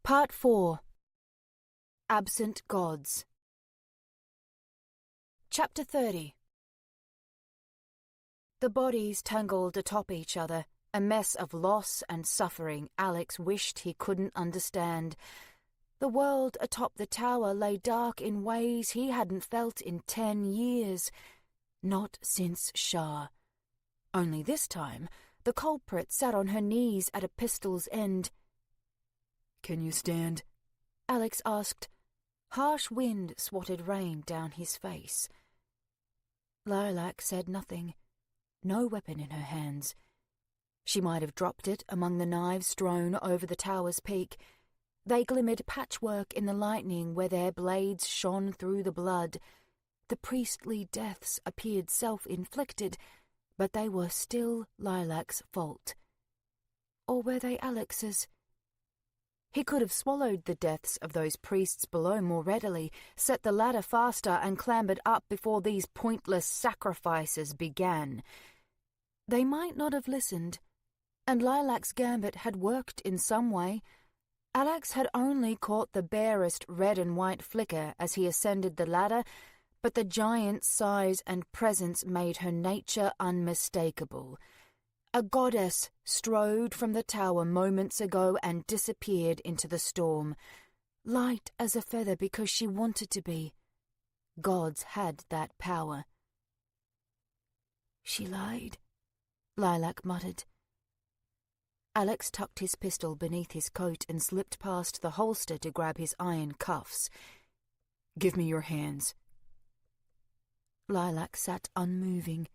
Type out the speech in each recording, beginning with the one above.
Part 4. Absent Gods. Chapter 30. The bodies tangled atop each other, a mess of loss and suffering Alex wished he couldn't understand. The world atop the tower lay dark in ways he hadn't felt in 10 years. Not since Shah. Only this time, the culprit sat on her knees at a pistol's end. "Can you stand?" Alex asked. Harsh wind swatted rain down his face. Lilac said nothing. No weapon in her hands. She might have dropped it among the knives strewn over the tower's peak. They glimmered patchwork in the lightning where their blades shone through the blood. The priestly deaths appeared self-inflicted, but they were still Lilac's fault. Or were they Alex's? He could have swallowed the deaths of those priests below more readily, set the ladder faster and clambered up before these pointless sacrifices began. They might not have listened, and Lilac's gambit had worked in some way. Alex had only caught the barest red and white flicker as he ascended the ladder, but the giant's size and presence made her nature unmistakable. A goddess strode from the tower moments ago and disappeared into the storm, light as a feather because she wanted to be. Gods had that power. "She lied," Lilac muttered. Alex tucked his pistol beneath his coat and slipped past the holster to grab his iron cuffs. "Give me your hands." Lilac sat unmoving.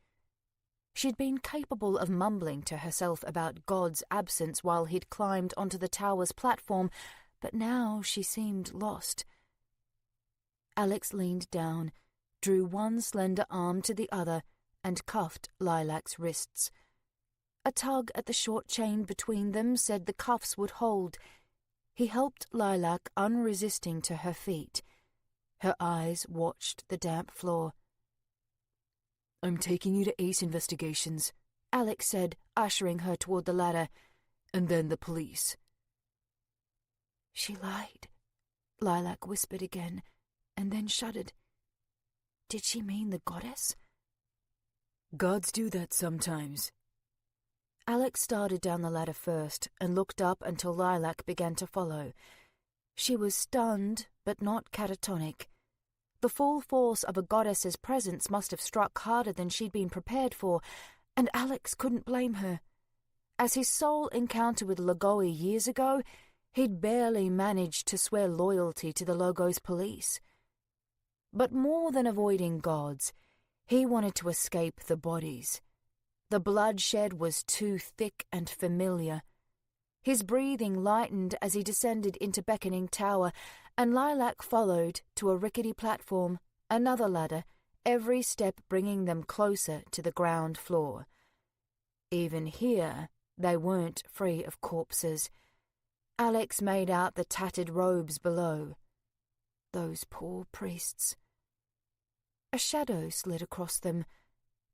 She'd been capable of mumbling to herself about God's absence while he'd climbed onto the tower's platform, but now she seemed lost. Alex leaned down, drew one slender arm to the other, and cuffed Lilac's wrists. A tug at the short chain between them said the cuffs would hold. He helped Lilac unresisting to her feet. Her eyes watched the damp floor. "I'm taking you to Ace Investigations," Alex said, ushering her toward the ladder. "And then the police." "She lied," Lilac whispered again, and then shuddered. Did she mean the goddess? "Gods do that sometimes." Alex started down the ladder first and looked up until Lilac began to follow. She was stunned, but not catatonic. The full force of a goddess's presence must have struck harder than she'd been prepared for, and Alex couldn't blame her. As his sole encounter with Logoi years ago, he'd barely managed to swear loyalty to the Logos police. But more than avoiding gods, he wanted to escape the bodies. The bloodshed was too thick and familiar. His breathing lightened as he descended into Beckoning Tower, and Lilac followed to a rickety platform, another ladder, every step bringing them closer to the ground floor. Even here, they weren't free of corpses. Alex made out the tattered robes below. Those poor priests. A shadow slid across them.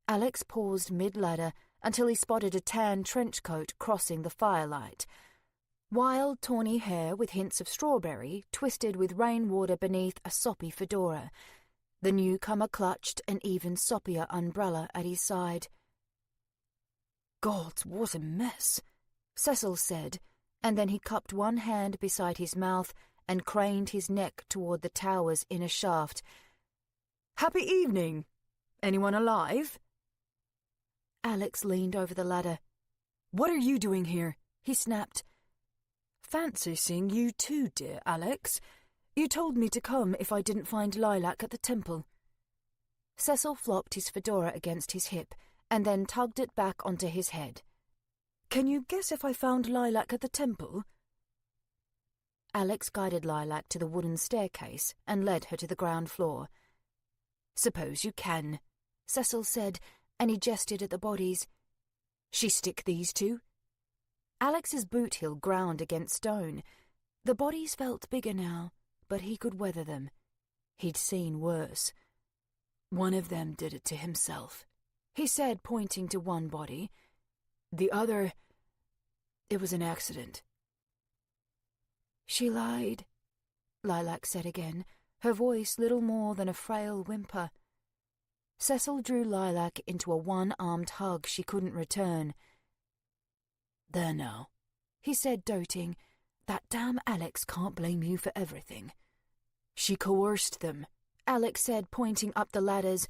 Alex paused mid-ladder until he spotted a tan trench coat crossing the firelight. Wild, tawny hair with hints of strawberry twisted with rainwater beneath a soppy fedora. The newcomer clutched an even soppier umbrella at his side. "God, what a mess," Cecil said, and then he cupped one hand beside his mouth and craned his neck toward the tower's inner shaft. "Happy evening. Anyone alive?" Alex leaned over the ladder. "What are you doing here?" he snapped. "Fancy seeing you too, dear Alex. You told me to come if I didn't find Lilac at the temple." Cecil flopped his fedora against his hip and then tugged it back onto his head. "Can you guess if I found Lilac at the temple?" Alex guided Lilac to the wooden staircase and led her to the ground floor. "Suppose you can," Cecil said, and he gestured at the bodies. "She stick these two?" Alex's boot heel ground against stone. The bodies felt bigger now, but he could weather them. He'd seen worse. "One of them did it to himself," he said, pointing to one body. "The other, it was an accident." She lied, Lilac said again, her voice little more than a frail whimper. Cecil drew Lilac into a one-armed hug she couldn't return. "There now," he said, doting. "That damn Alex can't blame you for everything." "She coerced them," Alex said, pointing up the ladders.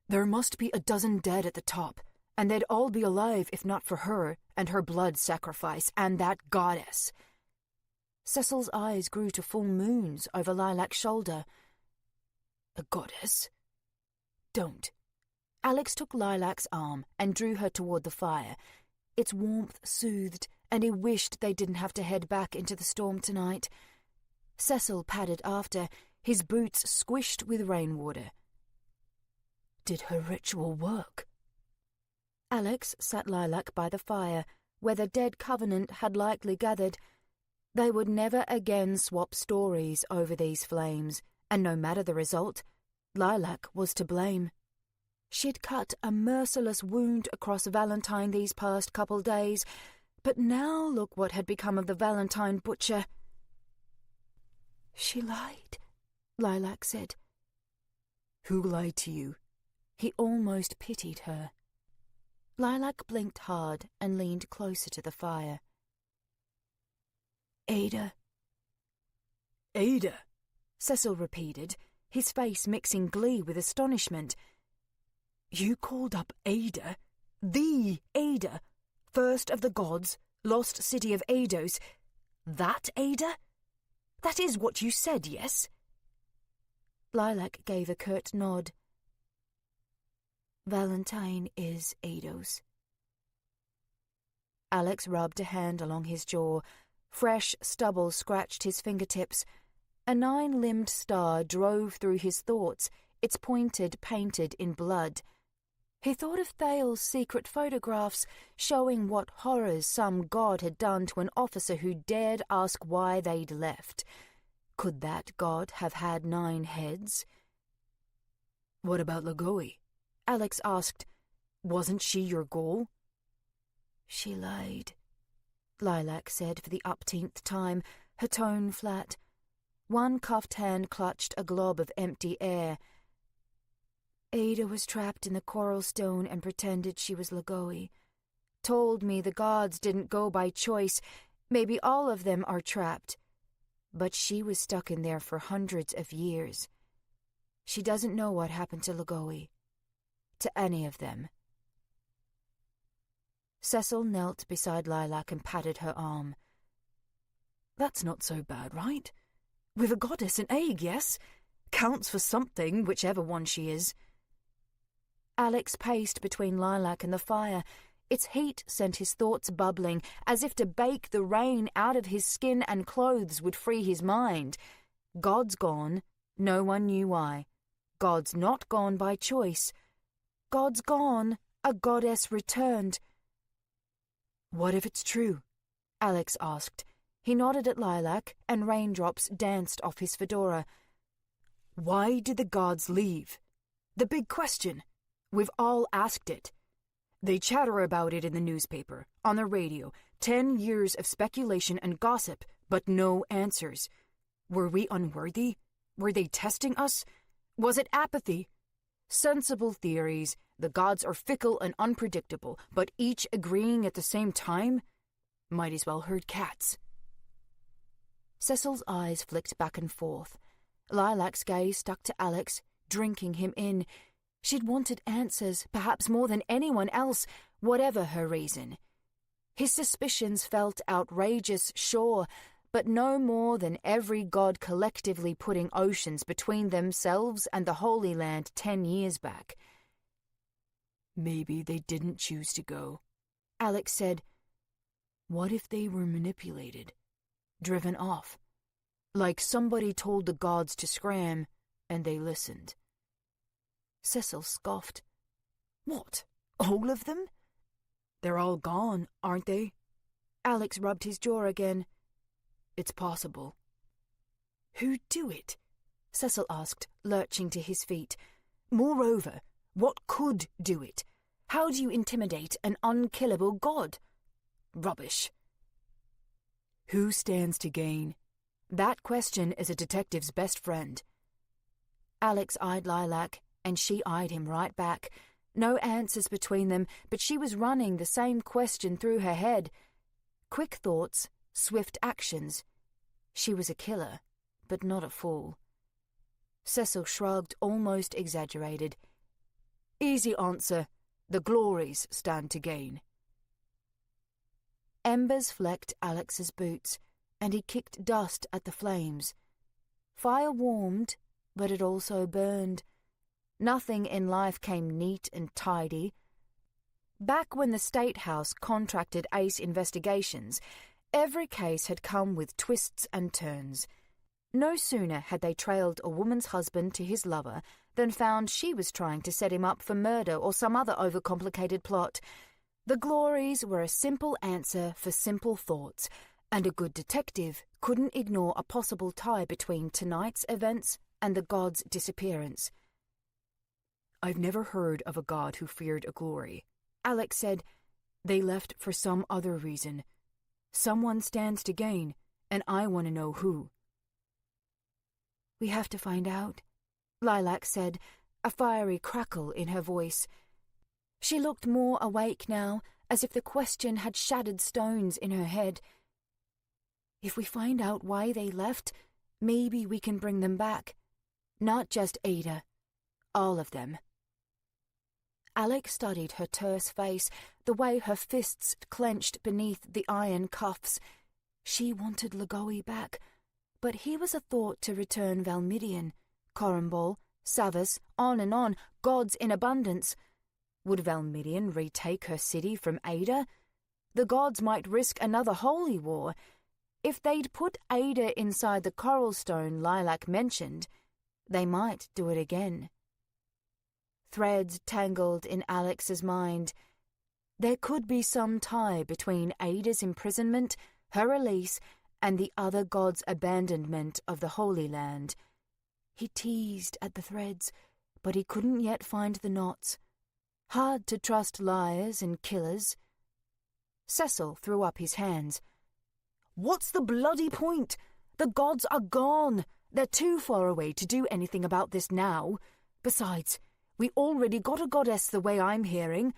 "There must be a dozen dead at the top, and they'd all be alive if not for her and her blood sacrifice and that goddess." Cecil's eyes grew to full moons over Lilac's shoulder. "A goddess? Don't." Alex took Lilac's arm and drew her toward the fire. Its warmth soothed, and he wished they didn't have to head back into the storm tonight. Cecil padded after, his boots squished with rainwater. "Did her ritual work?" Alex sat Lilac by the fire, where the dead covenant had likely gathered. They would never again swap stories over these flames, and no matter the result, Lilac was to blame. She'd cut a merciless wound across Valentine these past couple days, but now look what had become of the Valentine butcher. "She lied," Lilac said. "Who lied to you?" He almost pitied her. Lilac blinked hard and leaned closer to the fire. "Ada." "Ada," Cecil repeated, his face mixing glee with astonishment. "You called up Ada? The Ada? First of the gods, lost city of Ados? That Ada? That is what you said, yes?" Lilac gave a curt nod. "Valentine is Ados." Alex rubbed a hand along his jaw. Fresh stubble scratched his fingertips. A 9-limbed star drove through his thoughts, its pointed painted in blood. He thought of Thale's secret photographs showing what horrors some god had done to an officer who dared ask why they'd left. Could that god have had 9 heads? "What about Lagoe?" Alex asked. "Wasn't she your goal?" "She lied," Lilac said for the upteenth time, her tone flat. One cuffed hand clutched a glob of empty air. "Ada was trapped in the coral stone and pretended she was Lagoe. Told me the gods didn't go by choice. Maybe all of them are trapped. But she was stuck in there for hundreds of years. She doesn't know what happened to Lagoe. To any of them." Cecil knelt beside Lilac and patted her arm. "That's not so bad, right? With a goddess an egg, yes? Counts for something, whichever one she is." Alex paced between Lilac and the fire. Its heat sent his thoughts bubbling, as if to bake the rain out of his skin and clothes would free his mind. God's gone, no one knew why. God's not gone by choice. God's gone, a goddess returned. "What if it's true?" Alex asked. He nodded at Lilac, and raindrops danced off his fedora. "Why did the gods leave? The big question. We've all asked it. They chatter about it in the newspaper, on the radio, 10 years of speculation and gossip, but no answers. Were we unworthy? Were they testing us? Was it apathy? Sensible theories. The gods are fickle and unpredictable, but each agreeing at the same time? Might as well herd cats." Cecil's eyes flicked back and forth. Lilac's gaze stuck to Alex, drinking him in. She'd wanted answers, perhaps more than anyone else, whatever her reason. His suspicions felt outrageous, sure, but no more than every god collectively putting oceans between themselves and the Holy Land 10 years back. "Maybe they didn't choose to go," Alex said. "What if they were manipulated, driven off? Like somebody told the gods to scram, and they listened." Cecil scoffed. "What, all of them?" "They're all gone, aren't they?" Alex rubbed his jaw again. "It's possible." "Who'd do it?" Cecil asked, lurching to his feet. "Moreover, what could do it? How do you intimidate an unkillable god?" "Rubbish." "Who stands to gain?" That question is a detective's best friend. Alex eyed Lilac, and she eyed him right back. No answers between them, but she was running the same question through her head. Quick thoughts, swift actions. She was a killer, but not a fool. Cecil shrugged, almost exaggerated. Easy answer. The glories stand to gain. Embers flecked Alex's boots, and he kicked dust at the flames. Fire warmed, but it also burned. Nothing in life came neat and tidy. Back when the State House contracted Ace Investigations, every case had come with twists and turns. No sooner had they trailed a woman's husband to his lover than found she was trying to set him up for murder or some other overcomplicated plot. The glories were a simple answer for simple thoughts, and a good detective couldn't ignore a possible tie between tonight's events and the god's disappearance. I've never heard of a god who feared a glory. Alex said, They left for some other reason. Someone stands to gain, and I want to know who. We have to find out, Lilac said, a fiery crackle in her voice. She looked more awake now, as if the question had shattered stones in her head. If we find out why they left, maybe we can bring them back. Not just Ada. All of them. Alex studied her terse face, the way her fists clenched beneath the iron cuffs. She wanted Lugoe back, but he was a thought to return Valmidian, Corambol, Savas, on, gods in abundance. Would Valmidian retake her city from Ada? The gods might risk another holy war. If they'd put Ada inside the coral stone Lilac mentioned, they might do it again. Threads tangled in Alex's mind. There could be some tie between Ada's imprisonment, her release, and the other god's abandonment of the Holy Land. He teased at the threads, but he couldn't yet find the knots. Hard to trust liars and killers. Cecil threw up his hands. What's the bloody point? The gods are gone. They're too far away to do anything about this now. Besides, we already got a goddess the way I'm hearing.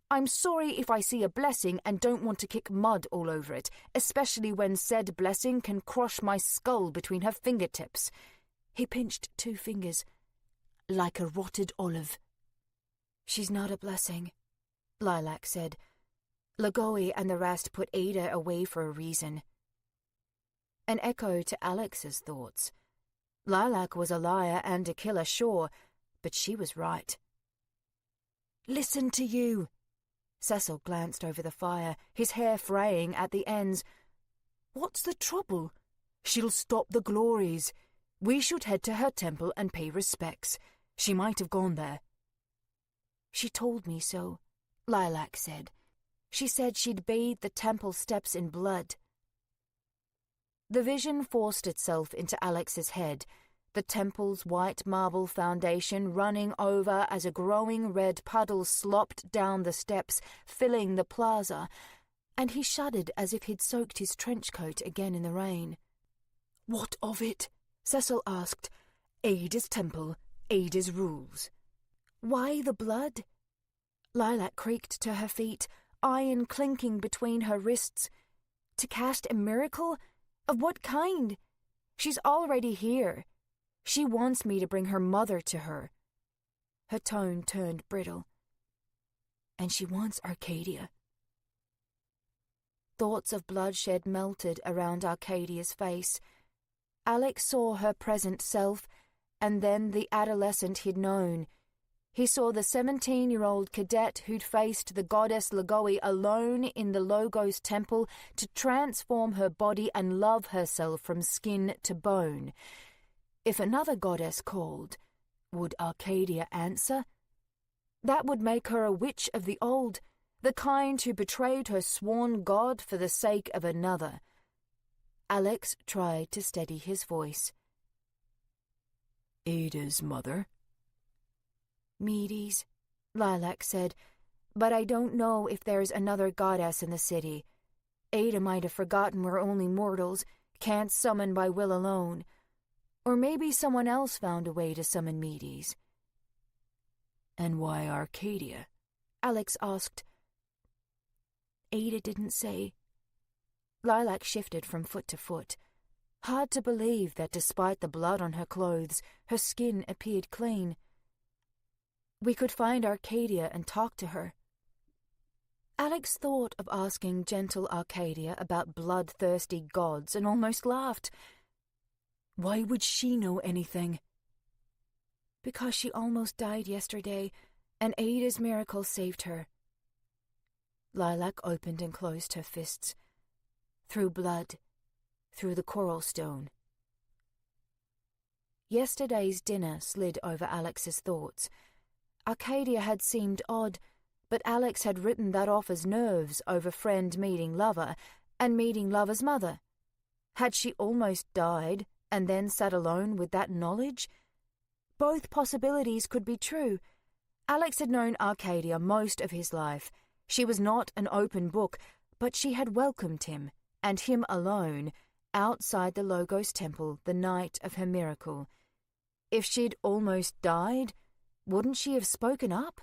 I'm sorry if I see a blessing and don't want to kick mud all over it, especially when said blessing can crush my skull between her fingertips. He pinched 2 fingers. Like a rotted olive. She's not a blessing, Lilac said. Lugoe and the rest put Ada away for a reason. An echo to Alex's thoughts. Lilac was a liar and a killer, sure, but she was right. Listen to you. Cecil glanced over the fire, his hair fraying at the ends. What's the trouble? She'll stop the glories. We should head to her temple and pay respects. She might have gone there. She told me so, Lilac said. She said she'd bathe the temple steps in blood. The vision forced itself into Alex's head, the temple's white marble foundation running over as a growing red puddle slopped down the steps, filling the plaza, and he shuddered as if he'd soaked his trench coat again in the rain. What of it? Cecil asked. Ada's temple, Ada's rules. Why the blood? Lilac creaked to her feet, iron clinking between her wrists. To cast a miracle? Of what kind? She's already here. She wants me to bring her mother to her. Her tone turned brittle. And she wants Arcadia. Thoughts of bloodshed melted around Arcadia's face. Alex saw her present self, and then the adolescent he'd known. He saw the 17-year-old cadet who'd faced the goddess Lugoe alone in the Logos temple to transform her body and love herself from skin to bone. If another goddess called, would Arcadia answer? That would make her a witch of the old, the kind who betrayed her sworn god for the sake of another. Alex tried to steady his voice. Ada's mother? Medes, Lilac said, but I don't know if there's another goddess in the city. Ada might have forgotten we're only mortals, can't summon by will alone. Or maybe someone else found a way to summon Medes. And why Arcadia? Alex asked. Ada didn't say. Lilac shifted from foot to foot. Hard to believe that despite the blood on her clothes, her skin appeared clean. We could find Arcadia and talk to her. Alex thought of asking gentle Arcadia about bloodthirsty gods and almost laughed. Why would she know anything? Because she almost died yesterday, and Ada's miracle saved her. Lilac opened and closed her fists. Through blood, through the coral stone. Yesterday's dinner slid over Alex's thoughts. Arcadia had seemed odd, but Alex had written that off as nerves over friend meeting lover and meeting lover's mother. Had she almost died and then sat alone with that knowledge? Both possibilities could be true. Alex had known Arcadia most of his life. She was not an open book, but she had welcomed him, and him alone, outside the Logos temple the night of her miracle. If she'd almost died, wouldn't she have spoken up?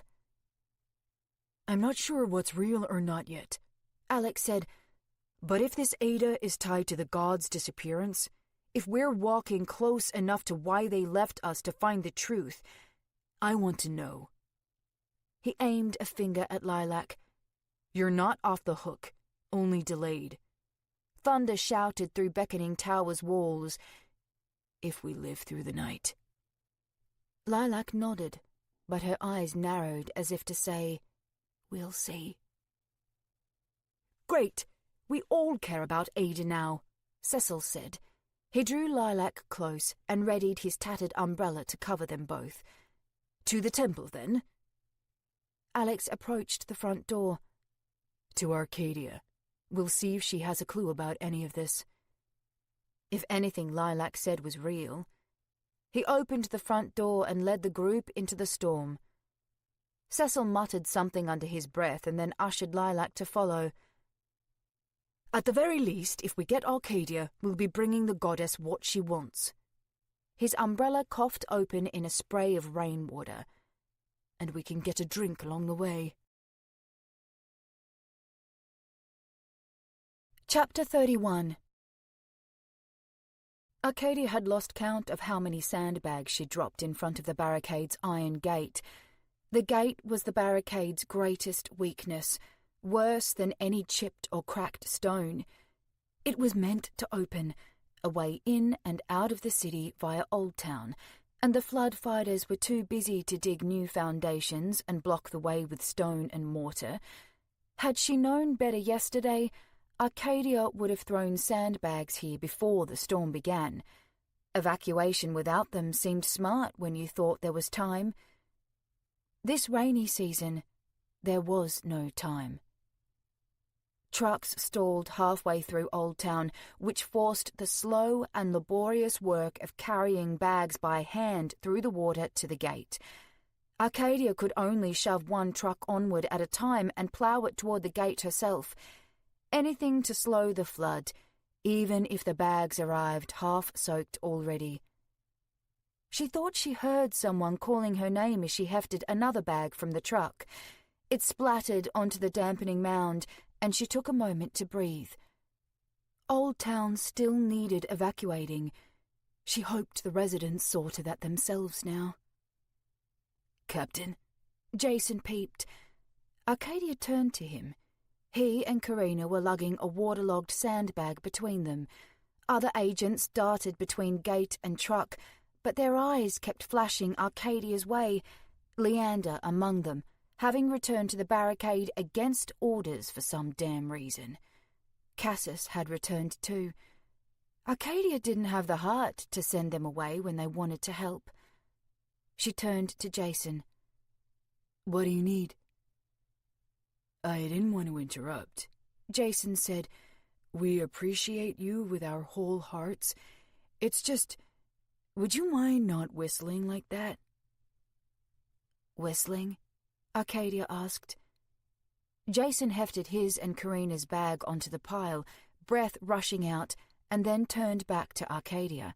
I'm not sure what's real or not yet, Alex said, but if this Ada is tied to the gods' disappearance, if we're walking close enough to why they left us to find the truth, I want to know. He aimed a finger at Lilac. You're not off the hook, only delayed. Thunder shouted through beckoning towers' walls. If we live through the night. Lilac nodded, but her eyes narrowed as if to say, we'll see. Great! We all care about Ada now, Cecil said. He drew Lilac close and readied his tattered umbrella to cover them both. To the temple, then? Alex approached the front door. To Arcadia. We'll see if she has a clue about any of this. If anything Lilac said was real. He opened the front door and led the group into the storm. Cecil muttered something under his breath and then ushered Lilac to follow. At the very least, if we get Arcadia, we'll be bringing the goddess what she wants. His umbrella coughed open in a spray of rainwater. And we can get a drink along the way. Chapter 31. Arcadia had lost count of how many sandbags she dropped in front of the barricade's iron gate. The gate was the barricade's greatest weakness, worse than any chipped or cracked stone. It was meant to open, a way in and out of the city via Old Town, and the flood fighters were too busy to dig new foundations and block the way with stone and mortar. Had she known better yesterday, Arcadia would have thrown sandbags here before the storm began. Evacuation without them seemed smart when you thought there was time. This rainy season, there was no time. Trucks stalled halfway through Old Town, which forced the slow and laborious work of carrying bags by hand through the water to the gate. Arcadia could only shove one truck onward at a time and plough it toward the gate herself. Anything to slow the flood, even if the bags arrived half-soaked already. She thought she heard someone calling her name as she hefted another bag from the truck. It splattered onto the dampening mound, and she took a moment to breathe. Old Town still needed evacuating. She hoped the residents saw to that themselves now. Captain? Jason peeped. Arcadia turned to him. He and Karina were lugging a waterlogged sandbag between them. Other agents darted between gate and truck, but their eyes kept flashing Arcadia's way, Leander among them, having returned to the barricade against orders for some damn reason. Cassis had returned too. Arcadia didn't have the heart to send them away when they wanted to help. She turned to Jason. What do you need? I didn't want to interrupt, Jason said. We appreciate you with our whole hearts. It's just, would you mind not whistling like that? Whistling? Arcadia asked. Jason hefted his and Karina's bag onto the pile, breath rushing out, and then turned back to Arcadia.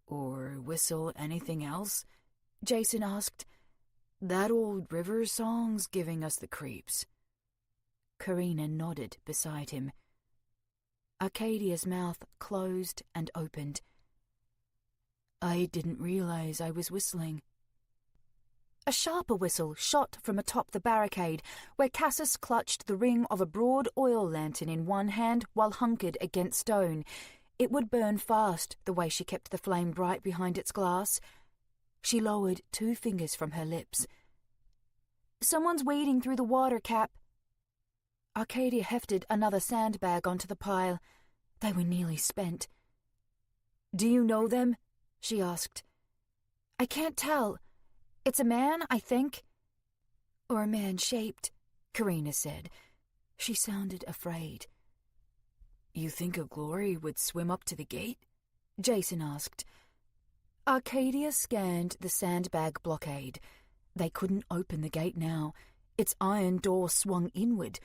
"Or whistle anything else?" Jason asked. "That old river song's giving us the creeps." Karina nodded beside him. Arcadia's mouth closed and opened. "I didn't realize I was whistling." A sharper whistle shot from atop the barricade, where Cassis clutched the ring of a broad oil lantern in one hand while hunkered against stone. It would burn fast, the way she kept the flame bright behind its glass. She lowered 2 fingers from her lips. "Someone's wading through the water, Cap." Arcadia hefted another sandbag onto the pile. They were nearly spent. "Do you know them?" she asked. "I can't tell. It's a man, I think." "Or a man-shaped," Karina said. She sounded afraid. "You think a glory would swim up to the gate?" Jason asked. Arcadia scanned the sandbag blockade. They couldn't open the gate now. Its iron door swung inward.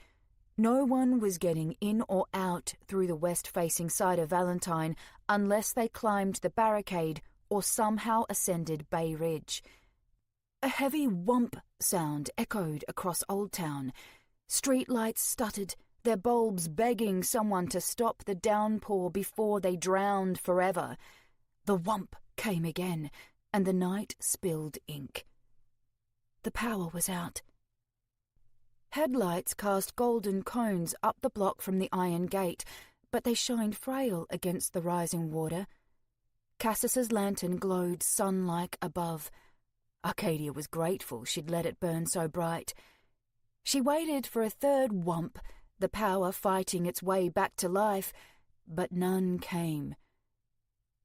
No one was getting in or out through the west-facing side of Valentine unless they climbed the barricade or somehow ascended Bay Ridge. A heavy whump sound echoed across Old Town. Streetlights stuttered, their bulbs begging someone to stop the downpour before they drowned forever. The whump came again, and the night spilled ink. The power was out. Headlights cast golden cones up the block from the iron gate, but they shined frail against the rising water. Cassis's lantern glowed sun-like above. Arcadia was grateful she'd let it burn so bright. She waited for a third whump, the power fighting its way back to life, but none came.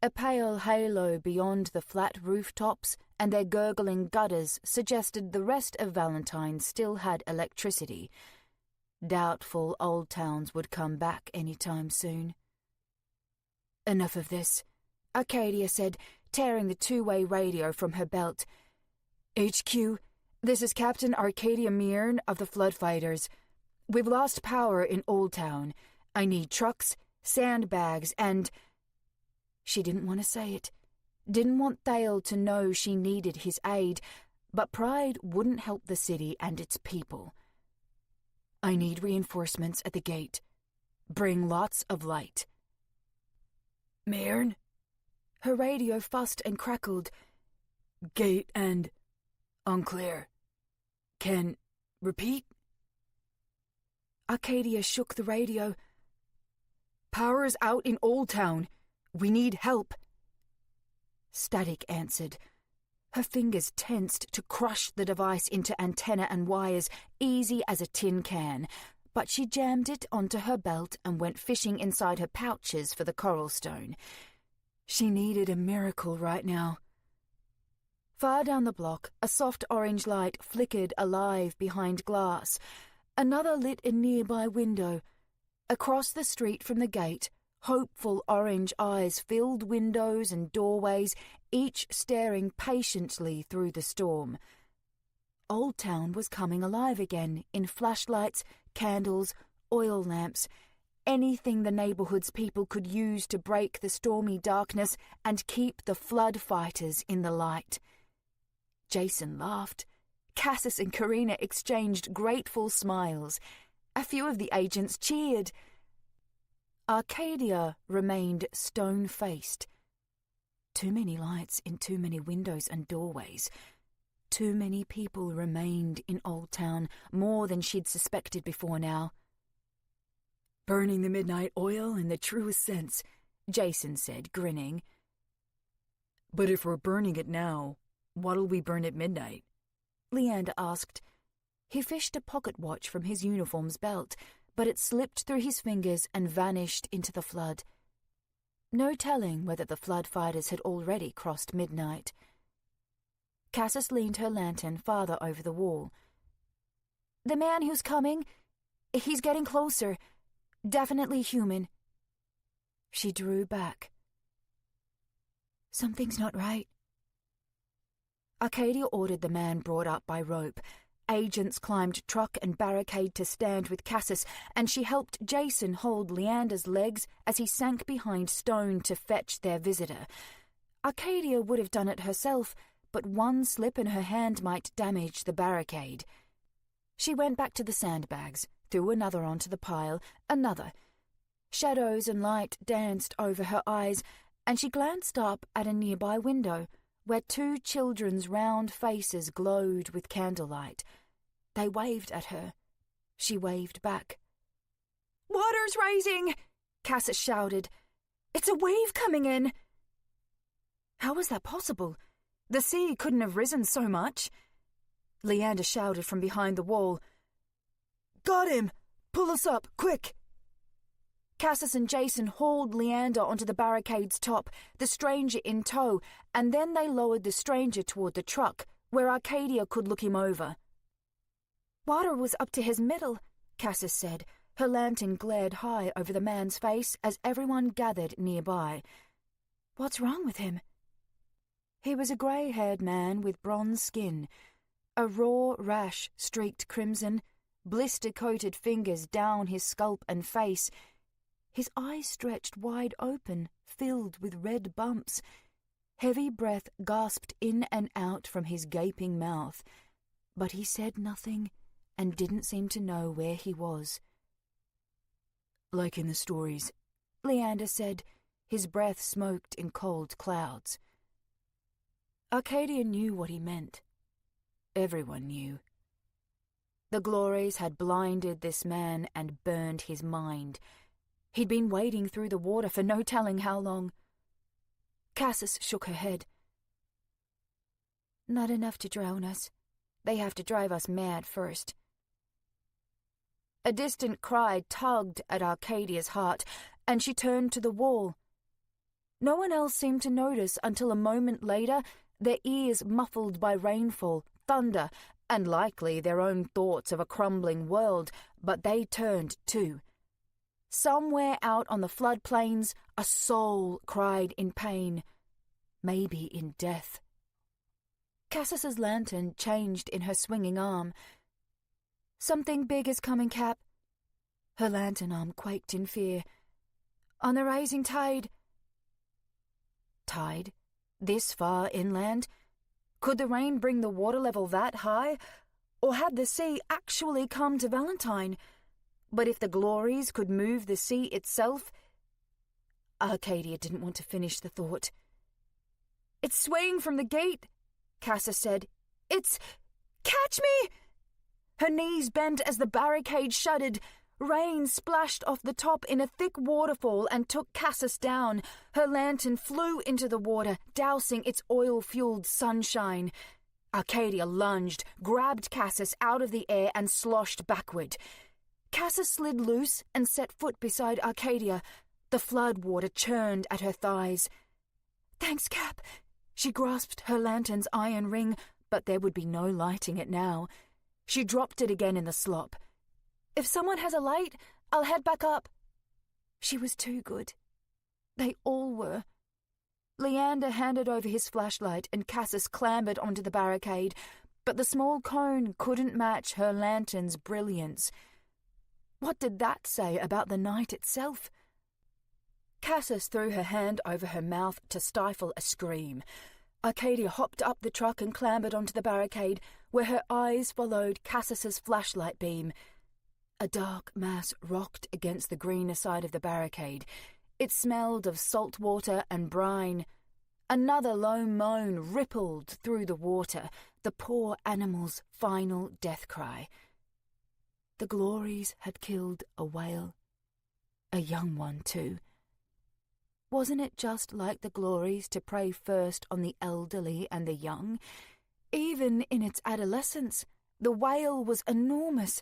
A pale halo beyond the flat rooftops and their gurgling gutters suggested the rest of Valentine still had electricity. Doubtful Old Towns would come back any time soon. "Enough of this," Arcadia said, tearing the 2-way radio from her belt. "HQ, this is Captain Arcadia Mearn of the Flood Fighters. We've lost power in Old Town. I need trucks, sandbags, and—" She didn't want to say it. Didn't want Thale to know she needed his aid, but pride wouldn't help the city and its people. "I need reinforcements at the gate. Bring lots of light." "Mearn?" Her radio fussed and crackled. "Gate and... unclear. Can... repeat?" Arcadia shook the radio. "Power's out in Old Town. We need help." Static answered. Her fingers tensed to crush the device into antenna and wires, easy as a tin can, but she jammed it onto her belt and went fishing inside her pouches for the coral stone. She needed a miracle right now. Far down the block, a soft orange light flickered alive behind glass. Another lit a nearby window. Across the street from the gate, hopeful orange eyes filled windows and doorways, each staring patiently through the storm. Old Town was coming alive again in flashlights, candles, oil lamps, anything the neighborhood's people could use to break the stormy darkness and keep the flood fighters in the light. Jason laughed. Cassis and Karina exchanged grateful smiles. A few of the agents cheered. Arcadia remained stone-faced. Too many lights in too many windows and doorways. Too many people remained in Old Town, more than she'd suspected before now. "Burning the midnight oil in the truest sense," Jason said, grinning. "But if we're burning it now, what'll we burn at midnight?" Leander asked. He fished a pocket watch from his uniform's belt, but it slipped through his fingers and vanished into the flood. No telling whether the flood fighters had already crossed midnight. Cassis leaned her lantern farther over the wall. "The man who's coming, he's getting closer. Definitely human." She drew back. "Something's not right." Arcadia ordered the man brought up by rope. Agents climbed truck and barricade to stand with Cassis, and she helped Jason hold Leander's legs as he sank behind stone to fetch their visitor. Arcadia would have done it herself, but one slip in her hand might damage the barricade. She went back to the sandbags, threw another onto the pile, another. Shadows and light danced over her eyes, and she glanced up at a nearby window, where two children's round faces glowed with candlelight. They waved at her. She waved back. "Water's rising!" Cassis shouted. "It's a wave coming in!" How was that possible? The sea couldn't have risen so much. Leander shouted from behind the wall. "Got him! Pull us up, quick!" Cassis and Jason hauled Leander onto the barricade's top, the stranger in tow, and then they lowered the stranger toward the truck, where Arcadia could look him over. "Water was up to his middle," Cassis said. Her lantern glared high over the man's face as everyone gathered nearby. "What's wrong with him?" He was a grey-haired man with bronze skin. A raw rash streaked crimson, blister-coated fingers down his scalp and face. His eyes stretched wide open, filled with red bumps. Heavy breath gasped in and out from his gaping mouth. But he said nothing and didn't seem to know where he was. "Like in the stories," Leander said. His breath smoked in cold clouds. Arcadia knew what he meant. Everyone knew. The glories had blinded this man and burned his mind. He'd been wading through the water for no telling how long. Cassis shook her head. "Not enough to drown us. They have to drive us mad first." A distant cry tugged at Arcadia's heart, and she turned to the wall. No one else seemed to notice until a moment later, their ears muffled by rainfall, thunder, and likely their own thoughts of a crumbling world, but they turned too. Somewhere out on the floodplains, a soul cried in pain, maybe in death. Cassis's lantern changed in her swinging arm. "Something big is coming, Cap." Her lantern arm quaked in fear. "On the rising tide." Tide? This far inland? Could the rain bring the water level that high? Or had the sea actually come to Valentine? But if the glories could move the sea itself... Arcadia didn't want to finish the thought. "It's swaying from the gate," Cassis said. "It's... Catch me!" Her knees bent as the barricade shuddered. Rain splashed off the top in a thick waterfall and took Cassis down. Her lantern flew into the water, dousing its oil-fueled sunshine. Arcadia lunged, grabbed Cassis out of the air and sloshed backward. Cassis slid loose and set foot beside Arcadia. The flood water churned at her thighs. "Thanks, Cap." She grasped her lantern's iron ring, but there would be no lighting it now. She dropped it again in the slop. "If someone has a light, I'll head back up." She was too good. They all were. Leander handed over his flashlight and Cassis clambered onto the barricade, but the small cone couldn't match her lantern's brilliance. What did that say about the night itself? Cassis threw her hand over her mouth to stifle a scream. Arcadia hopped up the truck and clambered onto the barricade, where her eyes followed Cassis's flashlight beam. A dark mass rocked against the greener side of the barricade. It smelled of salt water and brine. Another low moan rippled through the water, the poor animal's final death cry. The glories had killed a whale. A young one, too. Wasn't it just like the glories to prey first on the elderly and the young? Even in its adolescence, the whale was enormous,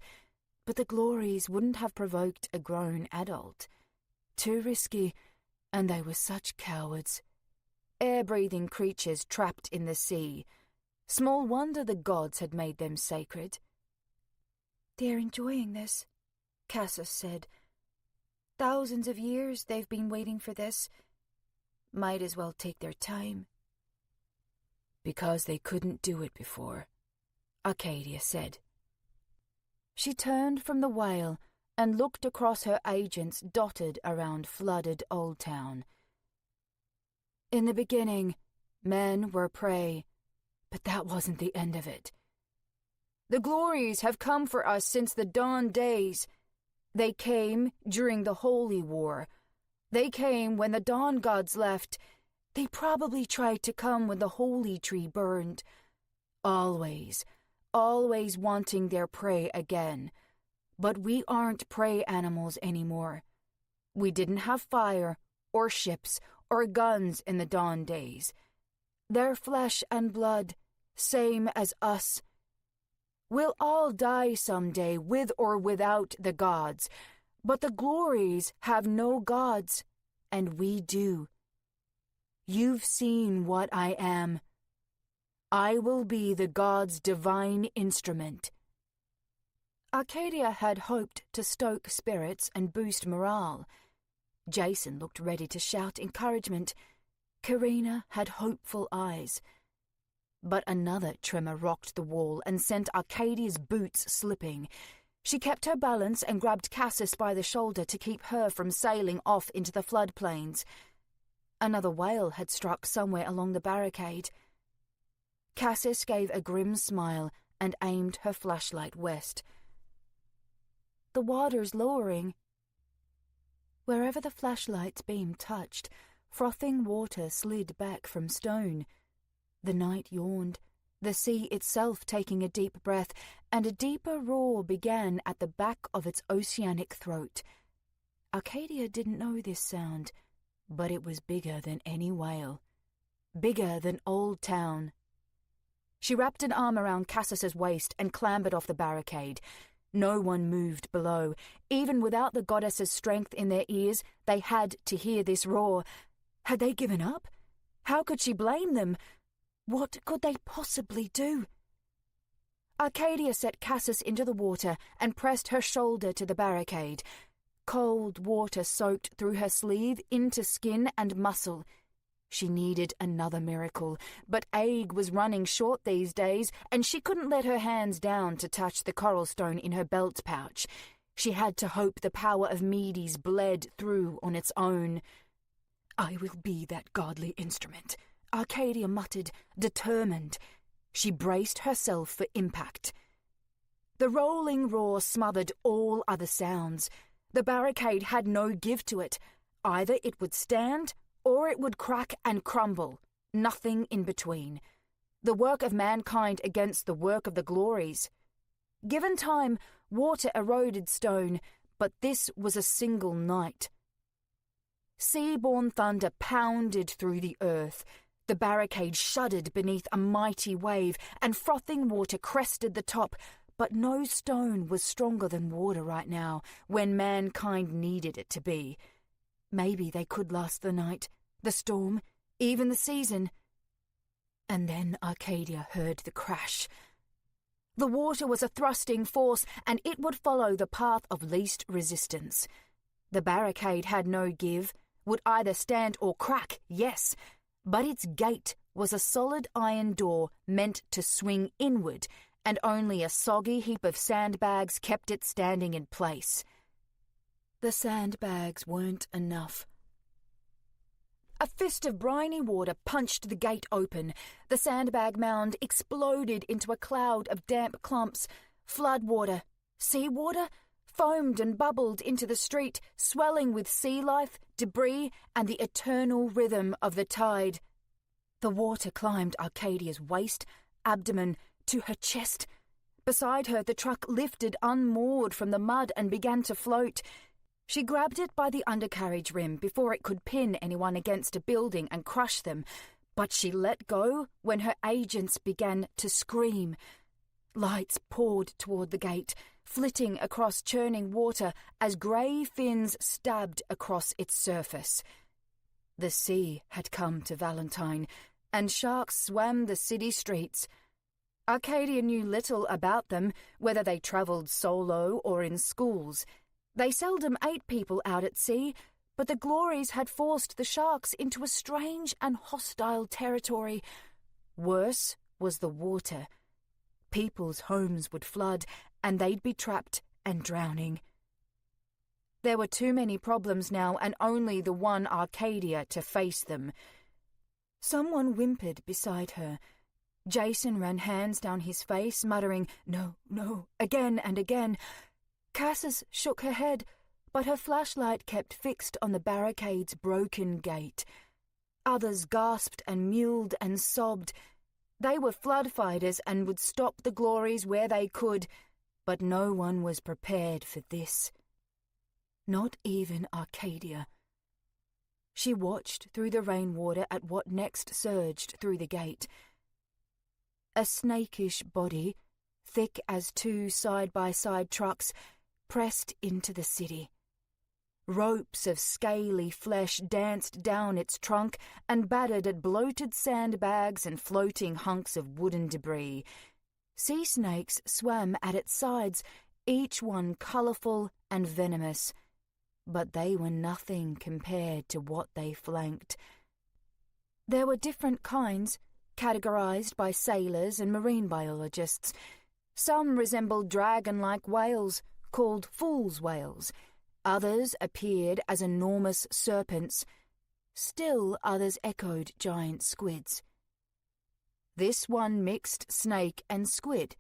but the glories wouldn't have provoked a grown adult. Too risky, and they were such cowards. Air-breathing creatures trapped in the sea. Small wonder the gods had made them sacred. "They're enjoying this," Cassis said. "Thousands of years they've been waiting for this. Might as well take their time." "Because they couldn't do it before," Arcadia said. She turned from the whale and looked across her agents dotted around flooded Old Town. In the beginning, men were prey, but that wasn't the end of it. The glories have come for us since the dawn days. They came during the Holy War. They came when the dawn gods left. They probably tried to come when the holy tree burned. Always, always wanting their prey again. But we aren't prey animals anymore. We didn't have fire, or ships, or guns in the dawn days. They're flesh and blood, same as us. We'll all die someday with or without the gods, but the glories have no gods, and we do. You've seen what I am. I will be the gods' divine instrument. Arcadia had hoped to stoke spirits and boost morale. Jason looked ready to shout encouragement. Karina had hopeful eyes. But another tremor rocked the wall and sent Arcadia's boots slipping. She kept her balance and grabbed Cassis by the shoulder to keep her from sailing off into the floodplains. Another whale had struck somewhere along the barricade. Cassis gave a grim smile and aimed her flashlight west. The water's lowering. Wherever the flashlight's beam touched, frothing water slid back from stone. The night yawned, the sea itself taking a deep breath, and a deeper roar began at the back of its oceanic throat. Arcadia didn't know this sound, but it was bigger than any whale. Bigger than Old Town. She wrapped an arm around Cassis's waist and clambered off the barricade. No one moved below. Even without the goddess's strength in their ears, they had to hear this roar. Had they given up? How could she blame them? What could they possibly do? Arcadia set Cassis into the water and pressed her shoulder to the barricade. Cold water soaked through her sleeve into skin and muscle. She needed another miracle, but aid was running short these days, and she couldn't let her hands down to touch the coral stone in her belt pouch. She had to hope the power of Medes bled through on its own. "I will be that godly instrument," Arcadia muttered, determined. She braced herself for impact. The rolling roar smothered all other sounds. The barricade had no give to it. Either it would stand, or it would crack and crumble. Nothing in between. The work of mankind against the work of the glories. Given time, water eroded stone, but this was a single night. Sea-born thunder pounded through the earth. The barricade shuddered beneath a mighty wave, and frothing water crested the top, but no stone was stronger than water right now, when mankind needed it to be. Maybe they could last the night, the storm, even the season. And then Arcadia heard the crash. The water was a thrusting force, and it would follow the path of least resistance. The barricade had no give, would either stand or crack, yes, but its gate was a solid iron door meant to swing inward, and only a soggy heap of sandbags kept it standing in place. The sandbags weren't enough. A fist of briny water punched the gate open. The sandbag mound exploded into a cloud of damp clumps. Floodwater, seawater, foamed and bubbled into the street, swelling with sea life, debris, and the eternal rhythm of the tide. The water climbed Arcadia's waist, abdomen, to her chest. Beside her, the truck lifted unmoored from the mud and began to float. She grabbed it by the undercarriage rim before it could pin anyone against a building and crush them, but she let go when her agents began to scream. Lights poured toward the gate, flitting across churning water as grey fins stabbed across its surface. The sea had come to Valentine, and sharks swam the city streets. Arcadia knew little about them, whether they travelled solo or in schools. They seldom ate people out at sea, but the glories had forced the sharks into a strange and hostile territory. Worse was the water. People's homes would flood, and they'd be trapped and drowning. There were too many problems now, and only the one Arcadia to face them. Someone whimpered beside her. Jason ran hands down his face, muttering, "No, no," again and again. Cassis shook her head, but her flashlight kept fixed on the barricade's broken gate. Others gasped and mewed and sobbed. They were floodfighters and would stop the glories where they could, but no one was prepared for this. Not even Arcadia. She watched through the rainwater at what next surged through the gate. A snakish body, thick as two side-by-side trucks, pressed into the city. Ropes of scaly flesh danced down its trunk and battered at bloated sandbags and floating hunks of wooden debris. Sea snakes swam at its sides, each one colourful and venomous, but they were nothing compared to what they flanked. There were different kinds, categorized by sailors and marine biologists. Some resembled dragon-like whales, called fool's whales. Others appeared as enormous serpents. Still others echoed giant squids. This one mixed snake and squid.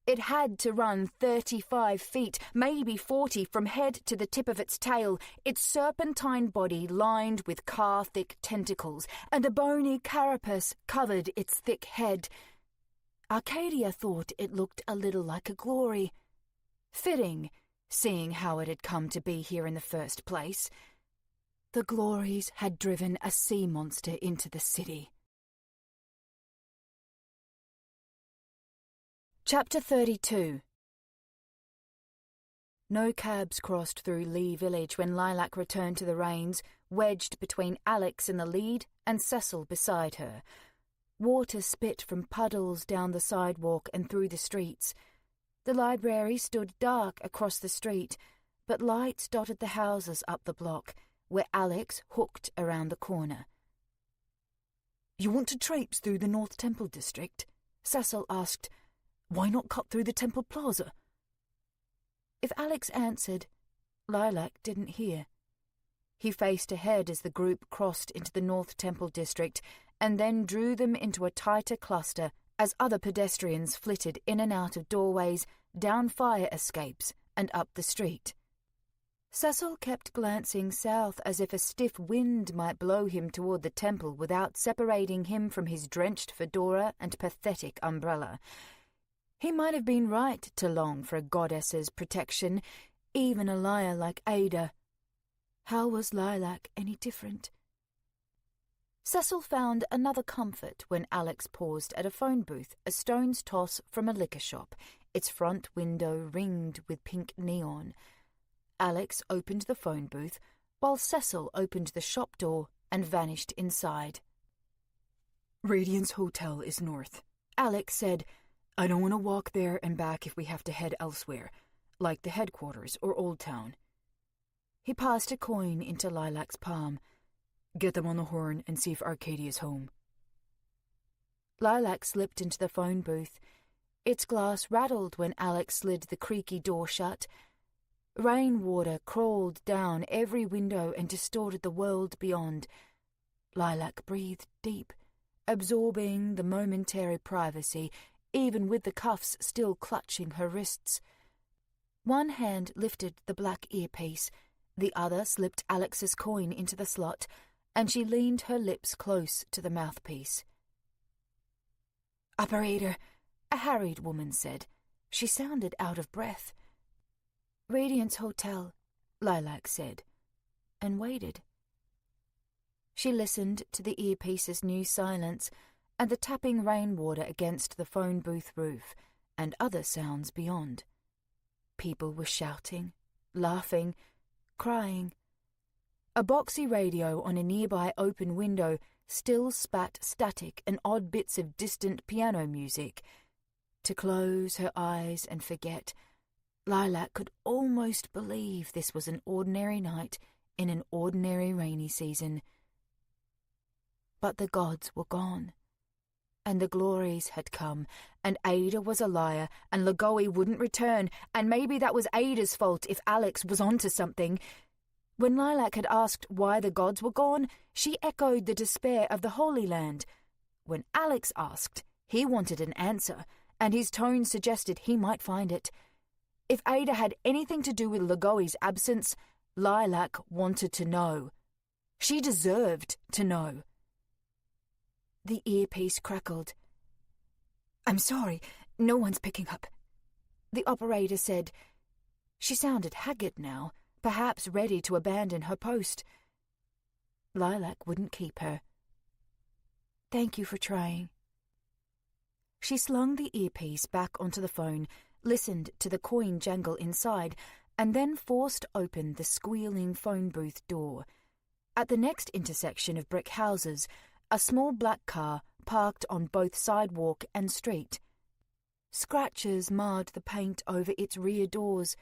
It had to run 35 feet, maybe 40, from head to the tip of its tail, its serpentine body lined with car-thick tentacles, and a bony carapace covered its thick head. Arcadia thought it looked a little like a glory. Fitting, seeing how it had come to be here in the first place. The glories had driven a sea monster into the city. Chapter 32. No cabs crossed through Lee Village when Lilac returned to the reins, wedged between Alex in the lead and Cecil beside her. Water spit from puddles down the sidewalk and through the streets. The library stood dark across the street, but lights dotted the houses up the block, where Alex hooked around the corner. "You want to traipse through the North Temple district?" Cecil asked. "Why not cut through the Temple Plaza?" If Alex answered, Lilac didn't hear. He faced ahead as the group crossed into the North Temple district and then drew them into a tighter cluster as other pedestrians flitted in and out of doorways, down fire escapes, and up the street. Cecil kept glancing south as if a stiff wind might blow him toward the temple without separating him from his drenched fedora and pathetic umbrella. He might have been right to long for a goddess's protection, even a liar like Ada. How was Lilac any different? Cecil found another comfort when Alex paused at a phone booth a stone's toss from a liquor shop, its front window ringed with pink neon. Alex opened the phone booth, while Cecil opened the shop door and vanished inside. "Radiance Hotel is north," Alex said. "I don't want to walk there and back if we have to head elsewhere, like the headquarters or Old Town." He passed a coin into Lilac's palm. "Get them on the horn and see if Arcadia's home." Lilac slipped into the phone booth. Its glass rattled when Alex slid the creaky door shut. Rainwater crawled down every window and distorted the world beyond. Lilac breathed deep, absorbing the momentary privacy, even with the cuffs still clutching her wrists. One hand lifted the black earpiece, the other slipped Alex's coin into the slot, and she leaned her lips close to the mouthpiece. "Operator," a harried woman said. She sounded out of breath. "Radiance Hotel," Lilac said, and waited. She listened to the earpiece's new silence and the tapping rainwater against the phone booth roof, and other sounds beyond. People were shouting, laughing, crying. A boxy radio on a nearby open window still spat static and odd bits of distant piano music. To close her eyes and forget, Lilac could almost believe this was an ordinary night in an ordinary rainy season. But the gods were gone. And the glories had come, and Ada was a liar, and Lagoe wouldn't return, and maybe that was Ada's fault if Alex was onto something. When Lilac had asked why the gods were gone, she echoed the despair of the Holy Land. When Alex asked, he wanted an answer, and his tone suggested he might find it. If Ada had anything to do with Lagoe's absence, Lilac wanted to know. She deserved to know. The earpiece crackled. "I'm sorry, no one's picking up," the operator said. She sounded haggard now, perhaps ready to abandon her post. Lilac wouldn't keep her. "Thank you for trying." She slung the earpiece back onto the phone, listened to the coin jangle inside, and then forced open the squealing phone booth door. At the next intersection of brick houses, a small black car parked on both sidewalk and street. Scratches marred the paint over its rear doors.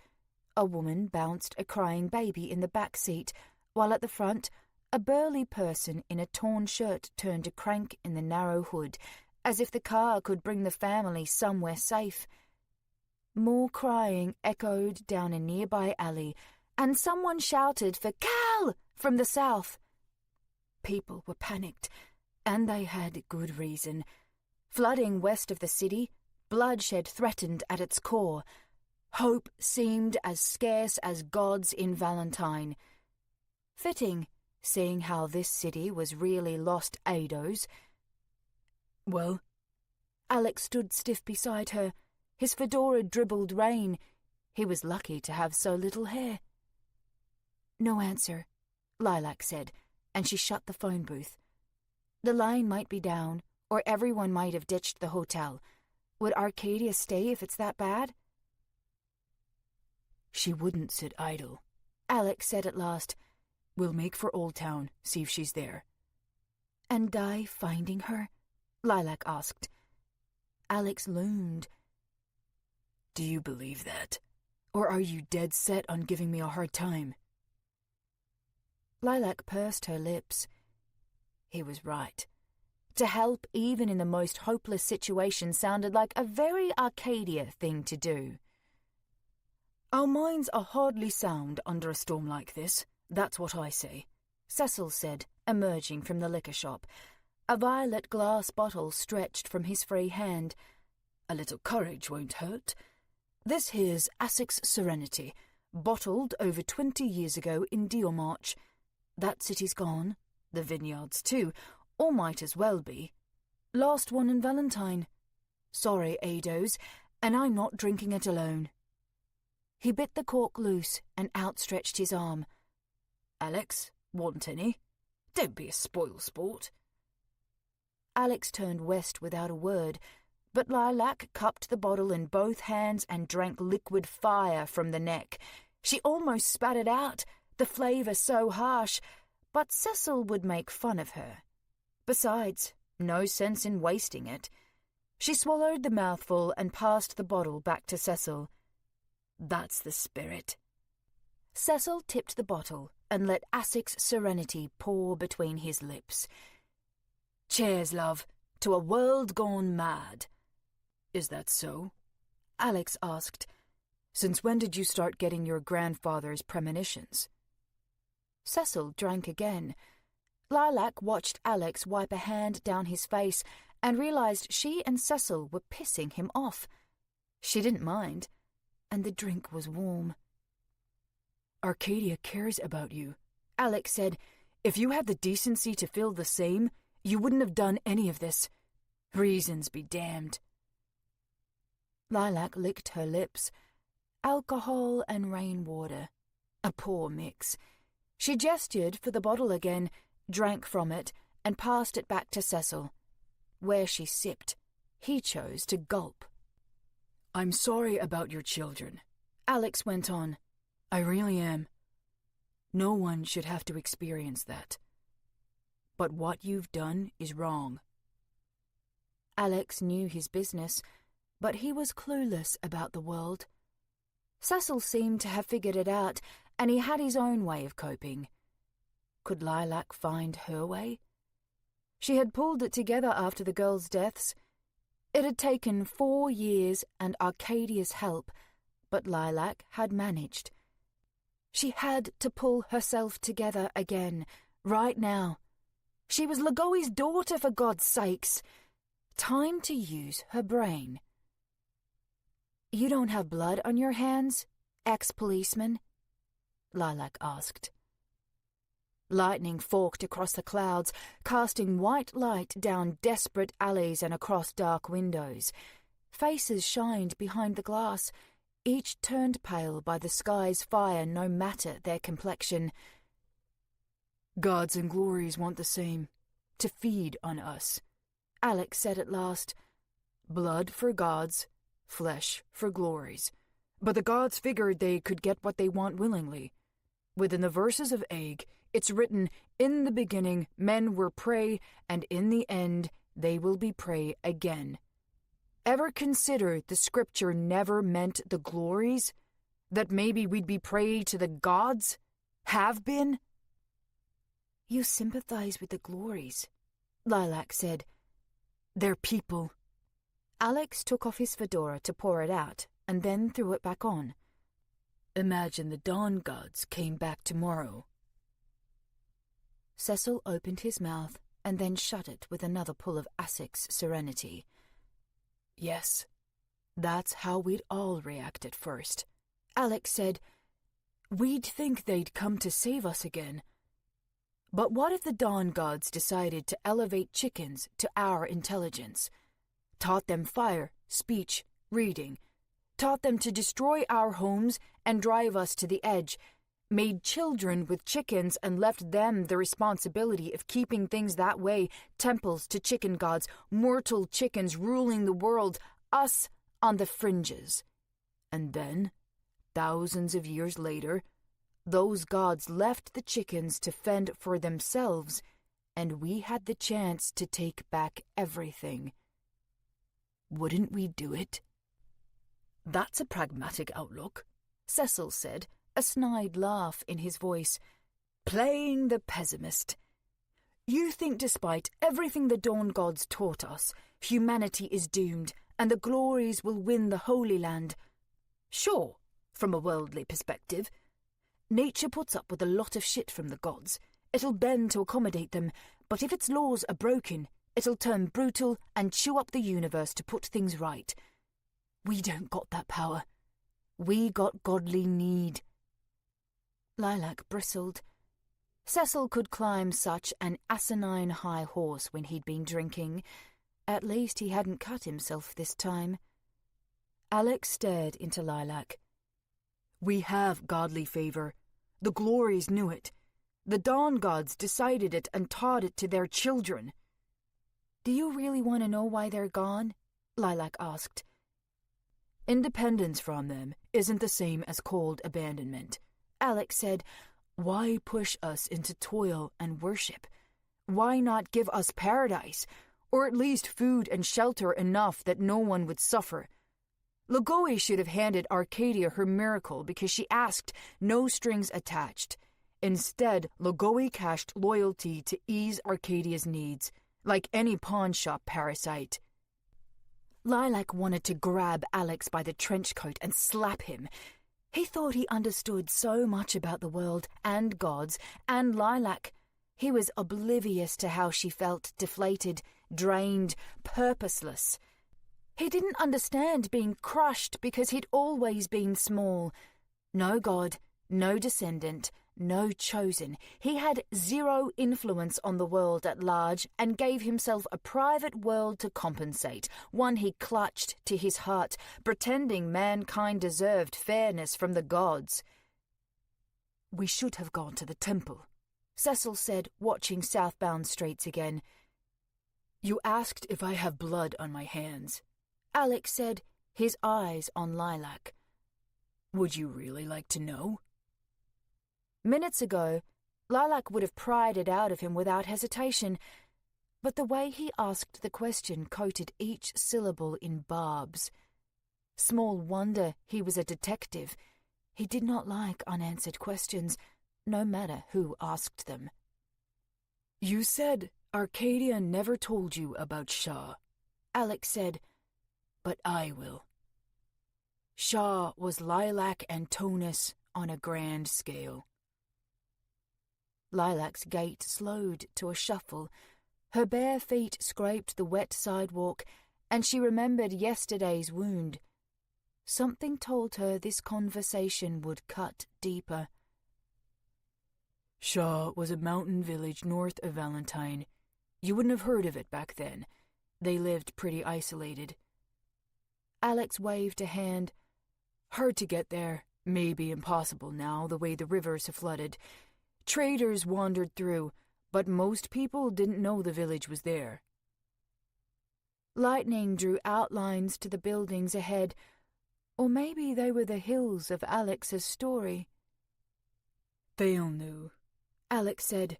A woman bounced a crying baby in the back seat, while at the front, a burly person in a torn shirt turned a crank in the narrow hood, as if the car could bring the family somewhere safe. More crying echoed down a nearby alley, and someone shouted for "Cal!" from the south. People were panicked, and they had good reason. Flooding west of the city, bloodshed threatened at its core. Hope seemed as scarce as gods in Valentine. Fitting, seeing how this city was really Lost Ados. "Well?" Alex stood stiff beside her. His fedora dribbled rain. He was lucky to have so little hair. "No answer," Lilac said, and she shut the phone booth. The line might be down, or everyone might have ditched the hotel. Would Arcadia stay if it's that bad? "She wouldn't sit idle," Alex said at last. "We'll make for Old Town, see if she's there." "And die finding her?" Lilac asked. Alex loomed. "Do you believe that? Or are you dead set on giving me a hard time?" Lilac pursed her lips. He was right. To help even in the most hopeless situation sounded like a very Arcadia thing to do. "Our minds are hardly sound under a storm like this, that's what I say," Cecil said, emerging from the liquor shop. A violet glass bottle stretched from his free hand. "A little courage won't hurt. This here's Essex Serenity, bottled over 20 years ago in Dealmarch. That city's gone, the vineyards too, or might as well be. Last one in Valentine. Sorry, Ados, and I'm not drinking it alone." He bit the cork loose and outstretched his arm. "Alex, want any? Don't be a spoil sport." Alex turned west without a word, but Lilac cupped the bottle in both hands and drank liquid fire from the neck. She almost spat it out, the flavour so harsh, but Cecil would make fun of her. Besides, no sense in wasting it. She swallowed the mouthful and passed the bottle back to Cecil. "That's the spirit." Cecil tipped the bottle and let Essex Serenity pour between his lips. "Cheers, love, to a world gone mad." "Is that so?" Alex asked. "Since when did you start getting your grandfather's premonitions?" Cecil drank again. Lilac watched Alex wipe a hand down his face and realized she and Cecil were pissing him off. She didn't mind, and the drink was warm. "Arcadia cares about you," Alex said. "If you had the decency to feel the same, you wouldn't have done any of this. Reasons be damned." Lilac licked her lips. Alcohol and rainwater. A poor mix. She gestured for the bottle again, drank from it, and passed it back to Cecil. Where she sipped, he chose to gulp. "I'm sorry about your children," Alex went on. "I really am. No one should have to experience that. But what you've done is wrong." Alex knew his business, but he was clueless about the world. Cecil seemed to have figured it out, and he had his own way of coping. Could Lilac find her way? She had pulled it together after the girls' deaths. It had taken 4 years and Arcadia's help, but Lilac had managed. She had to pull herself together again, right now. She was Lagoi's daughter, for God's sakes. Time to use her brain. "You don't have blood on your hands, ex-policeman?" Lilac asked. Lightning forked across the clouds, casting white light down desperate alleys and across dark windows. Faces shined behind the glass, each turned pale by the sky's fire no matter their complexion. "Gods and glories want the same, to feed on us," Alex said at last. "Blood for gods, flesh for glories. But the gods figured they could get what they want willingly. Within the verses of Aig, it's written, 'In the beginning men were prey, and in the end they will be prey again.' Ever consider the scripture never meant the glories? That maybe we'd be prey to the gods? Have been?" "You sympathize with the glories," Lilac said. "They're people." Alex took off his fedora to pour it out, and then threw it back on. "Imagine the dawn gods came back tomorrow." Cecil opened his mouth and then shut it with another pull of Assic's serenity. "Yes, that's how we'd all react at first," Alex said. "We'd think they'd come to save us again. But what if the dawn gods decided to elevate chickens to our intelligence? Taught them fire, speech, reading, taught them to destroy our homes and drive us to the edge, made children with chickens and left them the responsibility of keeping things that way, temples to chicken gods, mortal chickens ruling the world, us on the fringes. And then, thousands of years later, those gods left the chickens to fend for themselves, and we had the chance to take back everything. Wouldn't we do it?" "That's a pragmatic outlook," Cecil said, a snide laugh in his voice. "Playing the pessimist. You think despite everything the dawn gods taught us, humanity is doomed and the glories will win the Holy Land? Sure, from a worldly perspective. Nature puts up with a lot of shit from the gods. It'll bend to accommodate them, but if its laws are broken, it'll turn brutal and chew up the universe to put things right. We don't got that power. We got godly need." Lilac bristled. Cecil could climb such an asinine high horse when he'd been drinking. At least he hadn't cut himself this time. Alex stared into Lilac. "We have godly favor. The glories knew it. The dawn gods decided it and taught it to their children." "Do you really want to know why they're gone?" Lilac asked. "Independence from them isn't the same as cold abandonment," Alex said. "Why push us into toil and worship? Why not give us paradise, or at least food and shelter enough that no one would suffer? Lagoi should have handed Arcadia her miracle because she asked, no strings attached. Instead, Lagoi cashed loyalty to ease Arcadia's needs, like any pawnshop parasite." Lilac wanted to grab Alex by the trench coat and slap him. He thought he understood so much about the world and gods and Lilac. He was oblivious to how she felt, deflated, drained, purposeless. He didn't understand being crushed because he'd always been small. No god, no descendant, no chosen. He had zero influence on the world at large and gave himself a private world to compensate, one he clutched to his heart, pretending mankind deserved fairness from the gods. "We should have gone to the temple," Cecil said, watching southbound streets again. "You asked if I have blood on my hands," Alex said, his eyes on Lilac. "Would you really like to know?" Minutes ago, Lilac would have pried it out of him without hesitation, but the way he asked the question coated each syllable in barbs. Small wonder he was a detective. He did not like unanswered questions, no matter who asked them. "You said Arcadia never told you about Shaw, Alex said, but I will. Shaw was Lilac and Tonus on a grand scale. Lilac's gait slowed to a shuffle. Her bare feet scraped the wet sidewalk, and she remembered yesterday's wound. Something told her this conversation would cut deeper. Shaw was a mountain village north of Valentine. You wouldn't have heard of it back then. They lived pretty isolated. Alex waved a hand. Hard to get there, maybe impossible now, the way the rivers have flooded. Traders wandered through, but most people didn't know the village was there. Lightning drew outlines to the buildings ahead, or maybe they were the hills of Alex's story. Thale knew, Alex said.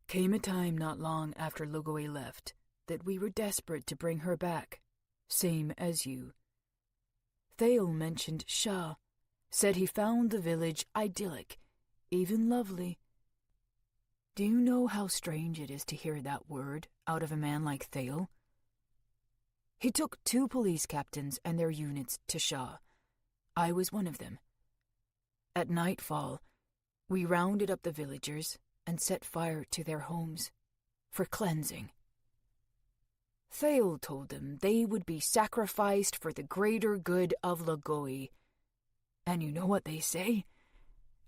Came a time not long after Logoi left that we were desperate to bring her back, same as you. Thale mentioned Shah, said he found the village idyllic, even lovely. Do you know how strange it is to hear that word out of a man like Thale? He took 2 police captains and their units to Shah. I was one of them. At nightfall, we rounded up the villagers and set fire to their homes for cleansing. Thale told them they would be sacrificed for the greater good of Logoi. And you know what they say?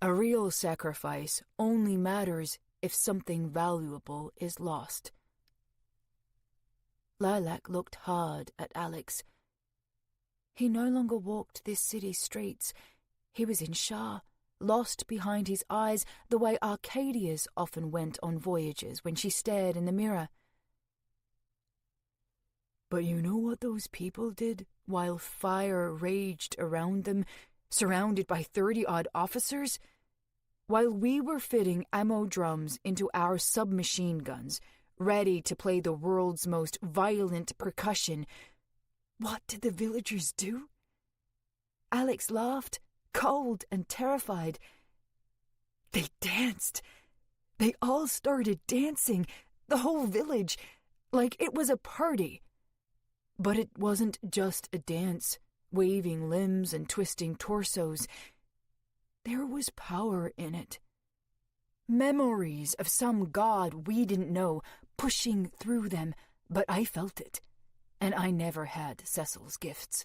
A real sacrifice only matters if something valuable is lost. Lilac looked hard at Alex. He no longer walked this city's streets. He was in Shah, lost behind his eyes the way Arcadia's often went on voyages when she stared in the mirror. But you know what those people did while fire raged around them, surrounded by 30-odd officers? While we were fitting ammo drums into our submachine guns, ready to play the world's most violent percussion, what did the villagers do? Alex laughed, cold and terrified. They danced. They all started dancing, the whole village, like it was a party. But it wasn't just a dance, waving limbs and twisting torsos. There was power in it. Memories of some god we didn't know pushing through them, but I felt it, and I never had Cecil's gifts.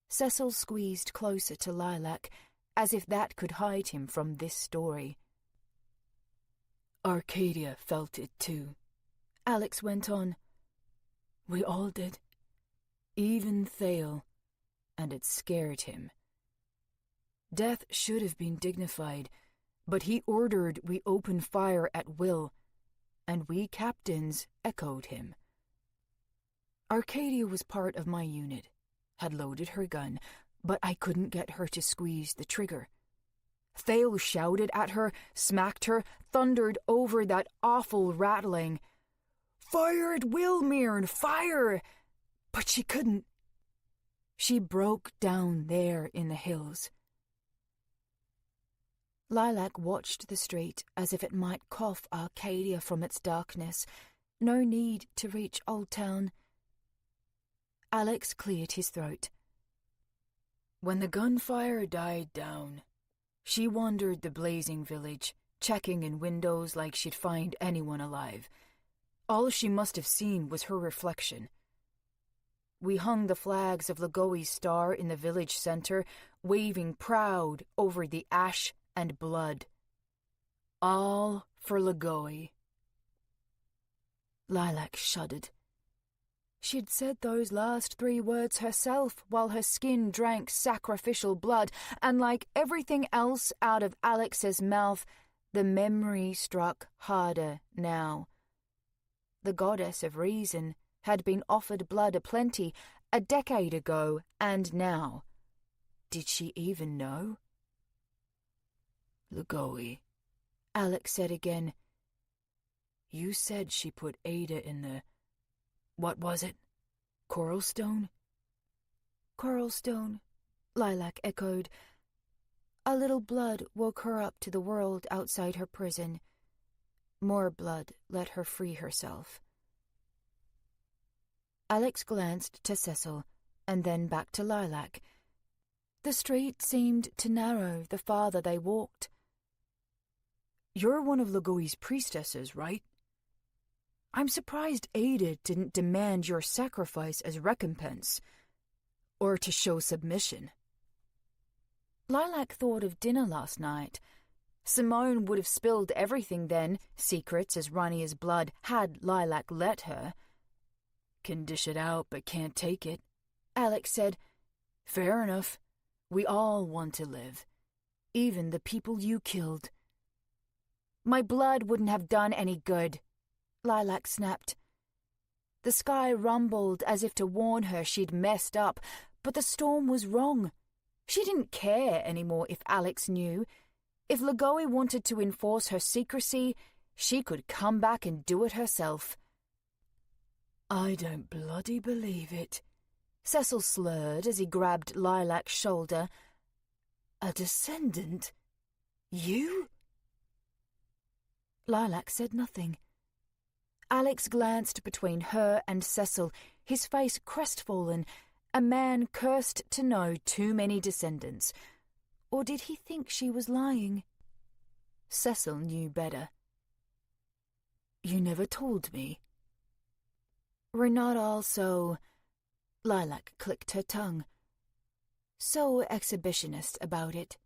Cecil squeezed closer to Lilac, as if that could hide him from this story. Arcadia felt it too, Alex went on. We all did. Even Thale, and it scared him. Death should have been dignified, but he ordered we open fire at will, and we captains echoed him. Arcadia was part of my unit, had loaded her gun, but I couldn't get her to squeeze the trigger. Thale shouted at her, smacked her, thundered over that awful rattling. Fire at will, Mirn, fire! But she couldn't. She broke down there in the hills. Lilac watched the street as if it might cough Arcadia from its darkness. No need to reach Old Town. Alex cleared his throat. When the gunfire died down, she wandered the blazing village, checking in windows like she'd find anyone alive. All she must have seen was her reflection. We hung the flags of Logoi's star in the village center, waving proud over the ash and blood. All for Logoi. Lilac shuddered. She'd said those last 3 words herself while her skin drank sacrificial blood, and like everything else out of Alex's mouth, the memory struck harder now. The goddess of reason had been offered blood aplenty a decade ago, and now. Did she even know? Logoi, Alex said again. You said she put Ada in the... What was it? Coral Stone? Coral Stone, Lilac echoed. A little blood woke her up to the world outside her prison. More blood let her free herself. Alex glanced to Cecil, and then back to Lilac. The street seemed to narrow the farther they walked. "You're one of Lagoi's priestesses, right? I'm surprised Ada didn't demand your sacrifice as recompense, or to show submission." Lilac thought of dinner last night. Simone would have spilled everything then, secrets as runny as blood, had Lilac let her. "Can dish it out but can't take it," Alex said. "Fair enough. We all want to live. Even the people you killed." "My blood wouldn't have done any good," Lilac snapped. The sky rumbled as if to warn her she'd messed up, but the storm was wrong. She didn't care anymore if Alex knew. If Lagoi wanted to enforce her secrecy, she could come back and do it herself. "I don't bloody believe it," Cecil slurred as he grabbed Lilac's shoulder. "A descendant? You?" Lilac said nothing. Alex glanced between her and Cecil, his face crestfallen. A man cursed to know too many descendants. Or did he think she was lying? Cecil knew better. "You never told me." "We're not all so..." Lilac clicked her tongue. "So exhibitionist about it."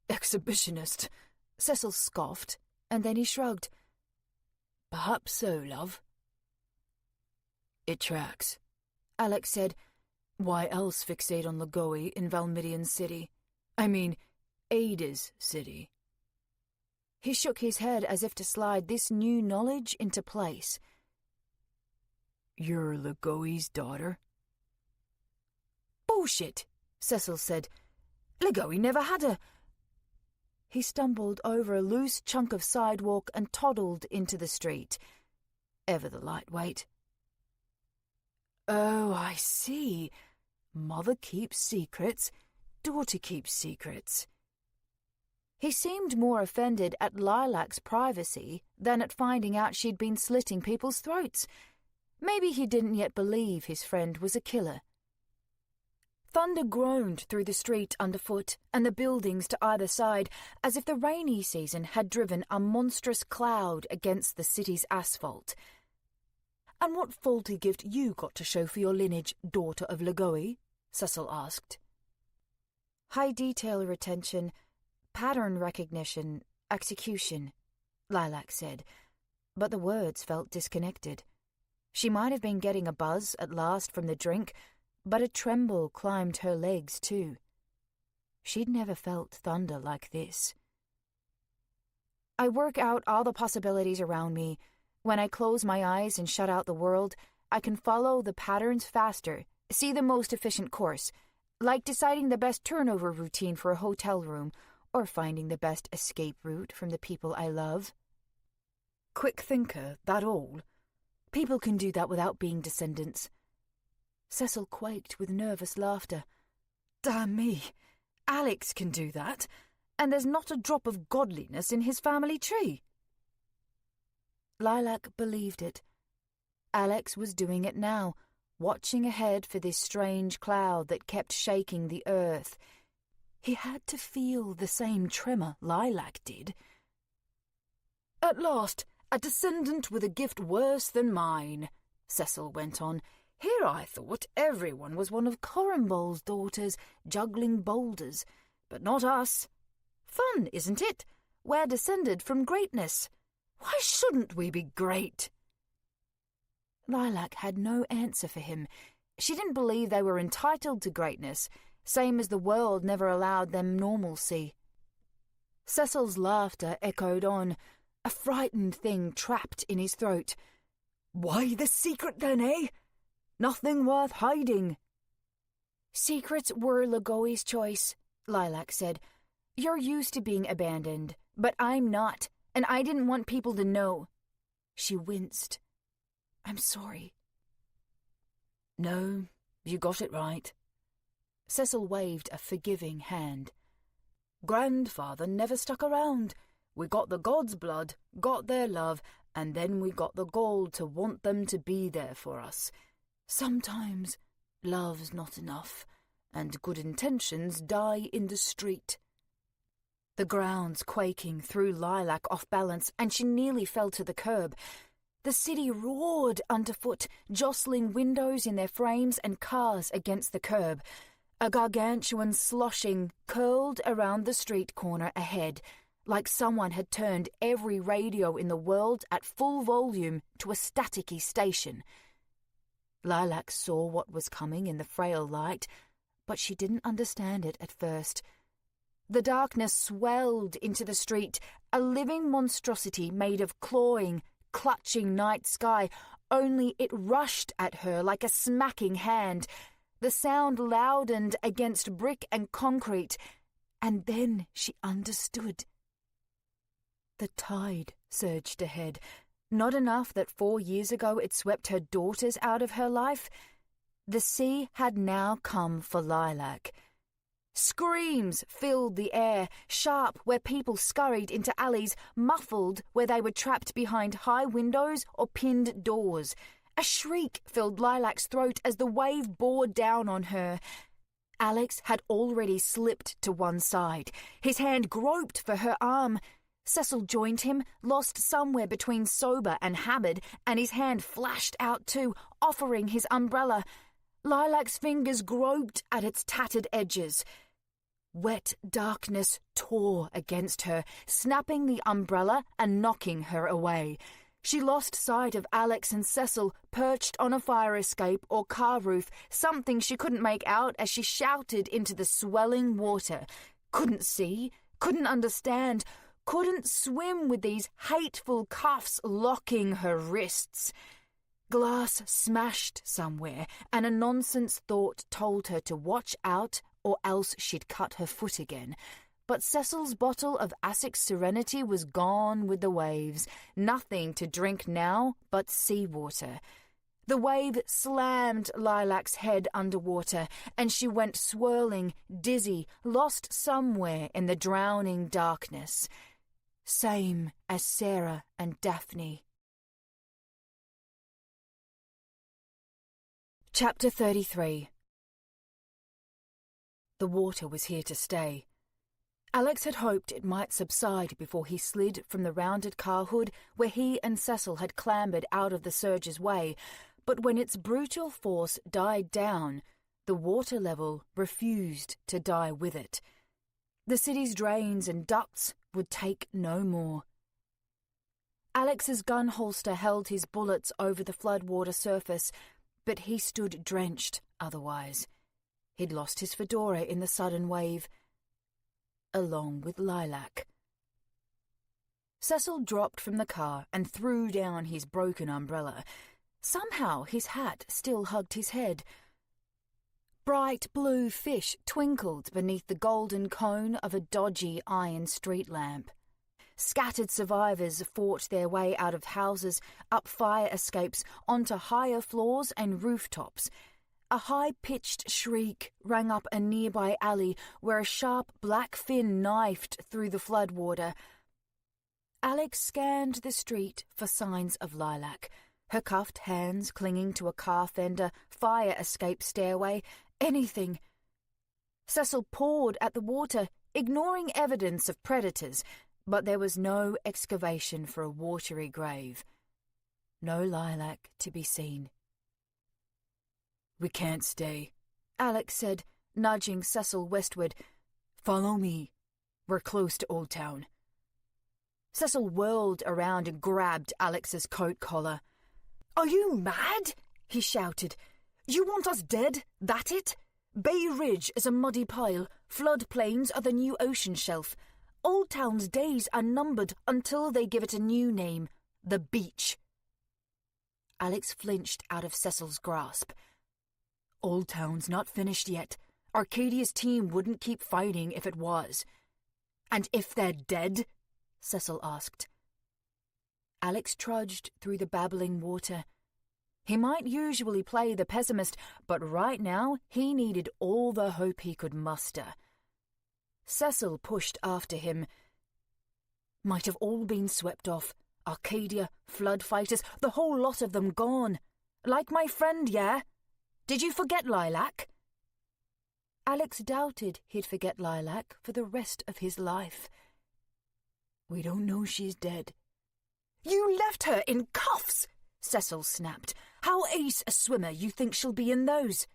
"Exhibitionist?" Cecil scoffed, and then he shrugged. "Perhaps so, love." "It tracks," Alex said. "Why else fixate on Lagoi in Valmidian City? I mean, Ada's city." He shook his head as if to slide this new knowledge into place. "You're Lagoi's daughter?" "Bullshit," Cecil said. "Lagoi never had a..." He stumbled over a loose chunk of sidewalk and toddled into the street. Ever the lightweight. "Oh, I see. Mother keeps secrets, daughter keeps secrets." He seemed more offended at Lilac's privacy than at finding out she'd been slitting people's throats. Maybe he didn't yet believe his friend was a killer. Thunder groaned through the street underfoot and the buildings to either side, as if the rainy season had driven a monstrous cloud against the city's asphalt. "And what faulty gift you got to show for your lineage, daughter of Lagoi?" Cecil asked. "High detail retention, pattern recognition, execution," Lilac said, but the words felt disconnected. She might have been getting a buzz at last from the drink, but a tremble climbed her legs too. She'd never felt thunder like this. "I work out all the possibilities around me. When I close my eyes and shut out the world, I can follow the patterns faster, see the most efficient course, like deciding the best turnover routine for a hotel room, or finding the best escape route from the people I love." "Quick thinker, that all? People can do that without being descendants." Cecil quaked with nervous laughter. "Damn me, Alex can do that, and there's not a drop of godliness in his family tree." Lilac believed it. Alex was doing it now, watching ahead for this strange cloud that kept shaking the earth. He had to feel the same tremor Lilac did. "At last, a descendant with a gift worse than mine," Cecil went on. "Here I thought everyone was one of Corumbol's daughters, juggling boulders, but not us. Fun, isn't it? We're descended from greatness. Why shouldn't we be great?" Lilac had no answer for him. She didn't believe they were entitled to greatness, same as the world never allowed them normalcy. Cecil's laughter echoed on, a frightened thing trapped in his throat. "Why the secret then, eh? Nothing worth hiding." "Secrets were Lagoi's choice," Lilac said. "You're used to being abandoned, but I'm not, and I didn't want people to know." She winced. "I'm sorry." "No, you got it right." Cecil waved a forgiving hand. "Grandfather never stuck around. We got the gods' blood, got their love, and then we got the gold to want them to be there for us. Sometimes love's not enough, and good intentions die in the street." The ground's quaking, threw Lilac off balance, and she nearly fell to the curb. The city roared underfoot, jostling windows in their frames and cars against the curb. A gargantuan sloshing curled around the street corner ahead, like someone had turned every radio in the world at full volume to a staticky station. Lilac saw what was coming in the frail light, but she didn't understand it at first. The darkness swelled into the street, a living monstrosity made of clawing, clutching night sky, only it rushed at her like a smacking hand. The sound loudened against brick and concrete, and then she understood. The tide surged ahead, not enough that 4 years ago it swept her daughters out of her life. The sea had now come for Lilac. Screams filled the air, sharp where people scurried into alleys, muffled where they were trapped behind high windows or pinned doors. A shriek filled Lilac's throat as the wave bore down on her. Alex had already slipped to one side. His hand groped for her arm. Cecil joined him, lost somewhere between sober and hammered, and his hand flashed out too, offering his umbrella. Lilac's fingers groped at its tattered edges. Wet darkness tore against her, snapping the umbrella and knocking her away. She lost sight of Alex and Cecil perched on a fire escape or car roof, something she couldn't make out as she shouted into the swelling water. Couldn't see, couldn't understand, couldn't swim with these hateful cuffs locking her wrists. Glass smashed somewhere, and a nonsense thought told her to watch out or else she'd cut her foot again. But Cecil's bottle of Asic Serenity was gone with the waves. Nothing to drink now but seawater. The wave slammed Lilac's head underwater, and she went swirling, dizzy, lost somewhere in the drowning darkness. Same as Sarah and Daphne. Chapter 33. The water was here to stay. Alex had hoped it might subside before he slid from the rounded car hood where he and Cecil had clambered out of the surge's way, but when its brutal force died down, the water level refused to die with it. The city's drains and ducts would take no more. Alex's gun holster held his bullets over the floodwater surface, but he stood drenched otherwise. He'd lost his fedora in the sudden wave, along with Lilac. Cecil dropped from the car and threw down his broken umbrella. Somehow his hat still hugged his head. Bright blue fish twinkled beneath the golden cone of a dodgy iron street lamp. Scattered survivors fought their way out of houses, up fire escapes, onto higher floors and rooftops. A high-pitched shriek rang up a nearby alley where a sharp black fin knifed through the floodwater. Alex scanned the street for signs of Lilac, her cuffed hands clinging to a car fender, fire escape stairway, anything. Cecil pawed at the water, ignoring evidence of predators, but there was no excavation for a watery grave. No Lilac to be seen. "We can't stay," Alex said, nudging Cecil westward. "Follow me. We're close to Old Town." Cecil whirled around and grabbed Alex's coat collar. "Are you mad?" he shouted. "You want us dead? That it? Bay Ridge is a muddy pile. Floodplains are the new ocean shelf. Old Town's days are numbered until they give it a new name, the beach." Alex flinched out of Cecil's grasp. "Old Town's not finished yet. Arcadia's team wouldn't keep fighting if it was." "And if they're dead?" Cecil asked. Alex trudged through the babbling water. He might usually play the pessimist, but right now he needed all the hope he could muster. Cecil pushed after him. Might have all been swept off. Arcadia, flood fighters, the whole lot of them gone. Like my friend, yeah? Did you forget Lilac? Alex doubted he'd forget Lilac for the rest of his life. We don't know she's dead. You left her in cuffs, Cecil snapped. How ace a swimmer you think she'll be in those?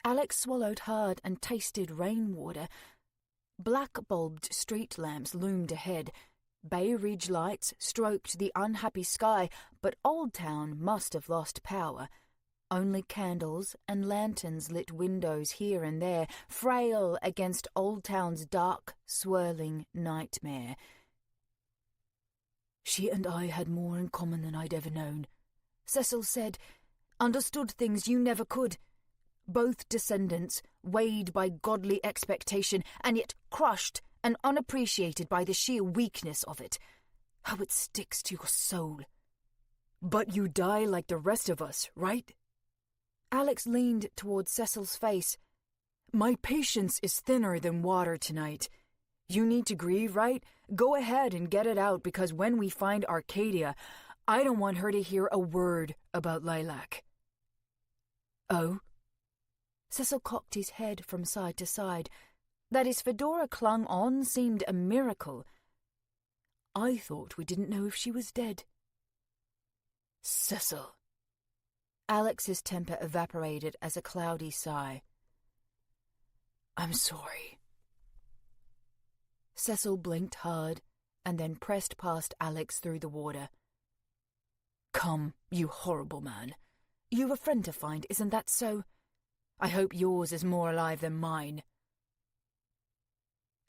Alex swallowed hard and tasted rainwater. Black-bulbed street lamps loomed ahead. Bay Ridge lights stroked the unhappy sky, but Old Town must have lost power. Only candles and lanterns lit windows here and there, frail against Old Town's dark, swirling nightmare. She and I had more in common than I'd ever known, Cecil said. Understood things you never could. Both descendants, weighed by godly expectation, and yet crushed and unappreciated by the sheer weakness of it. How it sticks to your soul. But you die like the rest of us, right? Alex leaned toward Cecil's face. My patience is thinner than water tonight. You need to grieve, right? Go ahead and get it out, because when we find Arcadia, I don't want her to hear a word about Lilac. Oh? Cecil cocked his head from side to side. That his fedora clung on seemed a miracle. I thought we didn't know if she was dead. Cecil. Alex's temper evaporated as a cloudy sigh. I'm sorry. Cecil blinked hard and then pressed past Alex through the water. Come, you horrible man. You've a friend to find, isn't that so? I hope yours is more alive than mine.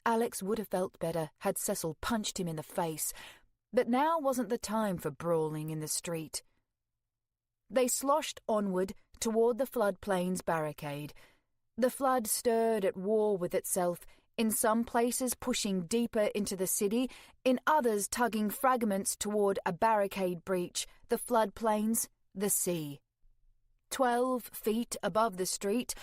Alex would have felt better had Cecil punched him in the face, but now wasn't the time for brawling in the street. They sloshed onward toward the floodplain's barricade. The flood stirred at war with itself, in some places pushing deeper into the city, in others tugging fragments toward a barricade breach, the floodplains, the sea. 12 feet above the street,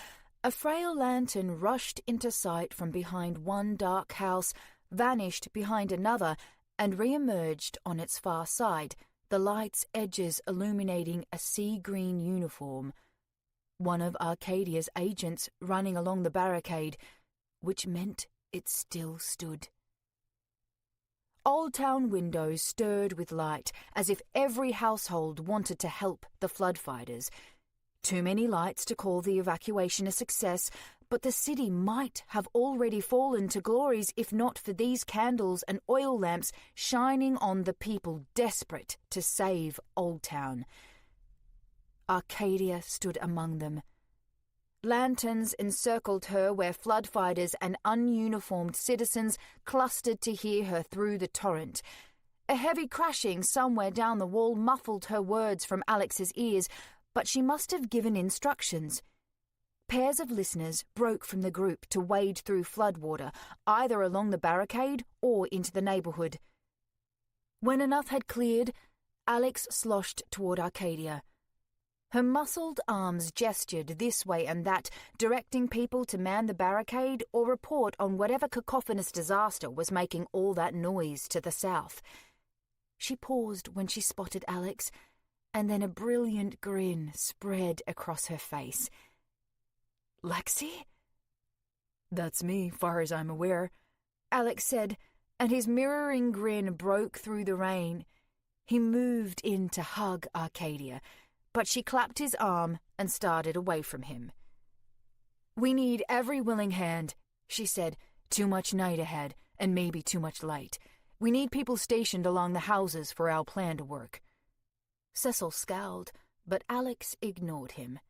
a frail lantern rushed into sight from behind one dark house, vanished behind another, and re-emerged on its far side, the light's edges illuminating a sea-green uniform. One of Arcadia's agents running along the barricade, which meant it still stood. Old Town windows stirred with light, as if every household wanted to help the flood fighters. Too many lights to call the evacuation a success, but the city might have already fallen to glories if not for these candles and oil lamps shining on the people desperate to save Old Town. Arcadia stood among them. Lanterns encircled her where flood fighters and ununiformed citizens clustered to hear her through the torrent. A heavy crashing somewhere down the wall muffled her words from Alex's ears, but she must have given instructions. Pairs of listeners broke from the group to wade through floodwater, either along the barricade or into the neighborhood. When enough had cleared, Alex sloshed toward Arcadia. Her muscled arms gestured this way and that, directing people to man the barricade or report on whatever cacophonous disaster was making all that noise to the south. She paused when she spotted Alex, and then a brilliant grin spread across her face. "Lexi?" "That's me, far as I'm aware," Alex said, and his mirroring grin broke through the rain. He moved in to hug Arcadia, but she clapped his arm and started away from him. "We need every willing hand," she said. "Too much night ahead, and maybe too much light. We need people stationed along the houses for our plan to work." Cecil scowled, but Alex ignored him.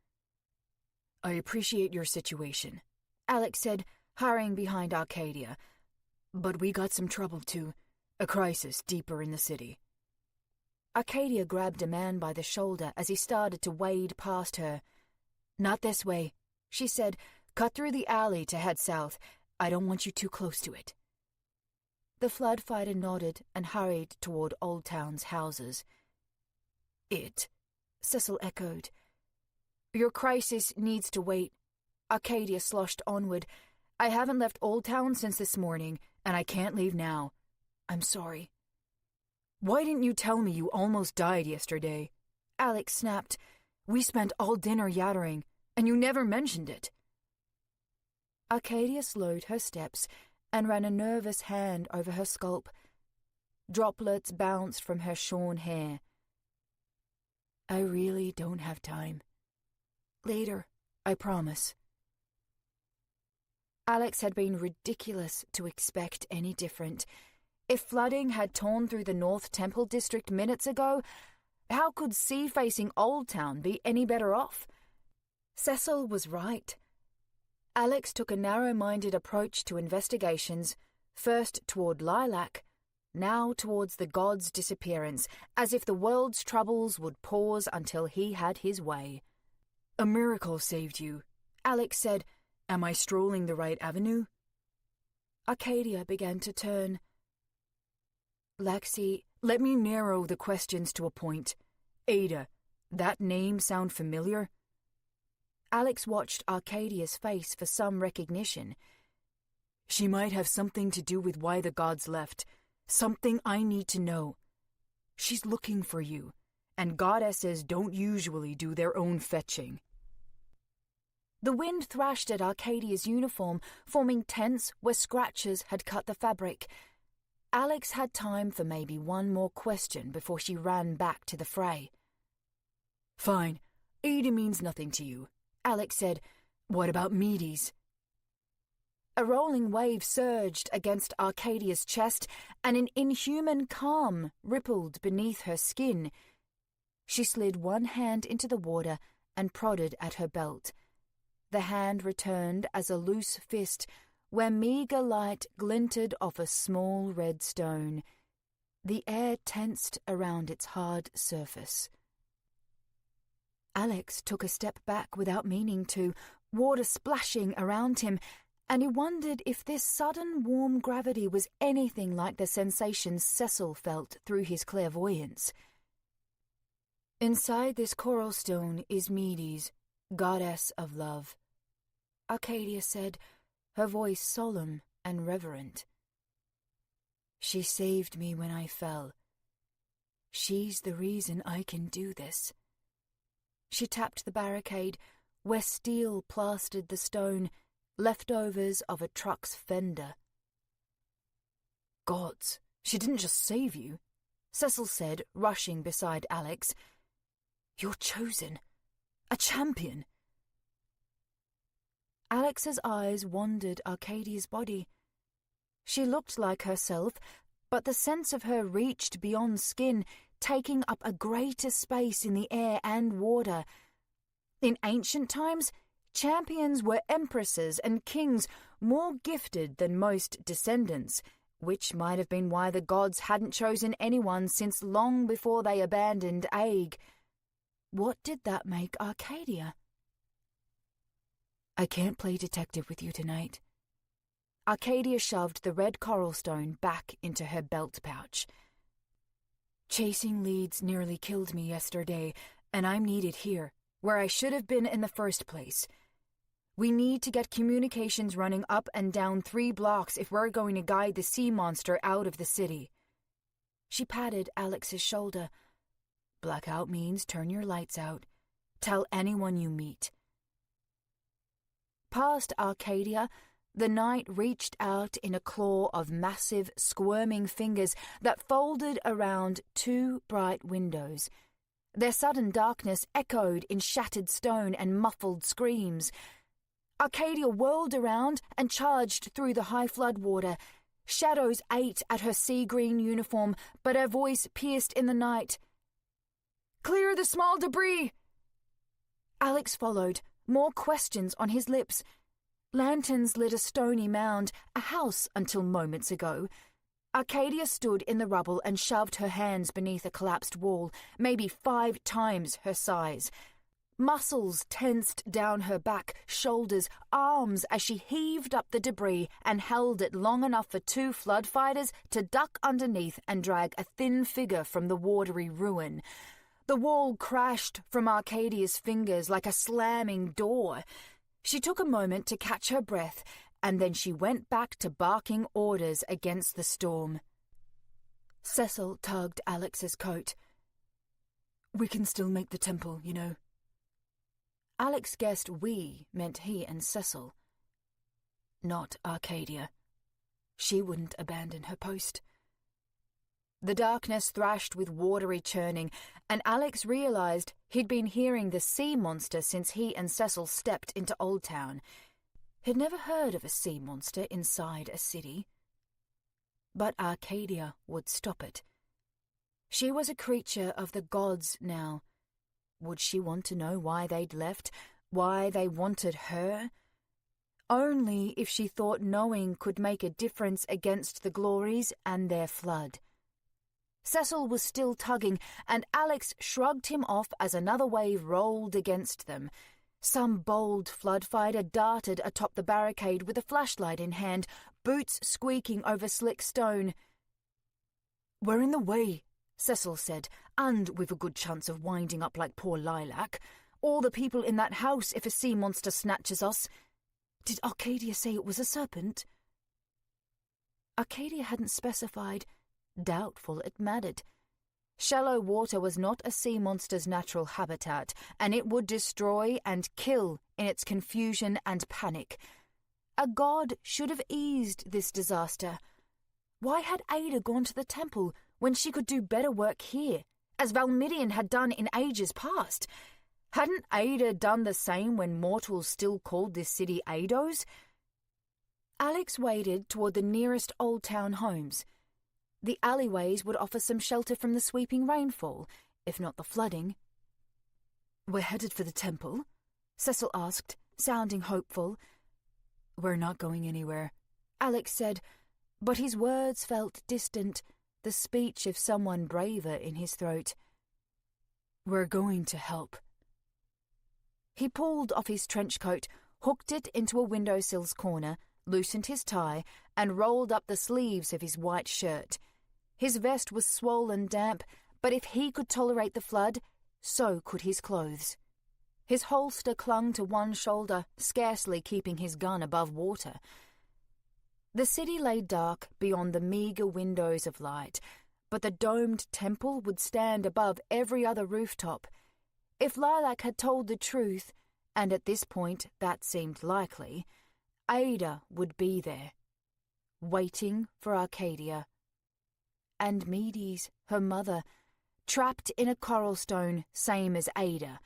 "I appreciate your situation," Alex said, hurrying behind Arcadia. "But we got some trouble too. A crisis deeper in the city." Arcadia grabbed a man by the shoulder as he started to wade past her. "Not this way," she said. "Cut through the alley to head south. I don't want you too close to it." The flood fighter nodded and hurried toward Old Town's houses. "It," Cecil echoed. "Your crisis needs to wait." Arcadia sloshed onward. "I haven't left Old Town since this morning, and I can't leave now. I'm sorry. Why didn't you tell me you almost died yesterday? Alex snapped. We spent all dinner yattering, and you never mentioned it. Arcadia slowed her steps and ran a nervous hand over her scalp. Droplets bounced from her shorn hair. I really don't have time. Later, I promise. Alex had been ridiculous to expect any different. If flooding had torn through the North Temple District minutes ago, how could sea-facing Old Town be any better off? Cecil was right. Alex took a narrow-minded approach to investigations, first toward Lilac, now towards the god's disappearance, as if the world's troubles would pause until he had his way. A miracle saved you, Alex said. Am I strolling the right avenue? Arcadia began to turn. Lexi, let me narrow the questions to a point. Ada, that name sound familiar? Alex watched Arcadia's face for some recognition. She might have something to do with why the gods left. Something I need to know. She's looking for you, and goddesses don't usually do their own fetching. The wind thrashed at Arcadia's uniform, forming tents where scratches had cut the fabric. Alex had time for maybe one more question before she ran back to the fray. Fine. Ada means nothing to you, Alex said. What about Medes? A rolling wave surged against Arcadia's chest, and an inhuman calm rippled beneath her skin. She slid one hand into the water and prodded at her belt. The hand returned as a loose fist, where meager light glinted off a small red stone. The air tensed around its hard surface. Alex took a step back without meaning to, water splashing around him, and he wondered if this sudden warm gravity was anything like the sensations Cecil felt through his clairvoyance. Inside this coral stone is Medes, goddess of love, Arcadia said, her voice solemn and reverent. She saved me when I fell. She's the reason I can do this. She tapped the barricade, where steel plastered the stone, leftovers of a truck's fender. Gods, she didn't just save you, Cecil said, rushing beside Alex. You're chosen. A champion. Alex's eyes wandered Arcadia's body. She looked like herself, but the sense of her reached beyond skin, taking up a greater space in the air and water. In ancient times, champions were empresses and kings, more gifted than most descendants, which might have been why the gods hadn't chosen anyone since long before they abandoned Aig. What did that make Arcadia? I can't play detective with you tonight. Arcadia shoved the red coral stone back into her belt pouch. Chasing leads nearly killed me yesterday, and I'm needed here, where I should have been in the first place. We need to get communications running up and down 3 blocks if we're going to guide the sea monster out of the city. She patted Alex's shoulder. Blackout means turn your lights out. Tell anyone you meet. Past Arcadia, the night reached out in a claw of massive, squirming fingers that folded around 2 bright windows. Their sudden darkness echoed in shattered stone and muffled screams. Arcadia whirled around and charged through the high flood water. Shadows ate at her sea-green uniform, but her voice pierced in the night. "Clear the small debris!" Alex followed, more questions on his lips. Lanterns lit a stony mound, a house until moments ago. Arcadia stood in the rubble and shoved her hands beneath a collapsed wall, maybe 5 times her size. Muscles tensed down her back, shoulders, arms as she heaved up the debris and held it long enough for 2 flood fighters to duck underneath and drag a thin figure from the watery ruin. The wall crashed from Arcadia's fingers like a slamming door. She took a moment to catch her breath, and then she went back to barking orders against the storm. Cecil tugged Alex's coat. We can still make the temple, you know. Alex guessed we meant he and Cecil. Not Arcadia. She wouldn't abandon her post. The darkness thrashed with watery churning, and Alex realized he'd been hearing the sea monster since he and Cecil stepped into Old Town. He'd never heard of a sea monster inside a city. But Arcadia would stop it. She was a creature of the gods now. Would she want to know why they'd left, why they wanted her? Only if she thought knowing could make a difference against the glories and their flood. Cecil was still tugging, and Alex shrugged him off as another wave rolled against them. Some bold flood fighter darted atop the barricade with a flashlight in hand, boots squeaking over slick stone. We're in the way, Cecil said, and we've a good chance of winding up like poor Lilac. All the people in that house if a sea monster snatches us. Did Arcadia say it was a serpent? Arcadia hadn't specified. Doubtful it mattered. Shallow water was not a sea monster's natural habitat, and it would destroy and kill in its confusion and panic. A god should have eased this disaster. Why had Ada gone to the temple when she could do better work here, as Valmidian had done in ages past? Hadn't Ada done the same when mortals still called this city Ados? Alex waded toward the nearest Old Town homes. The alleyways would offer some shelter from the sweeping rainfall, if not the flooding. We're headed for the temple? Cecil asked, sounding hopeful. We're not going anywhere, Alex said, but his words felt distant, the speech of someone braver in his throat. We're going to help. He pulled off his trench coat, hooked it into a windowsill's corner, loosened his tie, and rolled up the sleeves of his white shirt. His vest was swollen damp, but if he could tolerate the flood, so could his clothes. His holster clung to one shoulder, scarcely keeping his gun above water. The city lay dark beyond the meagre windows of light, but the domed temple would stand above every other rooftop. If Lilac had told the truth, and at this point that seemed likely, Ada would be there, waiting for Arcadia. And Medes, her mother, trapped in a coral stone, same as Ada.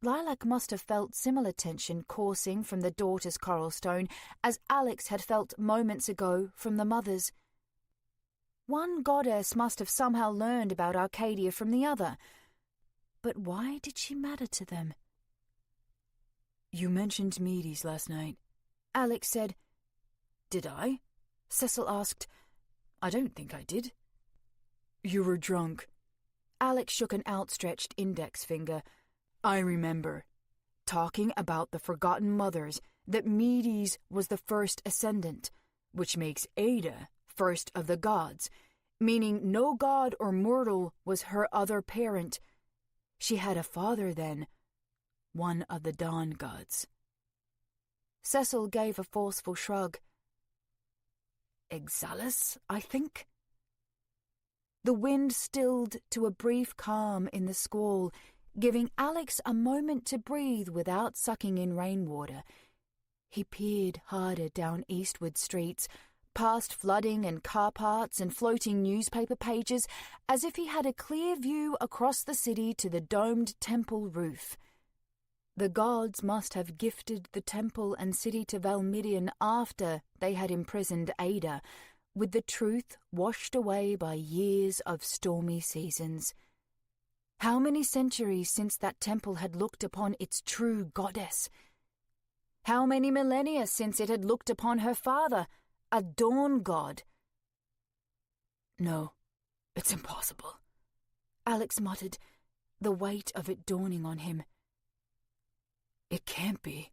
Lilac must have felt similar tension coursing from the daughter's coral stone as Alex had felt moments ago from the mother's. One goddess must have somehow learned about Arcadia from the other. But why did she matter to them? You mentioned Medes last night, Alex said. Did I? Cecil asked. I don't think I did. You were drunk. Alex shook an outstretched index finger. I remember. Talking about the forgotten mothers, that Medes was the first ascendant, which makes Ada first of the gods, meaning no god or mortal was her other parent. She had a father then, one of the dawn gods. Cecil gave a forceful shrug. Exalus, I think? The wind stilled to a brief calm in the squall, giving Alex a moment to breathe without sucking in rainwater. He peered harder down eastward streets, past flooding and car parts and floating newspaper pages, as if he had a clear view across the city to the domed temple roof. The gods must have gifted the temple and city to Valmidian after they had imprisoned Ada, with the truth washed away by years of stormy seasons. How many centuries since that temple had looked upon its true goddess? How many millennia since it had looked upon her father, a dawn god? No, it's impossible, Alex muttered, the weight of it dawning on him. It can't be.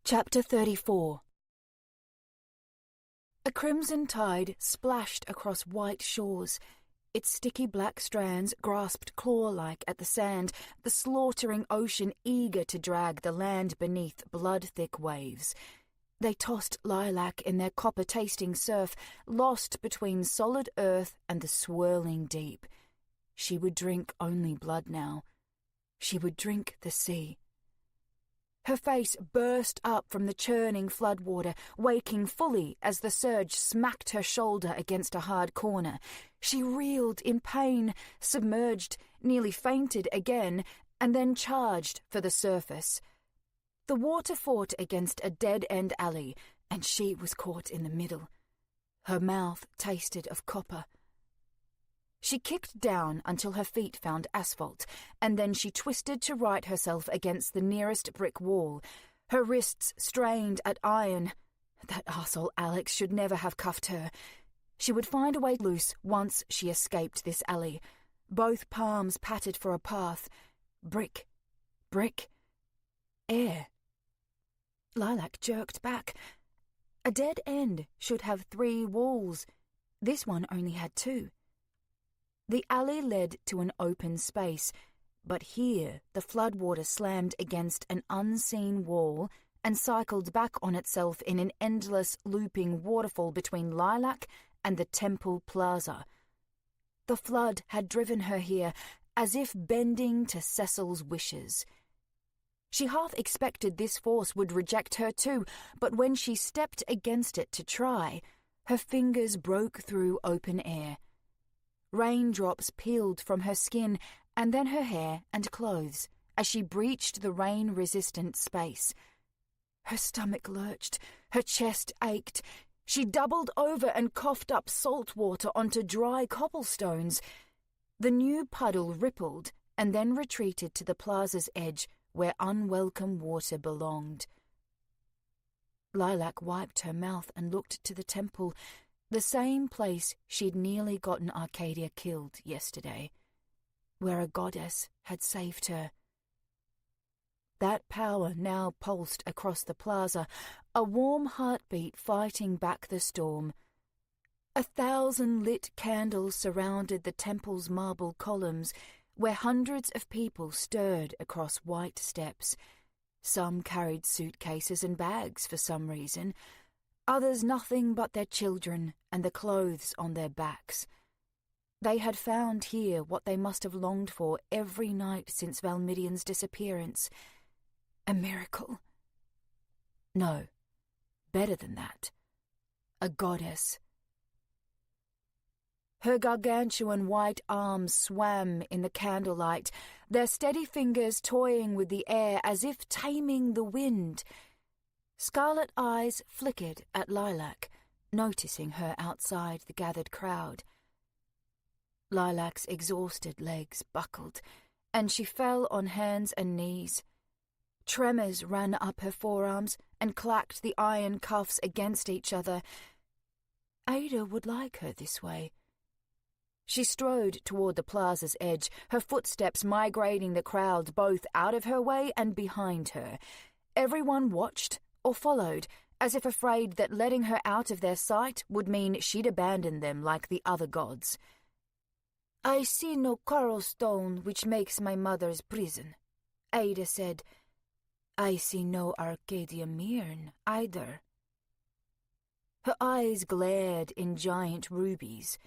Chapter 34. A crimson tide splashed across white shores. Its sticky black strands grasped claw-like at the sand, the slaughtering ocean eager to drag the land beneath blood-thick waves. They tossed Lilac in their copper-tasting surf, lost between solid earth and the swirling deep. She would drink only blood now. She would drink the sea. Her face burst up from the churning floodwater, waking fully as the surge smacked her shoulder against a hard corner. She reeled in pain, submerged, nearly fainted again, and then charged for the surface. The water fought against a dead-end alley, and she was caught in the middle. Her mouth tasted of copper. She kicked down until her feet found asphalt, and then she twisted to right herself against the nearest brick wall. Her wrists strained at iron. That arsehole Alex should never have cuffed her. She would find a way loose once she escaped this alley. Both palms patted for a path. Brick. Brick. Air. Lilac jerked back. A dead end should have 3 walls. This one only had 2. The alley led to an open space, but here the floodwater slammed against an unseen wall and cycled back on itself in an endless, looping waterfall between Lilac and the Temple Plaza. The flood had driven her here, as if bending to Cecil's wishes. She half expected this force would reject her too, but when she stepped against it to try, her fingers broke through open air. Raindrops peeled from her skin and then her hair and clothes as she breached the rain-resistant space. Her stomach lurched, her chest ached. She doubled over and coughed up salt water onto dry cobblestones. The new puddle rippled and then retreated to the plaza's edge where unwelcome water belonged. Lilac wiped her mouth and looked to the temple, the same place she'd nearly gotten Arcadia killed yesterday, where a goddess had saved her. That power now pulsed across the plaza, a warm heartbeat fighting back the storm. 1,000 lit candles surrounded the temple's marble columns, where hundreds of people stirred across white steps. Some carried suitcases and bags for some reason, others nothing but their children and the clothes on their backs. They had found here what they must have longed for every night since Valmidian's disappearance. A miracle. No, better than that. A goddess. Her gargantuan white arms swam in the candlelight, their steady fingers toying with the air as if taming the wind. Scarlet eyes flickered at Lilac, noticing her outside the gathered crowd. Lilac's exhausted legs buckled, and she fell on hands and knees. Tremors ran up her forearms and clacked the iron cuffs against each other. Ada would like her this way. She strode toward the plaza's edge, her footsteps migrating the crowd both out of her way and behind her. Everyone watched or followed, as if afraid that letting her out of their sight would mean she'd abandon them like the other gods. "I see no coral stone which makes my mother's prison," Ada said. "I see no Arcadia Mirn either." Her eyes glared in giant rubies.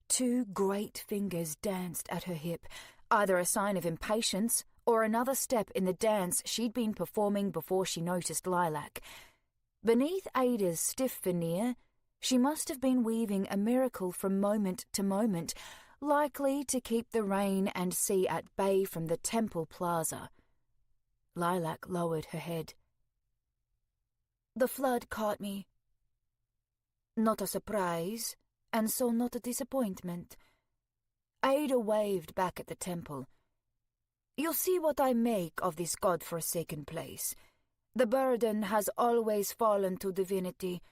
2 great fingers danced at her hip, either a sign of impatience or another step in the dance she'd been performing before she noticed Lilac. Beneath Ada's stiff veneer, she must have been weaving a miracle from moment to moment, likely to keep the rain and sea at bay from the Temple Plaza. Lilac lowered her head. "The flood caught me. Not a surprise, and so not a disappointment." Ada waved back at the temple. "You see what I make of this god-forsaken place. The burden has always fallen to divinity.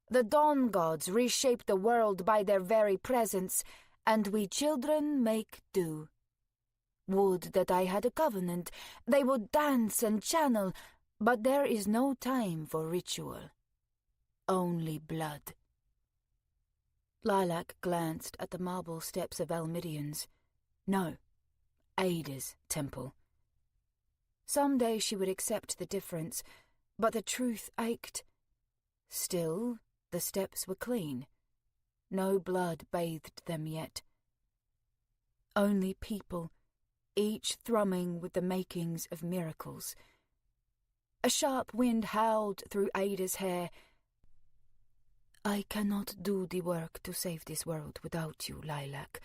The dawn gods reshape the world by their very presence, and we children make do. Would that I had a covenant. They would dance and channel, but there is no time for ritual. Only blood." Lilac glanced at the marble steps of Valmidian's. No, Ada's temple. Someday she would accept the difference, but the truth ached. Still, the steps were clean. No blood bathed them yet. Only people, each thrumming with the makings of miracles. A sharp wind howled through Ada's hair. "I cannot do the work to save this world without you, Lilac,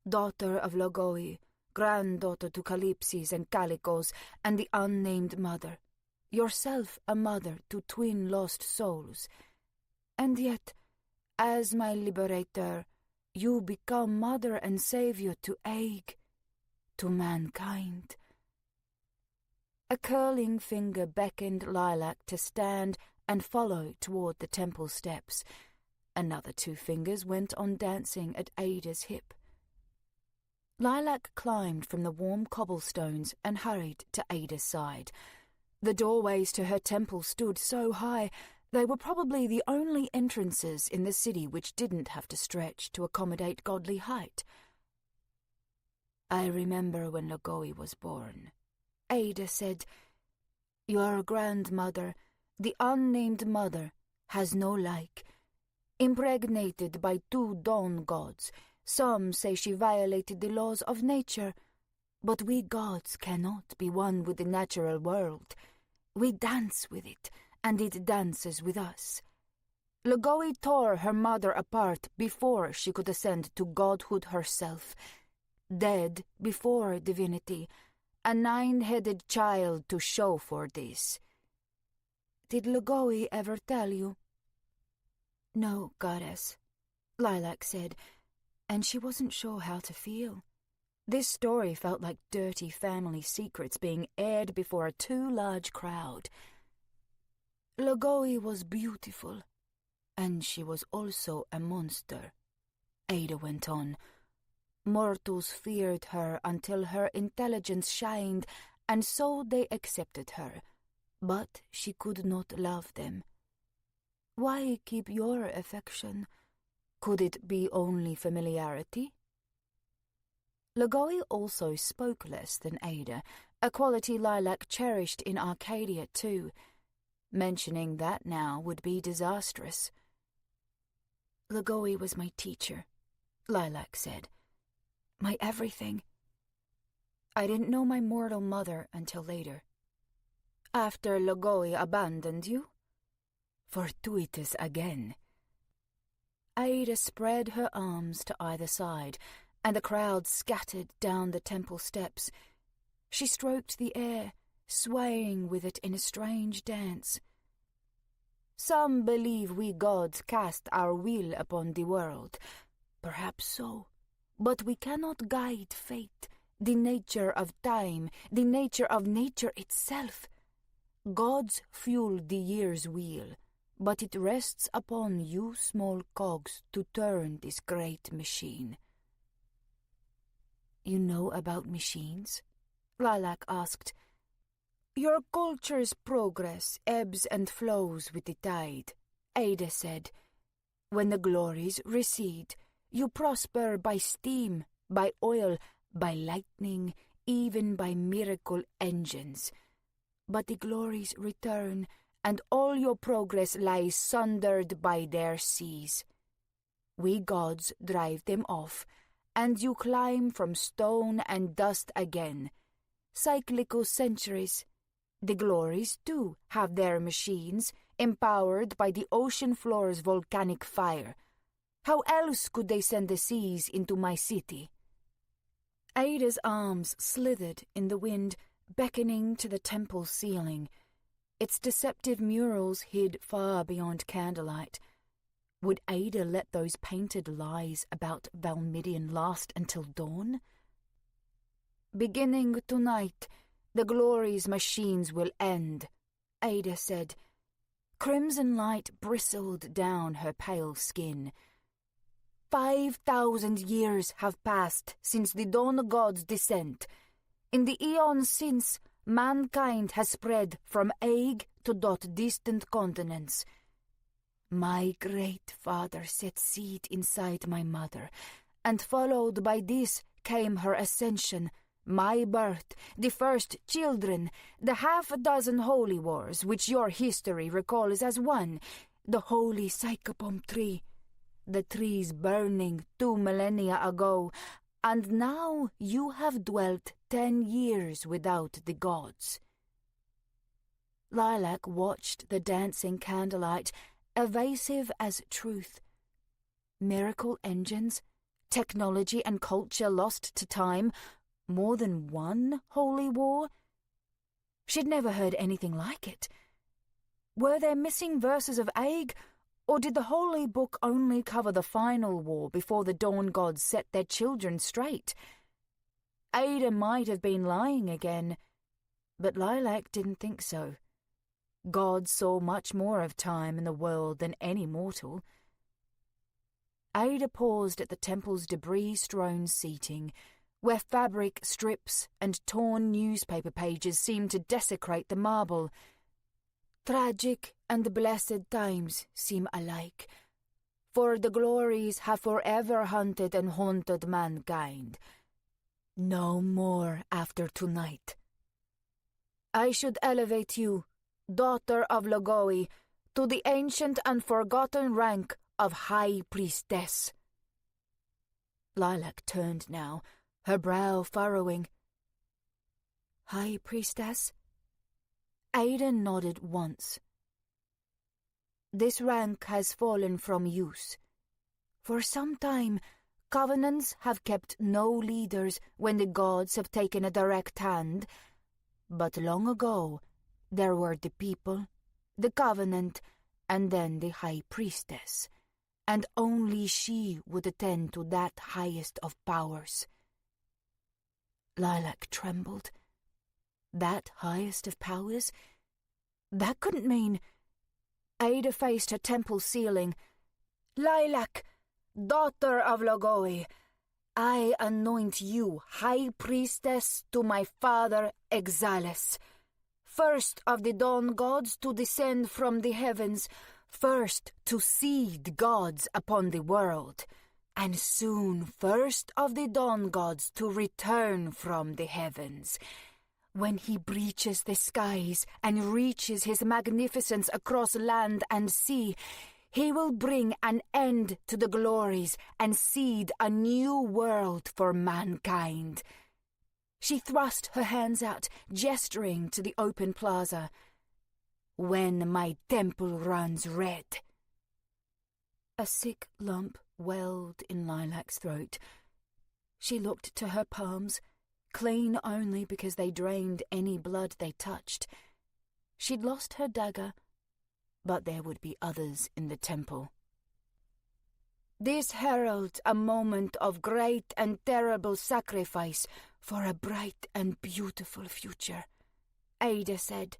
daughter of Logoi, granddaughter to Calypsis and Calicos, and the unnamed mother, yourself a mother to twin lost souls. And yet, as my liberator, you become mother and savior to Aig, to mankind." A curling finger beckoned Lilac to stand and follow toward the temple steps. Another two fingers went on dancing at Ada's hip. Lilac climbed from the warm cobblestones and hurried to Ada's side. The doorways to her temple stood so high, they were probably the only entrances in the city which didn't have to stretch to accommodate godly height. "I remember when Logoi was born," Ada said. "Your grandmother, the unnamed mother, has no like. Impregnated by two dawn gods, some say she violated the laws of nature, but we gods cannot be one with the natural world. We dance with it, and it dances with us. Logoi tore her mother apart before she could ascend to godhood herself, dead before divinity, a 9-headed child to show for this. Did Logoi ever tell you?" "No, goddess," Lilac said, and she wasn't sure how to feel. This story felt like dirty family secrets being aired before a too large crowd. "Logoi was beautiful, and she was also a monster," Ada went on. "Mortals feared her until her intelligence shined, and so they accepted her, but she could not love them. Why keep your affection? Could it be only familiarity?" Logoi also spoke less than Ada, a quality Lilac cherished in Arcadia too. Mentioning that now would be disastrous. "Logoi was my teacher," Lilac said. "My everything. I didn't know my mortal mother until later." "After Logoi abandoned you?" "Fortuitous again." Ada spread her arms to either side, and the crowd scattered down the temple steps. She stroked the air, swaying with it in a strange dance. "Some believe we gods cast our will upon the world. Perhaps so. But we cannot guide fate, the nature of time, the nature of nature itself. Gods fuel the year's wheel, but it rests upon you small cogs to turn this great machine." "You know about machines?" Lilac asked. "Your culture's progress ebbs and flows with the tide," Ada said. "When the glories recede, you prosper by steam, by oil, by lightning, even by miracle engines. But the glories return, and all your progress lies sundered by their seas. We gods drive them off, and you climb from stone and dust again. Cyclical centuries. The glories, too, have their machines, empowered by the ocean floor's volcanic fire. How else could they send the seas into my city?" Ada's arms slithered in the wind, beckoning to the temple ceiling. Its deceptive murals hid far beyond candlelight. Would Ada let those painted lies about Valmidian last until dawn? "Beginning tonight, the glory's machines will end," Ada said. Crimson light bristled down her pale skin. 5,000 years have passed since the dawn god's descent. In the eons since, mankind has spread from Aig to distant continents. My great father set seed inside my mother, and followed by this came her ascension, my birth, the first children, the 6 holy wars which your history recalls as one, the holy sycamore tree. The tree's burning 2 millennia ago, and now you have dwelt 10 years without the gods." Lilac watched the dancing candlelight, evasive as truth. Miracle engines, technology and culture lost to time, more than one holy war? She'd never heard anything like it. Were there missing verses of Aig, or did the holy book only cover the final war before the dawn gods set their children straight? Ada might have been lying again, but Lilac didn't think so. God saw much more of time in the world than any mortal. Ada paused at the temple's debris-strewn seating, where fabric strips and torn newspaper pages seemed to desecrate the marble. "Tragic and blessed times seem alike, for the glories have forever hunted and haunted mankind. No more after tonight. I should elevate you, daughter of Logoi, to the ancient and forgotten rank of High Priestess." Lilac turned now, her brow furrowing. "High Priestess?" Ada nodded once. "This rank has fallen from use. For some time, covenants have kept no leaders when the gods have taken a direct hand, but long ago there were the people, the covenant, and then the High Priestess, and only she would attend to that highest of powers." Lilac trembled. That highest of powers? That couldn't mean... Ada faced her temple ceiling. "Lilac, daughter of Logoi, I anoint you High Priestess to my father Exalus, first of the dawn gods to descend from the heavens, first to seed gods upon the world, and soon first of the dawn gods to return from the heavens. When he breaches the skies and reaches his magnificence across land and sea, he will bring an end to the glories and seed a new world for mankind." She thrust her hands out, gesturing to the open plaza. "When my temple runs red." A sick lump welled in Lilac's throat. She looked to her palms, clean only because they drained any blood they touched. She'd lost her dagger, but there would be others in the temple. "This heralds a moment of great and terrible sacrifice for a bright and beautiful future," Ada said.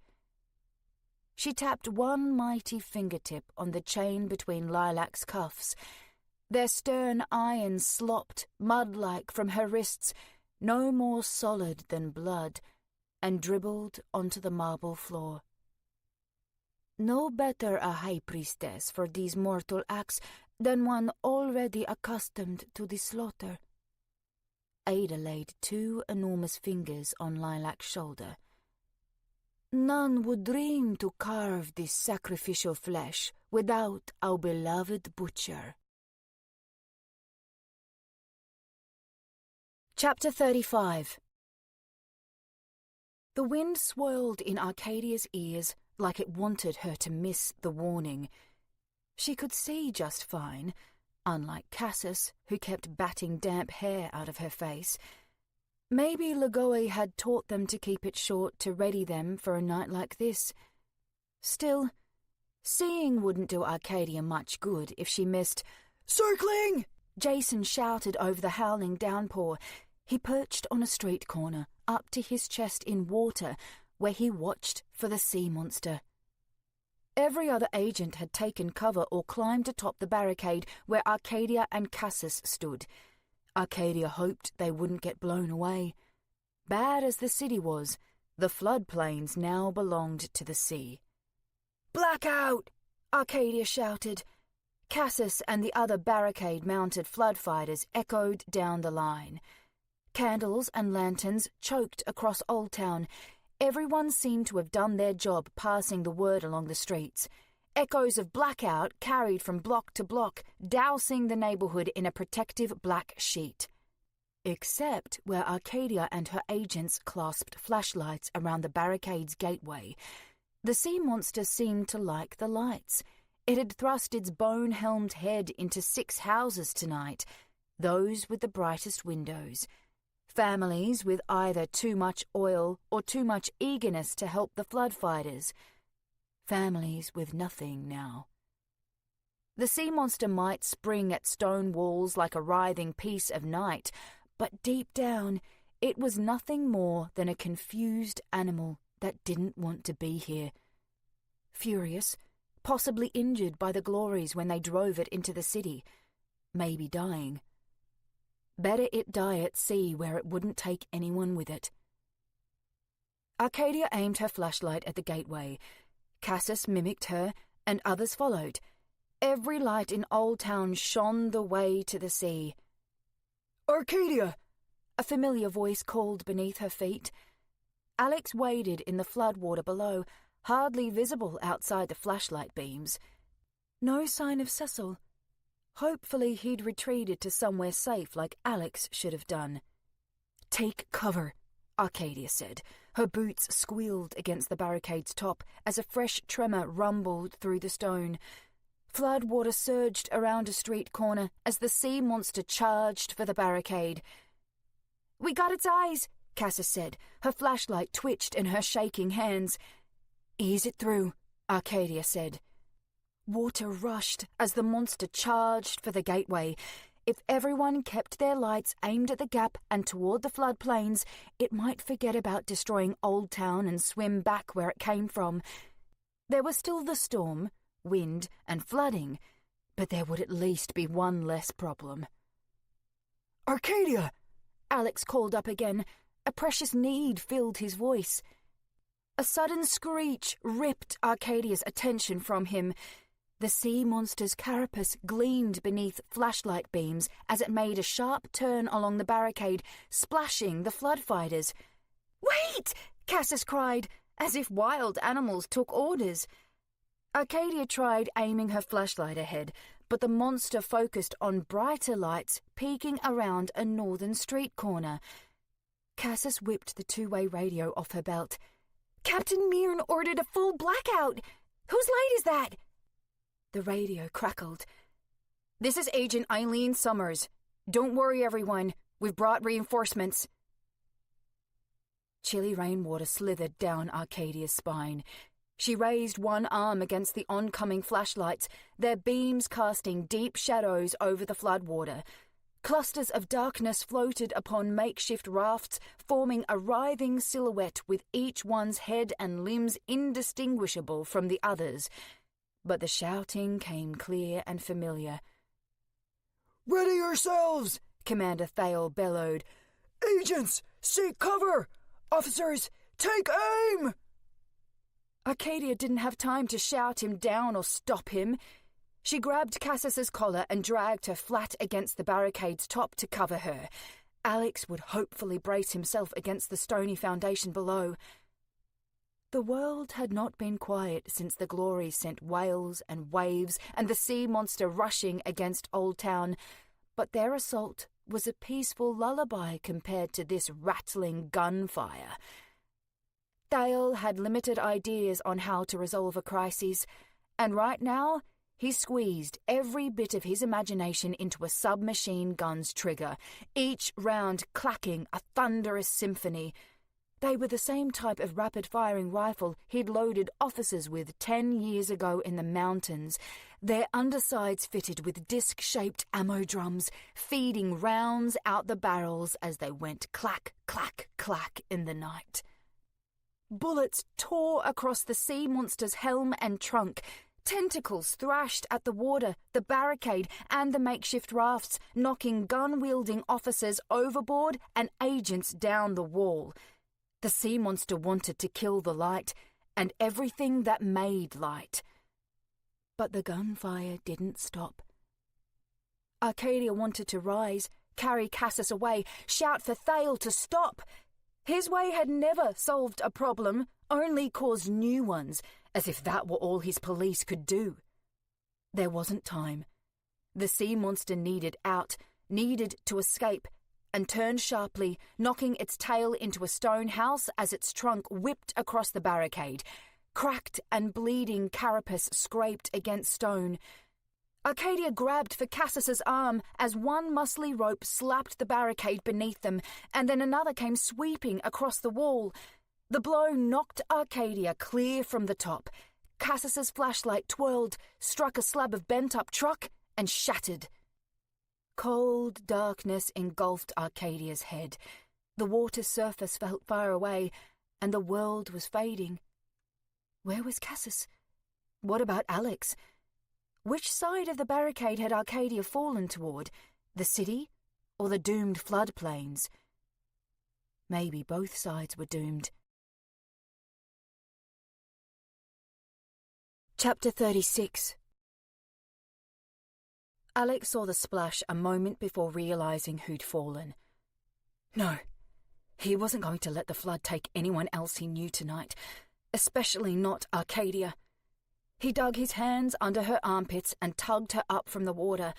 She tapped one mighty fingertip on the chain between Lilac's cuffs. Their stern iron slopped, mud-like, from her wrists, no more solid than blood, and dribbled onto the marble floor. "No better a high priestess for these mortal acts than one already accustomed to the slaughter." Ada laid 2 enormous fingers on Lilac's shoulder. "None would dream to carve this sacrificial flesh without our beloved butcher." Chapter 35. The wind swirled in Arcadia's ears like it wanted her to miss the warning. She could see just fine, unlike Cassus, who kept batting damp hair out of her face. Maybe Logoi had taught them to keep it short to ready them for a night like this. Still, seeing wouldn't do Arcadia much good if she missed. "Circling!" Jason shouted over the howling downpour. He perched on a street corner, up to his chest in water, where he watched for the sea monster. Every other agent had taken cover or climbed atop the barricade where Arcadia and Cassus stood. Arcadia hoped they wouldn't get blown away. Bad as the city was, the floodplains now belonged to the sea. "Blackout!" Arcadia shouted. Cassus and the other barricade-mounted flood fighters echoed down the line. Candles and lanterns choked across Old Town. Everyone seemed to have done their job passing the word along the streets. Echoes of blackout carried from block to block, dousing the neighborhood in a protective black sheet. Except where Arcadia and her agents clasped flashlights around the barricade's gateway. The sea monster seemed to like the lights. It had thrust its bone-helmed head into 6 houses tonight, those with the brightest windows. Families with either too much oil or too much eagerness to help the flood fighters. Families with nothing now. The sea monster might spring at stone walls like a writhing piece of night, but deep down it was nothing more than a confused animal that didn't want to be here. Furious, possibly injured by the glories when they drove it into the city, maybe dying. Better it die at sea where it wouldn't take anyone with it. Arcadia aimed her flashlight at the gateway. Cassis mimicked her, and others followed. Every light in Old Town shone the way to the sea. "Arcadia!" a familiar voice called beneath her feet. Alex waded in the floodwater below, hardly visible outside the flashlight beams. No sign of Cecil. Hopefully he'd retreated to somewhere safe like Alex should have done. "Take cover," Arcadia said. Her boots squealed against the barricade's top as a fresh tremor rumbled through the stone. Floodwater surged around a street corner as the sea monster charged for the barricade. "We got its eyes," Cassis said. Her flashlight twitched in her shaking hands. "Ease it through," Arcadia said. Water rushed as the monster charged for the gateway. If everyone kept their lights aimed at the gap and toward the floodplains, it might forget about destroying Old Town and swim back where it came from. There was still the storm, wind, and flooding, but there would at least be one less problem. "Arcadia!" Alex called up again. A precious need filled his voice. A sudden screech ripped Arcadia's attention from him. The sea monster's carapace gleamed beneath flashlight beams as it made a sharp turn along the barricade, splashing the flood fighters. "Wait!" Cassis cried, as if wild animals took orders. Arcadia tried aiming her flashlight ahead, but the monster focused on brighter lights peeking around a northern street corner. Cassis whipped the two-way radio off her belt. "Captain Mearn ordered a full blackout! Whose light is that?" The radio crackled. "This is Agent Eileen Summers. Don't worry, everyone. We've brought reinforcements." Chilly rainwater slithered down Arcadia's spine. She raised one arm against the oncoming flashlights, their beams casting deep shadows over the floodwater. Clusters of darkness floated upon makeshift rafts, forming a writhing silhouette with each one's head and limbs indistinguishable from the others. But the shouting came clear and familiar. "Ready yourselves!" Commander Thale bellowed. "Agents, seek cover! Officers, take aim!" Arcadia didn't have time to shout him down or stop him. She grabbed Cassis's collar and dragged her flat against the barricade's top to cover her. Alex would hopefully brace himself against the stony foundation below. The world had not been quiet since the glory sent wails and waves and the sea monster rushing against Old Town, but their assault was a peaceful lullaby compared to this rattling gunfire. Thale had limited ideas on how to resolve a crisis, and right now he squeezed every bit of his imagination into a submachine gun's trigger, each round clacking a thunderous symphony. They were the same type of rapid-firing rifle he'd loaded officers with 10 years ago in the mountains, their undersides fitted with disc-shaped ammo drums, feeding rounds out the barrels as they went clack, clack, clack in the night. Bullets tore across the sea monster's helm and trunk. Tentacles thrashed at the water, the barricade, and the makeshift rafts, knocking gun-wielding officers overboard and agents down the wall. The sea monster wanted to kill the light, and everything that made light. But the gunfire didn't stop. Arcadia wanted to rise, carry Cassis away, shout for Thale to stop. His way had never solved a problem, only caused new ones, as if that were all his police could do. There wasn't time. The sea monster needed out, needed to escape, and turned sharply, knocking its tail into a stone house as its trunk whipped across the barricade. Cracked and bleeding carapace scraped against stone. Arcadia grabbed for Cassis's arm as one muscly rope slapped the barricade beneath them, and then another came sweeping across the wall. The blow knocked Arcadia clear from the top. Cassis's flashlight twirled, struck a slab of bent-up truck, and shattered. Cold darkness engulfed Arcadia's head. The water's surface felt far away, and the world was fading. Where was Cassis? What about Alex? Which side of the barricade had Arcadia fallen toward? The city or the doomed floodplains? Maybe both sides were doomed. Chapter 36. Alex saw the splash a moment before realizing who'd fallen. No, he wasn't going to let the flood take anyone else he knew tonight, especially not Arcadia. He dug his hands under her armpits and tugged her up from the water.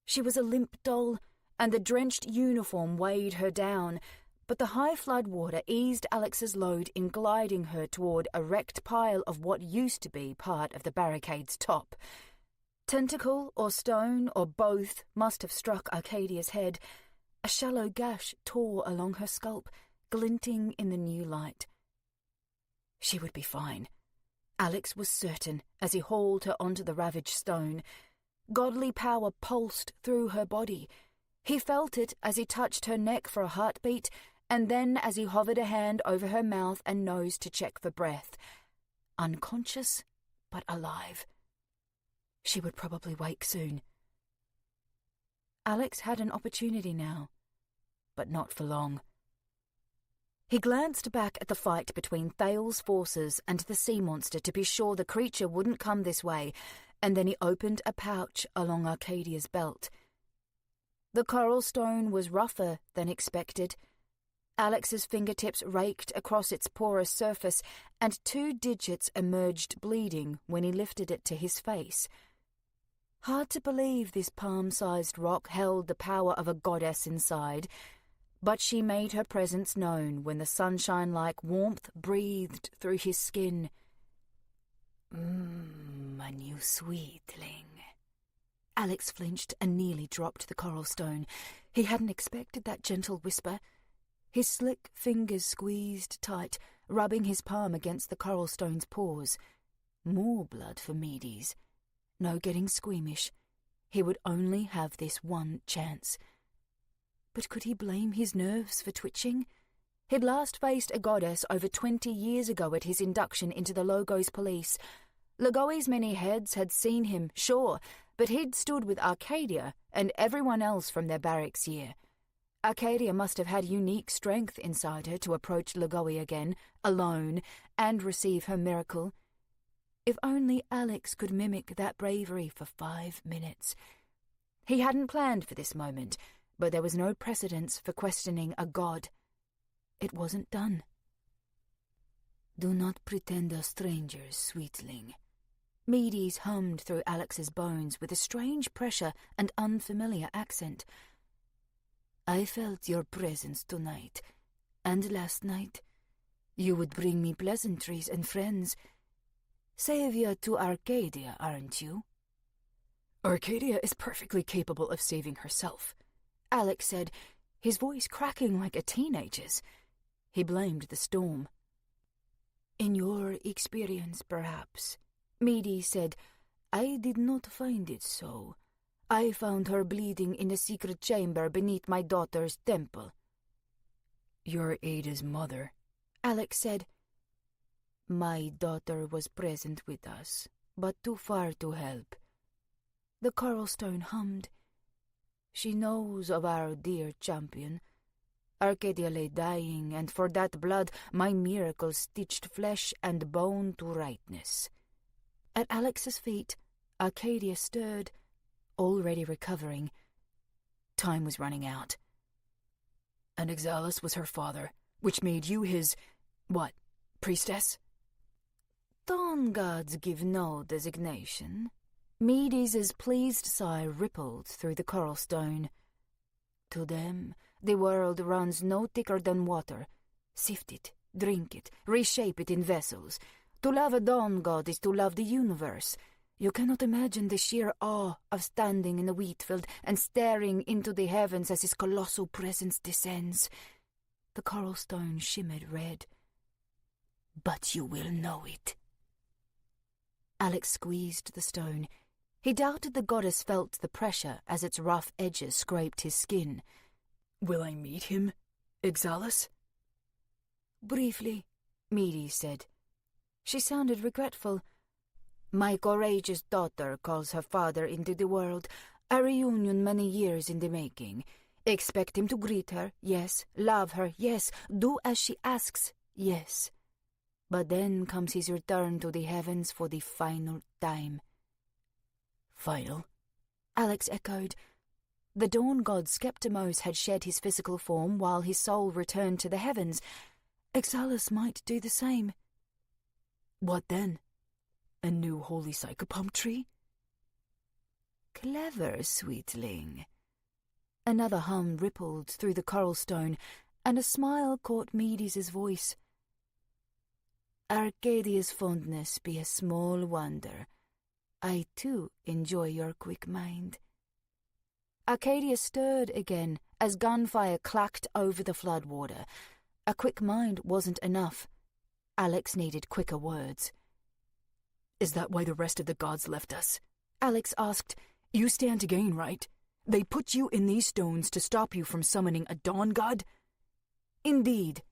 She was a limp doll, and the drenched uniform weighed her down, but the high flood water eased Alex's load in gliding her toward a wrecked pile of what used to be part of the barricade's top. Tentacle or stone or both must have struck Arcadia's head. A shallow gash tore along her scalp, glinting in the new light. She would be fine. Alex was certain as he hauled her onto the ravaged stone. Godly power pulsed through her body. He felt it as he touched her neck for a heartbeat, and then as he hovered a hand over her mouth and nose to check for breath. Unconscious, but alive. She would probably wake soon. Alex had an opportunity now, but not for long. He glanced back at the fight between Thale's forces and the sea monster to be sure the creature wouldn't come this way, and then he opened a pouch along Arcadia's belt. The coral stone was rougher than expected. Alex's fingertips raked across its porous surface, and 2 digits emerged bleeding when he lifted it to his face. Hard to believe this palm-sized rock held the power of a goddess inside, but she made her presence known when the sunshine-like warmth breathed through his skin. My new sweetling. Alex flinched and nearly dropped the coral stone. He hadn't expected that gentle whisper. His slick fingers squeezed tight, rubbing his palm against the coral stone's paws. More blood for Medes. No getting squeamish. He would only have this one chance. But could he blame his nerves for twitching? He'd last faced a goddess over 20 years ago at his induction into the Logos police. Lagoi's many heads had seen him, sure, but he'd stood with Arcadia and everyone else from their barracks year. Arcadia must have had unique strength inside her to approach Lagoi again, alone, and receive her miracle. If only Alex could mimic that bravery for 5 minutes. He hadn't planned for this moment, but there was no precedence for questioning a god. It wasn't done. Do not pretend us strangers, sweetling. Medes hummed through Alex's bones with a strange pressure and unfamiliar accent. I felt your presence tonight, and last night. You would bring me pleasantries and friends. Savior to Arcadia, aren't you? Arcadia is perfectly capable of saving herself, Alex said, his voice cracking like a teenager's. He blamed the storm. In your experience, perhaps, Medes said. I did not find it so. I found her bleeding in a secret chamber beneath my daughter's temple. You're Ada's mother, Alex said. My daughter was present with us, but too far to help. The coral stone hummed. She knows of our dear champion. Arcadia lay dying, and for that blood my miracle stitched flesh and bone to rightness. At Alex's feet, Arcadia stirred, already recovering. Time was running out. And Exalus was her father, which made you his, what, priestess? Dawn gods give no designation. Medes' pleased sigh rippled through the coral stone. To them, the world runs no thicker than water. Sift it, drink it, reshape it in vessels. To love a dawn god is to love the universe. You cannot imagine the sheer awe of standing in a wheat field and staring into the heavens as his colossal presence descends. The coral stone shimmered red. But you will know it. Alex squeezed the stone. He doubted the goddess felt the pressure as its rough edges scraped his skin. Will I meet him, Ixalis? Briefly, Medes said. She sounded regretful. My courageous daughter calls her father into the world, a reunion many years in the making. Expect him to greet her, yes. Love her, yes. Do as she asks, yes. But then comes his return to the heavens for the final time. Final? Alex echoed. The dawn god Skeptimos had shed his physical form while his soul returned to the heavens. Ixalis might do the same. What then? A new holy psychopomp tree? Clever, sweetling. Another hum rippled through the coral stone, and a smile caught Medes' voice. Arcadia's fondness be a small wonder. I, too, enjoy your quick mind. Arcadia stirred again as gunfire clacked over the floodwater. A quick mind wasn't enough. Alex needed quicker words. Is that why the rest of the gods left us? Alex asked. You stand to gain, right? They put you in these stones to stop you from summoning a dawn god? Indeed.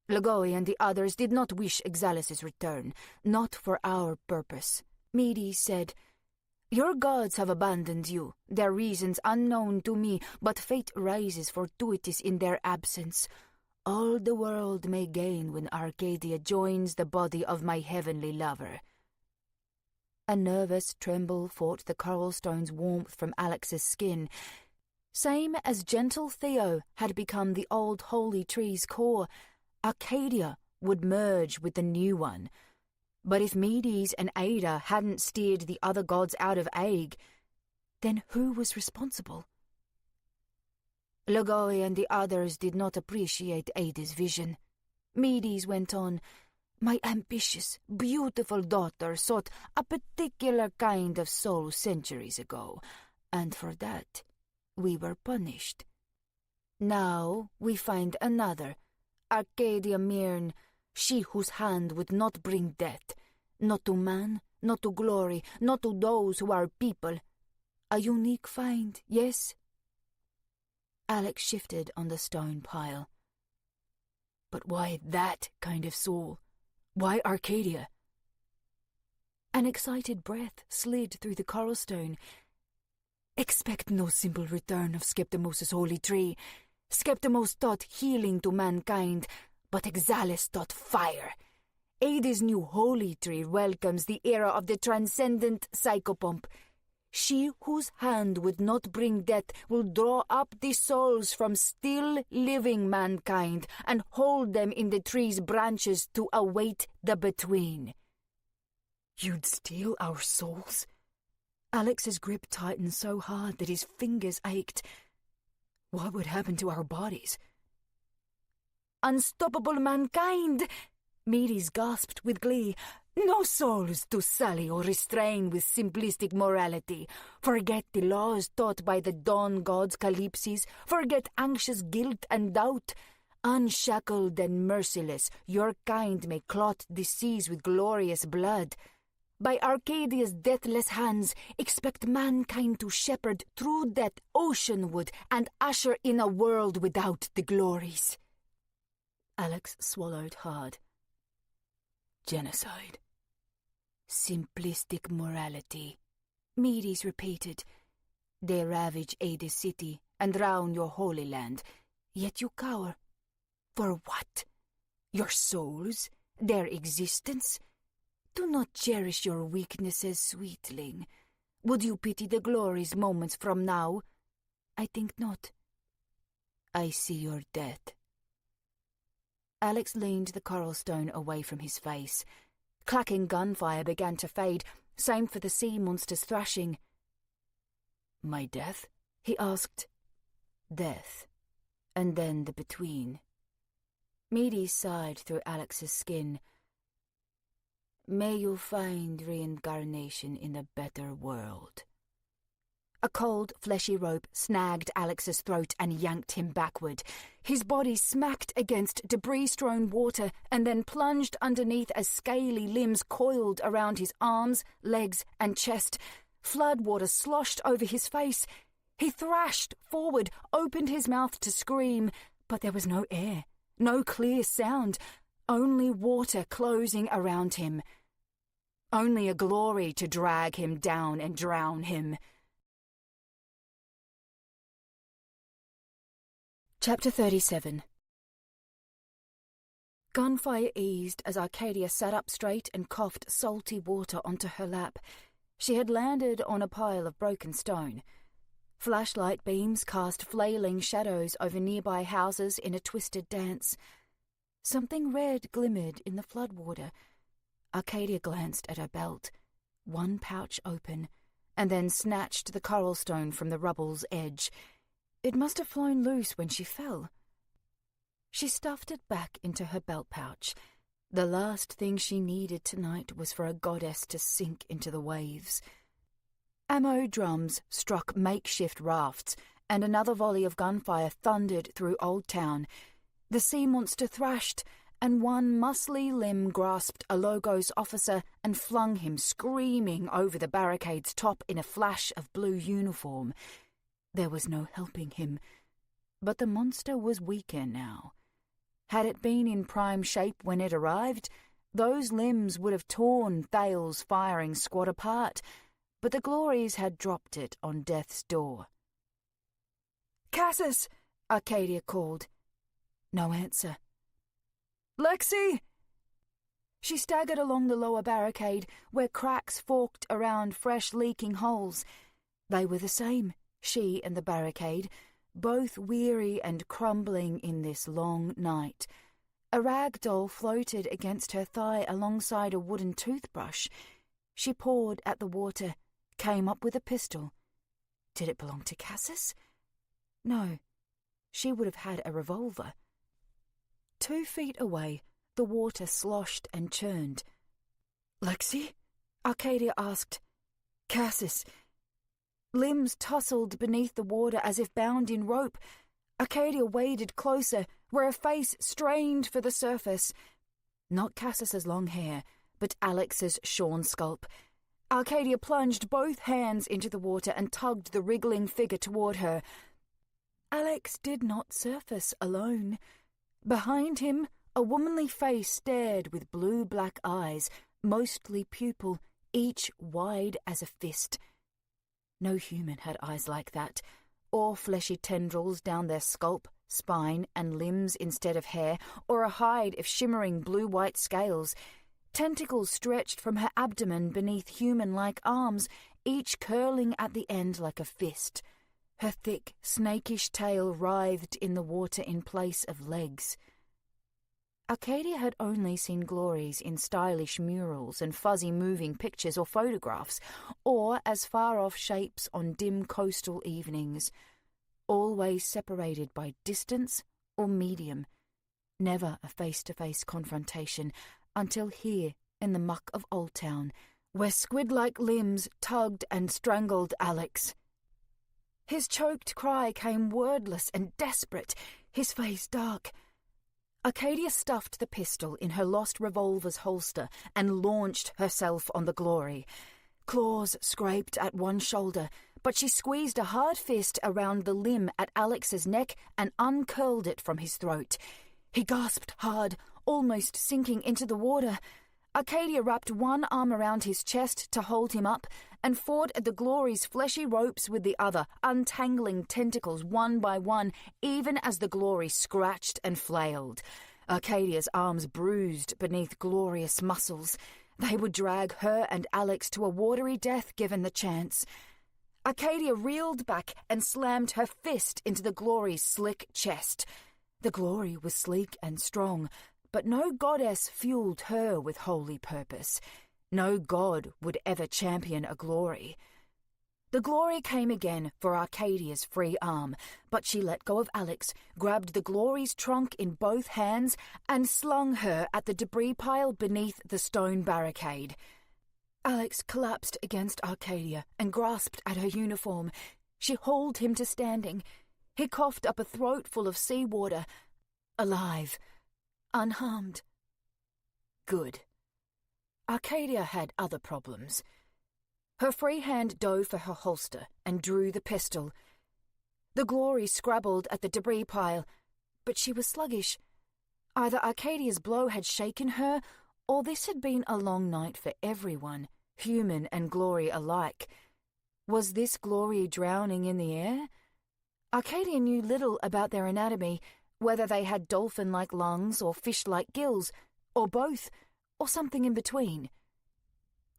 Logoi and the others did not wish Ixalis' return, not for our purpose. Medes said, Your gods have abandoned you, their reasons unknown to me, but fate rises fortuitous in their absence. All the world may gain when Arcadia joins the body of my heavenly lover. A nervous tremble fought the coral stone's warmth from Alex's skin. Same as gentle Theo had become the old holy tree's core, Arcadia would merge with the new one. But if Medes and Ada hadn't steered the other gods out of Aig, then who was responsible? Logoi and the others did not appreciate Ada's vision. Medes went on, My ambitious, beautiful daughter sought a particular kind of soul centuries ago, and for that we were punished. Now we find another, Arcadia Mirn, she whose hand would not bring death, not to man, not to glory, not to those who are people. A unique find, yes? Alex shifted on the stone pile. But why that kind of soul? Why Arcadia? An excited breath slid through the coral stone. Expect no simple return of Skeptimos' holy tree. Skeptimos taught healing to mankind, but Ixalis taught fire. Ada's new holy tree welcomes the era of the transcendent psychopomp. She whose hand would not bring death will draw up the souls from still living mankind and hold them in the tree's branches to await the between. You'd steal our souls? Alex's grip tightened so hard that his fingers ached. What would happen to our bodies? Unstoppable mankind! Medes gasped with glee. No souls to sully or restrain with simplistic morality. Forget the laws taught by the dawn gods Calypsis. Forget anxious guilt and doubt. Unshackled and merciless, your kind may clot the seas with glorious blood. By Arcadia's deathless hands, expect mankind to shepherd through death oceanward and usher in a world without the glories. Alex swallowed hard. Genocide. Simplistic morality, Medes repeated. They ravage Ada's city and drown your holy land, yet you cower. For what? Your souls? Their existence? Do not cherish your weaknesses, sweetling. Would you pity the glories moments from now? I think not. I see your death. Alex leaned the coral stone away from his face. Clacking gunfire began to fade, same for the sea monster's thrashing. "My death?" he asked. "Death. And then the between." Meady sighed through Alex's skin. "May you find reincarnation in a better world." A cold, fleshy rope snagged Alex's throat and yanked him backward. His body smacked against debris-strewn water and then plunged underneath as scaly limbs coiled around his arms, legs, and chest. Floodwater sloshed over his face. He thrashed forward, opened his mouth to scream, but there was no air, no clear sound, only water closing around him. Only a glory to drag him down and drown him. Chapter 37. Gunfire eased as Arcadia sat up straight and coughed salty water onto her lap. She had landed on a pile of broken stone. Flashlight beams cast flailing shadows over nearby houses in a twisted dance. Something red glimmered in the floodwater. Arcadia glanced at her belt, one pouch open, and then snatched the coral stone from the rubble's edge. It must have flown loose when she fell. She stuffed it back into her belt pouch. The last thing she needed tonight was for a goddess to sink into the waves. Ammo drums struck makeshift rafts, and another volley of gunfire thundered through Old Town. The sea monster thrashed, and one muscly limb grasped a Logos officer and flung him screaming over the barricade's top in a flash of blue uniform. There was no helping him, but the monster was weaker now. Had it been in prime shape when it arrived, those limbs would have torn Thale's firing squad apart, but the glories had dropped it on death's door. "Cassis!" Arcadia called. No answer. "Lexi!" She staggered along the lower barricade, where cracks forked around fresh leaking holes. They were the same, she and the barricade, both weary and crumbling in this long night. A rag doll floated against her thigh alongside a wooden toothbrush. She pawed at the water, came up with a pistol. Did it belong to Cassis? No, she would have had a revolver. 2 feet away, the water sloshed and churned. "Lexi?" Arcadia asked. "Cassis." Limbs tussled beneath the water as if bound in rope. Arcadia waded closer, where a face strained for the surface. Not Cassis's long hair, but Alex's shorn scalp. Arcadia plunged both hands into the water and tugged the wriggling figure toward her. Alex did not surface alone. Behind him, a womanly face stared with blue-black eyes, mostly pupil, each wide as a fist. No human had eyes like that, or fleshy tendrils down their scalp, spine, and limbs instead of hair, or a hide of shimmering blue-white scales. Tentacles stretched from her abdomen beneath human-like arms, each curling at the end like a fist. Her thick, snakish tail writhed in the water in place of legs. Arcadia had only seen glories in stylish murals and fuzzy moving pictures or photographs, or as far-off shapes on dim coastal evenings, always separated by distance or medium, never a face-to-face confrontation, until here in the muck of Old Town, where squid-like limbs tugged and strangled Alex. His choked cry came wordless and desperate, his face dark. Arcadia stuffed the pistol in her lost revolver's holster and launched herself on the glory. Claws scraped at one shoulder, but she squeezed a hard fist around the limb at Alex's neck and uncurled it from his throat. He gasped hard, almost sinking into the water. Arcadia wrapped one arm around his chest to hold him up and fought at the glory's fleshy ropes with the other, untangling tentacles one by one, even as the glory scratched and flailed. Arcadia's arms bruised beneath glorious muscles. They would drag her and Alex to a watery death given the chance. Arcadia reeled back and slammed her fist into the glory's slick chest. The glory was sleek and strong, but no goddess fueled her with holy purpose. No god would ever champion a glory. The glory came again for Arcadia's free arm, but she let go of Alex, grabbed the glory's trunk in both hands, and slung her at the debris pile beneath the stone barricade. Alex collapsed against Arcadia and grasped at her uniform. She hauled him to standing. He coughed up a throat full of seawater. Alive. Unharmed. Good. Arcadia had other problems. Her free hand dove for her holster and drew the pistol. The glory scrabbled at the debris pile, but she was sluggish. Either Arcadia's blow had shaken her, or this had been a long night for everyone, human and glory alike. Was this glory drowning in the air? Arcadia knew little about their anatomy, whether they had dolphin-like lungs or fish-like gills, or both, or something in between.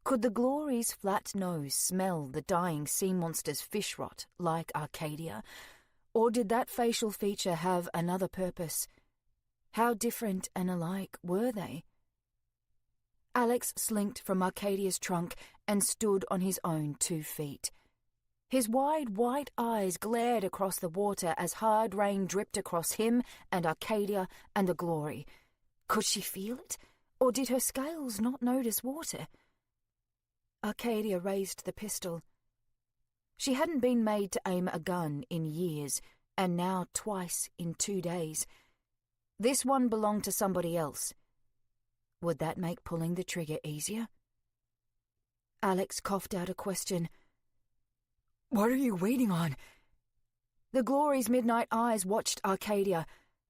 Could the glory's flat nose smell the dying sea monster's fish rot like Arcadia, or did that facial feature have another purpose? How different and alike were they? Alex slinked from Arcadia's trunk and stood on his own 2 feet. His wide white eyes glared across the water as hard rain dripped across him and Arcadia and the glory. Could she feel it, or did her scales not notice water? Arcadia raised the pistol. She hadn't been made to aim a gun in years, and now twice in 2 days. This one belonged to somebody else. Would that make pulling the trigger easier? Alex coughed out a question. What are you waiting on? The glory's midnight eyes watched Arcadia.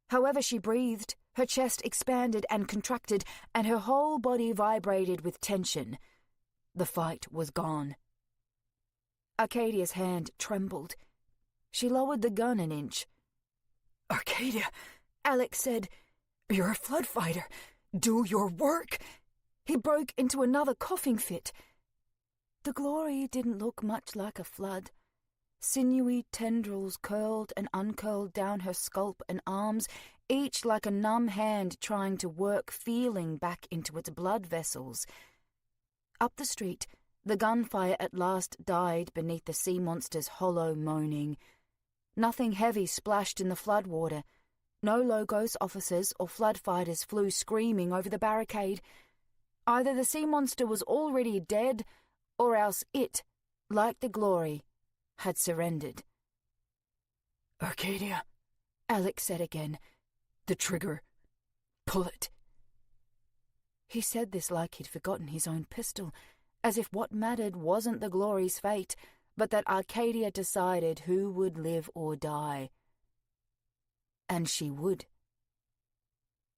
However she breathed, her chest expanded and contracted, and her whole body vibrated with tension. The fight was gone. Arcadia's hand trembled. She lowered the gun an inch. Arcadia, Alex said, you're a flood fighter. Do your work. He broke into another coughing fit. The glory didn't look much like a flood. Sinewy tendrils curled and uncurled down her scalp and arms, each like a numb hand trying to work feeling back into its blood vessels. Up the street, the gunfire at last died beneath the sea monster's hollow moaning. Nothing heavy splashed in the floodwater. No Logos officers or flood fighters flew screaming over the barricade. Either the sea monster was already dead, or else it, like the glory, had surrendered. Arcadia, Alex said again. The trigger. Pull it. He said this like he'd forgotten his own pistol, as if what mattered wasn't the glory's fate, but that Arcadia decided who would live or die. And she would.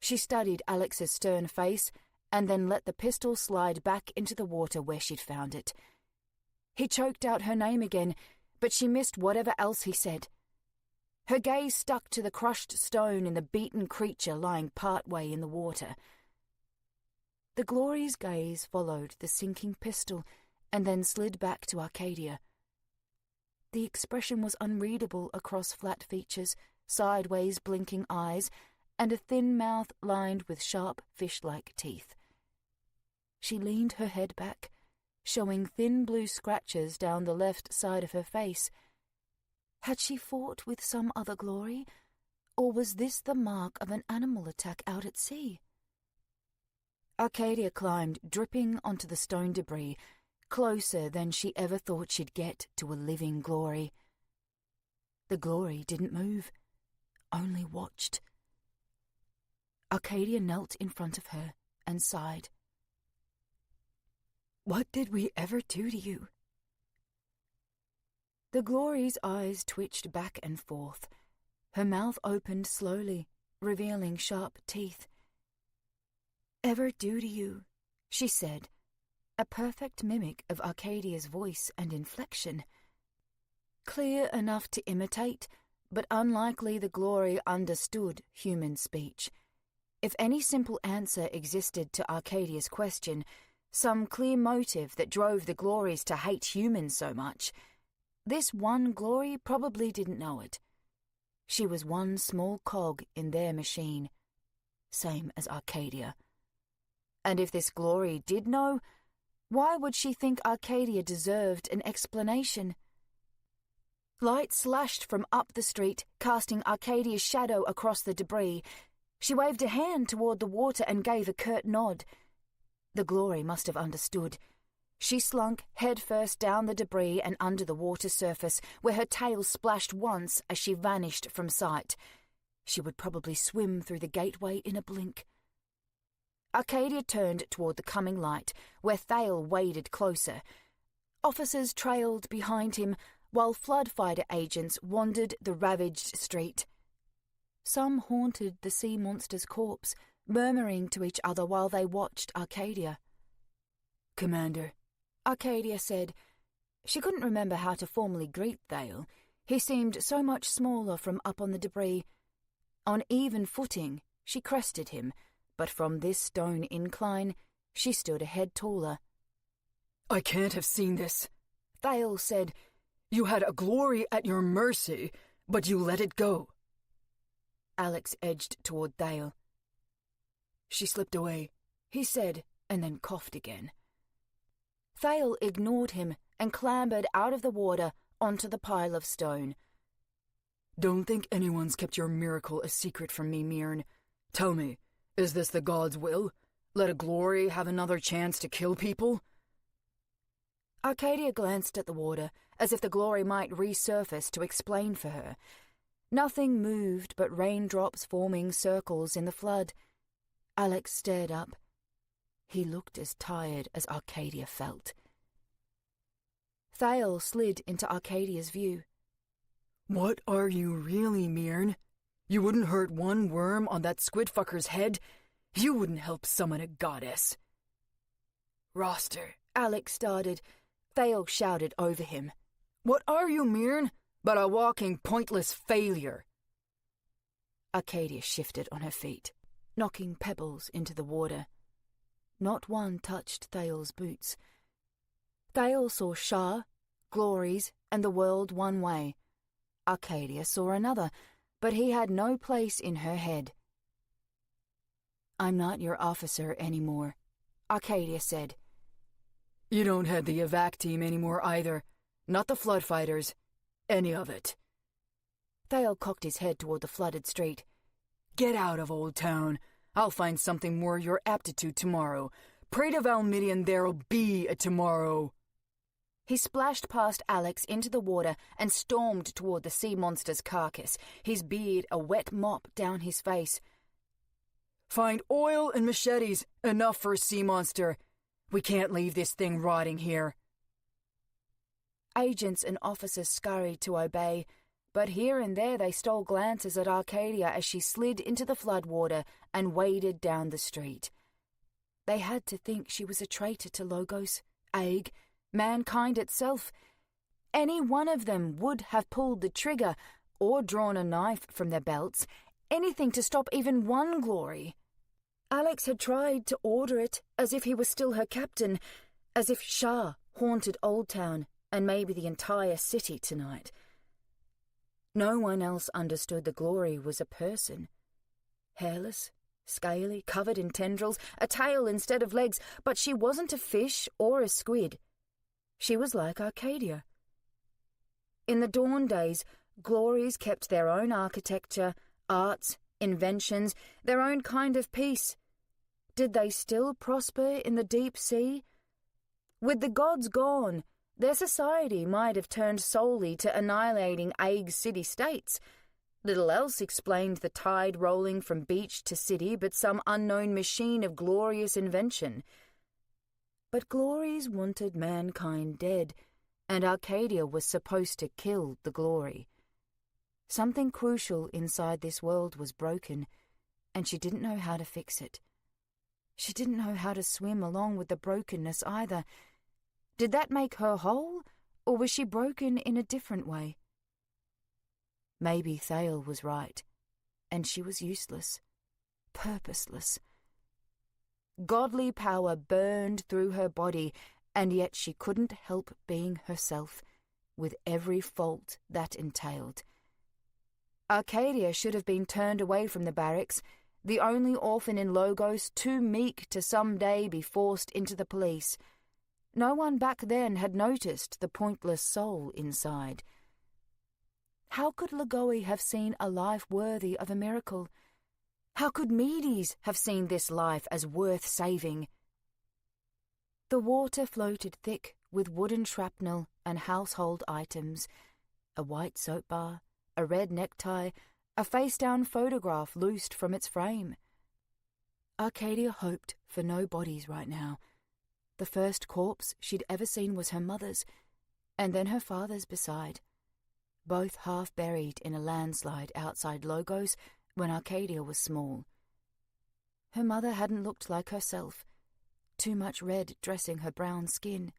She studied Alex's stern face and then let the pistol slide back into the water where she'd found it. He choked out her name again, but she missed whatever else he said. Her gaze stuck to the crushed stone in the beaten creature lying partway in the water. The glory's gaze followed the sinking pistol and then slid back to Arcadia. The expression was unreadable across flat features, sideways blinking eyes, and a thin mouth lined with sharp fish-like teeth. She leaned her head back, showing thin blue scratches down the left side of her face. Had she fought with some other glory, or was this the mark of an animal attack out at sea? Arcadia climbed, dripping onto the stone debris, closer than she ever thought she'd get to a living glory. The glory didn't move, only watched. Arcadia knelt in front of her and sighed. What did we ever do to you? The glory's eyes twitched back and forth. Her mouth opened slowly, revealing sharp teeth. Ever do to you, she said, a perfect mimic of Arcadia's voice and inflection. Clear enough to imitate, but unlikely the glory understood human speech. If any simple answer existed to Arcadia's question, some clear motive that drove the glories to hate humans so much, this one glory probably didn't know it. She was one small cog in their machine. same as Arcadia. And if this Glory did know, why would she think Arcadia deserved an explanation? Light slashed from up the street, casting Arcadia's shadow across the debris. She waved a hand toward the water and gave a curt nod. The Glory must have understood. She slunk headfirst down the debris and under the water surface, where her tail splashed once as she vanished from sight. She would probably swim through the gateway in a blink. Arcadia turned toward the coming light, where Thale waded closer. Officers trailed behind him, while flood fighter agents wandered the ravaged street. Some haunted the sea monster's corpse, murmuring to each other while they watched Arcadia. "Commander," Arcadia said. She couldn't remember how to formally greet Thale. He seemed so much smaller from up on the debris. On even footing, she crested him, but from this stone incline, she stood a head taller. "I can't have seen this," Thale said. "You had a Glory at your mercy, but you let it go." Alex edged toward Thale. "She slipped away," he said, and then coughed again. Thale ignored him and clambered out of the water onto the pile of stone. "Don't think anyone's kept your miracle a secret from me, Mirn. Tell me, is this the God's will? Let a Glory have another chance to kill people?" Arcadia glanced at the water, as if the Glory might resurface to explain for her. Nothing moved but raindrops forming circles in the flood. Alex stared up. He looked as tired as Arcadia felt. Thale slid into Arcadia's view. "What are you really, Mirn? You wouldn't hurt one worm on that squidfucker's head? You wouldn't help summon a goddess." "Roster," Alex started. Thale shouted over him. "What are you, Mirn, but a walking pointless failure?" Arcadia shifted on her feet, knocking pebbles into the water. Not one touched Thale's boots. Thale saw Shah, Glories, and the world one way. Arcadia saw another, but he had no place in her head. "I'm not your officer anymore," Arcadia said. "You don't head the evac team anymore either. Not the flood fighters. Any of it." Thale cocked his head toward the flooded street. "Get out of Old Town. I'll find something more your aptitude tomorrow. Pray to Valmidian there'll be a tomorrow." He splashed past Alex into the water and stormed toward the sea monster's carcass, his beard a wet mop down his face. "Find oil and machetes, enough for a sea monster. We can't leave this thing rotting here." Agents and officers scurried to obey, but here and there they stole glances at Arcadia as she slid into the floodwater and waded down the street. They had to think she was a traitor to Logos, Aeg, mankind itself. Any one of them would have pulled the trigger or drawn a knife from their belts, anything to stop even one Glory. Alex had tried to order it as if he was still her captain, as if Shah haunted Old Town and maybe the entire city tonight. No one else understood the Glory was a person. Hairless, scaly, covered in tendrils, a tail instead of legs, but she wasn't a fish or a squid. She was like Arcadia. In the dawn days, Glories kept their own architecture, arts, inventions, their own kind of peace. Did they still prosper in the deep sea? With the gods gone, their society might have turned solely to annihilating Aeg's city-states. Little else explained the tide rolling from beach to city but some unknown machine of glorious invention. But Glories wanted mankind dead, and Arcadia was supposed to kill the Glory. Something crucial inside this world was broken, and she didn't know how to fix it. She didn't know how to swim along with the brokenness either. Did that make her whole, or was she broken in a different way? Maybe Thale was right, and she was useless, purposeless. Godly power burned through her body, and yet she couldn't help being herself, with every fault that entailed. Arcadia should have been turned away from the barracks, the only orphan in Logos too meek to someday be forced into the police. No one back then had noticed the pointless soul inside. How could Logoi have seen a life worthy of a miracle? How could Medes have seen this life as worth saving? The water floated thick with wooden shrapnel and household items, a white soap bar, a red necktie, a face-down photograph loosed from its frame. Arcadia hoped for no bodies right now. The first corpse she'd ever seen was her mother's, and then her father's beside, both half buried in a landslide outside Logos when Arcadia was small. Her mother hadn't looked like herself, too much red dressing her brown skin.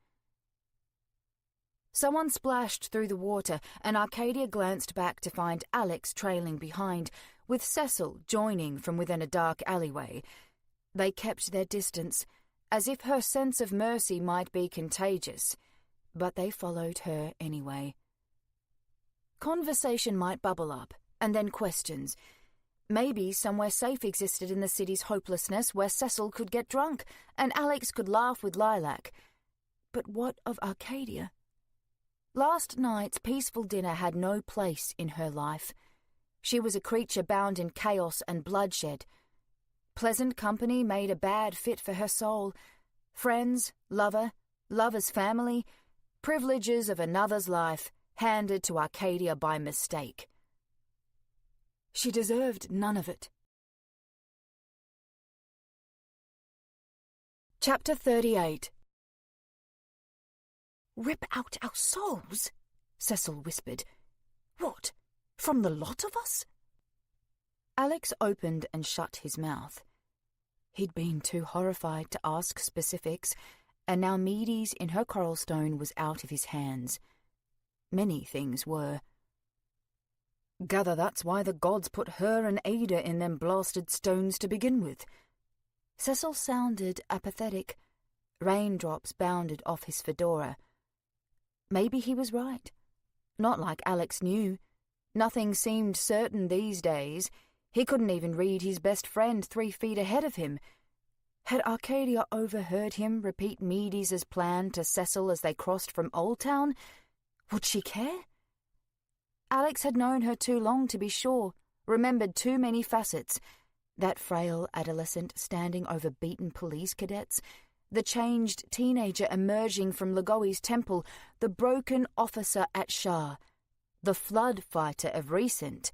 Someone splashed through the water, and Arcadia glanced back to find Alex trailing behind, with Cecil joining from within a dark alleyway. They kept their distance, as if her sense of mercy might be contagious, but they followed her anyway. Conversation might bubble up, and then questions. Maybe somewhere safe existed in the city's hopelessness where Cecil could get drunk and Alex could laugh with Lilac. But what of Arcadia? Last night's peaceful dinner had no place in her life. She was a creature bound in chaos and bloodshed. Pleasant company made a bad fit for her soul. Friends, lover's family, privileges of another's life, handed to Arcadia by mistake. She deserved none of it. Chapter 38. "Rip out our souls?" Cecil whispered. "What, from the lot of us?" Alex opened and shut his mouth. He'd been too horrified to ask specifics, and now Medes in her coral stone was out of his hands. Many things were. Gather that's why the gods put her and Ada in them blasted stones to begin with. Cecil sounded apathetic. Raindrops bounded off his fedora. Maybe he was right. Not like Alex knew. Nothing seemed certain these days. He couldn't even read his best friend 3 feet ahead of him. Had Arcadia overheard him repeat Medes' plan to Cecil as they crossed from Old Town? Would she care? Alex had known her too long to be sure, remembered too many facets. That frail adolescent standing over beaten police cadets, the changed teenager emerging from Lagoi's temple, the broken officer at Shah, the flood fighter of recent,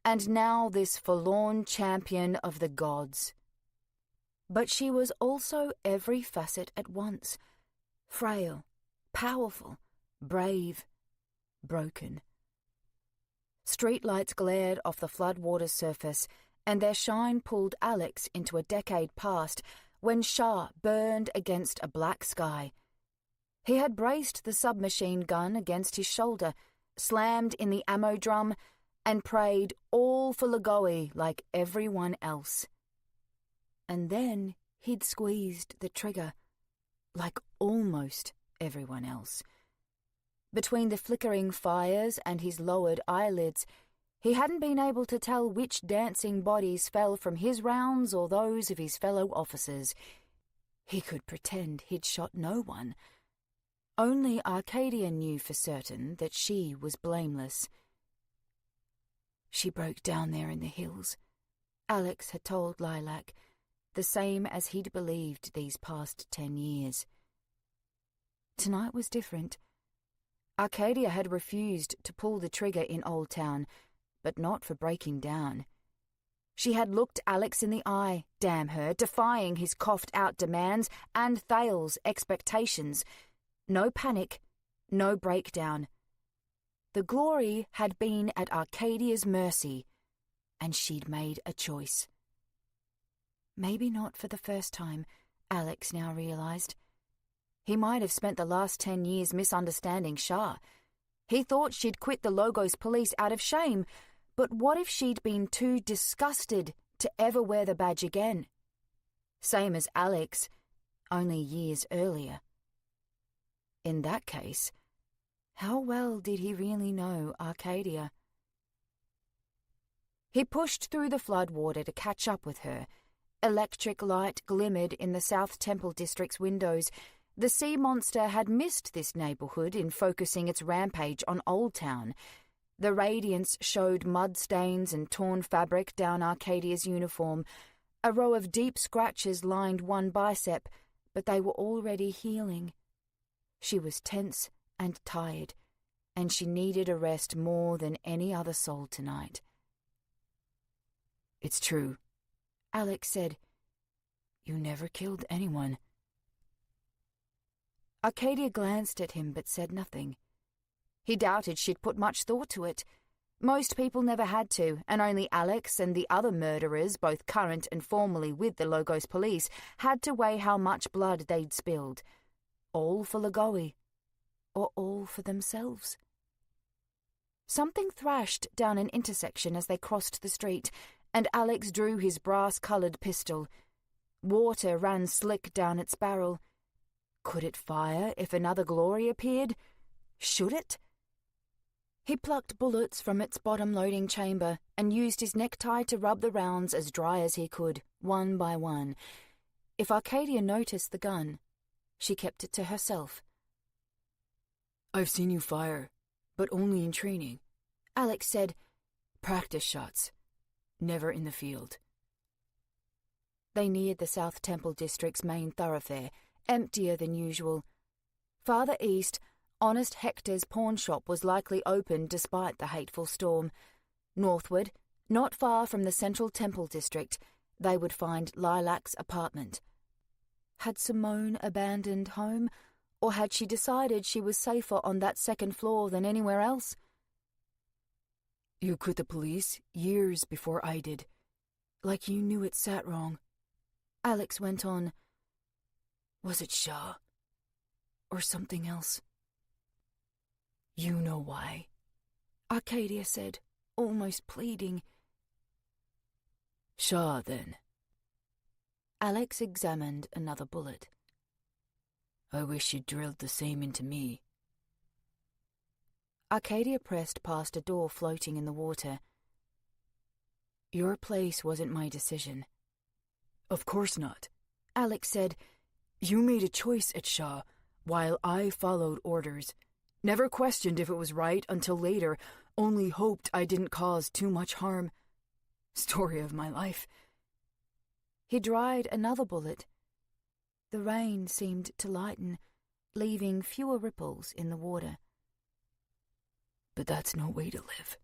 and now this forlorn champion of the gods. But she was also every facet at once. Frail, powerful, brave, broken. Streetlights glared off the floodwater's surface, and their shine pulled Alex into a decade past when Shah burned against a black sky. He had braced the submachine gun against his shoulder, slammed in the ammo drum, and prayed all for Lagoi like everyone else. And then he'd squeezed the trigger, like almost everyone else. Between the flickering fires and his lowered eyelids, he hadn't been able to tell which dancing bodies fell from his rounds or those of his fellow officers. He could pretend he'd shot no one. Only Arcadia knew for certain that she was blameless. She broke down there in the hills, Alex had told Lilac, the same as he'd believed these past 10 years. Tonight was different. Arcadia had refused to pull the trigger in Old Town, but not for breaking down. She had looked Alex in the eye, damn her, defying his coughed-out demands and Thale's expectations. No panic, no breakdown. The glory had been at Arcadia's mercy, and she'd made a choice. Maybe not for the first time, Alex now realized. He might have spent the last 10 years misunderstanding Shah. He thought she'd quit the Logos police out of shame, but what if she'd been too disgusted to ever wear the badge again? Same as Alex, only years earlier. In that case, how well did he really know Arcadia? He pushed through the floodwater to catch up with her. Electric light glimmered in the South Temple District's windows. The sea monster had missed this neighbourhood in focusing its rampage on Old Town. The radiance showed mud stains and torn fabric down Arcadia's uniform. A row of deep scratches lined one bicep, but they were already healing. She was tense and tired, and she needed a rest more than any other soul tonight. "It's true," Alex said. "You never killed anyone." Arcadia glanced at him but said nothing. He doubted she'd put much thought to it. Most people never had to, and only Alex and the other murderers, both current and formerly with the Logos police, had to weigh how much blood they'd spilled. All for Lagoe, or all for themselves. Something thrashed down an intersection as they crossed the street, and Alex drew his brass-coloured pistol. Water ran slick down its barrel. Could it fire if another glory appeared? Should it? He plucked bullets from its bottom-loading chamber and used his necktie to rub the rounds as dry as he could, one by one. If Arcadia noticed the gun, she kept it to herself. "I've seen you fire, but only in training," Alex said. "Practice shots, never in the field." They neared the South Temple District's main thoroughfare, emptier than usual. Farther east, Honest Hector's pawn shop was likely open despite the hateful storm. Northward, not far from the Central Temple District, they would find Lilac's apartment. Had Simone abandoned home, or had she decided she was safer on that second floor than anywhere else? "You quit the police years before I did, like you knew it sat wrong," Alex went on. "Was it Shaw? Or something else? You know why," Arcadia said, almost pleading. "Shaw, then." Alex examined another bullet. "I wish you'd drilled the same into me." Arcadia pressed past a door floating in the water. "Your place wasn't my decision." "Of course not," Alex said. "You made a choice at Shaw, while I followed orders. Never questioned if it was right until later, only hoped I didn't cause too much harm. Story of my life." He dried another bullet. The rain seemed to lighten, leaving fewer ripples in the water. "But that's no way to live.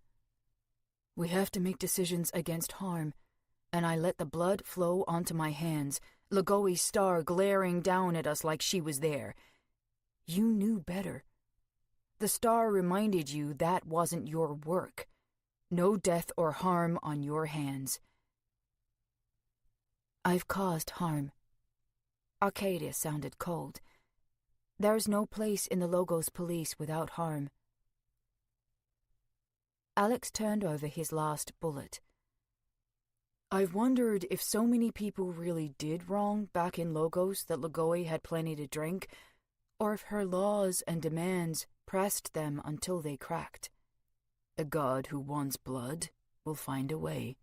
We have to make decisions against harm, and I let the blood flow onto my hands, Lagoe's star glaring down at us like she was there. You knew better. The star reminded you that wasn't your work. No death or harm on your hands." "I've caused harm." Arcadia sounded cold. "There's no place in the Logos police without harm." Alex turned over his last bullet. "I've wondered if so many people really did wrong back in Logos that Lagoe had plenty to drink, or if her laws and demands pressed them until they cracked. A god who wants blood will find a way."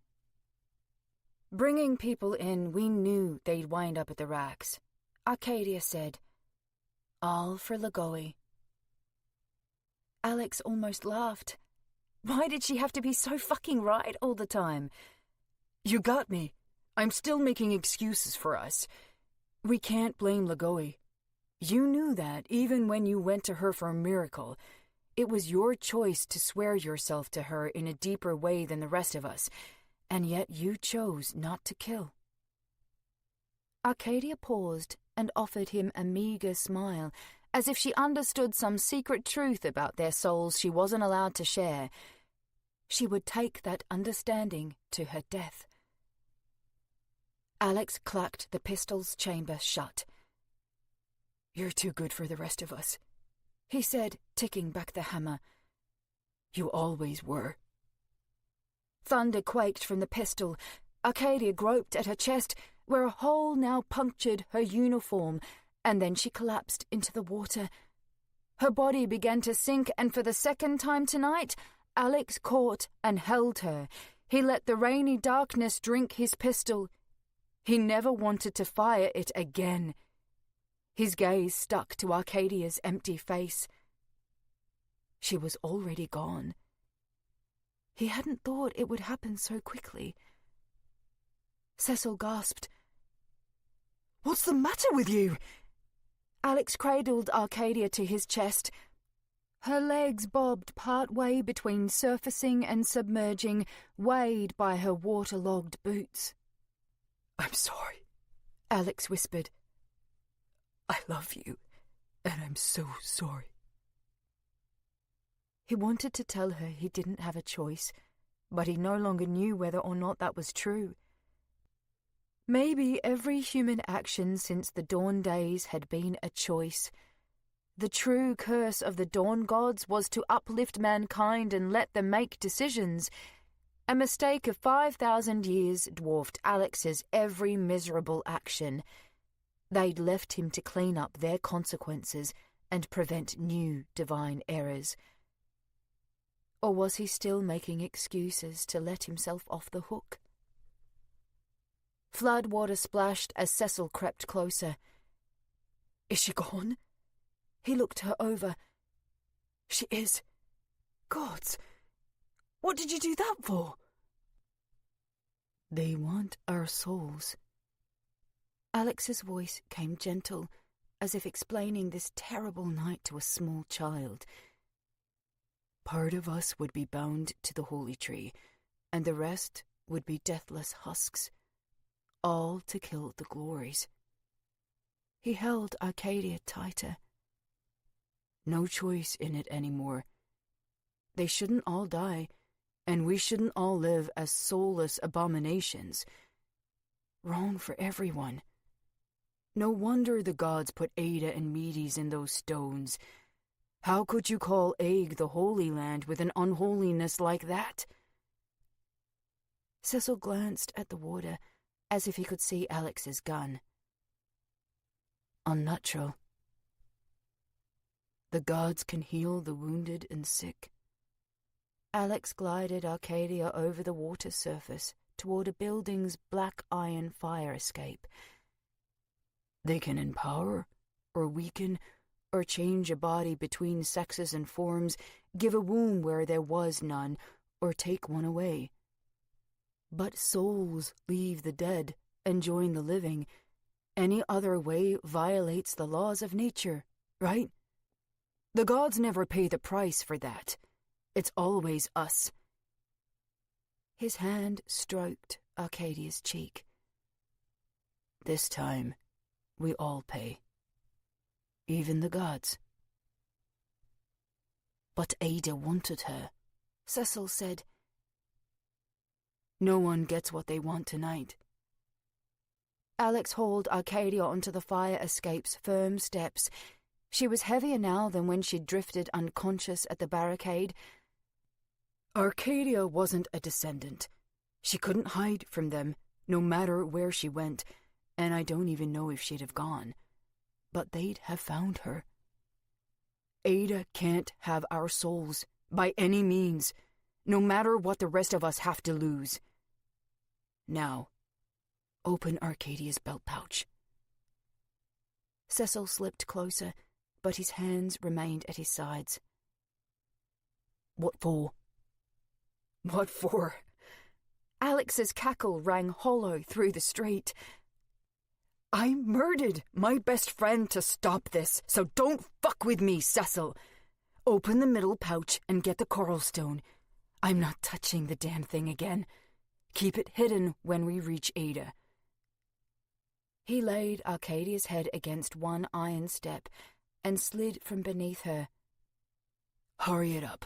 "Bringing people in, we knew they'd wind up at the racks," Arcadia said. "All for Lagoe." Alex almost laughed. Why did she have to be so fucking right all the time? "You got me. I'm still making excuses for us. We can't blame Lagoe. You knew that even when you went to her for a miracle. It was your choice to swear yourself to her in a deeper way than the rest of us, and yet you chose not to kill." Arcadia paused and offered him a meagre smile, as if she understood some secret truth about their souls she wasn't allowed to share. She would take that understanding to her death. Alex clacked the pistol's chamber shut. "You're too good for the rest of us," he said, ticking back the hammer. "You always were." Thunder quaked from the pistol. Arcadia groped at her chest, where a hole now punctured her uniform, and then she collapsed into the water. Her body began to sink, and for the second time tonight, Alex caught and held her. He let the rainy darkness drink his pistol. He never wanted to fire it again. His gaze stuck to Arcadia's empty face. She was already gone. He hadn't thought it would happen so quickly. Cecil gasped. "What's the matter with you?" Alex cradled Arcadia to his chest. Her legs bobbed part way between surfacing and submerging, weighed by her waterlogged boots. "I'm sorry," Alex whispered. "I love you, and I'm so sorry." He wanted to tell her he didn't have a choice, but he no longer knew whether or not that was true. Maybe every human action since the Dawn days had been a choice. The true curse of the Dawn gods was to uplift mankind and let them make decisions. A mistake of 5,000 years dwarfed Alex's every miserable action. They'd left him to clean up their consequences and prevent new divine errors. Or was he still making excuses to let himself off the hook? Floodwater splashed as Cecil crept closer. "Is she gone?" He looked her over. "She is. Gods, what did you do that for?" "They want our souls." Alex's voice came gentle, as if explaining this terrible night to a small child. "Part of us would be bound to the holy tree, and the rest would be deathless husks, all to kill the glories." He held Arcadia tighter. "No choice in it anymore. They shouldn't all die, and we shouldn't all live as soulless abominations. Wrong for everyone. No wonder the gods put Ada and Medes in those stones. How could you call Aig the Holy Land with an unholiness like that?" Cecil glanced at the water, as if he could see Alex's gun. "Unnatural. The gods can heal the wounded and sick." Alex glided Arcadia over the water surface toward a building's black iron fire escape. "They can empower, or weaken, or change a body between sexes and forms, give a womb where there was none, or take one away. But souls leave the dead and join the living. Any other way violates the laws of nature, right? The gods never pay the price for that. It's always us." His hand stroked Arcadia's cheek. "This time, we all pay. Even the gods." "But Ada wanted her," Cecil said. "No one gets what they want tonight." Alex hauled Arcadia onto the fire escape's firm steps. She was heavier now than when she'd drifted unconscious at the barricade. Arcadia wasn't a descendant. She couldn't hide from them, no matter where she went, and I don't even know if she'd have gone. But they'd have found her. Ada can't have our souls, by any means, no matter what the rest of us have to lose. Now, open Arcadia's belt pouch. Cecil slipped closer, but his hands remained at his sides. "What for?" "What for?" Alex's cackle rang hollow through the street. "I murdered my best friend to stop this, so don't fuck with me, Cecil. Open the middle pouch and get the coral stone. I'm not touching the damn thing again. Keep it hidden when we reach Ada." He laid Arcadia's head against one iron step and slid from beneath her. "Hurry it up.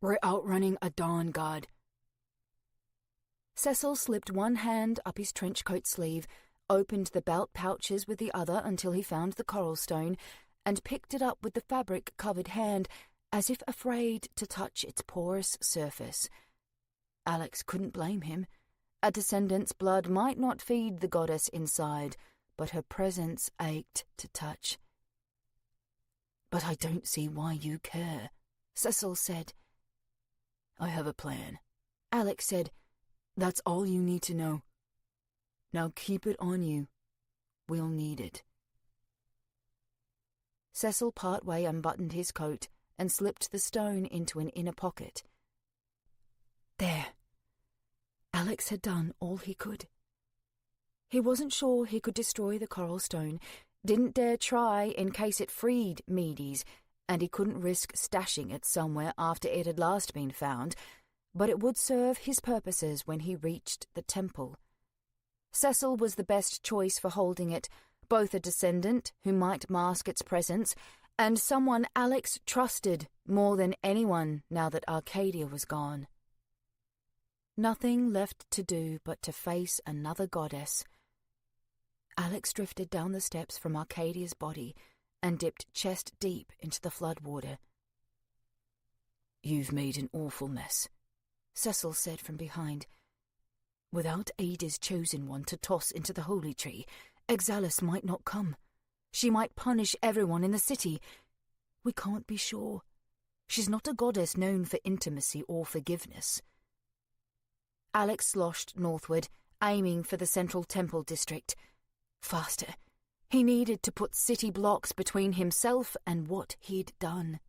We're outrunning a dawn god." Cecil slipped one hand up his trenchcoat sleeve, opened the belt pouches with the other until he found the coral stone, and picked it up with the fabric-covered hand, as if afraid to touch its porous surface. Alex couldn't blame him. A descendant's blood might not feed the goddess inside, but her presence ached to touch. "But I don't see why you care," Cecil said. "I have a plan," Alex said, That's all you need to know. Now keep it on you. We'll need it. Cecil partway unbuttoned his coat and slipped the stone into an inner pocket. There. Alex had done all he could. He wasn't sure he could destroy the coral stone, didn't dare try in case it freed Medes, and he couldn't risk stashing it somewhere after it had last been found, but it would serve his purposes when he reached the temple. Cecil was the best choice for holding it, both a descendant who might mask its presence and someone Alex trusted more than anyone now that Arcadia was gone. Nothing left to do but to face another goddess. Alex drifted down the steps from Arcadia's body and dipped chest deep into the floodwater. You've made an awful mess, Cecil said from behind. Without Ada's chosen one to toss into the holy tree, Exalis might not come. She might punish everyone in the city. We can't be sure. She's not a goddess known for intimacy or forgiveness. Alex sloshed northward, aiming for the central temple district. Faster. He needed to put city blocks between himself and what he'd done.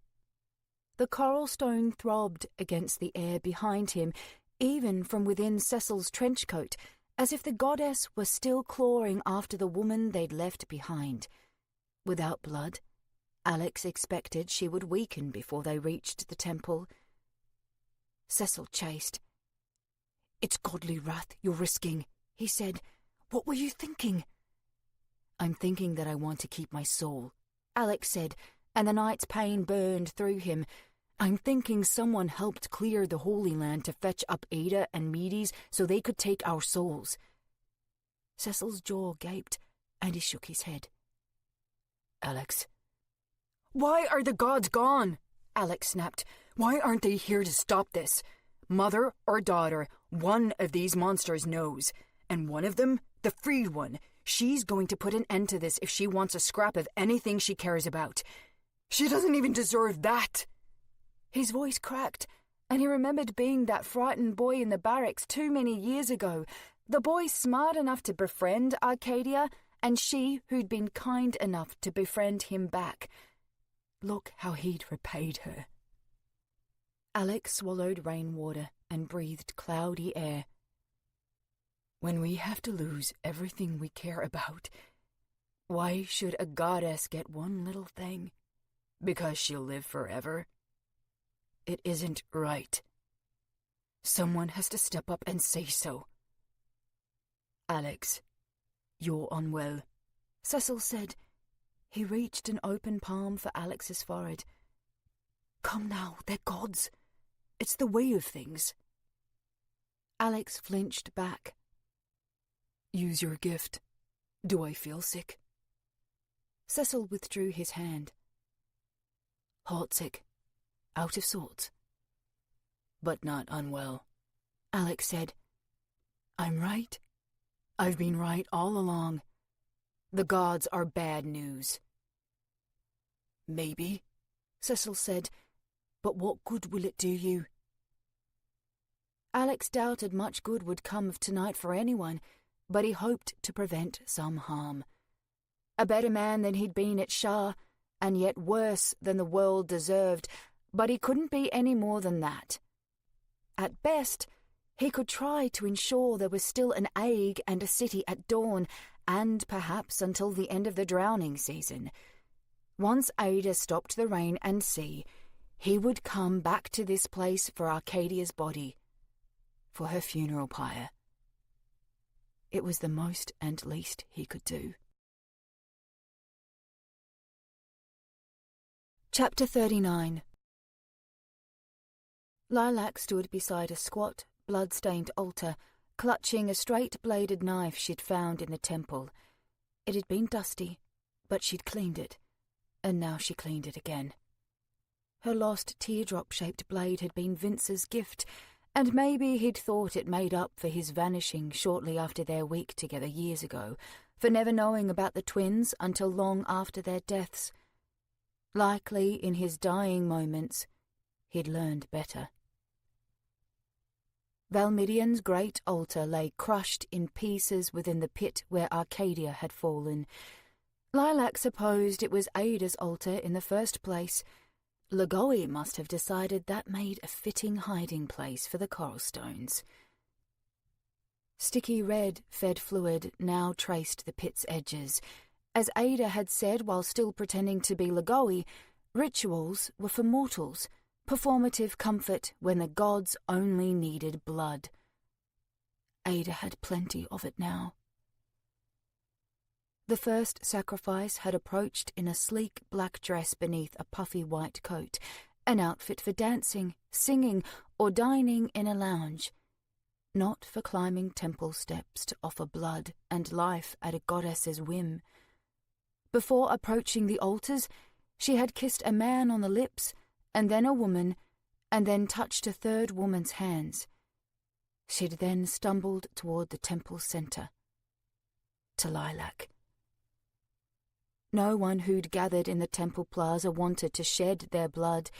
The coral stone throbbed against the air behind him, even from within Cecil's trench coat, as if the goddess was still clawing after the woman they'd left behind. Without blood, Alex expected she would weaken before they reached the temple. Cecil chased. "It's godly wrath you're risking," he said. "What were you thinking?" "I'm thinking that I want to keep my soul," Alex said, and the night's pain burned through him. "I'm thinking someone helped clear the Holy Land to fetch up Ada and Medes so they could take our souls." Cecil's jaw gaped, and he shook his head. "Alex." "Why are the gods gone?" Alex snapped. "Why aren't they here to stop this? Mother or daughter, one of these monsters knows. And one of them, the freed one, she's going to put an end to this if she wants a scrap of anything she cares about. She doesn't even deserve that." His voice cracked, and he remembered being that frightened boy in the barracks too many years ago, the boy smart enough to befriend Arcadia, and she who'd been kind enough to befriend him back. Look how he'd repaid her. Alex swallowed rainwater and breathed cloudy air. "When we have to lose everything we care about, why should a goddess get one little thing? Because she'll live forever? It isn't right. Someone has to step up and say so." "Alex, you're unwell," Cecil said. He reached an open palm for Alex's forehead. "Come now, they're gods. It's the way of things." Alex flinched back. "Use your gift. Do I feel sick?" Cecil withdrew his hand. "Heartsick. Out of sorts. But not unwell," Alex said. "I'm right. I've been right all along. The gods are bad news." "Maybe," Cecil said, "but what good will it do you?" Alex doubted much good would come of tonight for anyone, but he hoped to prevent some harm. A better man than he'd been at Shah, and yet worse than the world deserved, but he couldn't be any more than that. At best, he could try to ensure there was still an egg and a city at dawn, and perhaps until the end of the drowning season. Once Ada stopped the rain and sea, he would come back to this place for Arcadia's body, for her funeral pyre. It was the most and least he could do. Chapter 39. Lilac stood beside a squat, blood-stained altar, clutching a straight-bladed knife she'd found in the temple. It had been dusty, but she'd cleaned it, and now she cleaned it again. Her lost teardrop-shaped blade had been Vince's gift, and maybe he'd thought it made up for his vanishing shortly after their week together years ago, for never knowing about the twins until long after their deaths. Likely, in his dying moments, he'd learned better. Valmidian's great altar lay crushed in pieces within the pit where Arcadia had fallen. Lilac supposed it was Ada's altar in the first place. Lagoe must have decided that made a fitting hiding place for the coral stones. Sticky red fed fluid now traced the pit's edges. As Ada had said while still pretending to be Lagoe, rituals were for mortals, performative comfort when the gods only needed blood. Ada had plenty of it now. The first sacrifice had approached in a sleek black dress beneath a puffy white coat, an outfit for dancing, singing, or dining in a lounge, not for climbing temple steps to offer blood and life at a goddess's whim. Before approaching the altars, she had kissed a man on the lips, and then a woman, and then touched a third woman's hands. She'd then stumbled toward the temple center, to Lilac. No one who'd gathered in the temple plaza wanted to shed their blood.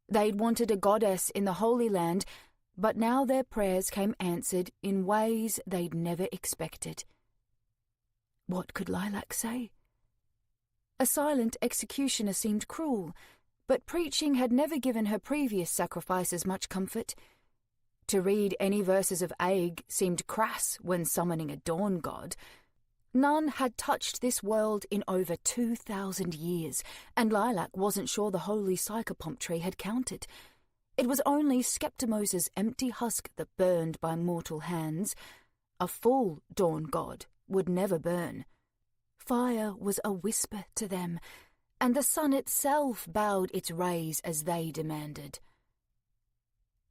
They'd wanted a goddess in the Holy Land, but now their prayers came answered in ways they'd never expected. What could Lilac say? A silent executioner seemed cruel, but preaching had never given her previous sacrifices much comfort. To read any verses of Aig seemed crass when summoning a dawn god. None had touched this world in over 2,000 years, and Lilac wasn't sure the holy psychopomp tree had counted. It was only Skeptimos' empty husk that burned by mortal hands. A full dawn god would never burn. Fire was a whisper to them, and the sun itself bowed its rays as they demanded.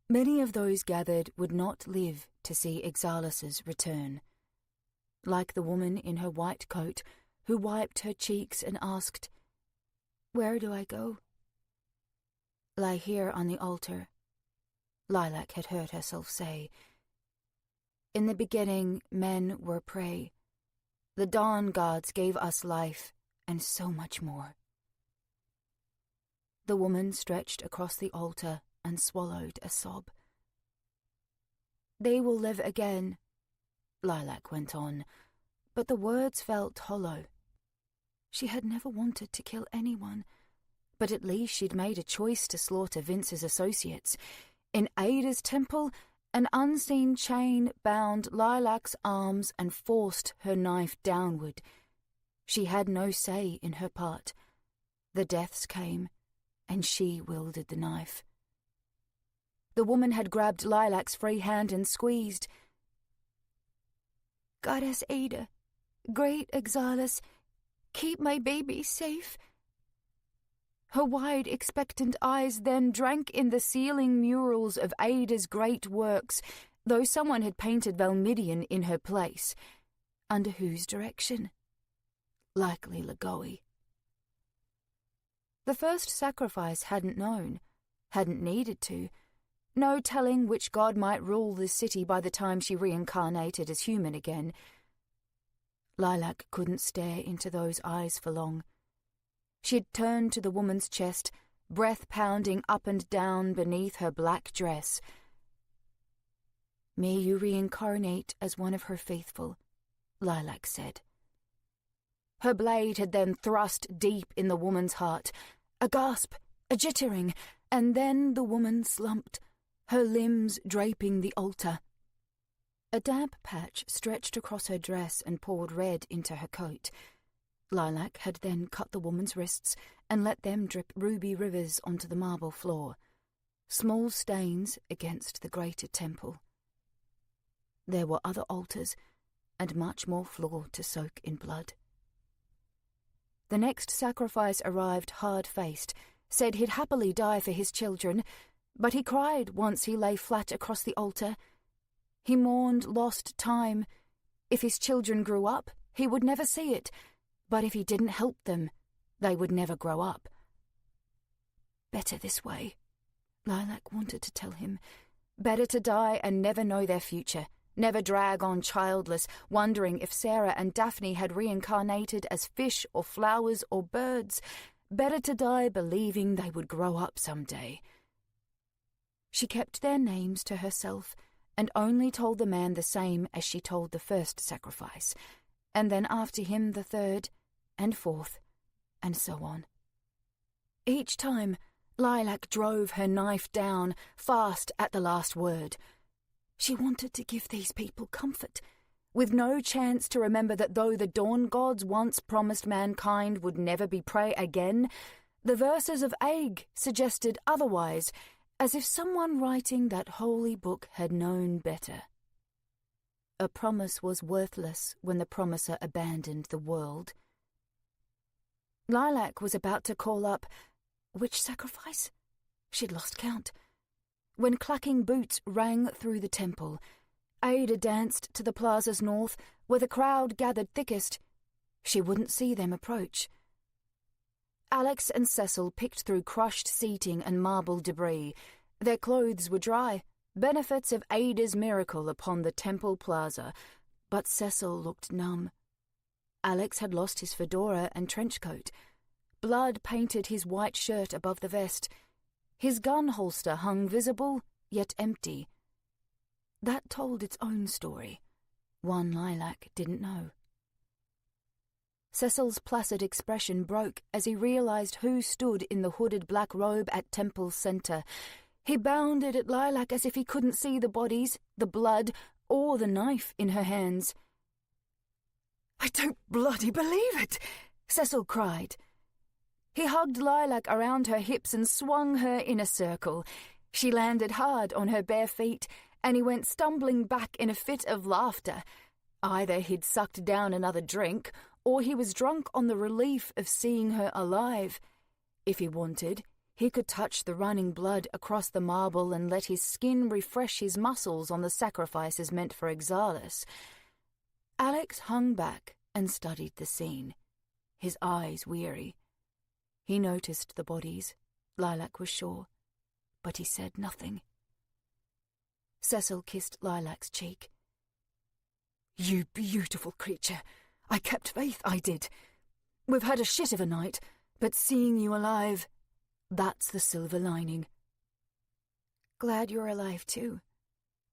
Many of those gathered would not live to see Ixalis' return. Like the woman in her white coat who wiped her cheeks and asked, "Where do I go?" "Lie here on the altar," Lilac had heard herself say. "In the beginning, men were prey. The dawn gods gave us life and so much more." The woman stretched across the altar and swallowed a sob. "They will live again," Lilac went on, but the words felt hollow. She had never wanted to kill anyone, but at least she'd made a choice to slaughter Vince's associates. In Ada's temple, an unseen chain bound Lilac's arms and forced her knife downward. She had no say in her part. The deaths came, and she wielded the knife. The woman had grabbed Lilac's free hand and squeezed. "Goddess Ada, great Ixalis, keep my baby safe." Her wide, expectant eyes then drank in the ceiling murals of Ada's great works, though someone had painted Valmidian in her place. Under whose direction? Likely Lagoe. The first sacrifice hadn't known, hadn't needed to. No telling which god might rule this city by the time she reincarnated as human again. Lilac couldn't stare into those eyes for long. She'd turned to the woman's chest, breath pounding up and down beneath her black dress. "May you reincarnate as one of her faithful," Lilac said. Her blade had then thrust deep in the woman's heart. A gasp, a jittering, and then the woman slumped, her limbs draping the altar. A damp patch stretched across her dress and poured red into her coat. Lilac had then cut the woman's wrists and let them drip ruby rivers onto the marble floor, small stains against the greater temple. There were other altars and much more floor to soak in blood. The next sacrifice arrived hard-faced, said he'd happily die for his children, but he cried once he lay flat across the altar. He mourned lost time. If his children grew up, he would never see it, but if he didn't help them, they would never grow up. Better this way, Lilac wanted to tell him. Better to die and never know their future, never drag on childless, wondering if Sarah and Daphne had reincarnated as fish or flowers or birds. Better to die believing they would grow up someday. She kept their names to herself and only told the man the same as she told the first sacrifice, and then after him the third, and fourth, and so on. Each time, Lilac drove her knife down fast at the last word. She wanted to give these people comfort, with no chance to remember that though the dawn gods once promised mankind would never be prey again, the verses of Aig suggested otherwise, as if someone writing that holy book had known better. A promise was worthless when the promiser abandoned the world. Lilac was about to call up, which sacrifice? She'd lost count. When clacking boots rang through the temple, Ada danced to the plaza's north, where the crowd gathered thickest. She wouldn't see them approach. Alex and Cecil picked through crushed seating and marble debris. Their clothes were dry, benefits of Ada's miracle upon the temple plaza, but Cecil looked numb. Alex had lost his fedora and trench coat. Blood painted his white shirt above the vest. His gun holster hung visible, yet empty. That told its own story, one Lilac didn't know. Cecil's placid expression broke as he realized who stood in the hooded black robe at Temple's center. He bounded at Lilac as if he couldn't see the bodies, the blood, or the knife in her hands. "I don't bloody believe it!" Cecil cried. He hugged Lilac around her hips and swung her in a circle. She landed hard on her bare feet, and he went stumbling back in a fit of laughter. Either he'd sucked down another drink, or he was drunk on the relief of seeing her alive. If he wanted, he could touch the running blood across the marble and let his skin refresh his muscles on the sacrifices meant for Exalis. Alex hung back and studied the scene, his eyes weary. He noticed the bodies, Lilac was sure, but he said nothing. Cecil kissed Lilac's cheek. "You beautiful creature. I kept faith, I did. We've had a shit of a night, but seeing you alive, that's the silver lining." "Glad you're alive too,"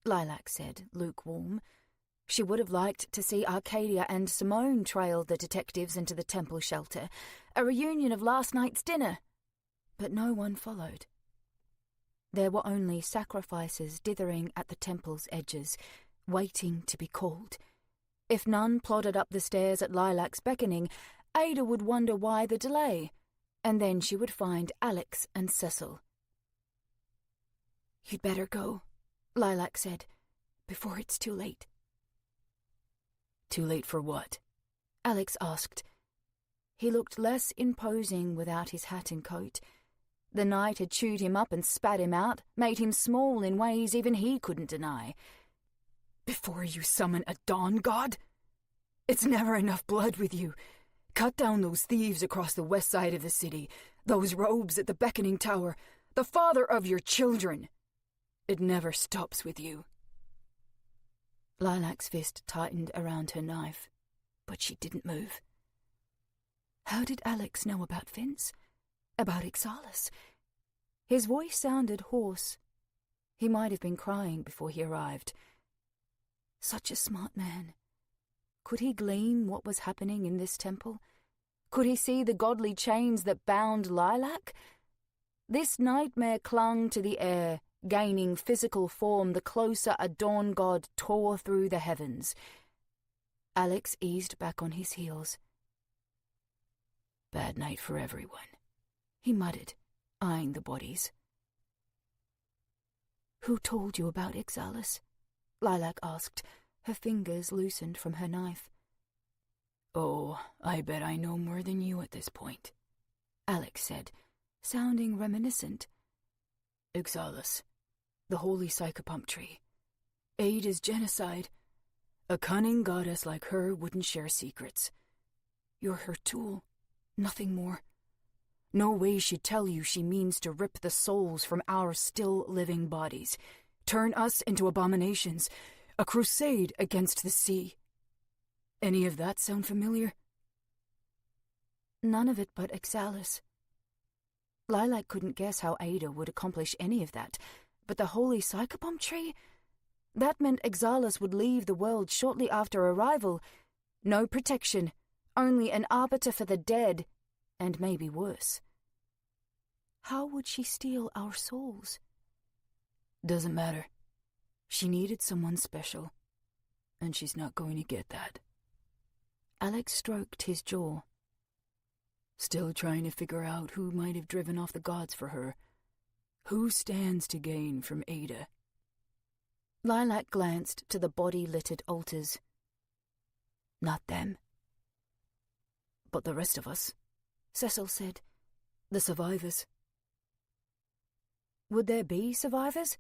Lilac said, lukewarm. She would have liked to see Arcadia and Simone trail the detectives into the temple shelter, a reunion of last night's dinner. But no one followed. There were only sacrifices dithering at the temple's edges, waiting to be called. If none plodded up the stairs at Lilac's beckoning, Ada would wonder why the delay, and then she would find Alex and Cecil. "You'd better go," Lilac said, "before it's too late." "Too late for what?" Alex asked. He looked less imposing without his hat and coat. The night had chewed him up and spat him out, made him small in ways even he couldn't deny. "Before you summon a dawn god? It's never enough blood with you. Cut down those thieves across the west side of the city, those robes at the beckoning tower, the father of your children. It never stops with you." Lilac's fist tightened around her knife, but she didn't move. How did Alex know about Vince? About Exalis? His voice sounded hoarse. He might have been crying before he arrived. Such a smart man. Could he glean what was happening in this temple? Could he see the godly chains that bound Lilac? This nightmare clung to the air, gaining physical form the closer a dawn god tore through the heavens. Alex eased back on his heels. "Bad night for everyone," he muttered, eyeing the bodies. "Who told you about Exalis?" Lilac asked, her fingers loosened from her knife. "Oh, I bet I know more than you at this point," Alex said, sounding reminiscent. "Exalis, the holy psychopomp tree. Ada's genocide. A cunning goddess like her wouldn't share secrets. You're her tool, nothing more. No way she'd tell you she means to rip the souls from our still living bodies, turn us into abominations, a crusade against the sea. Any of that sound familiar?" None of it but Exalis. Lilac couldn't guess how Ada would accomplish any of that, but the holy psychopomp tree? That meant Exalis would leave the world shortly after arrival. No protection, only an arbiter for the dead, and maybe worse. How would she steal our souls? Doesn't matter. She needed someone special, and she's not going to get that. Alex stroked his jaw. Still trying to figure out who might have driven off the gods for her. Who stands to gain from Ada? Lilac glanced to the body-littered altars. Not them. But the rest of us, Cecil said. The survivors. Would there be survivors?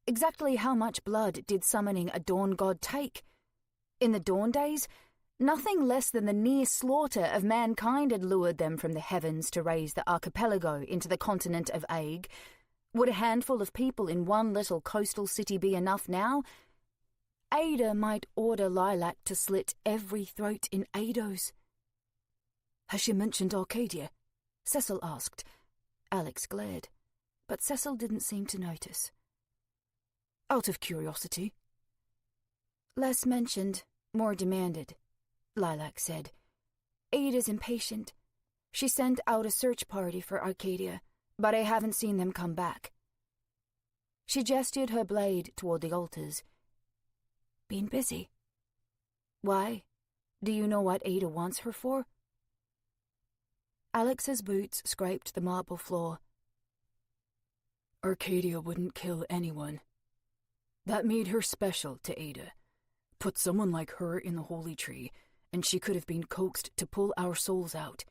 Exactly how much blood did summoning a dawn god take? In the Dawn days, nothing less than the near slaughter of mankind had lured them from the heavens to raise the archipelago into the continent of Aig. Would a handful of people in one little coastal city be enough now? Ada might order Lilac to slit every throat in Eidos. Has she mentioned Arcadia? Cecil asked. Alex glared, but Cecil didn't seem to notice. Out of curiosity. Less mentioned, more demanded, Lilac said. Ada's impatient. She sent out a search party for Arcadia, but I haven't seen them come back. She gestured her blade toward the altars. Been busy. Why? Do you know what Ada wants her for? Alex's boots scraped the marble floor. Arcadia wouldn't kill anyone. That made her special to Ada. Put someone like her in the holy tree, and she could have been coaxed to pull our souls out.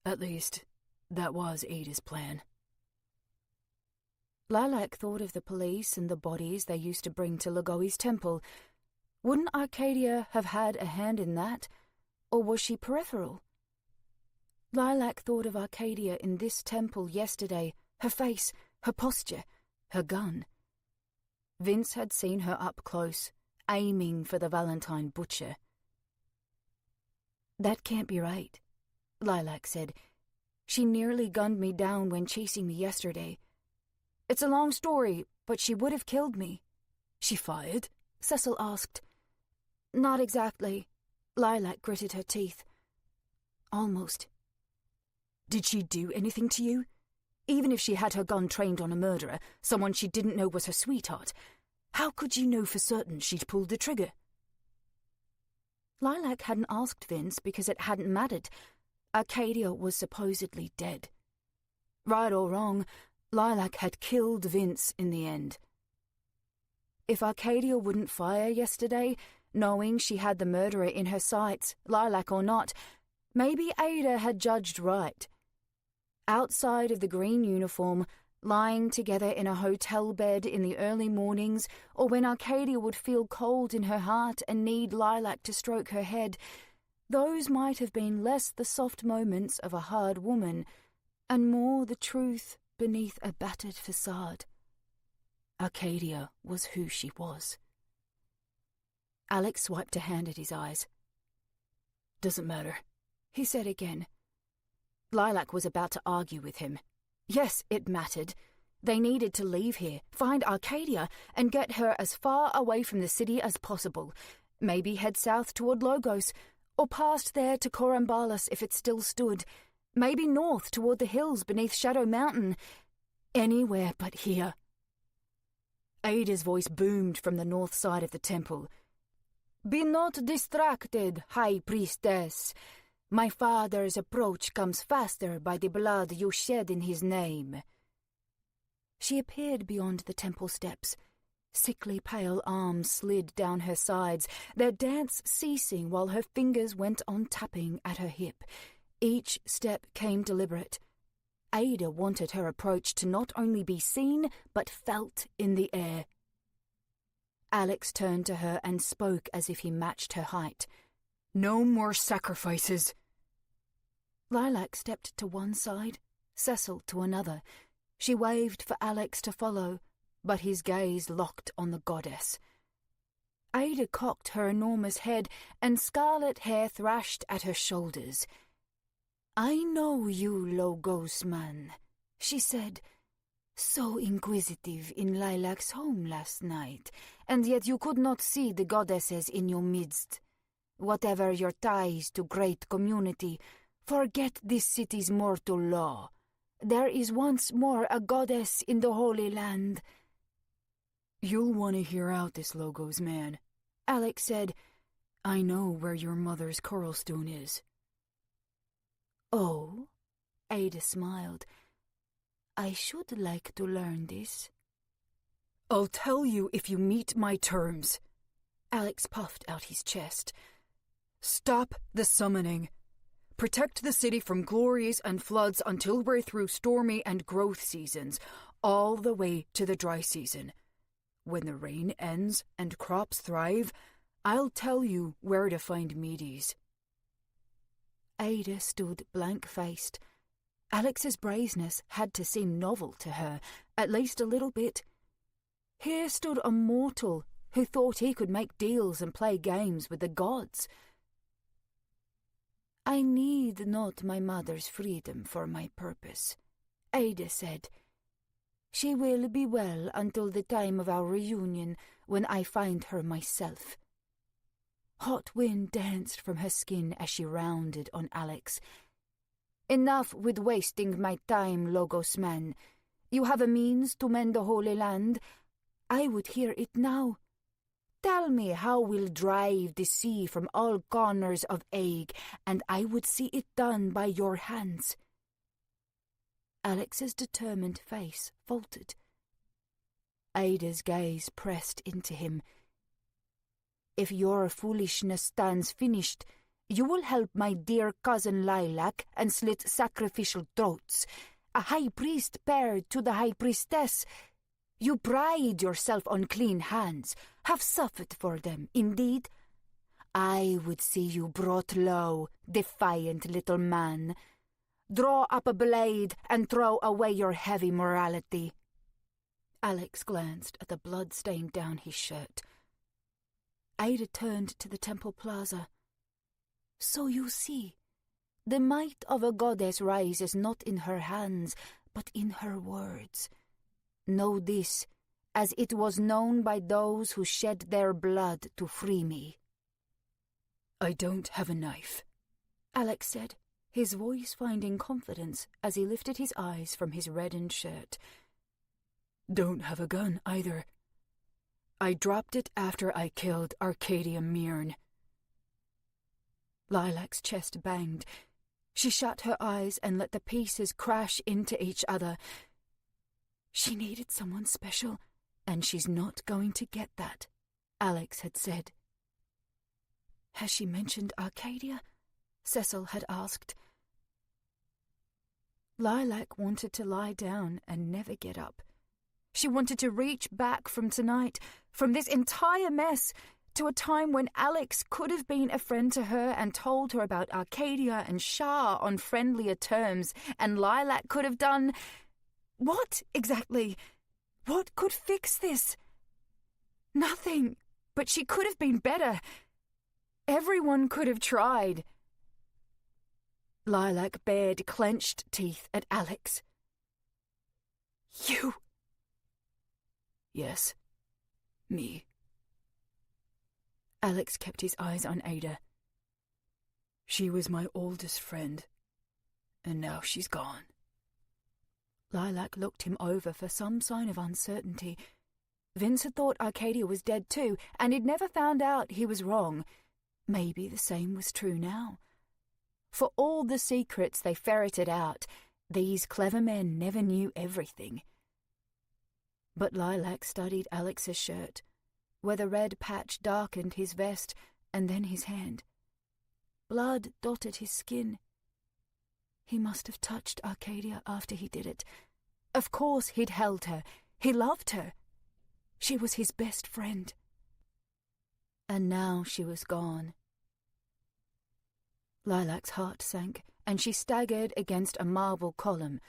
At least, that was Ada's plan. Lilac thought of the police and the bodies they used to bring to Lagoi's temple. Wouldn't Arcadia have had a hand in that, or was she peripheral? Lilac thought of Arcadia in this temple yesterday, her face, her posture, her gun. Vince had seen her up close, aiming for the Valentine butcher. That can't be right, Lilac said. She nearly gunned me down when chasing me yesterday. It's a long story, but she would have killed me. She fired? Cecil asked. Not exactly. Lilac gritted her teeth. Almost. Did she do anything to you? Even if she had her gun trained on a murderer, someone she didn't know was her sweetheart, how could you know for certain she'd pulled the trigger? Lilac hadn't asked Vince because it hadn't mattered. Arcadia was supposedly dead. Right or wrong, Lilac had killed Vince in the end. If Arcadia wouldn't fire yesterday, knowing she had the murderer in her sights, Lilac or not, maybe Ada had judged right. Outside of the green uniform, lying together in a hotel bed in the early mornings, or when Arcadia would feel cold in her heart and need Lilac to stroke her head, those might have been less the soft moments of a hard woman, and more the truth beneath a battered facade. Arcadia was who she was. Alex swiped a hand at his eyes. Doesn't matter, he said again. Lilac was about to argue with him. Yes, it mattered. They needed to leave here, find Arcadia, and get her as far away from the city as possible. Maybe head south toward Logos, or past there to Corambalis if it still stood. Maybe north toward the hills beneath Shadow Mountain. Anywhere but here. Ada's voice boomed from the north side of the temple. Be not distracted, High Priestess. My father's approach comes faster by the blood you shed in his name. She appeared beyond the temple steps. Sickly pale arms slid down her sides, their dance ceasing while her fingers went on tapping at her hip. Each step came deliberate. Ada wanted her approach to not only be seen, but felt in the air. Alex turned to her and spoke as if he matched her height. No more sacrifices. Lilac stepped to one side, Cecil to another. She waved for Alex to follow, but his gaze locked on the goddess. Ada cocked her enormous head, and scarlet hair thrashed at her shoulders. I know you, Logos man, she said. So inquisitive in Lilac's home last night, and yet you could not see the goddesses in your midst. Whatever your ties to great community, forget this city's mortal law. There is once more a goddess in the Holy Land." "You'll want to hear out this, Logos man," Alex said. "I know where your mother's coral stone is." "Oh?" Ada smiled. "I should like to learn this." "I'll tell you if you meet my terms." Alex puffed out his chest. "Stop the summoning. Protect the city from glories and floods until we're through stormy and growth seasons, all the way to the dry season. When the rain ends and crops thrive, I'll tell you where to find Medes." Ada stood blank-faced. Alex's brazeness had to seem novel to her, at least a little bit. Here stood a mortal who thought he could make deals and play games with the gods. "I need not my mother's freedom for my purpose," Ada said. "She will be well until the time of our reunion, when I find her myself." Hot wind danced from her skin as she rounded on Alex. "Enough with wasting my time, Logos man. You have a means to mend the Holy Land. I would hear it now. Tell me how we'll drive the sea from all corners of Aig, and I would see it done by your hands." Alex's determined face faltered. Ada's gaze pressed into him. "If your foolishness stands finished, you will help my dear cousin Lilac and slit sacrificial throats, a high priest paired to the high priestess. You pride yourself on clean hands, have suffered for them, indeed. I would see you brought low, defiant little man. Draw up a blade and throw away your heavy morality." Alex glanced at the blood stain down his shirt. Ada turned to the temple plaza. "So you see, the might of a goddess rises not in her hands, but in her words. Know this, as it was known by those who shed their blood to free me." "I don't have a knife," Alex said, his voice finding confidence as he lifted his eyes from his reddened shirt. "Don't have a gun, either. I dropped it after I killed Arcadia Mirn." Lilac's chest banged. She shut her eyes and let the pieces crash into each other. She needed someone special, and she's not going to get that, Alex had said. "Has she mentioned Arcadia?" Cecil had asked. Lilac wanted to lie down and never get up. She wanted to reach back from tonight, from this entire mess, to a time when Alex could have been a friend to her and told her about Arcadia and Shah on friendlier terms, and Lilac could have done... What, exactly? What could fix this? Nothing, but she could have been better. Everyone could have tried. Lilac bared clenched teeth at Alex. "You..." "Yes, me." Alex kept his eyes on Ada. "She was my oldest friend, and now she's gone." Lilac looked him over for some sign of uncertainty. Vince had thought Arcadia was dead too, and he'd never found out he was wrong. Maybe the same was true now. For all the secrets they ferreted out, these clever men never knew everything. But Lilac studied Alex's shirt, where the red patch darkened his vest and then his hand. Blood dotted his skin. He must have touched Arcadia after he did it. Of course he'd held her. He loved her. She was his best friend. And now she was gone. Lilac's heart sank, and she staggered against a marble column.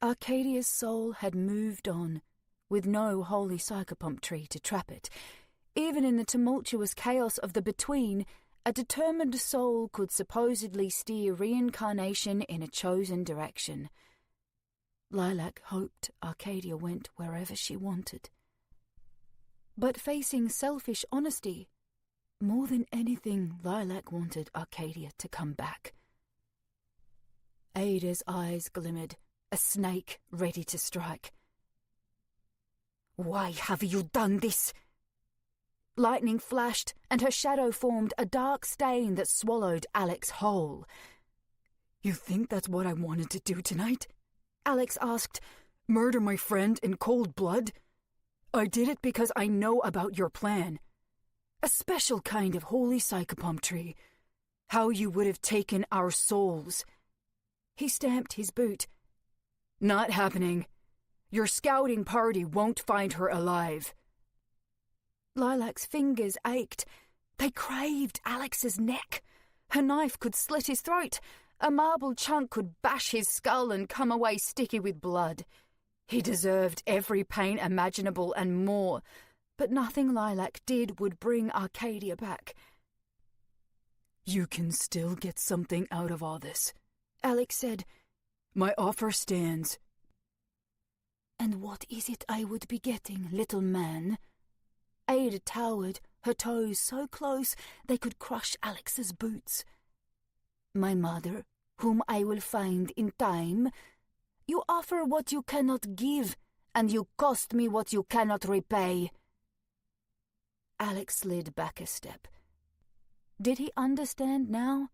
Arcadia's soul had moved on, with no holy psychopomp tree to trap it. Even in the tumultuous chaos of the between, a determined soul could supposedly steer reincarnation in a chosen direction. Lilac hoped Arcadia went wherever she wanted. But facing selfish honesty, more than anything, Lilac wanted Arcadia to come back. Ada's eyes glimmered, a snake ready to strike. "Why have you done this?" Lightning flashed, and her shadow formed a dark stain that swallowed Alex whole. "You think that's what I wanted to do tonight?" Alex asked. "Murder my friend in cold blood? I did it because I know about your plan. A special kind of holy psychopomp how you would have taken our souls." He stamped his boot. "Not happening. Your scouting party won't find her alive." Lilac's fingers ached. They craved Alex's neck. Her knife could slit his throat. A marble chunk could bash his skull and come away sticky with blood. He deserved every pain imaginable and more, but nothing Lilac did would bring Arcadia back. "You can still get something out of all this," Alex said. "My offer stands." "And what is it I would be getting, little man?" Ada towered, her toes so close they could crush Alex's boots. "My mother, whom I will find in time. You offer what you cannot give, and you cost me what you cannot repay." Alex slid back a step. Did he understand now?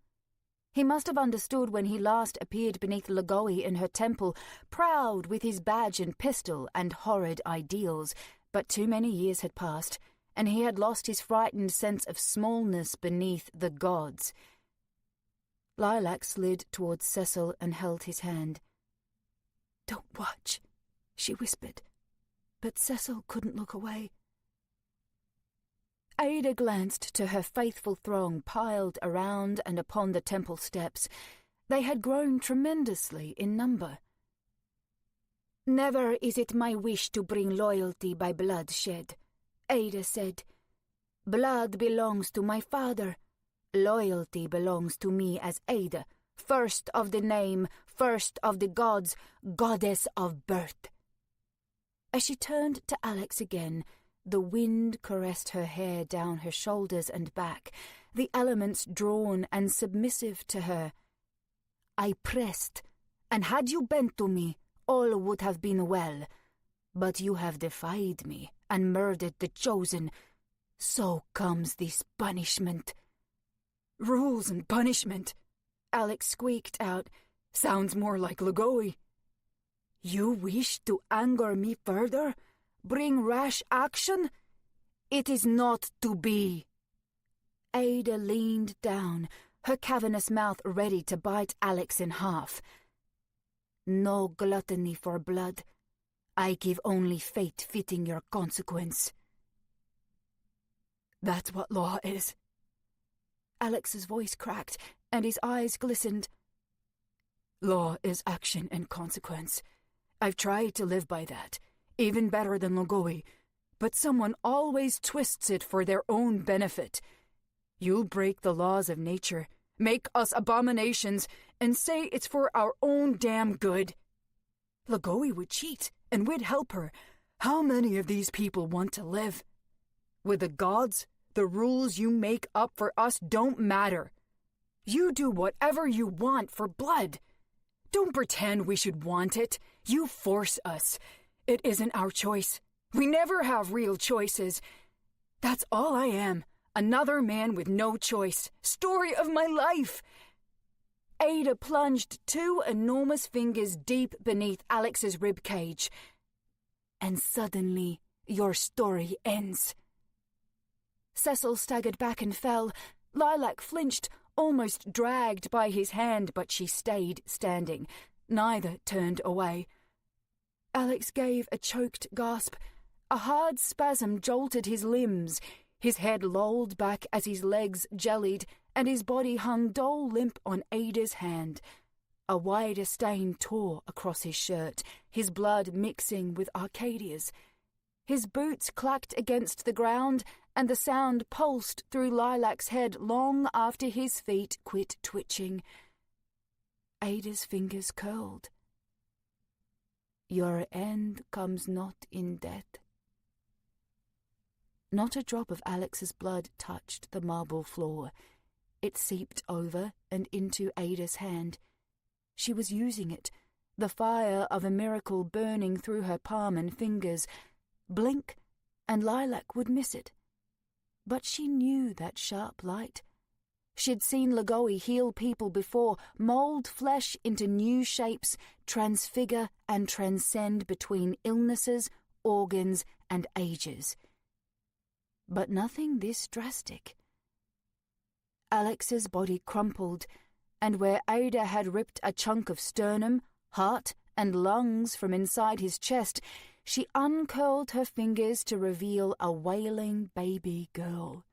He must have understood when he last appeared beneath Logoi in her temple, proud with his badge and pistol and horrid ideals, but too many years had passed, and he had lost his frightened sense of smallness beneath the gods. Lilac slid towards Cecil and held his hand. "Don't watch," she whispered, but Cecil couldn't look away. Ada glanced to her faithful throng piled around and upon the temple steps. They had grown tremendously in number. "Never is it my wish to bring loyalty by bloodshed," Ada said. "Blood belongs to my father. Loyalty belongs to me as Ada, first of the name, first of the gods, goddess of birth." As she turned to Alex again, the wind caressed her hair down her shoulders and back, the elements drawn and submissive to her. "I pressed, and had you bent to me, all would have been well. But you have defied me and murdered the chosen. So comes this punishment." "Rules and punishment," Alex squeaked out. "Sounds more like Logoi." "You wish to anger me further? Bring rash action? It is not to be." Ada leaned down, her cavernous mouth ready to bite Alex in half. "No gluttony for blood. I give only fate fitting your consequence." "That's what law is." Alex's voice cracked, and his eyes glistened. "Law is action and consequence. I've tried to live by that, even better than Logoi, but someone always twists it for their own benefit. You'll break the laws of nature, make us abominations, and say it's for our own damn good. Logoi would cheat, and we'd help her. How many of these people want to live? With the gods, the rules you make up for us don't matter. You do whatever you want for blood. Don't pretend we should want it. You force us. It isn't our choice. We never have real choices. That's all I am. Another man with no choice. Story of my life." Ada plunged 2 enormous fingers deep beneath Alex's ribcage. "And suddenly, your story ends." Cecil staggered back and fell. Lilac flinched, almost dragged by his hand, but she stayed standing. Neither turned away. Alex gave a choked gasp. A hard spasm jolted his limbs. His head lolled back as his legs jellied, and his body hung dull limp on Ada's hand. A wider stain tore across his shirt, his blood mixing with Arcadia's. His boots clacked against the ground, and the sound pulsed through Lilac's head long after his feet quit twitching. Ada's fingers curled. "Your end comes not in death." Not a drop of Alex's blood touched the marble floor. It seeped over and into Ada's hand. She was using it, the fire of a miracle burning through her palm and fingers. Blink, and Lilac would miss it. But she knew that sharp light. She'd seen Lagoe heal people before, mould flesh into new shapes, transfigure and transcend between illnesses, organs, and ages. But nothing this drastic. Alex's body crumpled, and where Ada had ripped a chunk of sternum, heart, and lungs from inside his chest, she uncurled her fingers to reveal a wailing baby girl.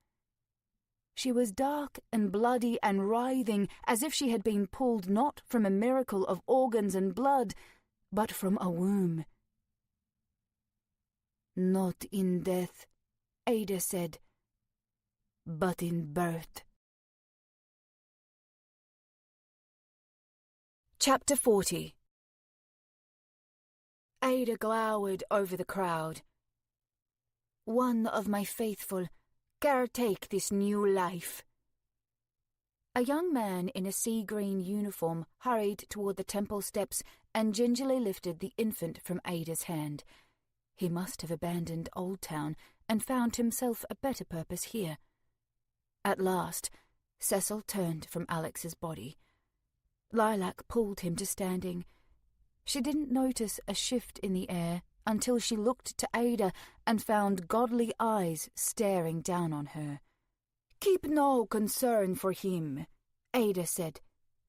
She was dark and bloody and writhing, as if she had been pulled not from a miracle of organs and blood, but from a womb. "Not in death," Ada said, "but in birth." Chapter 40. Ada glowered over the crowd. "One of my faithful, caretake this new life." A young man in a sea-green uniform hurried toward the temple steps and gingerly lifted the infant from Ada's hand. He must have abandoned Old Town and found himself a better purpose here. At last, Cecil turned from Alex's body. Lilac pulled him to standing. She didn't notice a shift in the air until she looked to Ada and found godly eyes staring down on her. "Keep no concern for him," Ada said.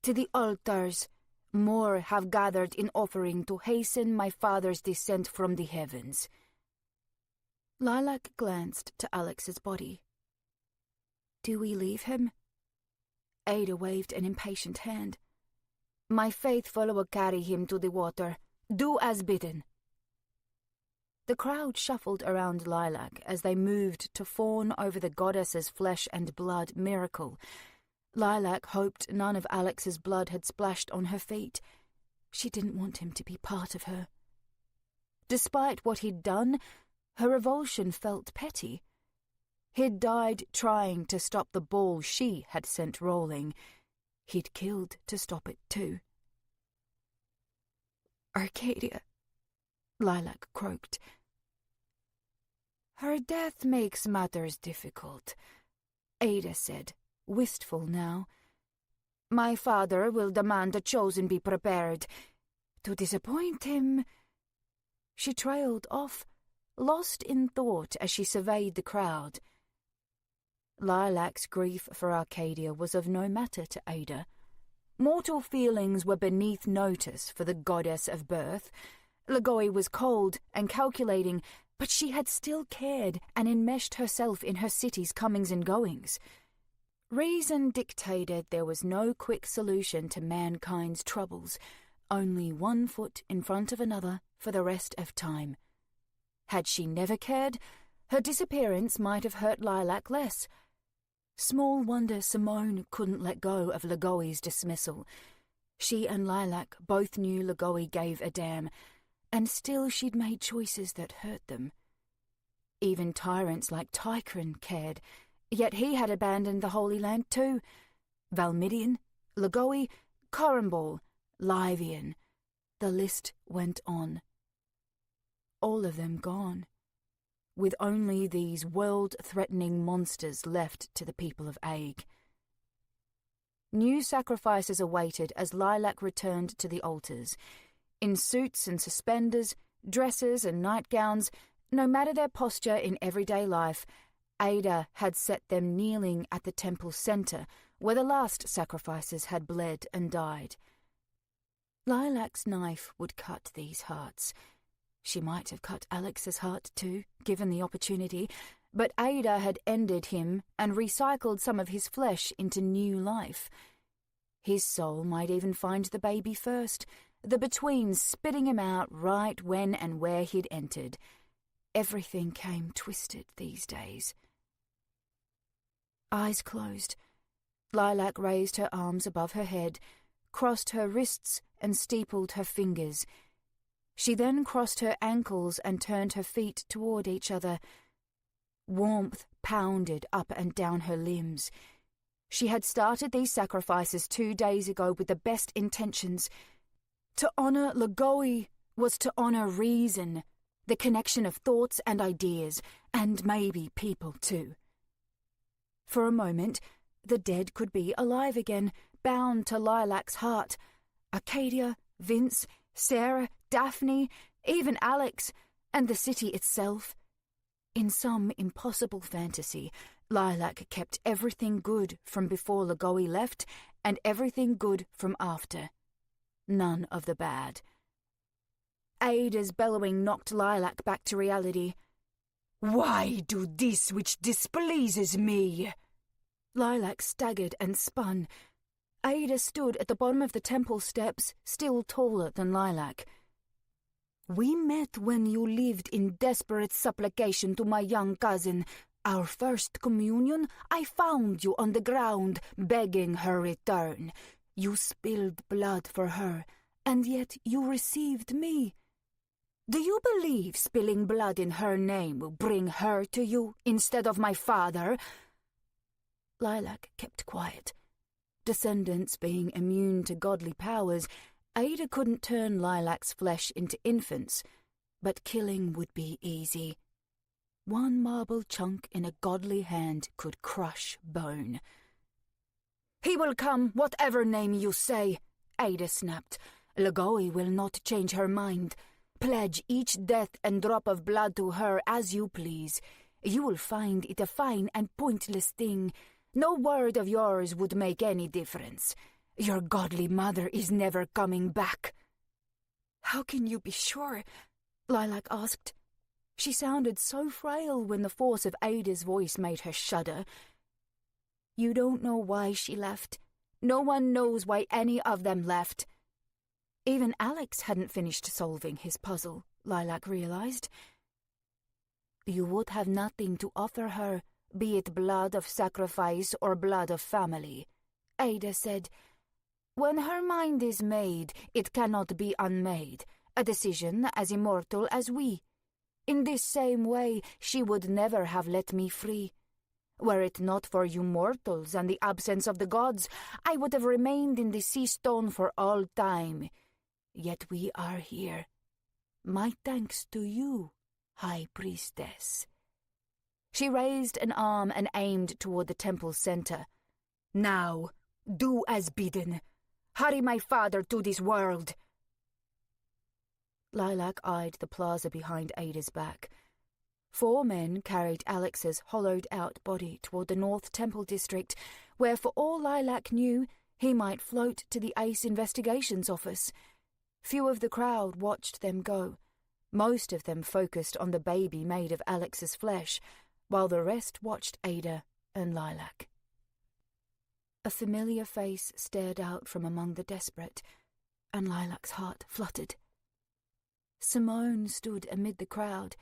"To the altars. More have gathered in offering to hasten my father's descent from the heavens." Lilac glanced to Alex's body. "Do we leave him?" Ada waved an impatient hand. "My faithful will carry him to the water. Do as bidden." The crowd shuffled around Lilac as they moved to fawn over the goddess's flesh and blood miracle. Lilac hoped none of Alex's blood had splashed on her feet. She didn't want him to be part of her. Despite what he'd done, her revulsion felt petty. He'd died trying to stop the ball she had sent rolling. He'd killed to stop it too. "Arcadia," Lilac croaked. "Her death makes matters difficult," Ada said, wistful now. "My father will demand the chosen be prepared. To disappoint him—" She trailed off, lost in thought as she surveyed the crowd. Lilac's grief for Arcadia was of no matter to Ada. Mortal feelings were beneath notice for the goddess of birth. Lagoe was cold and calculating, but she had still cared and enmeshed herself in her city's comings and goings. Reason dictated there was no quick solution to mankind's troubles, only one foot in front of another for the rest of time. Had she never cared, her disappearance might have hurt Lilac less. Small wonder Simone couldn't let go of Lagoe's dismissal. She and Lilac both knew Lagoe gave a damn, and still she'd made choices that hurt them. Even tyrants like Tychron cared, yet he had abandoned the Holy Land too. Valmidian, Lagoe, Corambol, Livian. The list went on. All of them gone, with only these world-threatening monsters left to the people of Aig. New sacrifices awaited as Lilac returned to the altars. In suits and suspenders, dresses and nightgowns, no matter their posture in everyday life, Ada had set them kneeling at the temple's centre, where the last sacrifices had bled and died. Lilac's knife would cut these hearts. She might have cut Alex's heart too, given the opportunity, but Ada had ended him and recycled some of his flesh into new life. His soul might even find the baby first, the between spitting him out right when and where he'd entered. Everything came twisted these days. Eyes closed, Lilac raised her arms above her head, crossed her wrists and steepled her fingers. She then crossed her ankles and turned her feet toward each other. Warmth pounded up and down her limbs. She had started these sacrifices 2 days ago with the best intentions. To honor Lagoi was to honor reason, the connection of thoughts and ideas, and maybe people too. For a moment, the dead could be alive again, bound to Lilac's heart. Arcadia, Vince, Sarah, Daphne, even Alex, and the city itself. In some impossible fantasy, Lilac kept everything good from before Lagoi left and everything good from after. None of the bad. Ada's bellowing knocked Lilac back to reality. "Why do this which displeases me?" Lilac staggered and spun. Ada stood at the bottom of the temple steps, still taller than Lilac. "We met when you lived in desperate supplication to my young cousin. Our first communion, I found you on the ground, begging her return. You spilled blood for her, and yet you received me. Do you believe spilling blood in her name will bring her to you instead of my father?" Lilac kept quiet. Descendants being immune to godly powers, Ada couldn't turn Lilac's flesh into infants, but killing would be easy. One marble chunk in a godly hand could crush bone. "He will come, whatever name you say," Ada snapped. "Lagoi will not change her mind. Pledge each death and drop of blood to her as you please. You will find it a fine and pointless thing. No word of yours would make any difference. Your godly mother is never coming back." "How can you be sure?" Lilac asked. She sounded so frail when the force of Ada's voice made her shudder. "You don't know why she left. No one knows why any of them left." Even Alex hadn't finished solving his puzzle, Lilac realized. "You would have nothing to offer her, be it blood of sacrifice or blood of family," Ada said. "When her mind is made, it cannot be unmade, a decision as immortal as we. In this same way, she would never have let me free. Were it not for you mortals and the absence of the gods, I would have remained in the sea stone for all time. Yet we are here. My thanks to you, High Priestess." She raised an arm and aimed toward the temple's center. "Now, do as bidden. Hurry my father to this world." Lilac eyed the plaza behind Ada's back. 4 men carried Alex's hollowed-out body toward the North Temple District, where for all Lilac knew, he might float to the Ace Investigations Office. Few of the crowd watched them go. Most of them focused on the baby made of Alex's flesh, while the rest watched Ada and Lilac. A familiar face stared out from among the desperate, and Lilac's heart fluttered. Simone stood amid the crowd.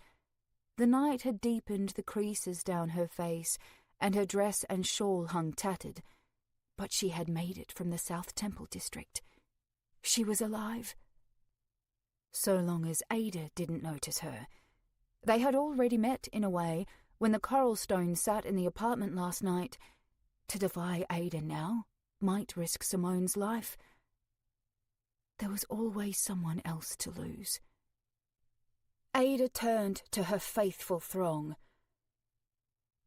The night had deepened the creases down her face, and her dress and shawl hung tattered, but she had made it from the South Temple District. She was alive. So long as Ada didn't notice her. They had already met, in a way, when the Coralstone sat in the apartment last night. To defy Ada now might risk Simone's life. There was always someone else to lose. Ada turned to her faithful throng.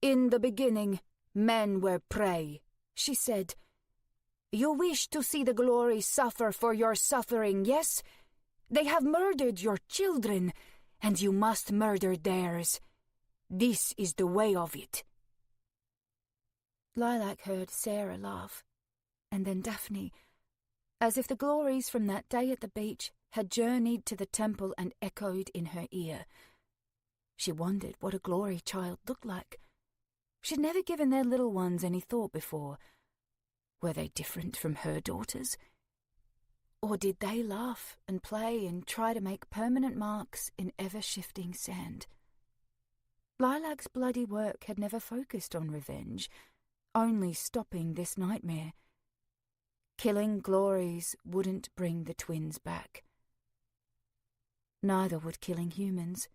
"In the beginning, men were prey," she said. "You wish to see the glory suffer for your suffering, yes? They have murdered your children, and you must murder theirs. This is the way of it." Lilac heard Sarah laugh, and then Daphne, as if the glories from that day at the beach had journeyed to the temple and echoed in her ear. She wondered what a glory child looked like. She'd never given their little ones any thought before. Were they different from her daughters? Or did they laugh and play and try to make permanent marks in ever-shifting sand? Lilac's bloody work had never focused on revenge, only stopping this nightmare. Killing glories wouldn't bring the twins back. Neither would killing humans.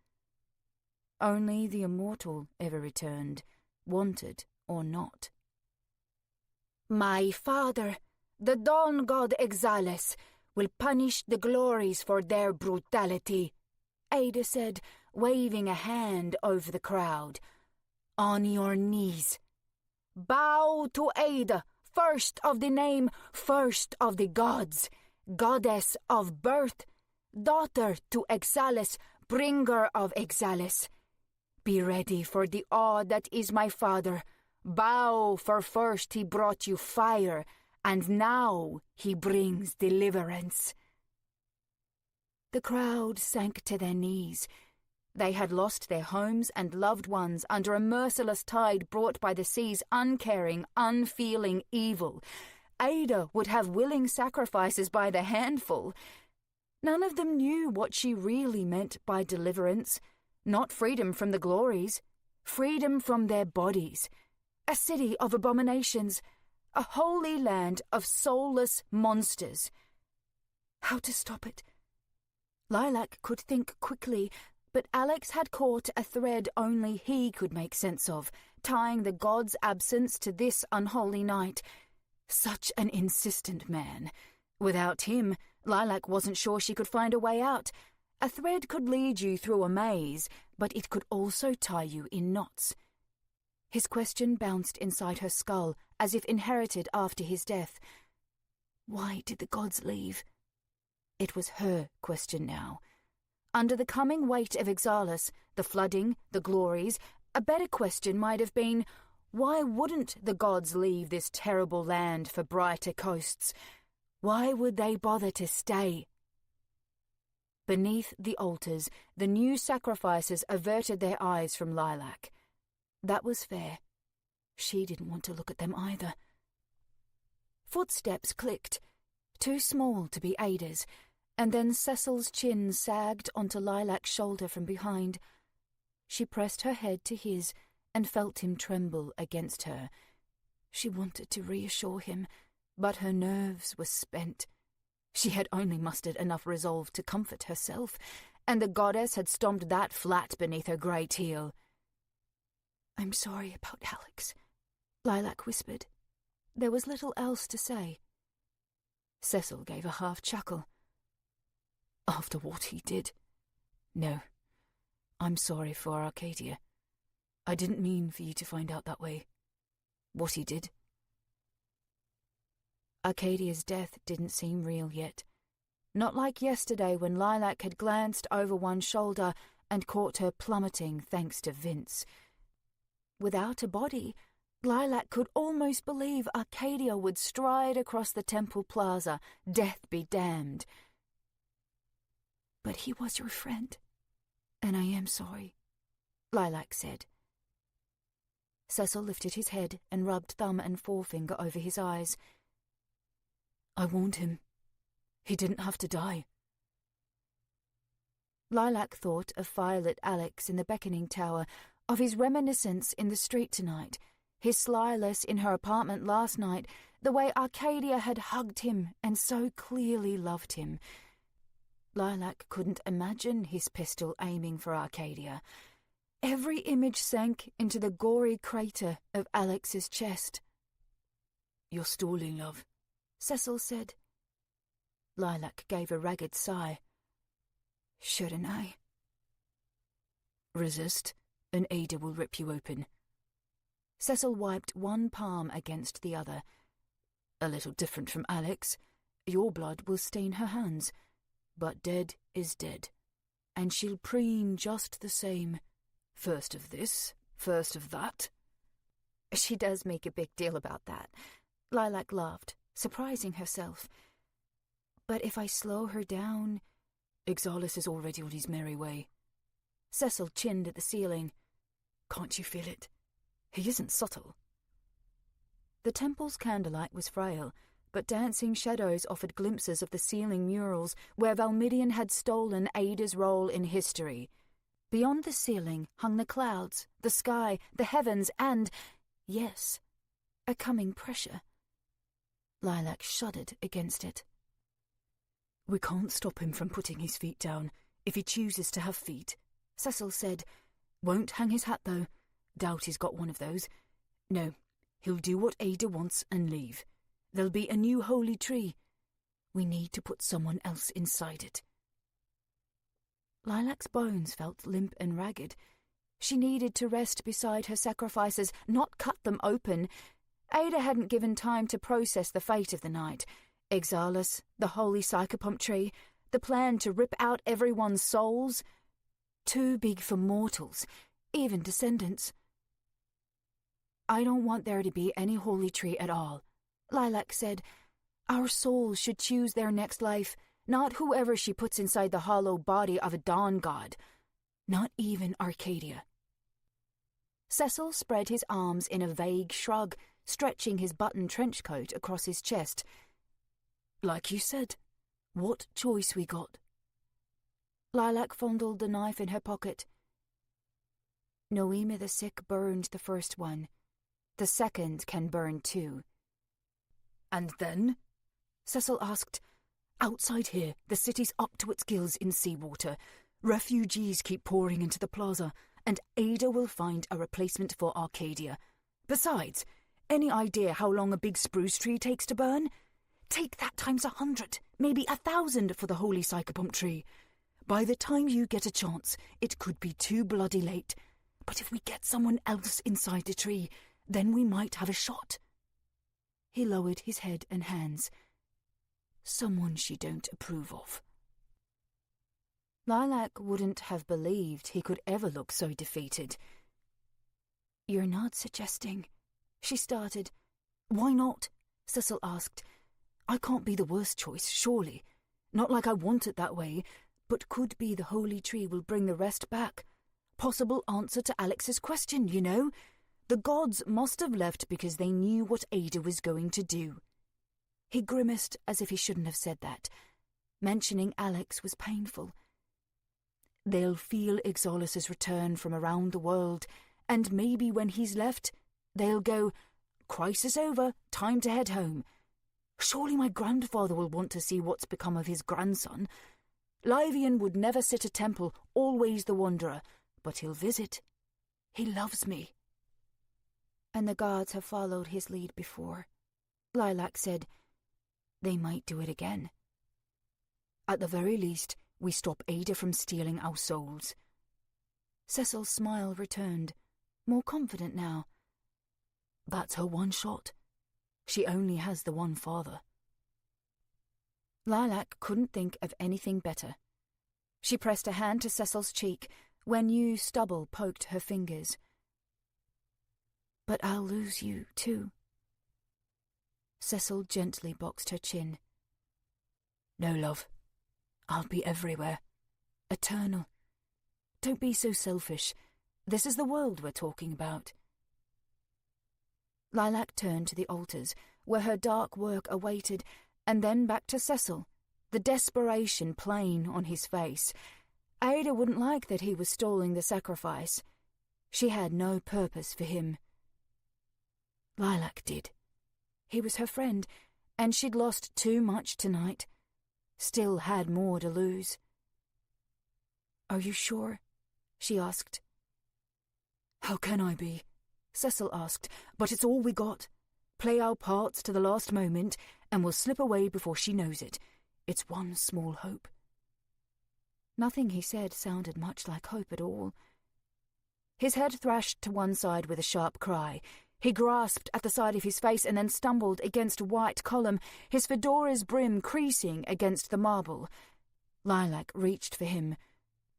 Only the immortal ever returned, wanted or not. My father, the dawn god Exalus, will punish the glories for their brutality, Ada said, waving a hand over the crowd. On your knees. Bow to Ada, first of the name, first of the gods, goddess of birth, daughter to Exalus, bringer of Exalus. Be ready for the awe that is my father. Bow, for first he brought you fire, and now he brings deliverance. The crowd sank to their knees. They had lost their homes and loved ones under a merciless tide brought by the sea's uncaring, unfeeling evil. Ada would have willing sacrifices by the handful. None of them knew what she really meant by deliverance. Not freedom from the glories, freedom from their bodies. A city of abominations, a holy land of soulless monsters. How to stop it? Lilac could think quickly, but Alex had caught a thread only he could make sense of, tying the god's absence to this unholy night. Such an insistent man. Without him, Lilac wasn't sure she could find a way out. A thread could lead you through a maze, but it could also tie you in knots. His question bounced inside her skull, as if inherited after his death. Why did the gods leave? It was her question now. Under the coming weight of Exalus, the flooding, the glories, a better question might have been, why wouldn't the gods leave this terrible land for brighter coasts? Why would they bother to stay? Beneath the altars, the new sacrifices averted their eyes from Lilac. That was fair. She didn't want to look at them either. Footsteps clicked, too small to be Ada's, and then Cecil's chin sagged onto Lilac's shoulder from behind. She pressed her head to his and felt him tremble against her. She wanted to reassure him, but her nerves were spent. She had only mustered enough resolve to comfort herself, and the goddess had stomped that flat beneath her great heel. "I'm sorry about Alex," Lilac whispered. There was little else to say. Cecil gave a half chuckle. "After what he did? No, I'm sorry for Arcadia. I didn't mean for you to find out that way. What he did." Arcadia's death didn't seem real yet. Not like yesterday when Lilac had glanced over one shoulder and caught her plummeting thanks to Vince. Without a body, Lilac could almost believe Arcadia would stride across the temple plaza, death be damned. "But he was your friend, and I am sorry," Lilac said. Cecil lifted his head and rubbed thumb and forefinger over his eyes. "I warned him. He didn't have to die." Lilac thought of firelit Alex in the beckoning tower, of his reminiscence in the street tonight, his slyless in her apartment last night, the way Arcadia had hugged him and so clearly loved him. Lilac couldn't imagine his pistol aiming for Arcadia. Every image sank into the gory crater of Alex's chest. "You're stalling, love," Cecil said. Lilac gave a ragged sigh. "Shouldn't I?" "Resist, and Ada will rip you open." Cecil wiped one palm against the other. "A little different from Alex. Your blood will stain her hands. But dead is dead, and she'll preen just the same. First of this, first of that." "She does make a big deal about that," Lilac laughed, surprising herself. "But if I slow her down—" "Exalus is already on his merry way." Cecil chinned at the ceiling. "Can't you feel it? He isn't subtle." The temple's candlelight was frail, but dancing shadows offered glimpses of the ceiling murals where Valmidian had stolen Ada's role in history. Beyond the ceiling hung the clouds, the sky, the heavens, and, yes, a coming pressure. Lilac shuddered against it. "We can't stop him from putting his feet down, if he chooses to have feet," Cecil said. Won't hang his hat, though. Doubt he's got one of those. No, he'll do what Ada wants and leave. There'll be a new holy tree. We need to put someone else inside it. Lilac's bones felt limp and ragged. She needed to rest beside her sacrifices, not cut them open. Ada hadn't given time to process the fate of the night. Exalus, the holy psychopomp tree, the plan to rip out everyone's souls. Too big for mortals, even descendants. I don't want there to be any holy tree at all, Lilac said. Our souls should choose their next life, not whoever she puts inside the hollow body of a dawn god. Not even Arcadia. Cecil spread his arms in a vague shrug, stretching his button trench coat across his chest. Like you said, what choice we got? Lilac fondled the knife in her pocket. Noemi the sick burned the first one. The second can burn too. And then? Cecil asked. Outside here, the city's up to its gills in seawater. Refugees keep pouring into the plaza, and Ada will find a replacement for Arcadia. Besides, any idea how long a big spruce tree takes to burn? Take that times 100, maybe 1,000 for the holy psychopomp tree. By the time you get a chance, it could be too bloody late. But if we get someone else inside the tree, then we might have a shot. He lowered his head and hands. Someone she don't approve of. Lilac wouldn't have believed he could ever look so defeated. You're not suggesting, she started. Why not? Cecil asked. I can't be the worst choice, surely. Not like I want it that way, but could be the holy tree will bring the rest back. Possible answer to Alex's question, you know? The gods must have left because they knew what Ada was going to do. He grimaced as if he shouldn't have said that. Mentioning Alex was painful. They'll feel Exalus's return from around the world, and maybe when he's left, they'll go, crisis over, time to head home. Surely my grandfather will want to see what's become of his grandson. Livian would never sit a temple, always the wanderer, but he'll visit. He loves me. And the gods have followed his lead before, Lilac said. They might do it again. At the very least, we stop Ada from stealing our souls. Cecil's smile returned, more confident now. That's her one shot. She only has the one father. Lilac couldn't think of anything better. She pressed a hand to Cecil's cheek where new stubble poked her fingers. But I'll lose you, too. Cecil gently boxed her chin. No, love. I'll be everywhere. Eternal. Don't be so selfish. This is the world we're talking about. Lilac turned to the altars, where her dark work awaited, and then back to Cecil, the desperation plain on his face. Ada wouldn't like that he was stalling the sacrifice. She had no purpose for him. Lilac did. He was her friend, and she'd lost too much tonight. Still had more to lose. Are you sure? She asked. How can I be? Cecil asked, but it's all we got. Play our parts to the last moment, and we'll slip away before she knows it. It's one small hope. Nothing he said sounded much like hope at all. His head thrashed to one side with a sharp cry. He grasped at the side of his face and then stumbled against a white column, his fedora's brim creasing against the marble. Lilac reached for him.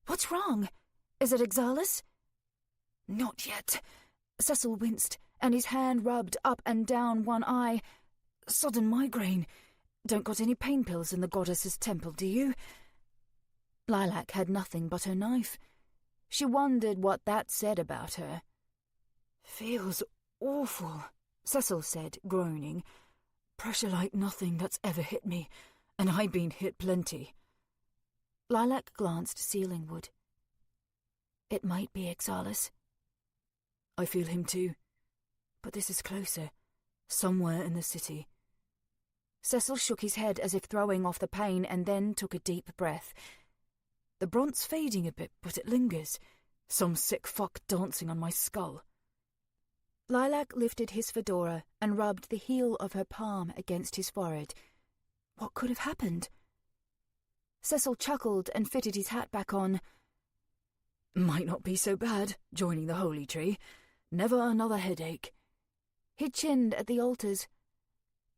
What's wrong? Is it Exalus? Not yet. Cecil winced, and his hand rubbed up and down one eye. Sudden migraine. Don't got any pain pills in the goddess's temple, do you? Lilac had nothing but her knife. She wondered what that said about her. Feels awful, Cecil said, groaning. Pressure like nothing that's ever hit me, and I've been hit plenty. Lilac glanced ceilingward. It might be Exalus. I feel him too, but this is closer, somewhere in the city. Cecil shook his head as if throwing off the pain and then took a deep breath. The bronze's fading a bit, but it lingers. Some sick fuck dancing on my skull. Lilac lifted his fedora and rubbed the heel of her palm against his forehead. What could have happened? Cecil chuckled and fitted his hat back on. Might not be so bad, joining the holy tree. Never another headache. He chinned at the altars.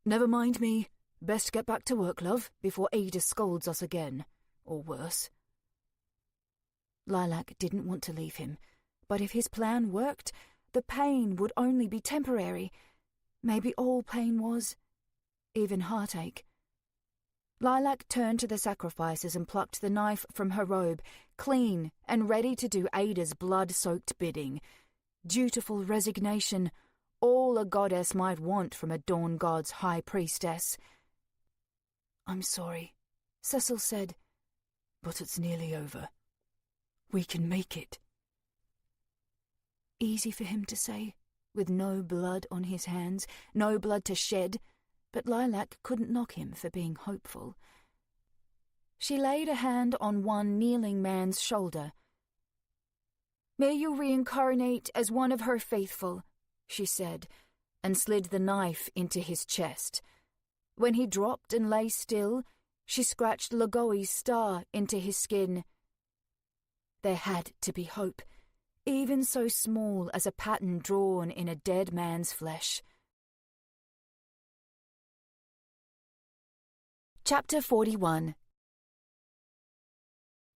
Never mind me. Best get back to work, love, before Ada scolds us again. Or worse. Lilac didn't want to leave him, but if his plan worked, the pain would only be temporary. Maybe all pain was, even heartache. Lilac turned to the sacrifices and plucked the knife from her robe, clean and ready to do Ada's blood-soaked bidding. Dutiful resignation, all a goddess might want from a dawn god's high priestess. I'm sorry, Cecil said, but it's nearly over. We can make it. Easy for him to say, with no blood on his hands, no blood to shed, but Lilac couldn't knock him for being hopeful. She laid a hand on one kneeling man's shoulder. "May you reincarnate as one of her faithful," she said, and slid the knife into his chest. When he dropped and lay still, she scratched Lagoi's star into his skin. There had to be hope, even so small as a pattern drawn in a dead man's flesh. Chapter 41.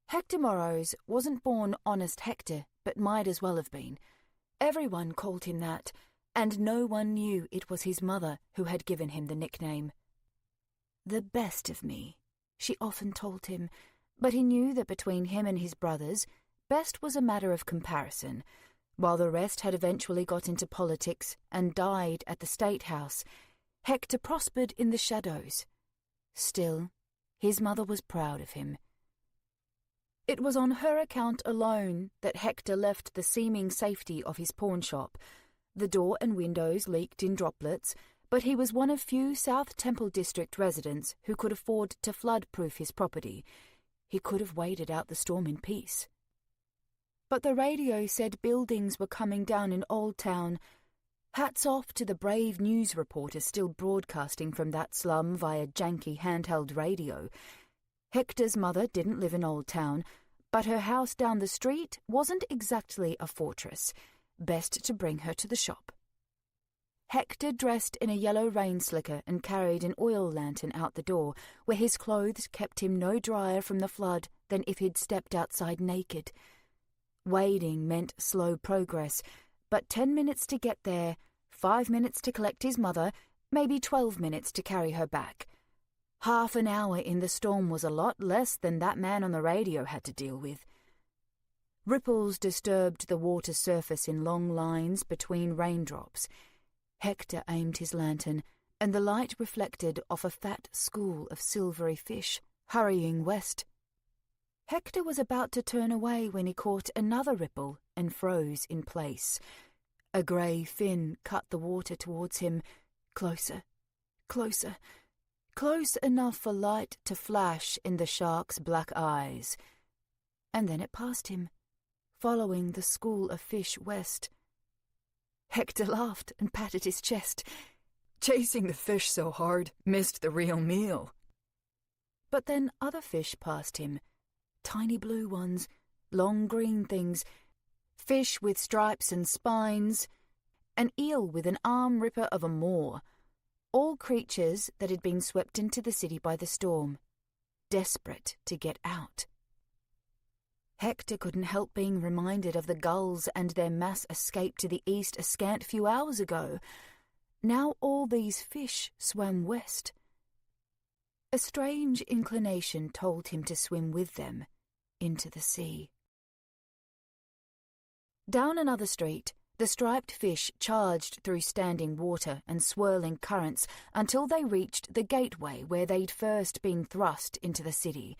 Hector Morrows wasn't born Honest Hector, but might as well have been. Everyone called him that, and no one knew it was his mother who had given him the nickname. "The best of me," she often told him, but he knew that between him and his brothers, best was a matter of comparison. While the rest had eventually got into politics and died at the State House, Hector prospered in the shadows. Still, his mother was proud of him. It was on her account alone that Hector left the seeming safety of his pawnshop. The door and windows leaked in droplets, but he was one of few South Temple District residents who could afford to flood-proof his property. He could have waited out the storm in peace. But the radio said buildings were coming down in Old Town. Hats off to the brave news reporters still broadcasting from that slum via janky handheld radio. Hector's mother didn't live in Old Town, but her house down the street wasn't exactly a fortress. Best to bring her to the shop. Hector dressed in a yellow rain slicker and carried an oil lantern out the door, where his clothes kept him no drier from the flood than if he'd stepped outside naked. Wading meant slow progress, but 10 minutes to get there, 5 minutes to collect his mother, maybe 12 minutes to carry her back. Half an hour in the storm was a lot less than that man on the radio had to deal with. Ripples disturbed the water surface in long lines between raindrops. Hector aimed his lantern, and the light reflected off a fat school of silvery fish, hurrying west. Hector was about to turn away when he caught another ripple and froze in place. A grey fin cut the water towards him, closer, closer, close enough for light to flash in the shark's black eyes. And then it passed him, following the school of fish west. Hector laughed and patted his chest. Chasing the fish so hard, missed the real meal. But then other fish passed him, tiny blue ones, long green things, fish with stripes and spines, an eel with an arm-ripper of a maw, all creatures that had been swept into the city by the storm, desperate to get out. Hector couldn't help being reminded of the gulls and their mass escape to the east a scant few hours ago. Now all these fish swam west. A strange inclination told him to swim with them into the sea. Down another street, the striped fish charged through standing water and swirling currents until they reached the gateway where they'd first been thrust into the city.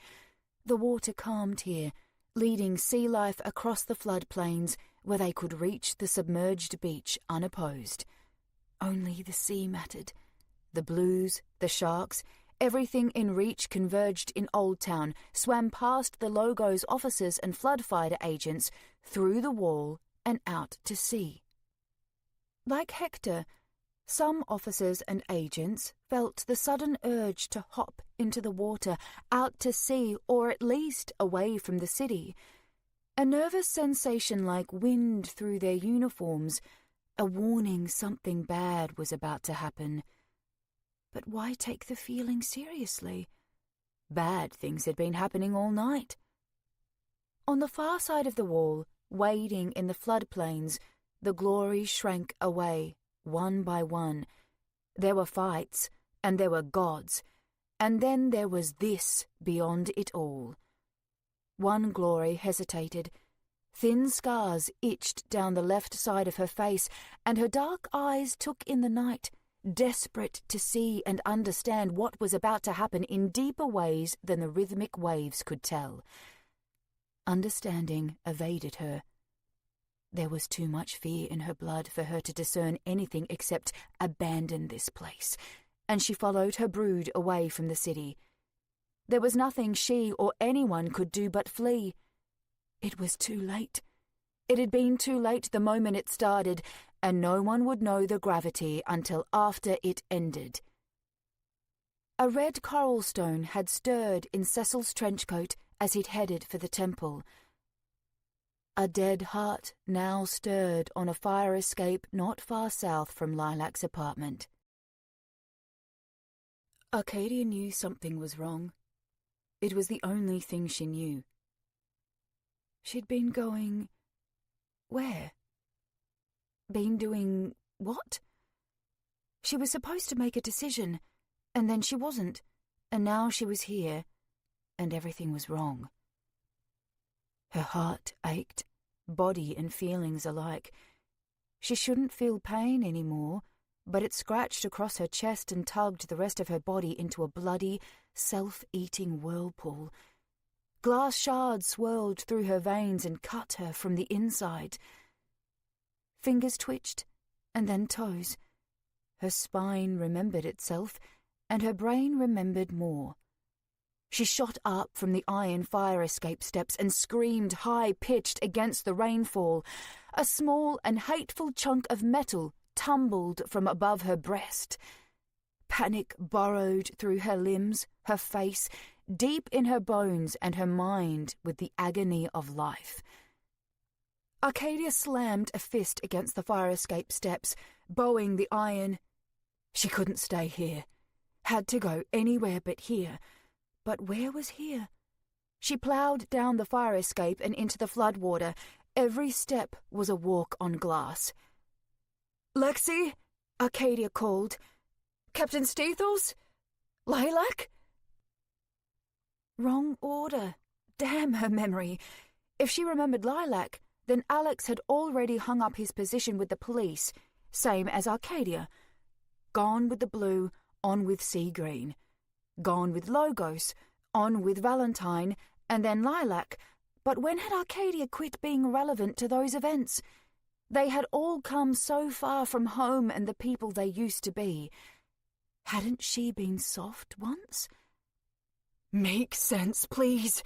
The water calmed here, leading sea life across the floodplains where they could reach the submerged beach unopposed. Only the sea mattered. The blues, the sharks, Everything in reach converged in Old Town, swam past the Logo's officers and flood fighter agents, through the wall and out to sea. Like Hector, some officers and agents felt the sudden urge to hop into the water, out to sea, or at least away from the city. A nervous sensation like wind through their uniforms, a warning something bad was about to happen. But why take the feeling seriously? Bad things had been happening all night. On the far side of the wall, wading in the floodplains, the glory shrank away, one by one. There were fights, and there were gods, and then there was this beyond it all. One glory hesitated. Thin scars itched down the left side of her face, and her dark eyes took in the night, desperate to see and understand what was about to happen in deeper ways than the rhythmic waves could tell. Understanding evaded her. There was too much fear in her blood for her to discern anything except abandon this place, and she followed her brood away from the city. There was nothing she or anyone could do but flee. It was too late. It had been too late the moment it started, and no one would know the gravity until after it ended. A red coral stone had stirred in Cecil's trenchcoat as he'd headed for the temple. A dead heart now stirred on a fire escape not far south from Lilac's apartment. Arcadia knew something was wrong. It was the only thing she knew. She'd been going... where? Been doing what? She was supposed to make a decision, and then she wasn't, and now she was here, and everything was wrong. Her heart ached, body and feelings alike. She shouldn't feel pain anymore, but it scratched across her chest and tugged the rest of her body into a bloody, self-eating whirlpool. Glass shards swirled through her veins and cut her from the inside. Fingers twitched, and then toes. Her spine remembered itself, and her brain remembered more. She shot up from the iron fire escape steps and screamed high-pitched against the rainfall. A small and hateful chunk of metal tumbled from above her breast. Panic burrowed through her limbs, her face, deep in her bones and her mind with the agony of life. Arcadia slammed a fist against the fire escape steps, bowing the iron. She couldn't stay here. Had to go anywhere but here. But where was here? She ploughed down the fire escape and into the floodwater. Every step was a walk on glass. "Lexi?" Arcadia called. "Captain Steethles? Lilac?" Wrong order. Damn her memory. If she remembered Lilac, then Alex had already hung up his position with the police, same as Arcadia. Gone with the blue, on with sea green. Gone with Logos, on with Valentine, and then Lilac. But when had Arcadia quit being relevant to those events? They had all come so far from home and the people they used to be. Hadn't she been soft once? "Make sense, please."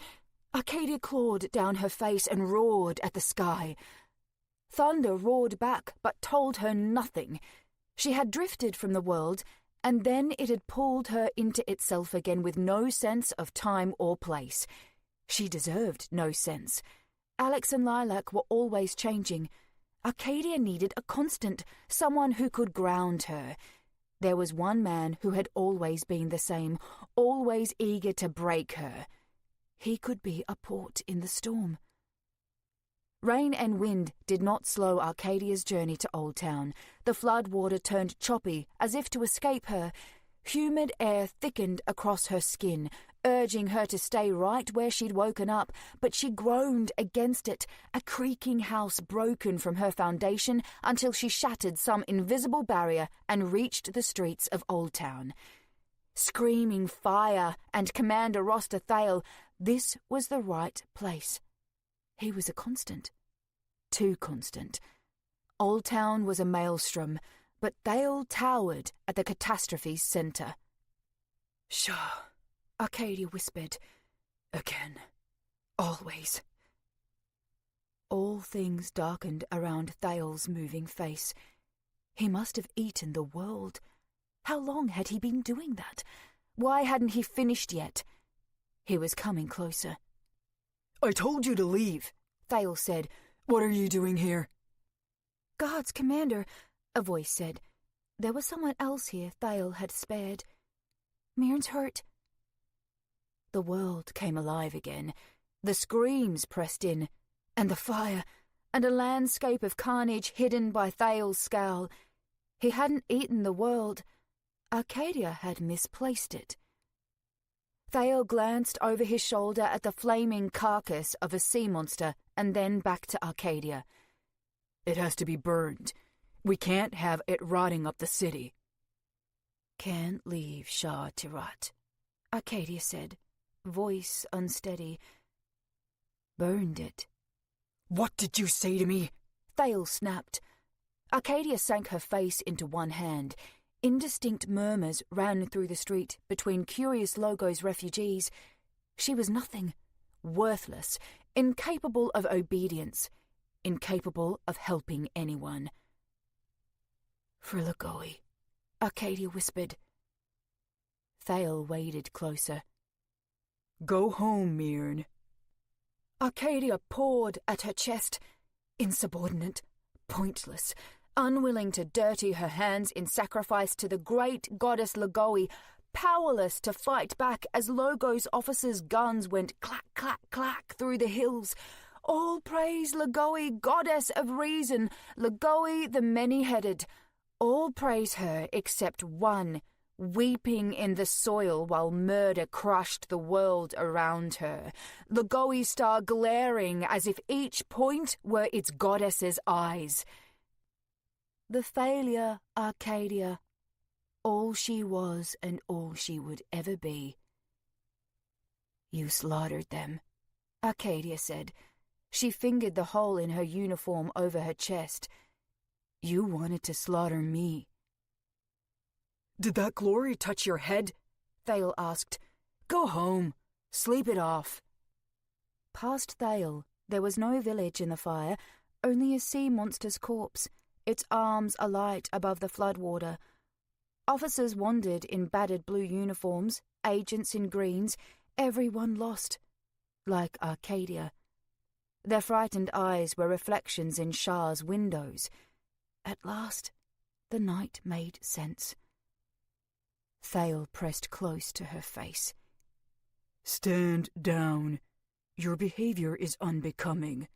Arcadia clawed down her face and roared at the sky. Thunder roared back but told her nothing. She had drifted from the world, and then it had pulled her into itself again with no sense of time or place. She deserved no sense. Alex and Lilac were always changing. Arcadia needed a constant, someone who could ground her. There was one man who had always been the same, always eager to break her. He could be a port in the storm. Rain and wind did not slow Arcadia's journey to Old Town. The flood water turned choppy, as if to escape her. Humid air thickened across her skin, urging her to stay right where she'd woken up, but she groaned against it, a creaking house broken from her foundation until she shattered some invisible barrier and reached the streets of Old Town. Screaming fire and Commander Roster Thale, this was the right place. He was a constant. Too constant. Old Town was a maelstrom, but Thale towered at the catastrophe's centre. Shah, Arcadia whispered. Again. Always. All things darkened around Thael's moving face. He must have eaten the world. How long had he been doing that? Why hadn't he finished yet? He was coming closer. I told you to leave, Thael said. What are you doing here? Guards, Commander, a voice said. There was someone else here Thael had spared. Mirn's hurt. The world came alive again. The screams pressed in, and the fire, and a landscape of carnage hidden by Thael's scowl. He hadn't eaten the world. Arcadia had misplaced it. Thael glanced over his shoulder at the flaming carcass of a sea monster and then back to Arcadia. It has to be burned. We can't have it rotting up the city. Can't leave Shah to rot, Arcadia said, voice unsteady. Burned it. What did you say to me? Thael snapped. Arcadia sank her face into one hand. Indistinct murmurs ran through the street between Curious Logo's refugees. She was nothing. Worthless. Incapable of obedience. Incapable of helping anyone. For Logoi, Arcadia whispered. Thael waded closer. Go home, Mirn. Arcadia pawed at her chest. Insubordinate. Pointless. Unwilling to dirty her hands in sacrifice to the great goddess Logoi, powerless to fight back as Logo's officers' guns went clack, clack, clack through the hills. All praise Logoi, goddess of reason, Logoi the many-headed. All praise her except one, weeping in the soil while murder crushed the world around her. Logoi's star glaring as if each point were its goddess's eyes. The failure, Arcadia, all she was and all she would ever be. You slaughtered them, Arcadia said. She fingered the hole in her uniform over her chest. You wanted to slaughter me. Did that glory touch your head? Thael asked. Go home. Sleep it off. Past Thael, there was no village in the fire, only a sea monster's corpse, its arms alight above the floodwater. Officers wandered in battered blue uniforms, agents in greens, everyone lost. Like Arcadia. Their frightened eyes were reflections in Shah's windows. At last, the night made sense. Thael pressed close to her face. Stand down. Your behavior is unbecoming.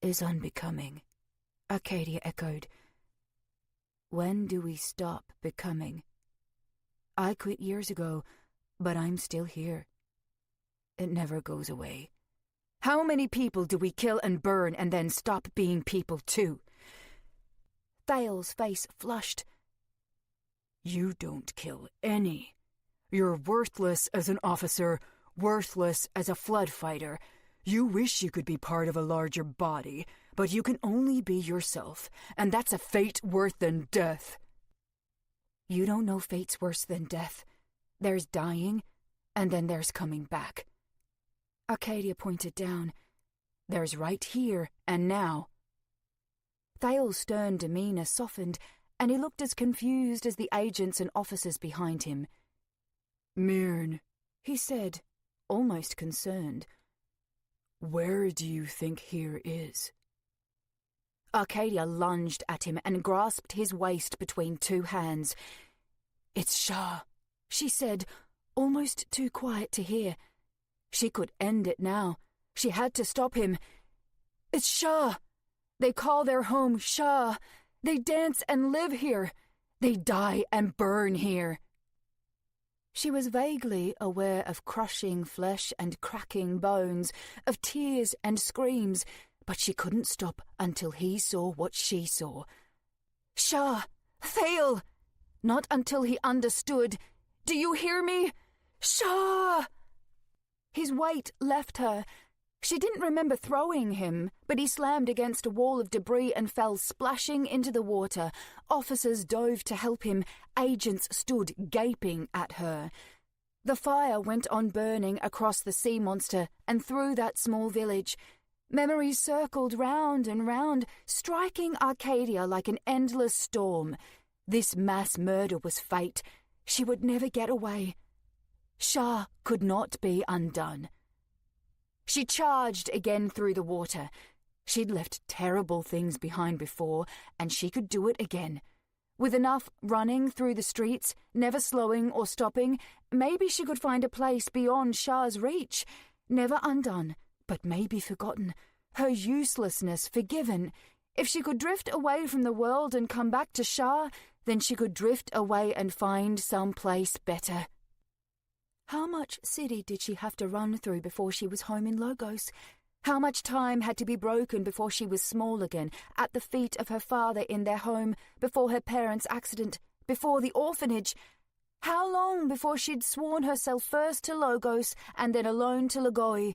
Is unbecoming, Arcadia echoed. When do we stop becoming? I quit years ago, but I'm still here. It never goes away. How many people do we kill and burn and then stop being people too? Thael's face flushed. You don't kill any. You're worthless as an officer, worthless as a flood fighter. You wish you could be part of a larger body, but you can only be yourself, and that's a fate worse than death. You don't know fate's worse than death. There's dying, and then there's coming back. Arcadia pointed down. There's right here and now. Thael's stern demeanor softened, and he looked as confused as the agents and officers behind him. Mirn, he said, almost concerned. Where do you think here is? Arcadia lunged at him and grasped his waist between two hands. It's Shah, she said, almost too quiet to hear. She could end it now. She had to stop him. It's Shah. They call their home Shah. They dance and live here. They die and burn here. She was vaguely aware of crushing flesh and cracking bones, of tears and screams, but she couldn't stop until he saw what she saw. Shah! Thael! Not until he understood. Do you hear me? Shah! His weight left her. She didn't remember throwing him, but he slammed against a wall of debris and fell splashing into the water. Officers dove to help him. Agents stood gaping at her. The fire went on burning across the sea monster and through that small village. Memories circled round and round, striking Arcadia like an endless storm. This mass murder was fate. She would never get away. Shah could not be undone. She charged again through the water. She'd left terrible things behind before, and she could do it again. With enough running through the streets, never slowing or stopping, maybe she could find a place beyond Shah's reach. Never undone, but maybe forgotten. Her uselessness forgiven. If she could drift away from the world and come back to Shah, then she could drift away and find some place better. How much city did she have to run through before she was home in Logos? How much time had to be broken before she was small again, at the feet of her father in their home, before her parents' accident, before the orphanage? How long before she'd sworn herself first to Logos and then alone to Logoi?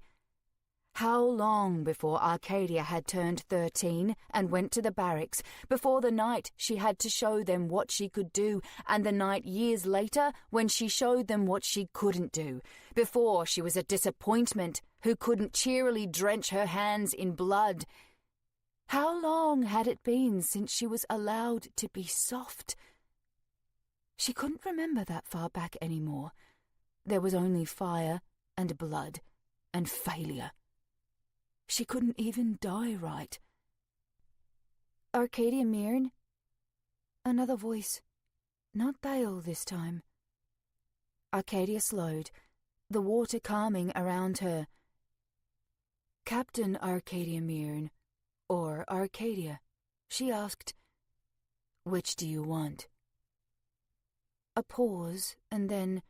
How long before Arcadia had turned 13 and went to the barracks, before the night she had to show them what she could do, and the night years later when she showed them what she couldn't do, before she was a disappointment who couldn't cheerily drench her hands in blood? How long had it been since she was allowed to be soft? She couldn't remember that far back anymore. There was only fire and blood and failure. She couldn't even die right. Arcadia Mearn? Another voice. Not Dale this time. Arcadia slowed, the water calming around her. Captain Arcadia Mearn, or Arcadia, she asked. Which do you want? A pause, and then,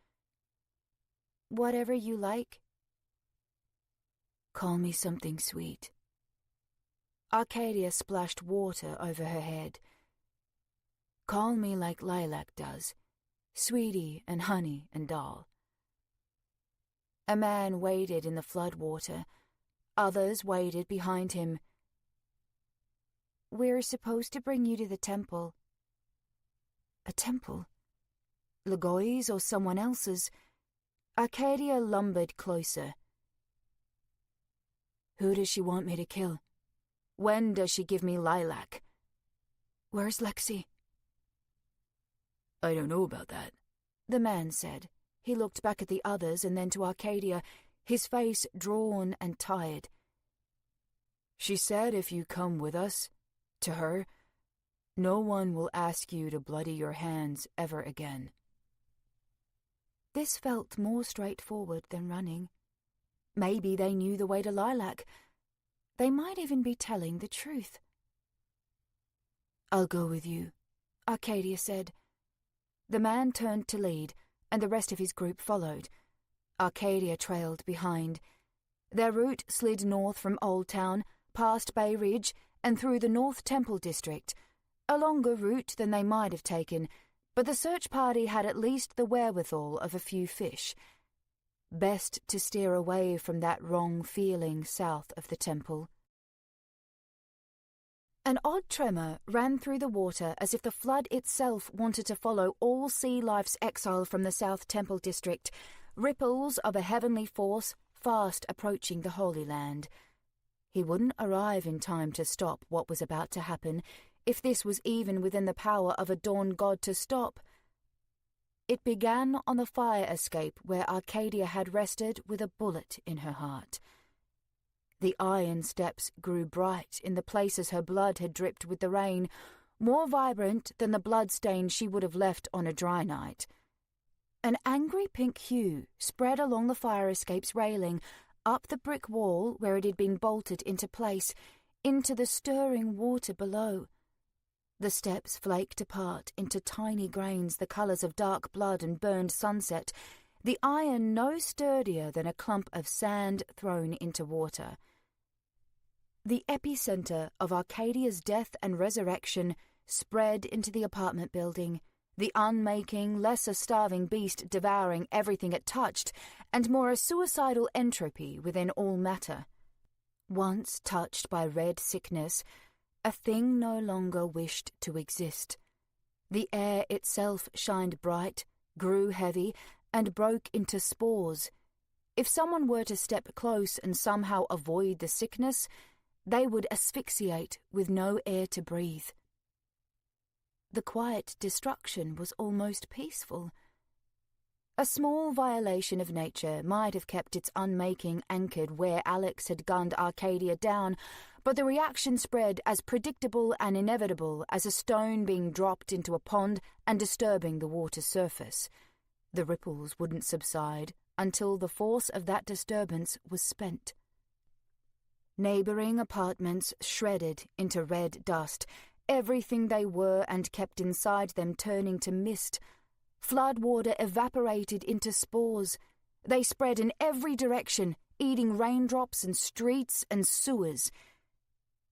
whatever you like. Call me something sweet. Arcadia splashed water over her head. Call me like lilac does, sweetie and honey and doll. A man waded in the flood water. Others waded behind him. We're supposed to bring you to the temple. A temple? Lagoi's or someone else's? Arcadia lumbered closer. Who does she want me to kill? When does she give me lilac? Where's Lexi? I don't know about that, the man said. He looked back at the others and then to Arcadia, his face drawn and tired. She said if you come with us, to her, no one will ask you to bloody your hands ever again. This felt more straightforward than running. Maybe they knew the way to lilac. They might even be telling the truth. I'll go with you, Arcadia said. The man turned to lead, and the rest of his group followed. Arcadia trailed behind. Their route slid north from Old Town, past Bay Ridge, and through the North Temple District, a longer route than they might have taken, but the search party had at least the wherewithal of a few fish. Best to steer away from that wrong feeling south of the temple. An odd tremor ran through the water as if the flood itself wanted to follow all sea life's exile from the South Temple District, ripples of a heavenly force fast approaching the Holy Land. He wouldn't arrive in time to stop what was about to happen, if this was even within the power of a dawn god to stop. It began on the fire escape where Arcadia had rested with a bullet in her heart. The iron steps grew bright in the places her blood had dripped with the rain, more vibrant than the bloodstain she would have left on a dry night. An angry pink hue spread along the fire escape's railing, up the brick wall where it had been bolted into place, into the stirring water below. The steps flaked apart into tiny grains the colours of dark blood and burned sunset, the iron no sturdier than a clump of sand thrown into water. The epicentre of Arcadia's death and resurrection spread into the apartment building, the unmaking, lesser starving beast devouring everything it touched, and more a suicidal entropy within all matter. Once touched by red sickness, a thing no longer wished to exist. The air itself shined bright, grew heavy, and broke into spores. If someone were to step close and somehow avoid the sickness, they would asphyxiate with no air to breathe. The quiet destruction was almost peaceful. A small violation of nature might have kept its unmaking anchored where Alex had gunned Arcadia down, but the reaction spread as predictable and inevitable as a stone being dropped into a pond and disturbing the water's surface. The ripples wouldn't subside until the force of that disturbance was spent. Neighbouring apartments shredded into red dust, everything they were and kept inside them turning to mist. Floodwater evaporated into spores. They spread in every direction, eating raindrops and streets and sewers.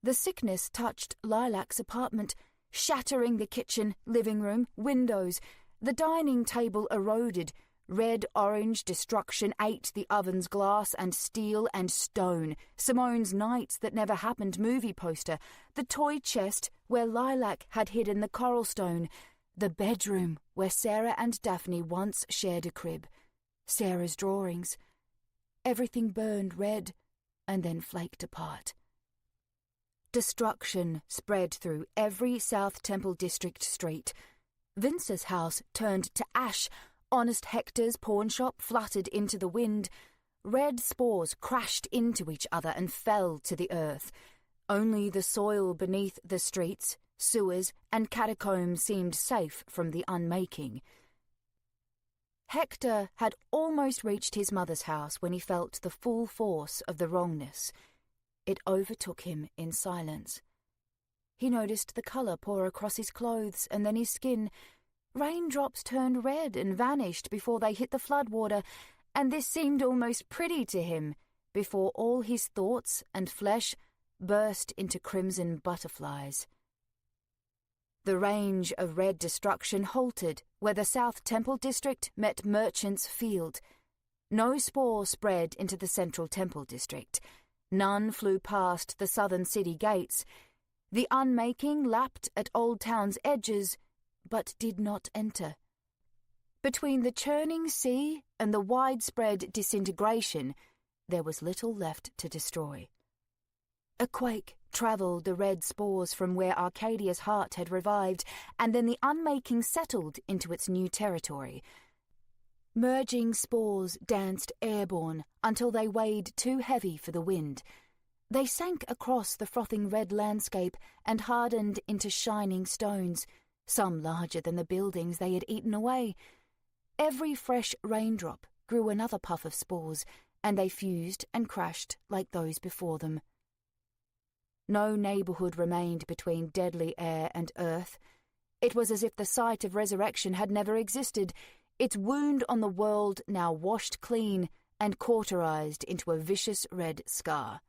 The sickness touched Lilac's apartment, shattering the kitchen, living room, windows. The dining table eroded. Red-orange destruction ate the oven's glass and steel and stone. Simone's Nights That Never Happened movie poster. The toy chest where Lilac had hidden the coral stone. The bedroom where Sarah and Daphne once shared a crib. Sarah's drawings. Everything burned red and then flaked apart. Destruction spread through every South Temple District street. Vince's house turned to ash. Honest Hector's pawnshop fluttered into the wind. Red spores crashed into each other and fell to the earth. Only the soil beneath the streets, sewers, and catacombs seemed safe from the unmaking. Hector had almost reached his mother's house when he felt the full force of the wrongness. It overtook him in silence. He noticed the colour pour across his clothes and then his skin. Raindrops turned red and vanished before they hit the floodwater, and this seemed almost pretty to him before all his thoughts and flesh burst into crimson butterflies. The range of red destruction halted where the South Temple District met Merchant's Field. No spore spread into the Central Temple District. None flew past the southern city gates. The unmaking lapped at Old Town's edges, but did not enter. Between the churning sea and the widespread disintegration, there was little left to destroy. A quake travelled the red spores from where Arcadia's heart had revived, and then the unmaking settled into its new territory. Merging spores danced airborne until they weighed too heavy for the wind. They sank across the frothing red landscape and hardened into shining stones, some larger than the buildings they had eaten away. Every fresh raindrop grew another puff of spores, and they fused and crashed like those before them. No neighbourhood remained between deadly air and earth. It was as if the sight of resurrection had never existed, its wound on the world now washed clean and cauterized into a vicious red scar.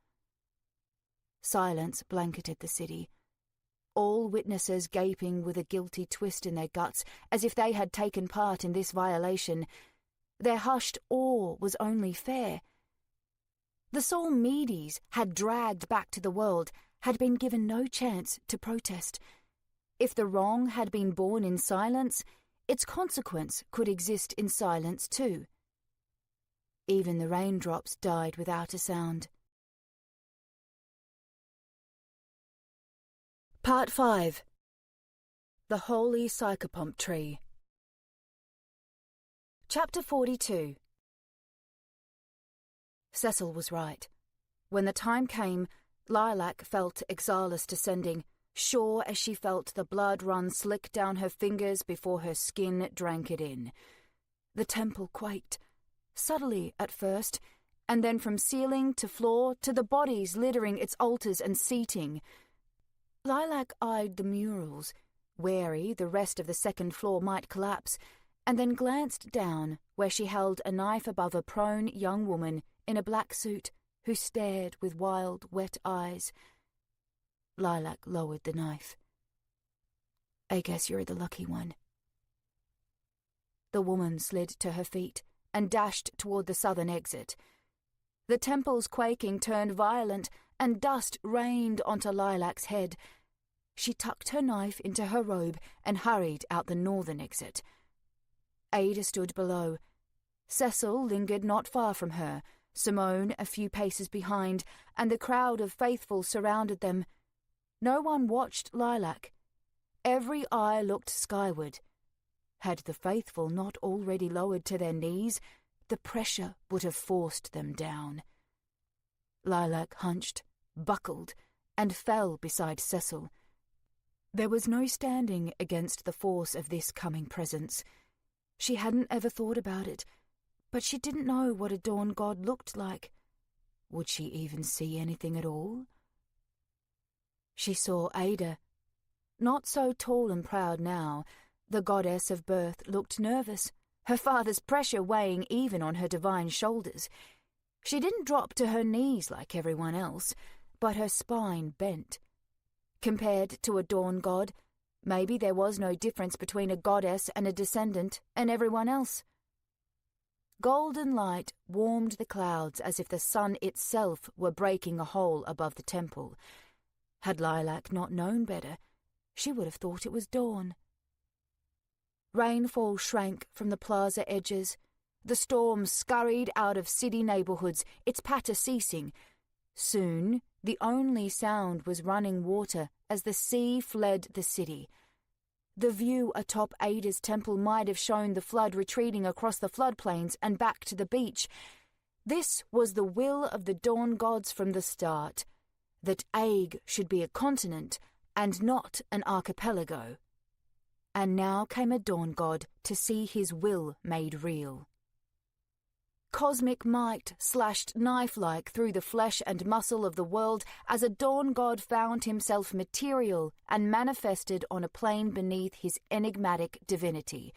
Silence blanketed the city. All witnesses gaping with a guilty twist in their guts, as if they had taken part in this violation. Their hushed awe was only fair. The Sol Medes had dragged back to the world, had been given no chance to protest. If the wrong had been borne in silence, its consequence could exist in silence too. Even the raindrops died without a sound. Part 5. The Holy Psychopomp Tree. Chapter 42. Cecil was right. When the time came, Lilac felt Exalis descending, sure as she felt the blood run slick down her fingers before her skin drank it in. The temple quaked, subtly at first, and then from ceiling to floor to the bodies littering its altars and seating. Lilac eyed the murals, wary the rest of the second floor might collapse, and then glanced down where she held a knife above a prone young woman in a black suit who stared with wild, wet eyes. Lilac lowered the knife. "I guess you're the lucky one." The woman slid to her feet and dashed toward the southern exit. The temple's quaking turned violent, and dust rained onto Lilac's head. She tucked her knife into her robe and hurried out the northern exit. Ada stood below. Cecil lingered not far from her, Simone a few paces behind, and the crowd of faithful surrounded them. No one watched Lilac. Every eye looked skyward. Had the faithful not already lowered to their knees, the pressure would have forced them down. Lilac hunched, buckled, and fell beside Cecil. There was no standing against the force of this coming presence. She hadn't ever thought about it, but she didn't know what a dawn god looked like. Would she even see anything at all? She saw Ada. Not so tall and proud now, the goddess of birth looked nervous, her father's pressure weighing even on her divine shoulders. She didn't drop to her knees like everyone else, but her spine bent. Compared to a dawn god, maybe there was no difference between a goddess and a descendant and everyone else. Golden light warmed the clouds as if the sun itself were breaking a hole above the temple. Had Lilac not known better, she would have thought it was dawn. Rainfall shrank from the plaza edges. The storm scurried out of city neighborhoods, its patter ceasing. Soon, the only sound was running water as the sea fled the city. The view atop Ada's temple might have shown the flood retreating across the floodplains and back to the beach. This was the will of the dawn gods from the start, that Aig should be a continent and not an archipelago. And now came a dawn god to see his will made real. Cosmic might slashed knife-like through the flesh and muscle of the world as a dawn god found himself material and manifested on a plane beneath his enigmatic divinity.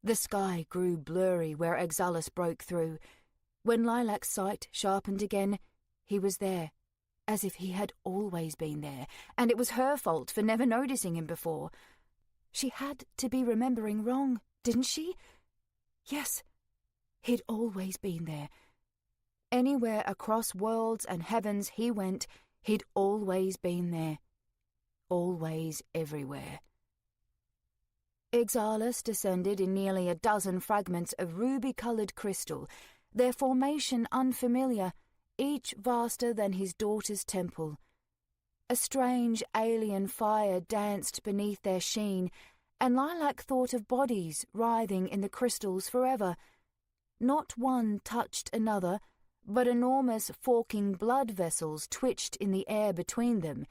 The sky grew blurry where Exalus broke through. When Lilac's sight sharpened again, he was there, as if he had always been there, and it was her fault for never noticing him before. She had to be remembering wrong, didn't she? Yes. He'd always been there. Anywhere across worlds and heavens he went, he'd always been there. Always everywhere. Exalus descended in nearly a dozen fragments of ruby-coloured crystal, their formation unfamiliar, each vaster than his daughter's temple. A strange alien fire danced beneath their sheen, and Lilac thought of bodies writhing in the crystals forever. Not one touched another, but enormous forking blood vessels twitched in the air between them.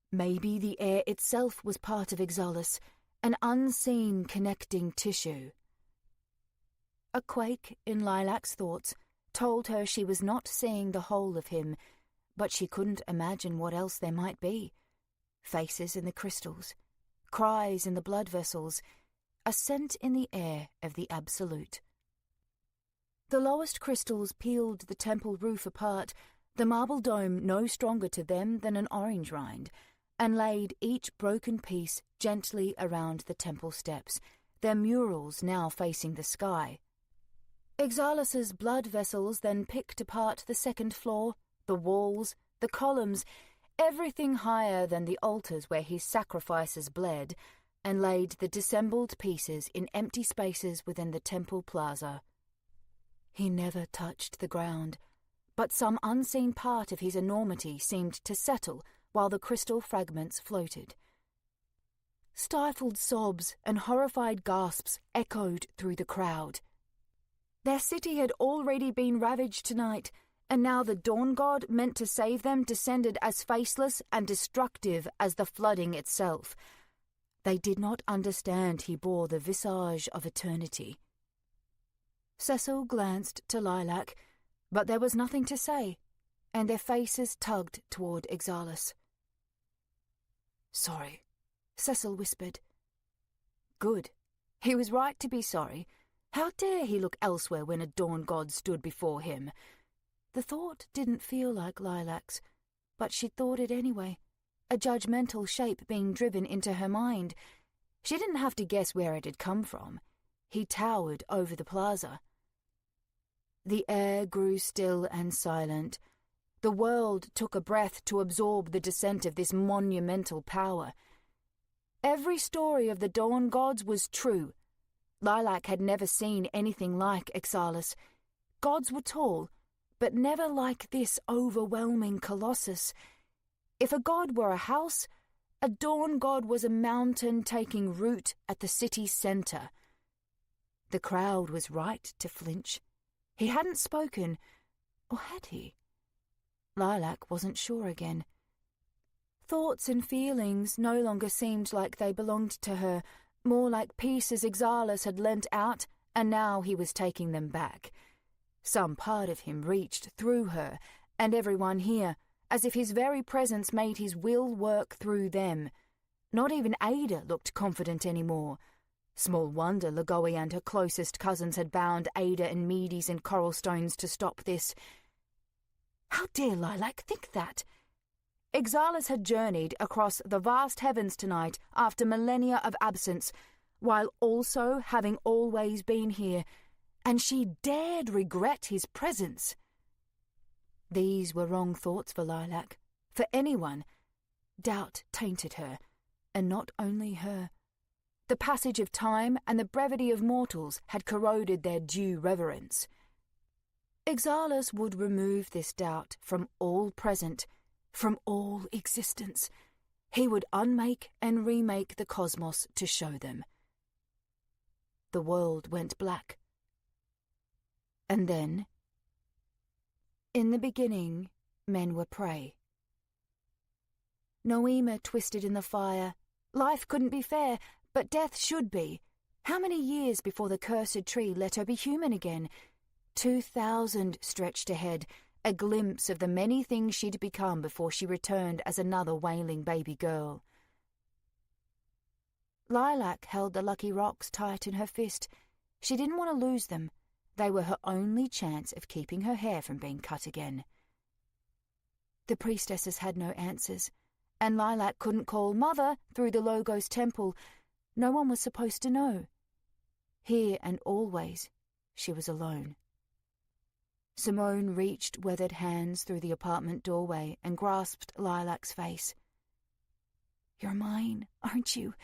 Maybe the air itself was part of Exalus, an unseen connecting tissue. A quake in Lilac's thoughts told her she was not seeing the whole of him, but she couldn't imagine what else there might be. Faces in the crystals, cries in the blood vessels, a scent in the air of the Absolute. The lowest crystals peeled the temple roof apart, the marble dome no stronger to them than an orange rind, and laid each broken piece gently around the temple steps, their murals now facing the sky. Exalus's blood vessels then picked apart the second floor, the walls, the columns, everything higher than the altars where his sacrifices bled, and laid the dissembled pieces in empty spaces within the temple plaza. He never touched the ground, but some unseen part of his enormity seemed to settle while the crystal fragments floated. Stifled sobs and horrified gasps echoed through the crowd. Their city had already been ravaged tonight, and now the dawn god meant to save them descended as faceless and destructive as the flooding itself. They did not understand he bore the visage of eternity. Cecil glanced to Lilac, but there was nothing to say, and their faces tugged toward Exalus. "Sorry," Cecil whispered. Good. He was right to be sorry. How dare he look elsewhere when a dawn god stood before him? The thought didn't feel like Lilac's, but she'd thought it anyway, a judgmental shape being driven into her mind. She didn't have to guess where it had come from. He towered over the plaza. The air grew still and silent, The world took a breath to absorb the descent of this monumental power. Every story of the Dawn Gods was true. Lilac had never seen anything like Ixalis. Gods were tall, but never like this overwhelming colossus. If a god were a house, a Dawn God was a mountain taking root at the city's centre. The crowd was right to flinch. He hadn't spoken, or had he? Lilac wasn't sure again. Thoughts and feelings no longer seemed like they belonged to her, more like pieces Ixalis had lent out, and now he was taking them back. Some part of him reached through her, and everyone here, as if his very presence made his will work through them. Not even Ada looked confident anymore. Small wonder Lagoe and her closest cousins had bound Ada and Medes and coral stones to stop this. How dare Lilac think that? Ixalis had journeyed across the vast heavens tonight after millennia of absence, while also having always been here, and she dared regret his presence. These were wrong thoughts for Lilac, for anyone. Doubt tainted her, and not only her. The passage of time and the brevity of mortals had corroded their due reverence. Ixalis would remove this doubt from all present, from all existence. He would unmake and remake the cosmos to show them. The world went black. And then, in the beginning, men were prey. Noema twisted in the fire. Life couldn't be fair, but death should be. How many years before the cursed tree let her be human again? 2,000 stretched ahead, a glimpse of the many things she'd become before she returned as another wailing baby girl. Lilac held the lucky rocks tight in her fist. She didn't want to lose them. They were her only chance of keeping her hair from being cut again. The priestesses had no answers, and Lilac couldn't call Mother through the Logos temple. No one was supposed to know. Here and always, she was alone. Simone reached weathered hands through the apartment doorway and grasped Lilac's face. "You're mine, aren't you?"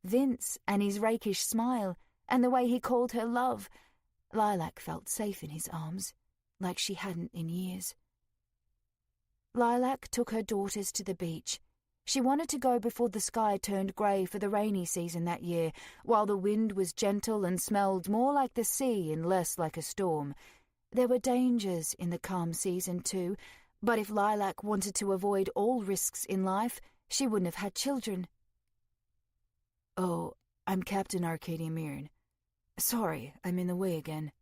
Vince and his rakish smile, and the way he called her love. Lilac felt safe in his arms, like she hadn't in years. Lilac took her daughters to the beach. She wanted to go before the sky turned grey for the rainy season that year, while the wind was gentle and smelled more like the sea and less like a storm. There were dangers in the calm season too, but if Lilac wanted to avoid all risks in life, she wouldn't have had children. "Oh, I'm Captain Arcadia Mirren. Sorry, I'm in the way again."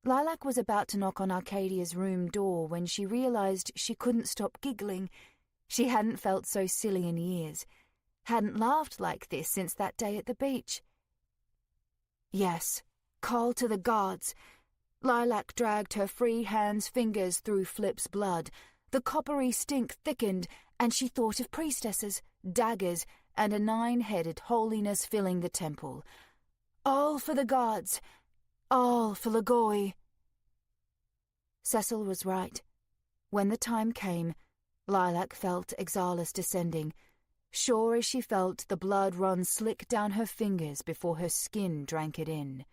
Lilac was about to knock on Arcadia's room door when she realised she couldn't stop giggling. She hadn't felt so silly in years, hadn't laughed like this since that day at the beach. Yes, call to the gods. Lilac dragged her free hand's fingers through Flip's blood. The coppery stink thickened, and she thought of priestesses, daggers, and a 9-headed holiness filling the temple. All for the gods, all for Lagoe. Cecil was right. When the time came, Lilac felt Ixalis descending, sure as she felt the blood run slick down her fingers before her skin drank it in.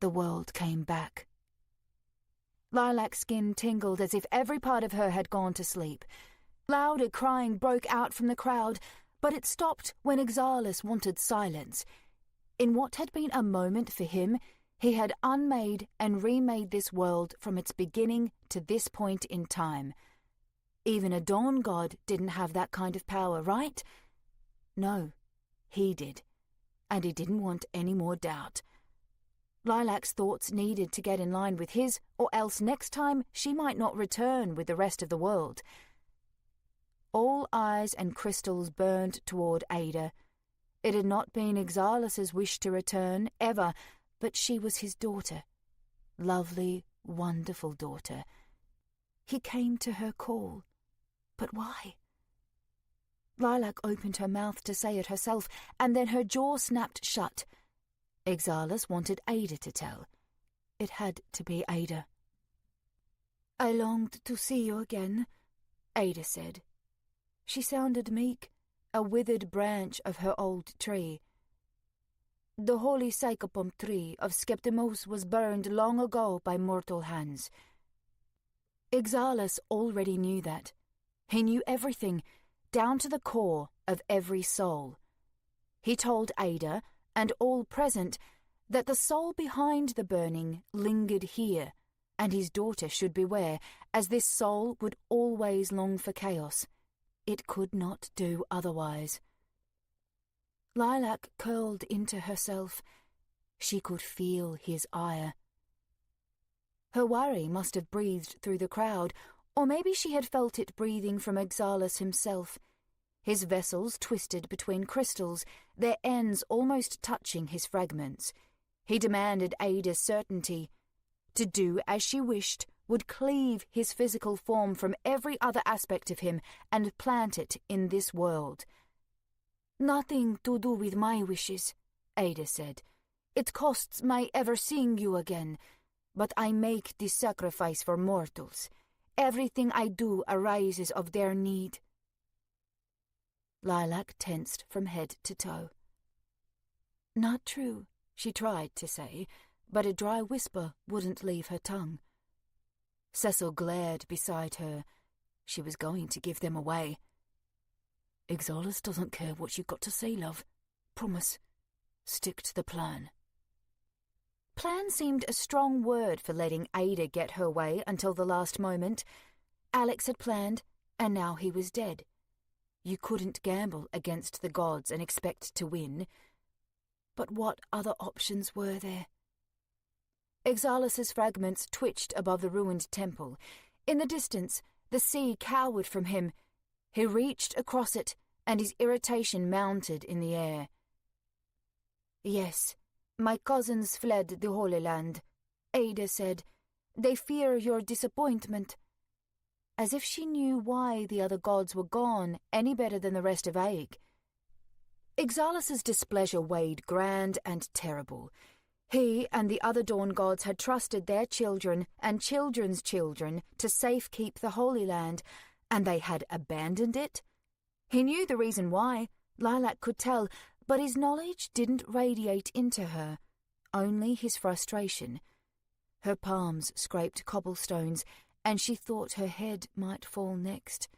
The world came back. Lilac's skin tingled as if every part of her had gone to sleep. Louder crying broke out from the crowd, but it stopped when Ixalis wanted silence. In what had been a moment for him, he had unmade and remade this world from its beginning to this point in time. Even a dawn god didn't have that kind of power, right? No, he did, and he didn't want any more doubt. Lilac's thoughts needed to get in line with his, or else next time she might not return with the rest of the world. All eyes and crystals burned toward Ada. It had not been Ixalis's wish to return, ever, but she was his daughter. Lovely, wonderful daughter. He came to her call. But why? Lilac opened her mouth to say it herself, and then her jaw snapped shut. Ixalis wanted Ada to tell. It had to be Ada. "I longed to see you again," Ada said. She sounded meek, a withered branch of her old tree. "The holy sycopomp tree of Skeptimos was burned long ago by mortal hands." Ixalis already knew that. He knew everything, down to the core of every soul. He told Ada, and all present, that the soul behind the burning lingered here, and his daughter should beware, as this soul would always long for chaos. It could not do otherwise. Lilac curled into herself. She could feel his ire. Her worry must have breathed through the crowd, or maybe she had felt it breathing from Ixalis himself. His vessels twisted between crystals, their ends almost touching his fragments. He demanded Ada's certainty. To do as she wished would cleave his physical form from every other aspect of him and plant it in this world. "Nothing to do with my wishes," Ada said. "It costs my ever seeing you again, but I make this sacrifice for mortals. Everything I do arises of their need." Lilac tensed from head to toe. "Not true," she tried to say, but a dry whisper wouldn't leave her tongue. Cecil glared beside her. She was going to give them away. "Ixalis doesn't care what you've got to say, love. Promise. Stick to the plan." Plan seemed a strong word for letting Ada get her way until the last moment. Alex had planned, and now he was dead. You couldn't gamble against the gods and expect to win. But what other options were there? Ixalis' fragments twitched above the ruined temple. In the distance, the sea cowered from him. He reached across it, and his irritation mounted in the air. "Yes, my cousins fled the Holy Land," Ada said. "They fear your disappointment." As if she knew why the other gods were gone any better than the rest of Aig. Ixalis' displeasure weighed grand and terrible. He and the other Dawn gods had trusted their children and children's children to safekeep the Holy Land, and they had abandoned it? He knew the reason why, Lilac could tell, but his knowledge didn't radiate into her, only his frustration. Her palms scraped cobblestones, and she thought her head might fall next.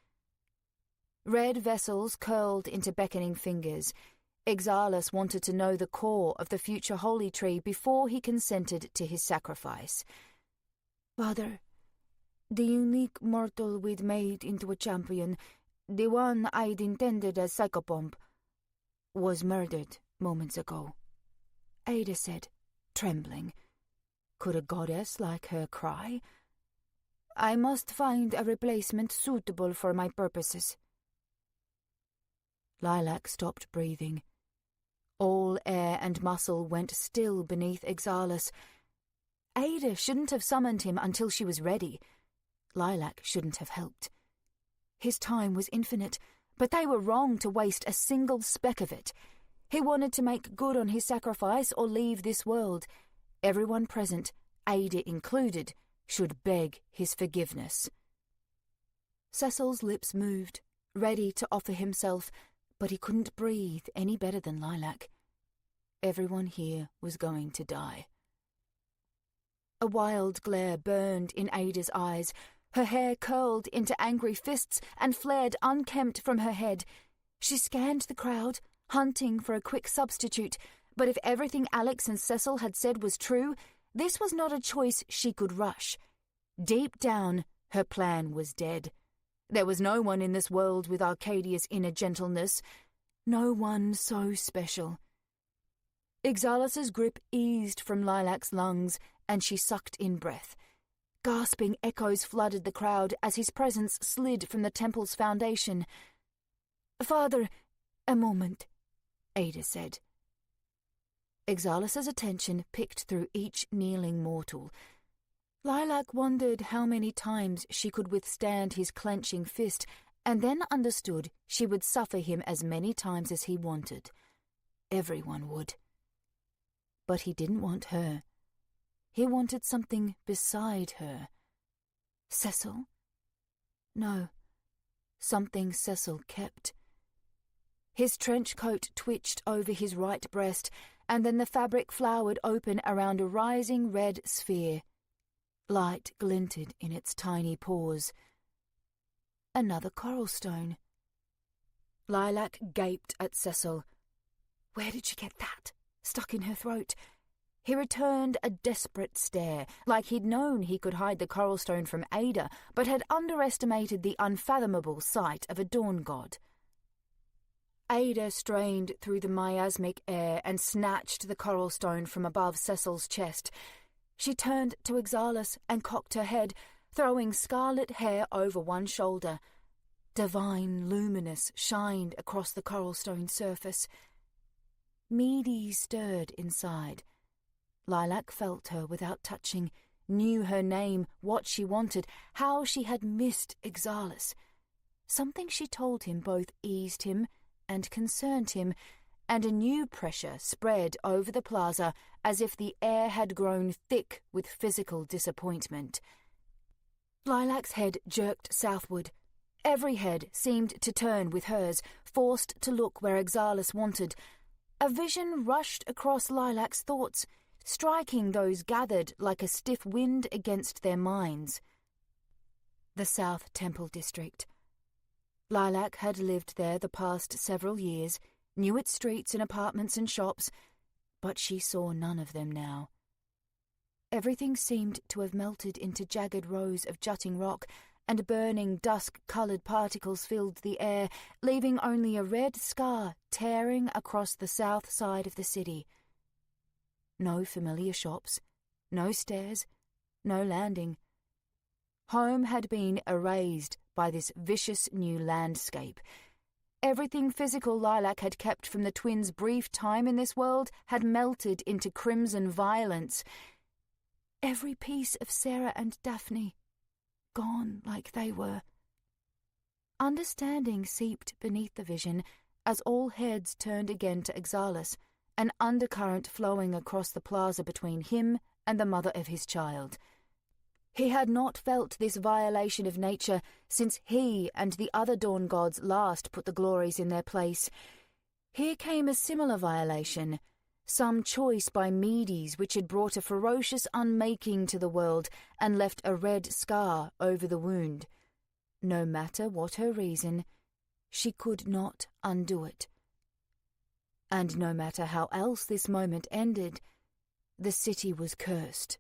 Red vessels curled into beckoning fingers. Ixalis wanted to know the core of the future holy tree before he consented to his sacrifice. "Father, the unique mortal we'd made into a champion, the one I'd intended as Psychopomp, was murdered moments ago," Ada said, trembling. Could a goddess like her cry? "I must find a replacement suitable for my purposes." Lilac stopped breathing. All air and muscle went still beneath Ixalis. Ada shouldn't have summoned him until she was ready. Lilac shouldn't have helped. His time was infinite, but they were wrong to waste a single speck of it. He wanted to make good on his sacrifice or leave this world. Everyone present, Ada included, should beg his forgiveness. Cecil's lips moved, ready to offer himself, but he couldn't breathe any better than Lilac. Everyone here was going to die. A wild glare burned in Ada's eyes. Her hair curled into angry fists and flared unkempt from her head. She scanned the crowd, hunting for a quick substitute, but if everything Alex and Cecil had said was true, this was not a choice she could rush. Deep down, her plan was dead. There was no one in this world with Arcadia's inner gentleness, no one so special. Ixalis' grip eased from Lilac's lungs, and she sucked in breath. Gasping echoes flooded the crowd as his presence slid from the temple's foundation. "Father, a moment," Ada said. Ixalis' attention picked through each kneeling mortal. Lilac wondered how many times she could withstand his clenching fist, and then understood she would suffer him as many times as he wanted. Everyone would. But he didn't want her. He wanted something beside her. Cecil? No, something Cecil kept. His trench coat twitched over his right breast, and then the fabric flowered open around a rising red sphere. Light glinted in its tiny pores. Another coral stone. Lilac gaped at Cecil. Where did she get that? Stuck in her throat. He returned a desperate stare, like he'd known he could hide the coral stone from Ada, but had underestimated the unfathomable sight of a dawn god. Ada strained through the miasmic air and snatched the coral stone from above Cecil's chest. She turned to Exalis and cocked her head, throwing scarlet hair over one shoulder. Divine luminous shined across the coral stone surface. Meady stirred inside. Lilac felt her without touching, knew her name, what she wanted, how she had missed Exalis. Something she told him both eased him and concerned him, and a new pressure spread over the plaza as if the air had grown thick with physical disappointment. Lilac's head jerked southward. Every head seemed to turn with hers, forced to look where Exalis wanted. A vision rushed across Lilac's thoughts, striking those gathered like a stiff wind against their minds. The South Temple District. Lilac had lived there the past several years, knew its streets and apartments and shops, but she saw none of them now. Everything seemed to have melted into jagged rows of jutting rock, and burning dusk-coloured particles filled the air, leaving only a red scar tearing across the south side of the city. No familiar shops, no stairs, no landing. Home had been erased by this vicious new landscape. Everything physical Lilac had kept from the twins' brief time in this world had melted into crimson violence. Every piece of Sarah and Daphne, gone like they were. Understanding seeped beneath the vision as all heads turned again to Exalis, an undercurrent flowing across the plaza between him and the mother of his child. He had not felt this violation of nature since he and the other dawn gods last put the glories in their place. Here came a similar violation, some choice by Medes which had brought a ferocious unmaking to the world and left a red scar over the wound. No matter what her reason, she could not undo it. And no matter how else this moment ended, the city was cursed.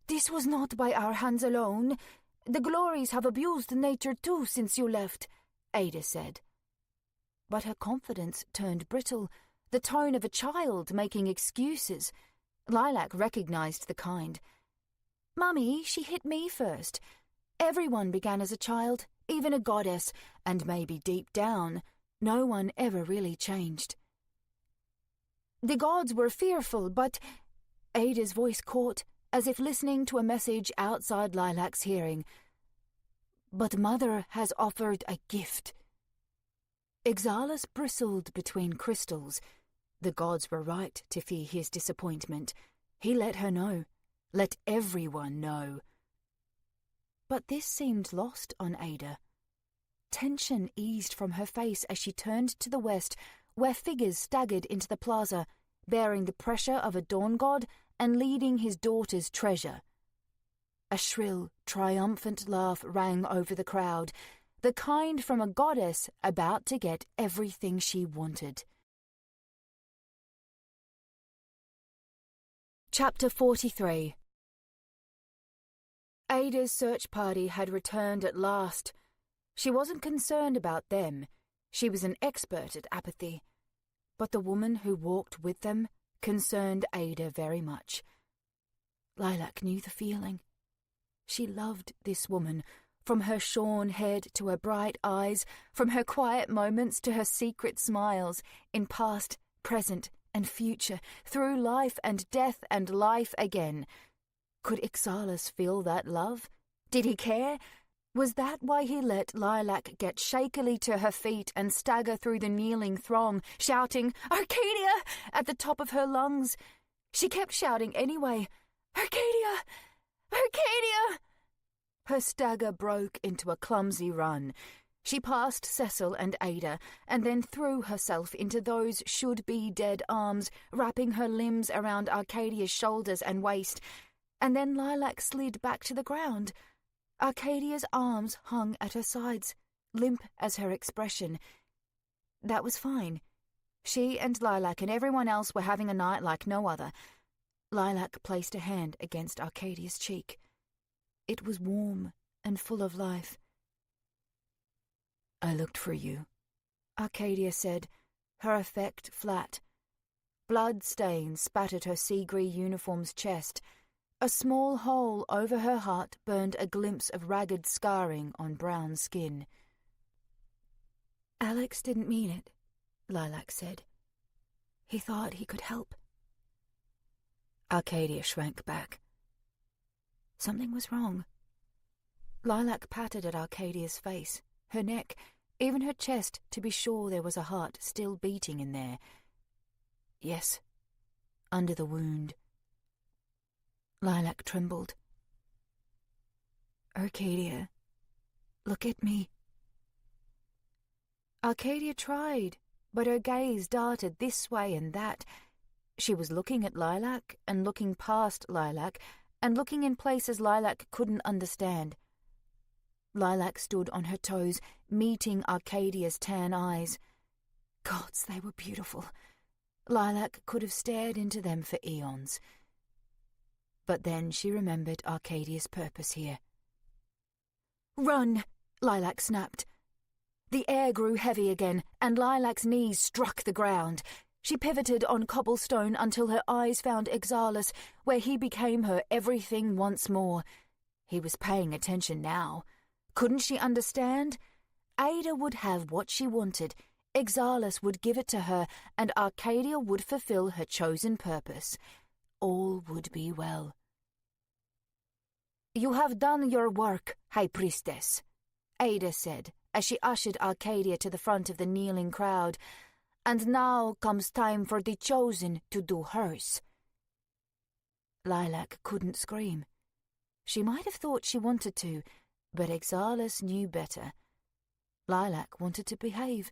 "This was not by our hands alone. The glories have abused nature too since you left," Ada said. But her confidence turned brittle, the tone of a child making excuses. Lilac recognized the kind. "Mummy, she hit me first. Everyone began as a child, even a goddess, and maybe deep down, no one ever really changed." "The gods were fearful, but—" Ada's voice caught, as if listening to a message outside Lilac's hearing. "But Mother has offered a gift." Exalis bristled between crystals. The gods were right to fear his disappointment. He let her know. Let everyone know. But this seemed lost on Ada. Tension eased from her face as she turned to the west, where figures staggered into the plaza, bearing the pressure of a dawn god and leading his daughter's treasure. A shrill, triumphant laugh rang over the crowd, the kind from a goddess about to get everything she wanted. Chapter 43. Ada's search party had returned at last. She wasn't concerned about them. She was an expert at apathy. But the woman who walked with them concerned Ada very much. Lilac knew the feeling. She loved this woman, from her shorn head to her bright eyes, from her quiet moments to her secret smiles, in past, present, and future, through life and death and life again. Could Exalis feel that love? Did he care? Was that why he let Lilac get shakily to her feet and stagger through the kneeling throng, shouting, "Arcadia!" at the top of her lungs? She kept shouting anyway, Arcadia! Arcadia! Her stagger broke into a clumsy run. She passed Cecil and Ada, and then threw herself into those should-be dead arms, wrapping her limbs around Arcadia's shoulders and waist, and then Lilac slid back to the ground. Arcadia's arms hung at her sides, limp as her expression. That was fine. She and Lilac and everyone else were having a night like no other. Lilac placed a hand against Arcadia's cheek. It was warm and full of life. "I looked for you," Arcadia said, her effect flat. Blood stains spattered her sea-grey uniform's chest. A small hole over her heart burned a glimpse of ragged scarring on brown skin. "Alex didn't mean it," Lilac said. "He thought he could help." Arcadia shrank back. Something was wrong. Lilac patted at Arcadia's face, her neck, even her chest, to be sure there was a heart still beating in there. "Yes, under the wound." Lilac trembled. "Arcadia, look at me." Arcadia tried, but her gaze darted this way and that. She was looking at Lilac and looking past Lilac and looking in places Lilac couldn't understand. Lilac stood on her toes, meeting Arcadia's tan eyes. Gods, they were beautiful. Lilac could have stared into them for eons. But then she remembered Arcadia's purpose here. "Run!" Lilac snapped. The air grew heavy again, and Lilac's knees struck the ground. She pivoted on cobblestone until her eyes found Exalus, where he became her everything once more. He was paying attention now. Couldn't she understand? Ada would have what she wanted. Exalus would give it to her, and Arcadia would fulfill her chosen purpose. All would be well. "You have done your work, High Priestess," Ada said, as she ushered Arcadia to the front of the kneeling crowd. "And now comes time for the Chosen to do hers." Lilac couldn't scream. She might have thought she wanted to, but Exalus knew better. Lilac wanted to behave.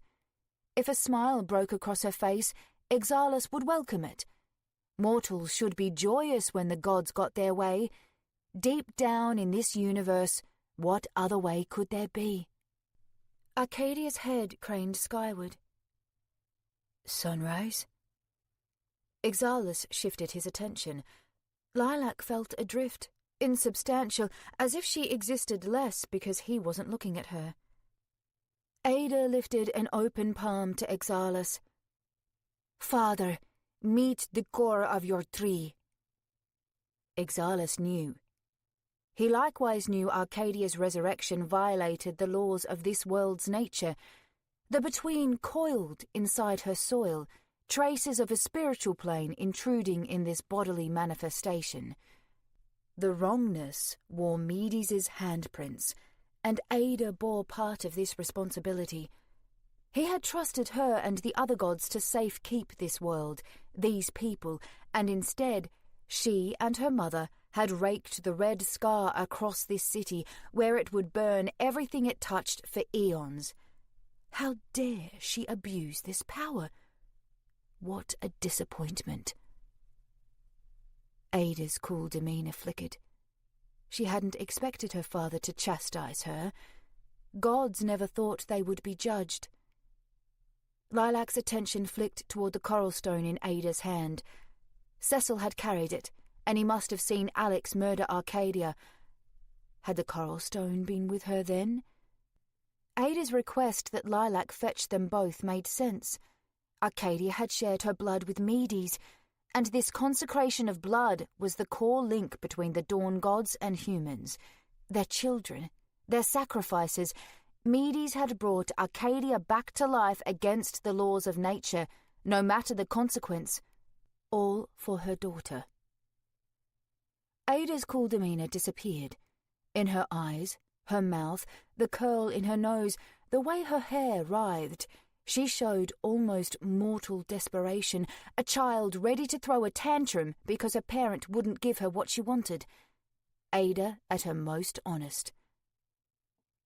If a smile broke across her face, Exalus would welcome it. Mortals should be joyous when the gods got their way. Deep down in this universe, what other way could there be? Arcadia's head craned skyward. "Sunrise?" Exalus shifted his attention. Lilac felt adrift, insubstantial, as if she existed less because he wasn't looking at her. Ada lifted an open palm to Exalus. "Father, meet the core of your tree." Exalus knew. He likewise knew Arcadia's resurrection violated the laws of this world's nature. The between coiled inside her soil, traces of a spiritual plane intruding in this bodily manifestation. The wrongness wore Medes' handprints, and Ada bore part of this responsibility. He had trusted her and the other gods to safe-keep this world, these people, and instead, she and her mother had raked the red scar across this city where it would burn everything it touched for eons. How dare she abuse this power? What a disappointment. Ada's cool demeanour flickered. She hadn't expected her father to chastise her. Gods never thought they would be judged. Lilac's attention flicked toward the coral stone in Ada's hand. Cecil had carried it, and he must have seen Alex murder Arcadia. Had the coral stone been with her then? Ada's request that Lilac fetch them both made sense. Arcadia had shared her blood with Medes, and this consecration of blood was the core link between the Dawn gods and humans. Their children, their sacrifices. Medes had brought Arcadia back to life against the laws of nature, no matter the consequence. All for her daughter. Ada's cool demeanour disappeared. In her eyes, her mouth, the curl in her nose, the way her hair writhed, She showed almost mortal desperation, a child ready to throw a tantrum because her parent wouldn't give her what she wanted. Ada at her most honest.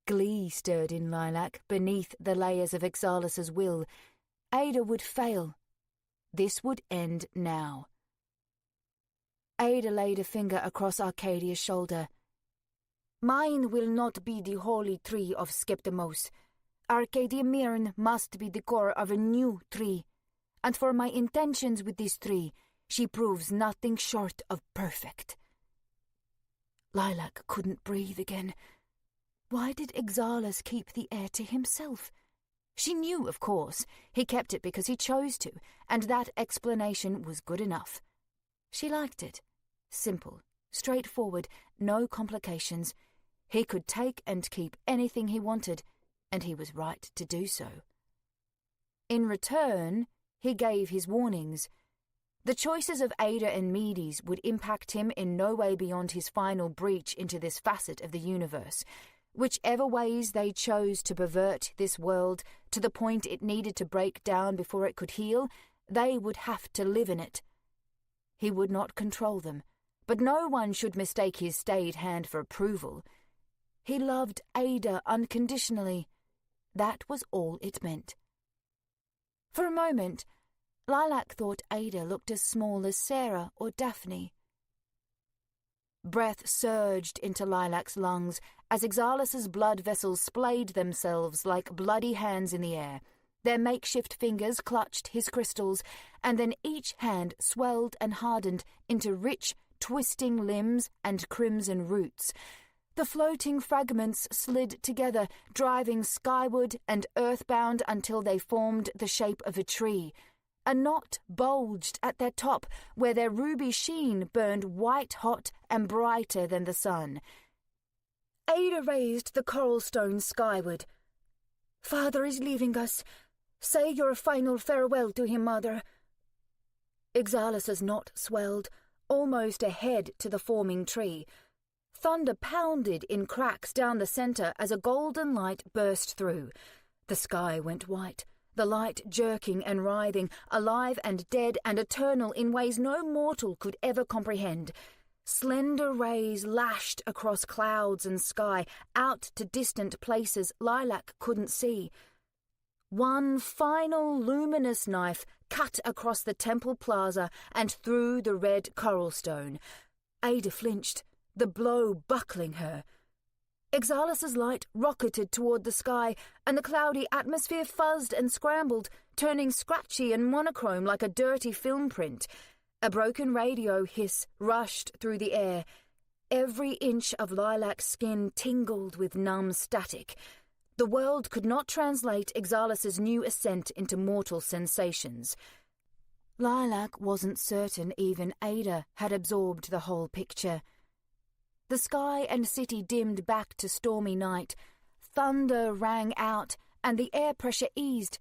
Glee stirred in Lilac beneath the layers of Ixalas's will. Ada would fail. This would end now. Ada laid a finger across Arcadia's shoulder. Mine will not be the holy tree of Skeptamos. Arcadia Mirn must be the core of a new tree, and for my intentions with this tree, she proves nothing short of perfect. Lilac couldn't breathe again. Why did Ixalas keep the heir to himself? She knew, of course. He kept it because he chose to, and that explanation was good enough. She liked it. Simple, straightforward, no complications. He could take and keep anything he wanted, and he was right to do so. In return, he gave his warnings. The choices of Ada and Medes would impact him in no way beyond his final breach into this facet of the universe. Whichever ways they chose to pervert this world to the point it needed to break down before it could heal, they would have to live in it. He would not control them, but no one should mistake his stayed hand for approval. He loved Ada unconditionally. That was all it meant. For a moment, Lilac thought Ada looked as small as Sarah or Daphne. Breath surged into Lilac's lungs as Ixalas's blood vessels splayed themselves like bloody hands in the air. Their makeshift fingers clutched his crystals, and then each hand swelled and hardened into rich, twisting limbs and crimson roots. The floating fragments slid together, driving skyward and earthbound until they formed the shape of a tree. A knot bulged at their top, where their ruby sheen burned white-hot and brighter than the sun. Ada raised the coral stone skyward. "Father is leaving us. Say your final farewell to him, Mother." Ixalas's knot swelled, almost ahead to the forming tree. Thunder pounded in cracks down the center as a golden light burst through. The sky went white, the light jerking and writhing, alive and dead and eternal in ways no mortal could ever comprehend. Slender rays lashed across clouds and sky, out to distant places Lilac couldn't see. One final luminous knife cut across the temple plaza and through the red coral stone. Ada flinched, the blow buckling her. Ixalas's light rocketed toward the sky, and the cloudy atmosphere fuzzed and scrambled, turning scratchy and monochrome like a dirty film print. A broken radio hiss rushed through the air. Every inch of Lilac's skin tingled with numb static. The world could not translate Ixalas's new ascent into mortal sensations. Lilac wasn't certain even Ada had absorbed the whole picture. The sky and city dimmed back to stormy night. Thunder rang out, and the air pressure eased.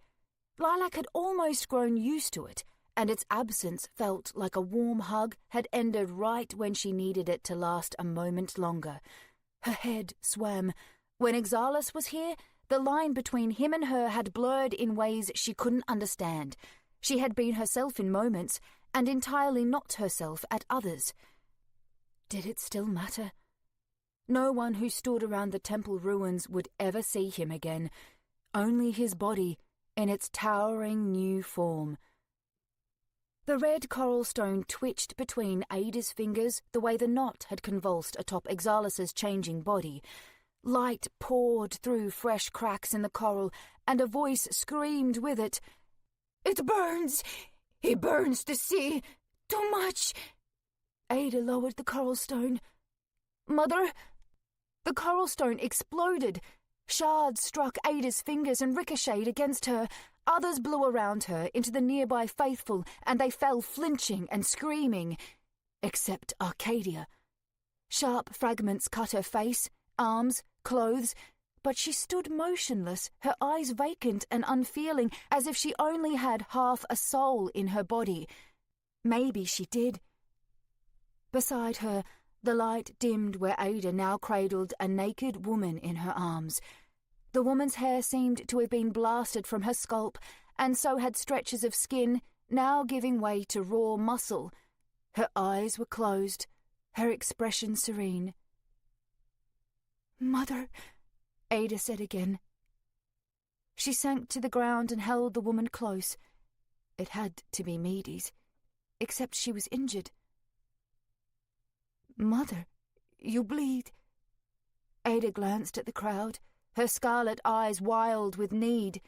Lilac had almost grown used to it, and its absence felt like a warm hug had ended right when she needed it to last a moment longer. Her head swam. When Ixalas was here, the line between him and her had blurred in ways she couldn't understand. She had been herself in moments, and entirely not herself at others. Did it still matter? No one who stood around the temple ruins would ever see him again, only his body in its towering new form. The red coral stone twitched between Ada's fingers the way the knot had convulsed atop Ixalas's changing body. Light poured through fresh cracks in the coral, and a voice screamed with it. "It burns! He burns the sea! Too much!" Ada lowered the coral stone. "Mother!" The coral stone exploded. Shards struck Ada's fingers and ricocheted against her. Others blew around her into the nearby faithful, and they fell flinching and screaming. Except Arcadia. Sharp fragments cut her face, arms, clothes, but she stood motionless, her eyes vacant and unfeeling, as if she only had half a soul in her body. Maybe she did. Beside her, the light dimmed where Ada now cradled a naked woman in her arms. The woman's hair seemed to have been blasted from her scalp, and so had stretches of skin, now giving way to raw muscle. Her eyes were closed, her expression serene. "Mother," Ada said again. She sank to the ground and held the woman close. It had to be Meady's, except she was injured. "Mother, you bleed." Ada glanced at the crowd, her scarlet eyes wild with need.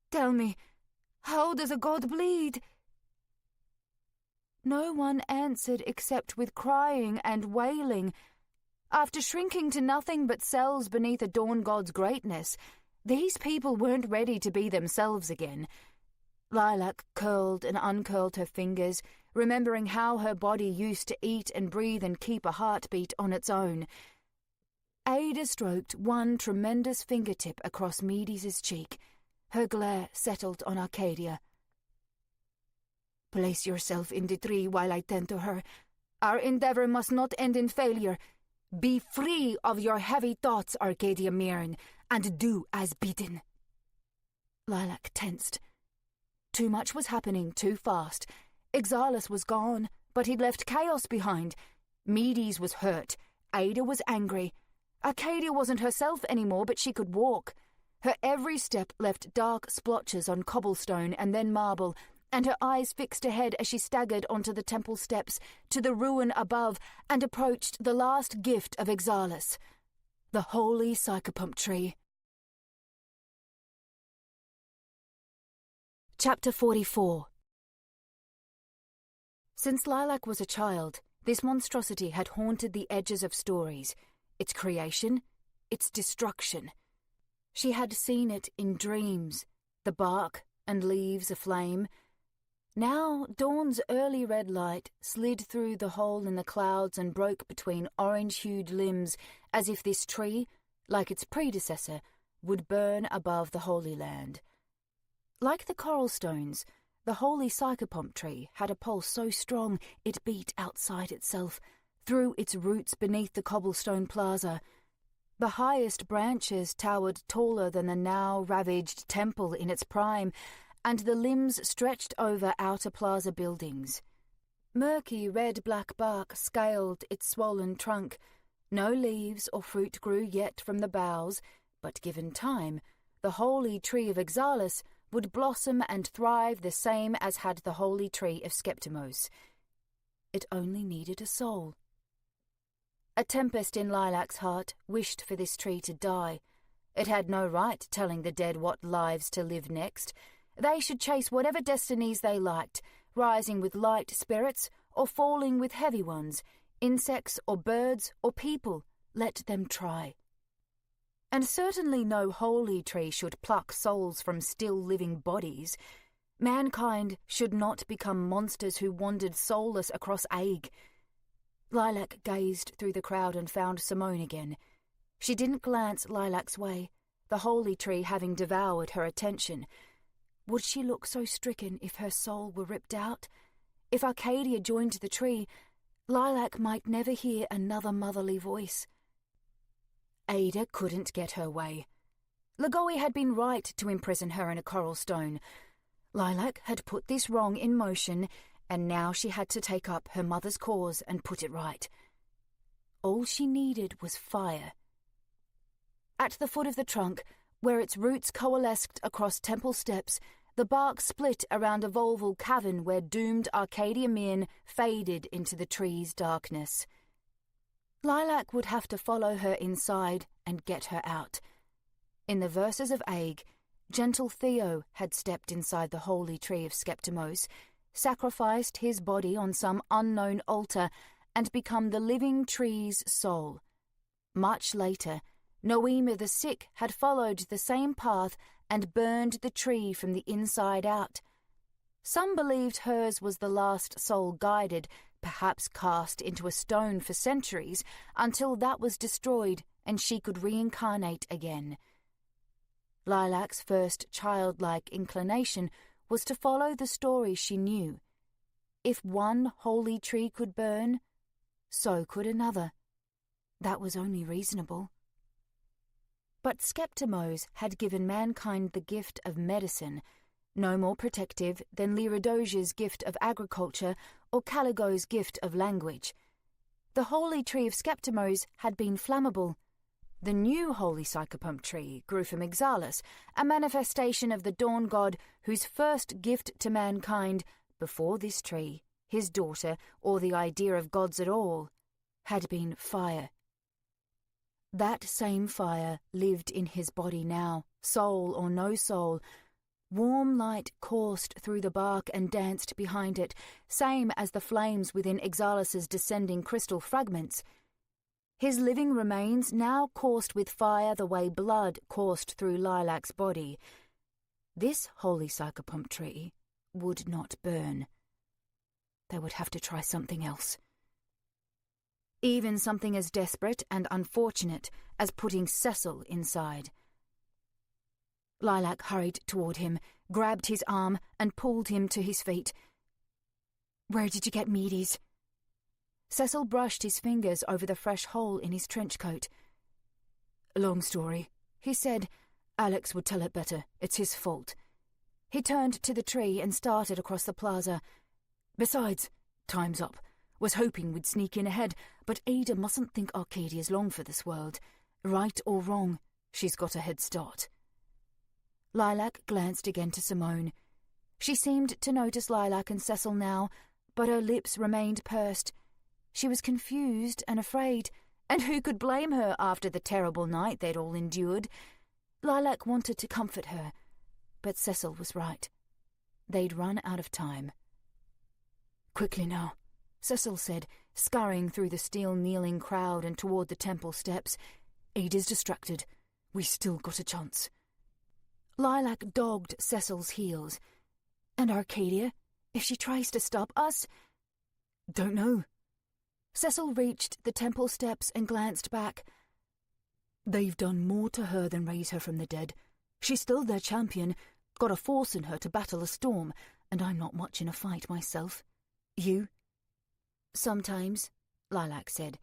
"Tell me, how does a god bleed?" No one answered except with crying and wailing. After shrinking to nothing but cells beneath a dawn god's greatness, these people weren't ready to be themselves again. Lilac curled and uncurled her fingers, remembering how her body used to eat and breathe and keep a heartbeat on its own. Ada stroked one tremendous fingertip across Meady's cheek. Her glare settled on Arcadia. "Place yourself in the tree while I tend to her. Our endeavor must not end in failure. Be free of your heavy thoughts, Arcadia Mirren, and do as bidden." Lilac tensed. Too much was happening too fast. Exalis was gone, but he'd left chaos behind. Meady's was hurt. Ada was angry. Arcadia wasn't herself anymore, but she could walk. Her every step left dark splotches on cobblestone and then marble, and her eyes fixed ahead as she staggered onto the temple steps, to the ruin above, and approached the last gift of Exalis, the holy psychopump tree. Chapter 44. Since Lilac was a child, this monstrosity had haunted the edges of stories, its creation, its destruction. She had seen it in dreams, the bark and leaves aflame. Now dawn's early red light slid through the hole in the clouds and broke between orange-hued limbs, as if this tree, like its predecessor, would burn above the Holy Land. Like the coral stones, the holy psychopump tree had a pulse so strong it beat outside itself, through its roots beneath the cobblestone plaza. The highest branches towered taller than the now ravaged temple in its prime, and the limbs stretched over outer plaza buildings. Murky red-black bark scaled its swollen trunk. No leaves or fruit grew yet from the boughs, but given time, the holy tree of Exalis would blossom and thrive the same as had the holy tree of Skeptimos. It only needed a soul. A tempest in Lilac's heart wished for this tree to die. It had no right telling the dead what lives to live next. They should chase whatever destinies they liked, rising with light spirits or falling with heavy ones, insects or birds or people. Let them try. And certainly no holy tree should pluck souls from still living bodies. Mankind should not become monsters who wandered soulless across Aig. Lilac gazed through the crowd and found Simone again. She didn't glance Lilac's way, the holy tree having devoured her attention. Would she look so stricken if her soul were ripped out? If Arcadia joined the tree, Lilac might never hear another motherly voice. Ada couldn't get her way. Lagoe had been right to imprison her in a coral stone. Lilac had put this wrong in motion, and now she had to take up her mother's cause and put it right. All she needed was fire. At the foot of the trunk, where its roots coalesced across temple steps, the bark split around a volval cavern where doomed Arcadia Mirren faded into the tree's darkness. Lilac would have to follow her inside and get her out. In the verses of Aig, gentle Theo had stepped inside the holy tree of Skeptimos, sacrificed his body on some unknown altar, and become the living tree's soul. Much later, Noema the sick had followed the same path and burned the tree from the inside out. Some believed hers was the last soul guided, perhaps cast into a stone for centuries, until that was destroyed and she could reincarnate again. Lilac's first childlike inclination was to follow the story she knew. If one holy tree could burn, so could another. That was only reasonable. But Skeptimos had given mankind the gift of medicine, no more protective than Lyridoja's gift of agriculture or Caligo's gift of language. The holy tree of Skeptimos had been flammable. The new holy psychopomp tree grew from Ixalis, a manifestation of the dawn god whose first gift to mankind, before this tree, his daughter, or the idea of gods at all, had been fire. That same fire lived in his body now, soul or no soul. Warm light coursed through the bark and danced behind it, same as the flames within Ixalis' descending crystal fragments. His living remains now coursed with fire the way blood coursed through Lilac's body. This holy psychopomp tree would not burn. They would have to try something else. Even something as desperate and unfortunate as putting Cecil inside. Lilac hurried toward him, grabbed his arm, and pulled him to his feet. "Where did you get Medes?" Cecil brushed his fingers over the fresh hole in his trench coat. "Long story," he said. "Alex would tell it better. It's his fault." He turned to the tree and started across the plaza. "Besides, time's up. Was hoping we'd sneak in ahead, but Ada mustn't think Arcadia's long for this world. Right or wrong, she's got a head start." Lilac glanced again to Simone. She seemed to notice Lilac and Cecil now, but her lips remained pursed. She was confused and afraid, and who could blame her after the terrible night they'd all endured? Lilac wanted to comfort her, but Cecil was right. They'd run out of time. "Quickly now," Cecil said, scurrying through the steel-kneeling crowd and toward the temple steps. "Ada's distracted. We still got a chance." Lilac dogged Cecil's heels. "And Arcadia? If she tries to stop us?" "Don't know." Cecil reached the temple steps and glanced back. "They've done more to her than raise her from the dead. She's still their champion, got a force in her to battle a storm, and I'm not much in a fight myself. You?" "Sometimes," Lilac said,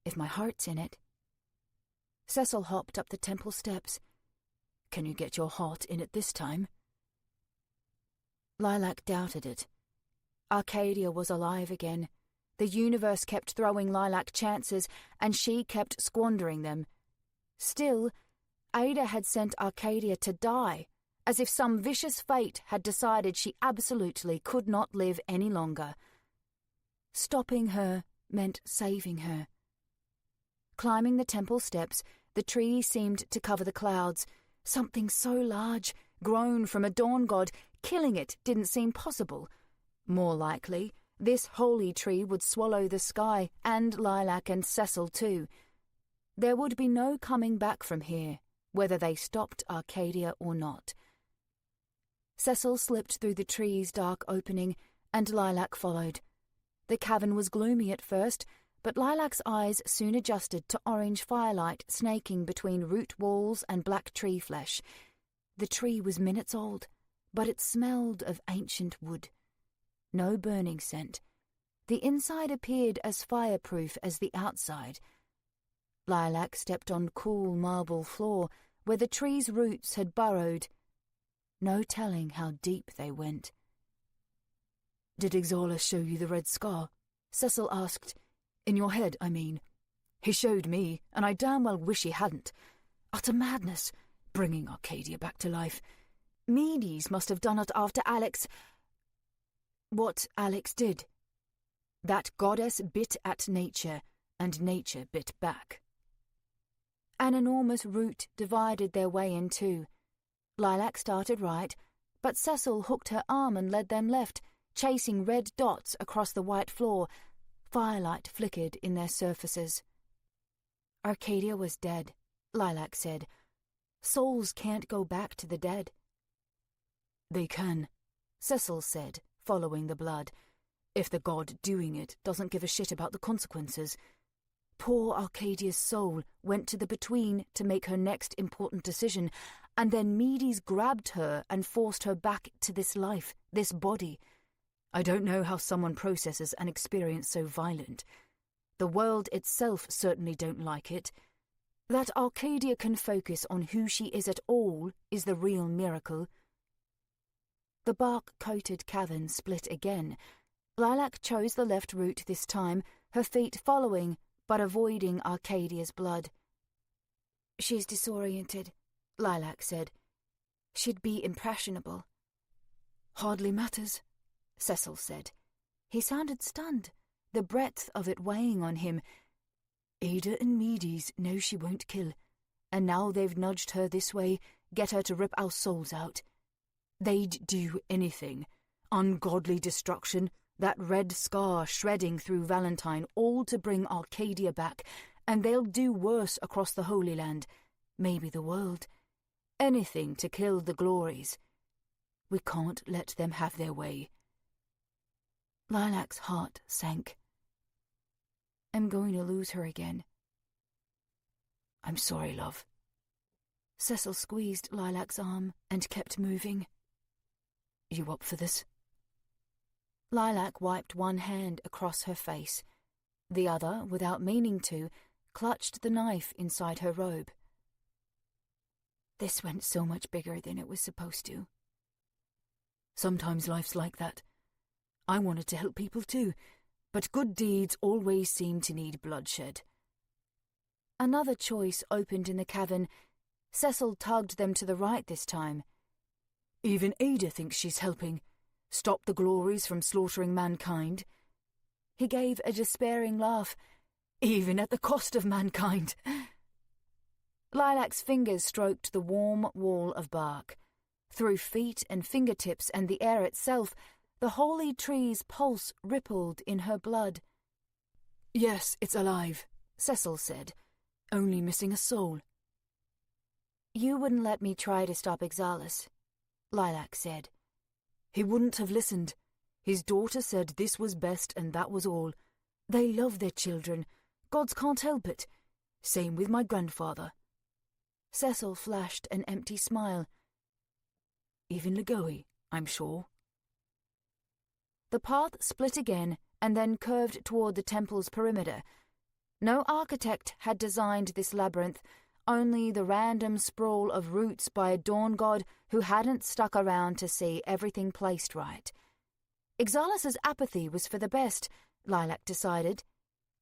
"if my heart's in it." Cecil hopped up the temple steps. "Can you get your heart in it this time?" Lilac doubted it. Arcadia was alive again. The universe kept throwing Lilac chances, and she kept squandering them. Still, Ada had sent Arcadia to die, as if some vicious fate had decided she absolutely could not live any longer. Stopping her meant saving her. Climbing the temple steps, the tree seemed to cover the clouds. Something so large, grown from a dawn god, killing it didn't seem possible. More likely, this holy tree would swallow the sky, and Lilac and Cecil too. There would be no coming back from here, whether they stopped Arcadia or not. Cecil slipped through the tree's dark opening, and Lilac followed. The cavern was gloomy at first, but Lilac's eyes soon adjusted to orange firelight snaking between root walls and black tree flesh. The tree was minutes old, but it smelled of ancient wood. No burning scent. The inside appeared as fireproof as the outside. Lilac stepped on cool marble floor where the tree's roots had burrowed. No telling how deep they went. "Did Ixalis show you the red scar?" Cecil asked. "In your head, I mean. He showed me, and I damn well wish he hadn't. Utter madness, bringing Arcadia back to life. Medes must have done it after Alex..." What Alex did. That goddess bit at nature, and nature bit back. An enormous root divided their way in two. Lilac started right, but Cecil hooked her arm and led them left, chasing red dots across the white floor. Firelight flickered in their surfaces. "Arcadia was dead," Lilac said. "Souls can't go back to the dead." "They can," Cecil said, following the blood, "if the god doing it doesn't give a shit about the consequences. Poor Arcadia's soul went to the Between to make her next important decision, and then Medes grabbed her and forced her back to this life, this body. I don't know how someone processes an experience so violent. The world itself certainly don't like it. That Arcadia can focus on who she is at all is the real miracle. The bark-coated cavern split again. Lilac chose the left route this time, her feet following, but avoiding Arcadia's blood. "She's disoriented," Lilac said. "She'd be impressionable." "Hardly matters," Cecil said. He sounded stunned, the breadth of it weighing on him. "Ada and Medes know she won't kill, and now they've nudged her this way, get her to rip our souls out. They'd do anything. Ungodly destruction, that red scar shredding through Valentine, all to bring Arcadia back, and they'll do worse across the Holy Land, maybe the world. Anything to kill the glories. We can't let them have their way." Lilac's heart sank. "I'm going to lose her again." "I'm sorry, love." Cecil squeezed Lilac's arm and kept moving. "You up for this?" Lilac wiped one hand across her face. The other, without meaning to, clutched the knife inside her robe. "This went so much bigger than it was supposed to." "Sometimes life's like that. I wanted to help people too, but good deeds always seem to need bloodshed." Another choice opened in the cavern. Cecil tugged them to the right this time. "Even Ada thinks she's helping. Stop the glories from slaughtering mankind." He gave a despairing laugh. "Even at the cost of mankind." Lilac's fingers stroked the warm wall of bark. Through feet and fingertips and the air itself, the holy tree's pulse rippled in her blood. "Yes, it's alive," Cecil said. "Only missing a soul." "You wouldn't let me try to stop Ixalis," Lilac said. "He wouldn't have listened. His daughter said this was best and that was all. They love their children. Gods can't help it. Same with my grandfather." Cecil flashed an empty smile. "Even Ligoe, I'm sure." The path split again and then curved toward the temple's perimeter. No architect had designed this labyrinth, only the random sprawl of roots by a dawn god who hadn't stuck around to see everything placed right. Ixalis' apathy was for the best, Lilac decided.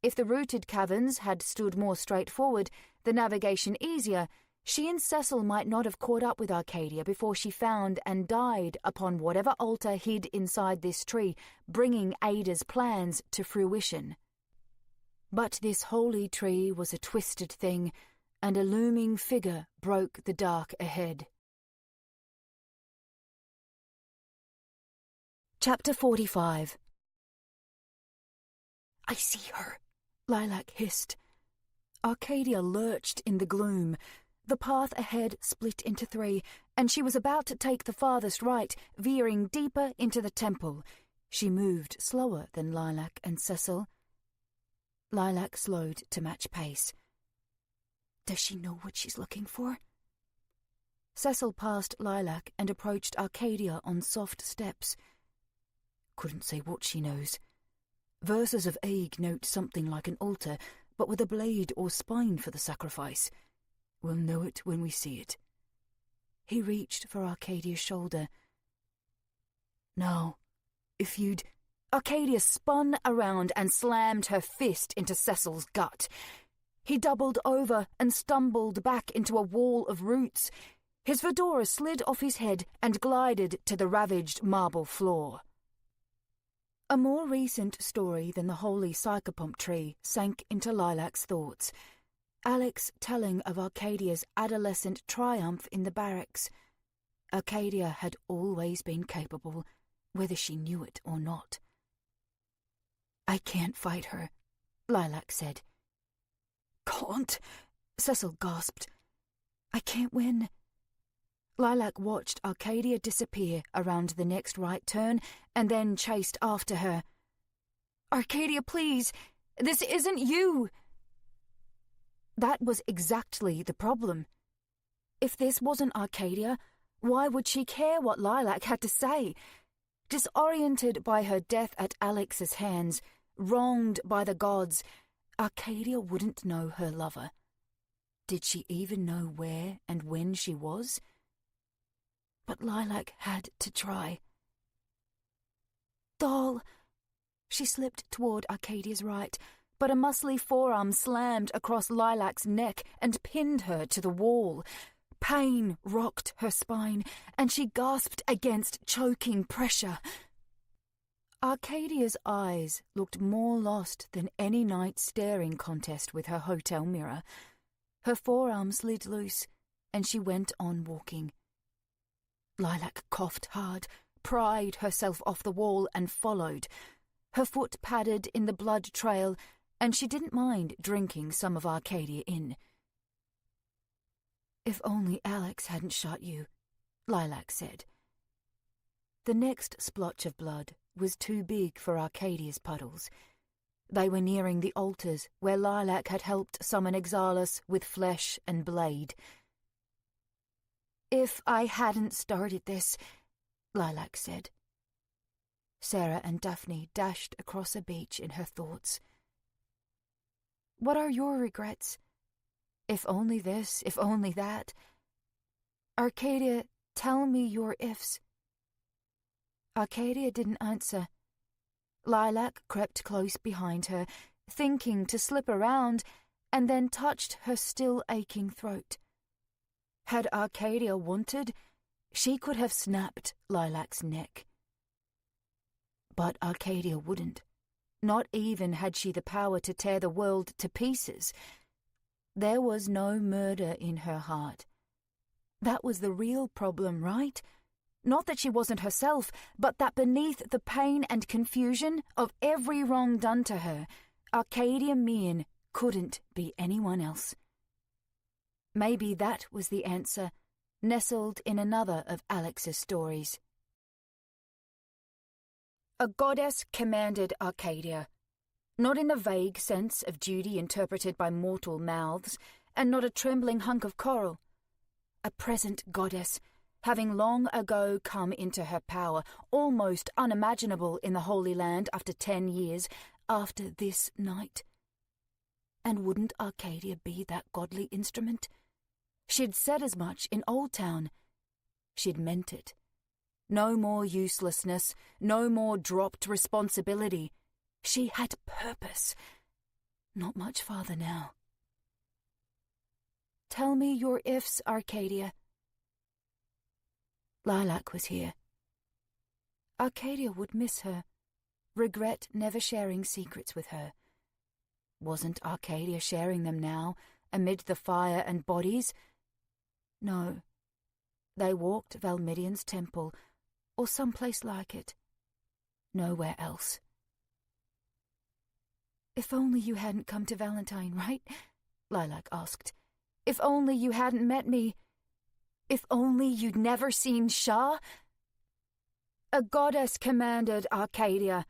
If the rooted caverns had stood more straightforward, the navigation easier, she and Cecil might not have caught up with Arcadia before she found and died upon whatever altar hid inside this tree, bringing Ada's plans to fruition. But this holy tree was a twisted thing, and a looming figure broke the dark ahead. Chapter 45. "I see her," Lilac hissed. Arcadia lurched in the gloom. The path ahead split into three, and she was about to take the farthest right, veering deeper into the temple. She moved slower than Lilac and Cecil. Lilac slowed to match pace. "Does she know what she's looking for?" Cecil passed Lilac and approached Arcadia on soft steps. "Couldn't say what she knows. Verses of Aig note something like an altar, but with a blade or spine for the sacrifice. We'll know it when we see it." He reached for Arcadia's shoulder. "Now, if you'd—" Arcadia spun around and slammed her fist into Cecil's gut. He doubled over and stumbled back into a wall of roots. His fedora slid off his head and glided to the ravaged marble floor. A more recent story than the holy psychopomp tree sank into Lilac's thoughts. Alex telling of Arcadia's adolescent triumph in the barracks. Arcadia had always been capable, whether she knew it or not. "I can't fight her," Lilac said. "Can't?" Cecil gasped. "I can't win." Lilac watched Arcadia disappear around the next right turn and then chased after her. "Arcadia, please! This isn't you!" That was exactly the problem. If this wasn't Arcadia, why would she care what Lilac had to say? Disoriented by her death at Alex's hands, wronged by the gods, Arcadia wouldn't know her lover. Did she even know where and when she was? But Lilac had to try. Doll! She slipped toward Arcadia's right, but a muscly forearm slammed across Lilac's neck and pinned her to the wall. Pain rocked her spine, and she gasped against choking pressure. Arcadia's eyes looked more lost than any night staring contest with her hotel mirror. Her forearm slid loose, and she went on walking. Lilac coughed hard, pried herself off the wall, and followed. Her foot padded in the blood trail, and she didn't mind drinking some of Arcadia in. "If only Alex hadn't shot you," Lilac said. The next splotch of blood was too big for Arcadia's puddles. They were nearing the altars where Lilac had helped summon Exalus with flesh and blade. "If I hadn't started this," Lilac said. Sarah and Daphne dashed across a beach in her thoughts. "What are your regrets? If only this, if only that. Arcadia, tell me your ifs." Arcadia didn't answer. Lilac crept close behind her, thinking to slip around, and then touched her still aching throat. Had Arcadia wanted, she could have snapped Lilac's neck. But Arcadia wouldn't. Not even had she the power to tear the world to pieces. There was no murder in her heart. That was the real problem, right? Not that she wasn't herself, but that beneath the pain and confusion of every wrong done to her, Arcadia Meehan couldn't be anyone else. Maybe that was the answer, nestled in another of Alex's stories. A goddess commanded Arcadia, not in the vague sense of duty interpreted by mortal mouths, and not a trembling hunk of coral. A present goddess, having long ago come into her power, almost unimaginable in the Holy Land after 10 years, after this night. And wouldn't Arcadia be that godly instrument? She'd said as much in Old Town. She'd meant it. No more uselessness, no more dropped responsibility. She had purpose. Not much farther now. "Tell me your ifs, Arcadia." Lilac was here. Arcadia would miss her, regret never sharing secrets with her. Wasn't Arcadia sharing them now, amid the fire and bodies? No. They walked Valmidian's temple, or someplace like it. Nowhere else. "If only you hadn't come to Valentine, right?" Lilac asked. "If only you hadn't met me. If only you'd never seen Shah." A goddess commanded Arcadia.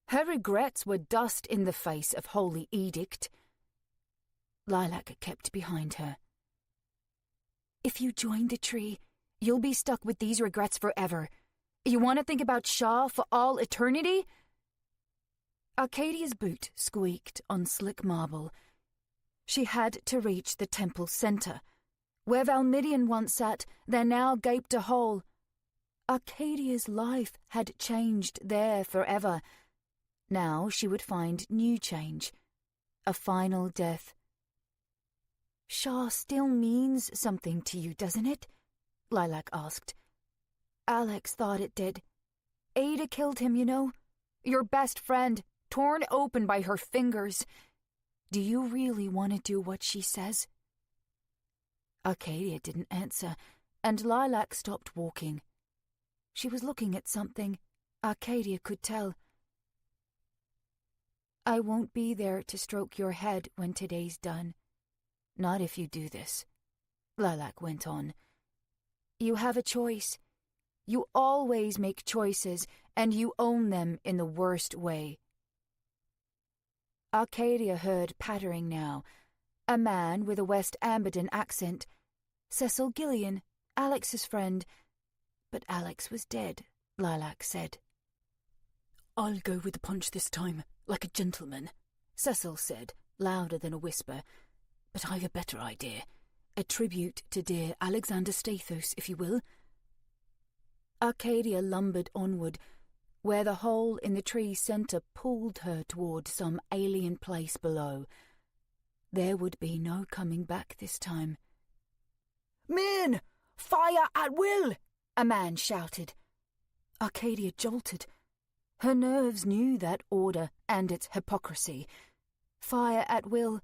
Her regrets were dust in the face of holy edict. Lilac kept behind her. "If you join the tree, you'll be stuck with these regrets forever. You want to think about Shah for all eternity?" Arcadia's boot squeaked on slick marble. She had to reach the temple center. Where Valmidian once sat, there now gaped a hole. Arcadia's life had changed there forever. Now she would find new change. A final death. "Shah still means something to you, doesn't it?" Lilac asked. "Alex thought it did. Ada killed him, you know. Your best friend, torn open by her fingers. Do you really want to do what she says?" Arcadia didn't answer, and Lilac stopped walking. She was looking at something. Arcadia could tell. "I won't be there to stroke your head when today's done. Not if you do this," Lilac went on. "You have a choice. You always make choices, and you own them in the worst way." Arcadia heard pattering now. A man with a West Amberden accent. Cecil Gillian, Alex's friend. But Alex was dead, Lilac said. "I'll go with the punch this time, like a gentleman," Cecil said, louder than a whisper. But I've a better idea. A tribute to dear Alexander Stathos, if you will." Arcadia lumbered onward, where the hole in the tree's centre pulled her toward some alien place below. There would be no coming back this time. "Men! Fire at will!" a man shouted. Arcadia jolted. Her nerves knew that order and its hypocrisy. Fire at will,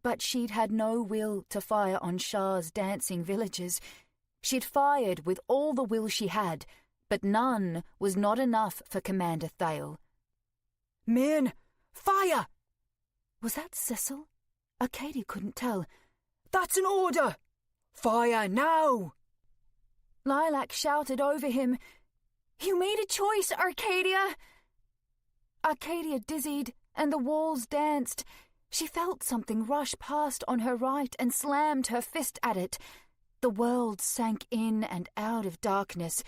but she'd had no will to fire on Shah's dancing villagers. She'd fired with all the will she had, but none was not enough for Commander Thale. "Men! Fire!" Was that Cecil? Arcadia couldn't tell. "That's an order! Fire now!" Lilac shouted over him, "You made a choice, Arcadia!" Arcadia dizzied, and the walls danced. She felt something rush past on her right and slammed her fist at it. The world sank in and out of darkness.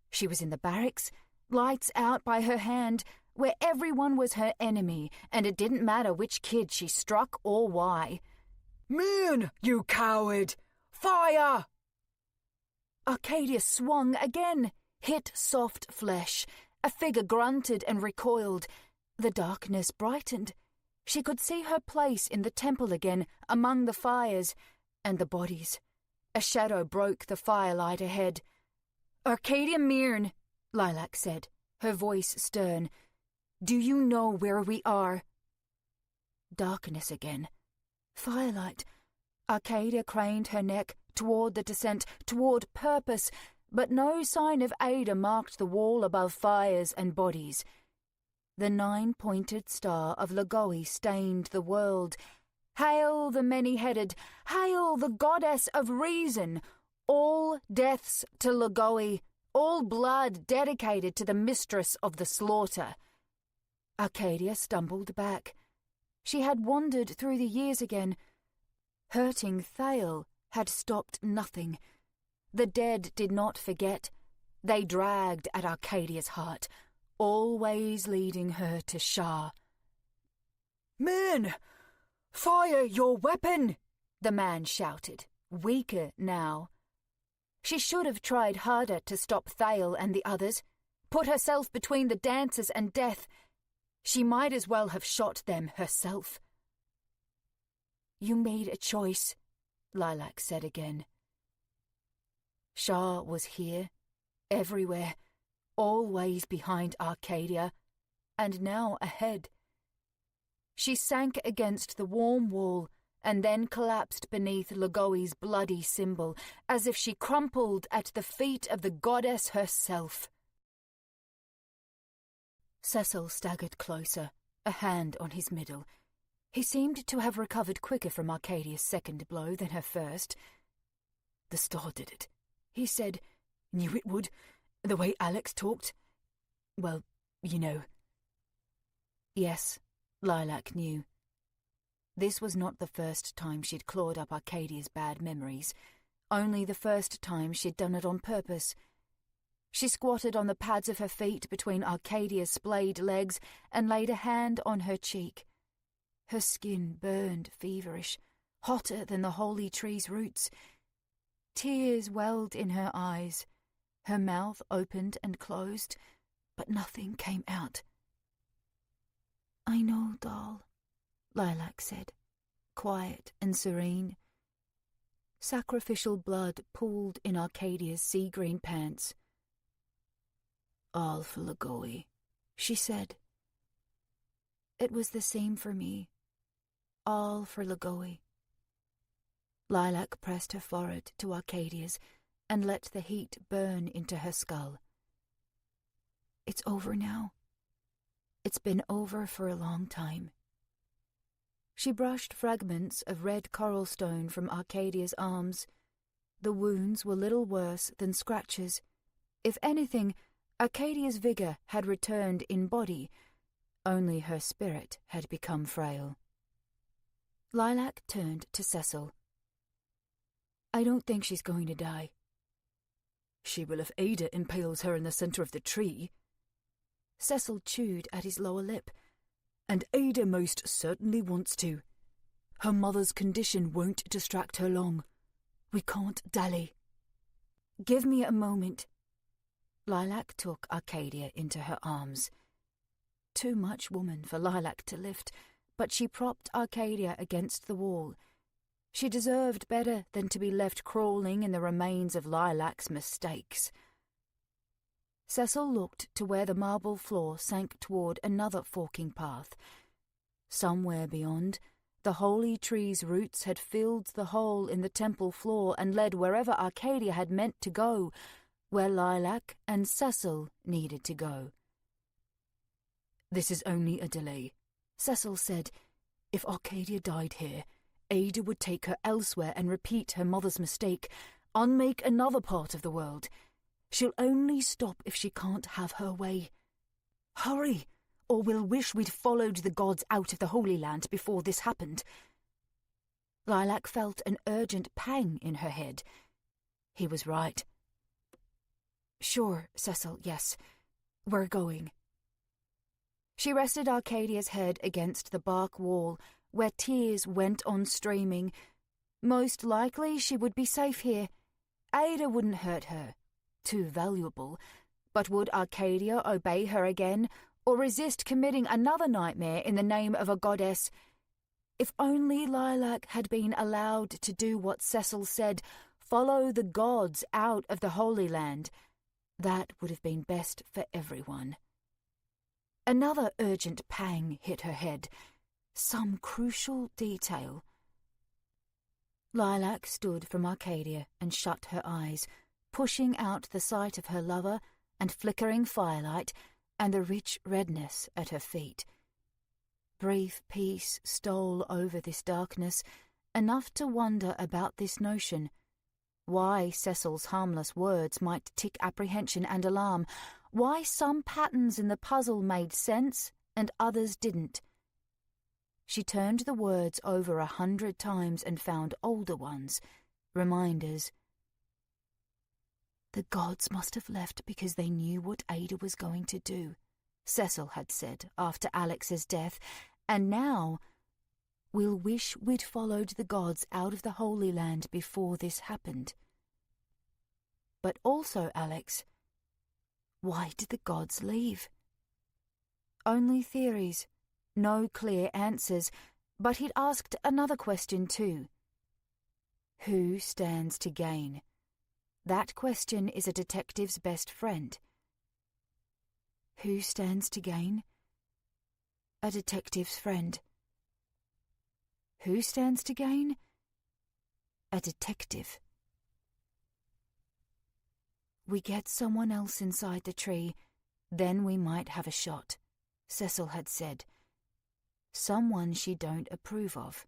She was in the barracks, lights out by her hand, where everyone was her enemy, and it didn't matter which kid she struck or why. "Men, you coward! Fire!" Arcadia swung again, hit soft flesh. A figure grunted and recoiled. The darkness brightened. She could see her place in the temple again, among the fires and the bodies. A shadow broke the firelight ahead. "Arcadia Mearn," Lilac said, her voice stern, "do you know where we are?" Darkness again. Firelight. Arcadia craned her neck toward the descent, toward purpose, but no sign of Ada marked the wall above fires and bodies. The 9-pointed star of Lagoe stained the world. Hail the many-headed! Hail the goddess of reason! All deaths to Lagoe, all blood dedicated to the mistress of the slaughter. Arcadia stumbled back. She had wandered through the years again. Hurting Thale had stopped nothing. The dead did not forget. They dragged at Arcadia's heart, always leading her to Shah. "Men! Fire your weapon!" the man shouted, weaker now. She should have tried harder to stop Thale and the others, put herself between the dancers and death. She might as well have shot them herself. "You made a choice," Lilac said again. Shah was here, everywhere, always behind Arcadia, and now ahead. She sank against the warm wall and then collapsed beneath Lagoe's bloody symbol, as if she crumpled at the feet of the goddess herself. Cecil staggered closer, a hand on his middle. He seemed to have recovered quicker from Arcadia's second blow than her first. "The star did it," he said. "Knew it would, the way Alex talked. Well, you know." Yes, Lilac knew. This was not the first time she'd clawed up Arcadia's bad memories, only the first time she'd done it on purpose. She squatted on the pads of her feet between Arcadia's splayed legs and laid a hand on her cheek. Her skin burned feverish, hotter than the holy tree's roots. Tears welled in her eyes. Her mouth opened and closed, but nothing came out. "I know, doll," Lilac said, quiet and serene. Sacrificial blood pooled in Arcadia's sea-green pants. "All for Lagoe," she said. It was the same for me. All for Lagoe. Lilac pressed her forehead to Arcadia's and let the heat burn into her skull. "It's over now. It's been over for a long time." She brushed fragments of red coral stone from Arcadia's arms. The wounds were little worse than scratches. If anything, Arcadia's vigour had returned in body, only her spirit had become frail. Lilac turned to Cecil. "I don't think she's going to die." "She will if Ada impales her in the centre of the tree." Cecil chewed at his lower lip. "And Ada most certainly wants to. Her mother's condition won't distract her long. We can't dally. Give me a moment. Lilac took Arcadia into her arms. Too much woman for Lilac to lift, but she propped Arcadia against the wall. She deserved better than to be left crawling in the remains of Lilac's mistakes. Cecil looked to where the marble floor sank toward another forking path. Somewhere beyond, the holy tree's roots had filled the hole in the temple floor and led wherever Arcadia had meant to go, where Lilac and Cecil needed to go. This is only a delay, Cecil said. If Arcadia died here, Ada would take her elsewhere and repeat her mother's mistake, unmake another part of the world. She'll only stop if she can't have her way. Hurry, or we'll wish we'd followed the gods out of the Holy Land before this happened. Lilac felt an urgent pang in her head. He was right. Sure, Cecil, yes. We're going. She rested Arcadia's head against the bark wall, where tears went on streaming. Most likely she would be safe here. Ada wouldn't hurt her. Too valuable. But would Arcadia obey her again, or resist committing another nightmare in the name of a goddess? If only Lilac had been allowed to do what Cecil said, follow the gods out of the Holy Land. That would have been best for everyone. Another urgent pang hit her head. Some crucial detail. Lilac stood from Arcadia and shut her eyes, pushing out the sight of her lover and flickering firelight and the rich redness at her feet. Brief peace stole over this darkness, enough to wonder about this notion. Why Cecil's harmless words might tick apprehension and alarm, why some patterns in the puzzle made sense and others didn't. She turned the words over 100 times and found older ones, reminders. The gods must have left because they knew what Ada was going to do, Cecil had said after Alex's death, and now, we'll wish we'd followed the gods out of the Holy Land before this happened. But also, Alex, why did the gods leave? Only theories, no clear answers, but he'd asked another question too. Who stands to gain? That question is a detective's best friend. Who stands to gain? A detective's friend. Who stands to gain? A detective. We get someone else inside the tree, then we might have a shot, Cecil had said. Someone she don't approve of.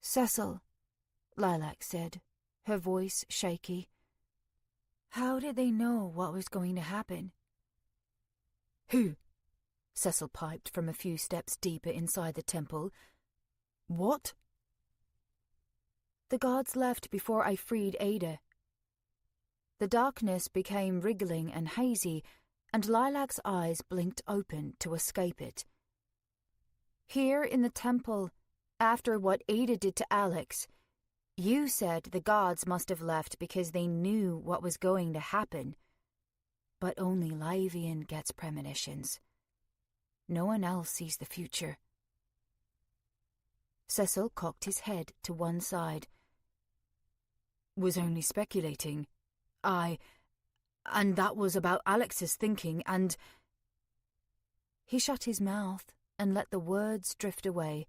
Cecil, Lilac said, her voice shaky. How did they know what was going to happen? Who? Cecil piped from a few steps deeper inside the temple. What? The gods left before I freed Ada. The darkness became wriggling and hazy, and Lilac's eyes blinked open to escape it. Here in the temple, after what Ada did to Alex, you said the gods must have left because they knew what was going to happen. But only Lavian gets premonitions. No one else sees the future. Cecil cocked his head to one side. Was only speculating. And that was about Alex's thinking, and... He shut his mouth and let the words drift away.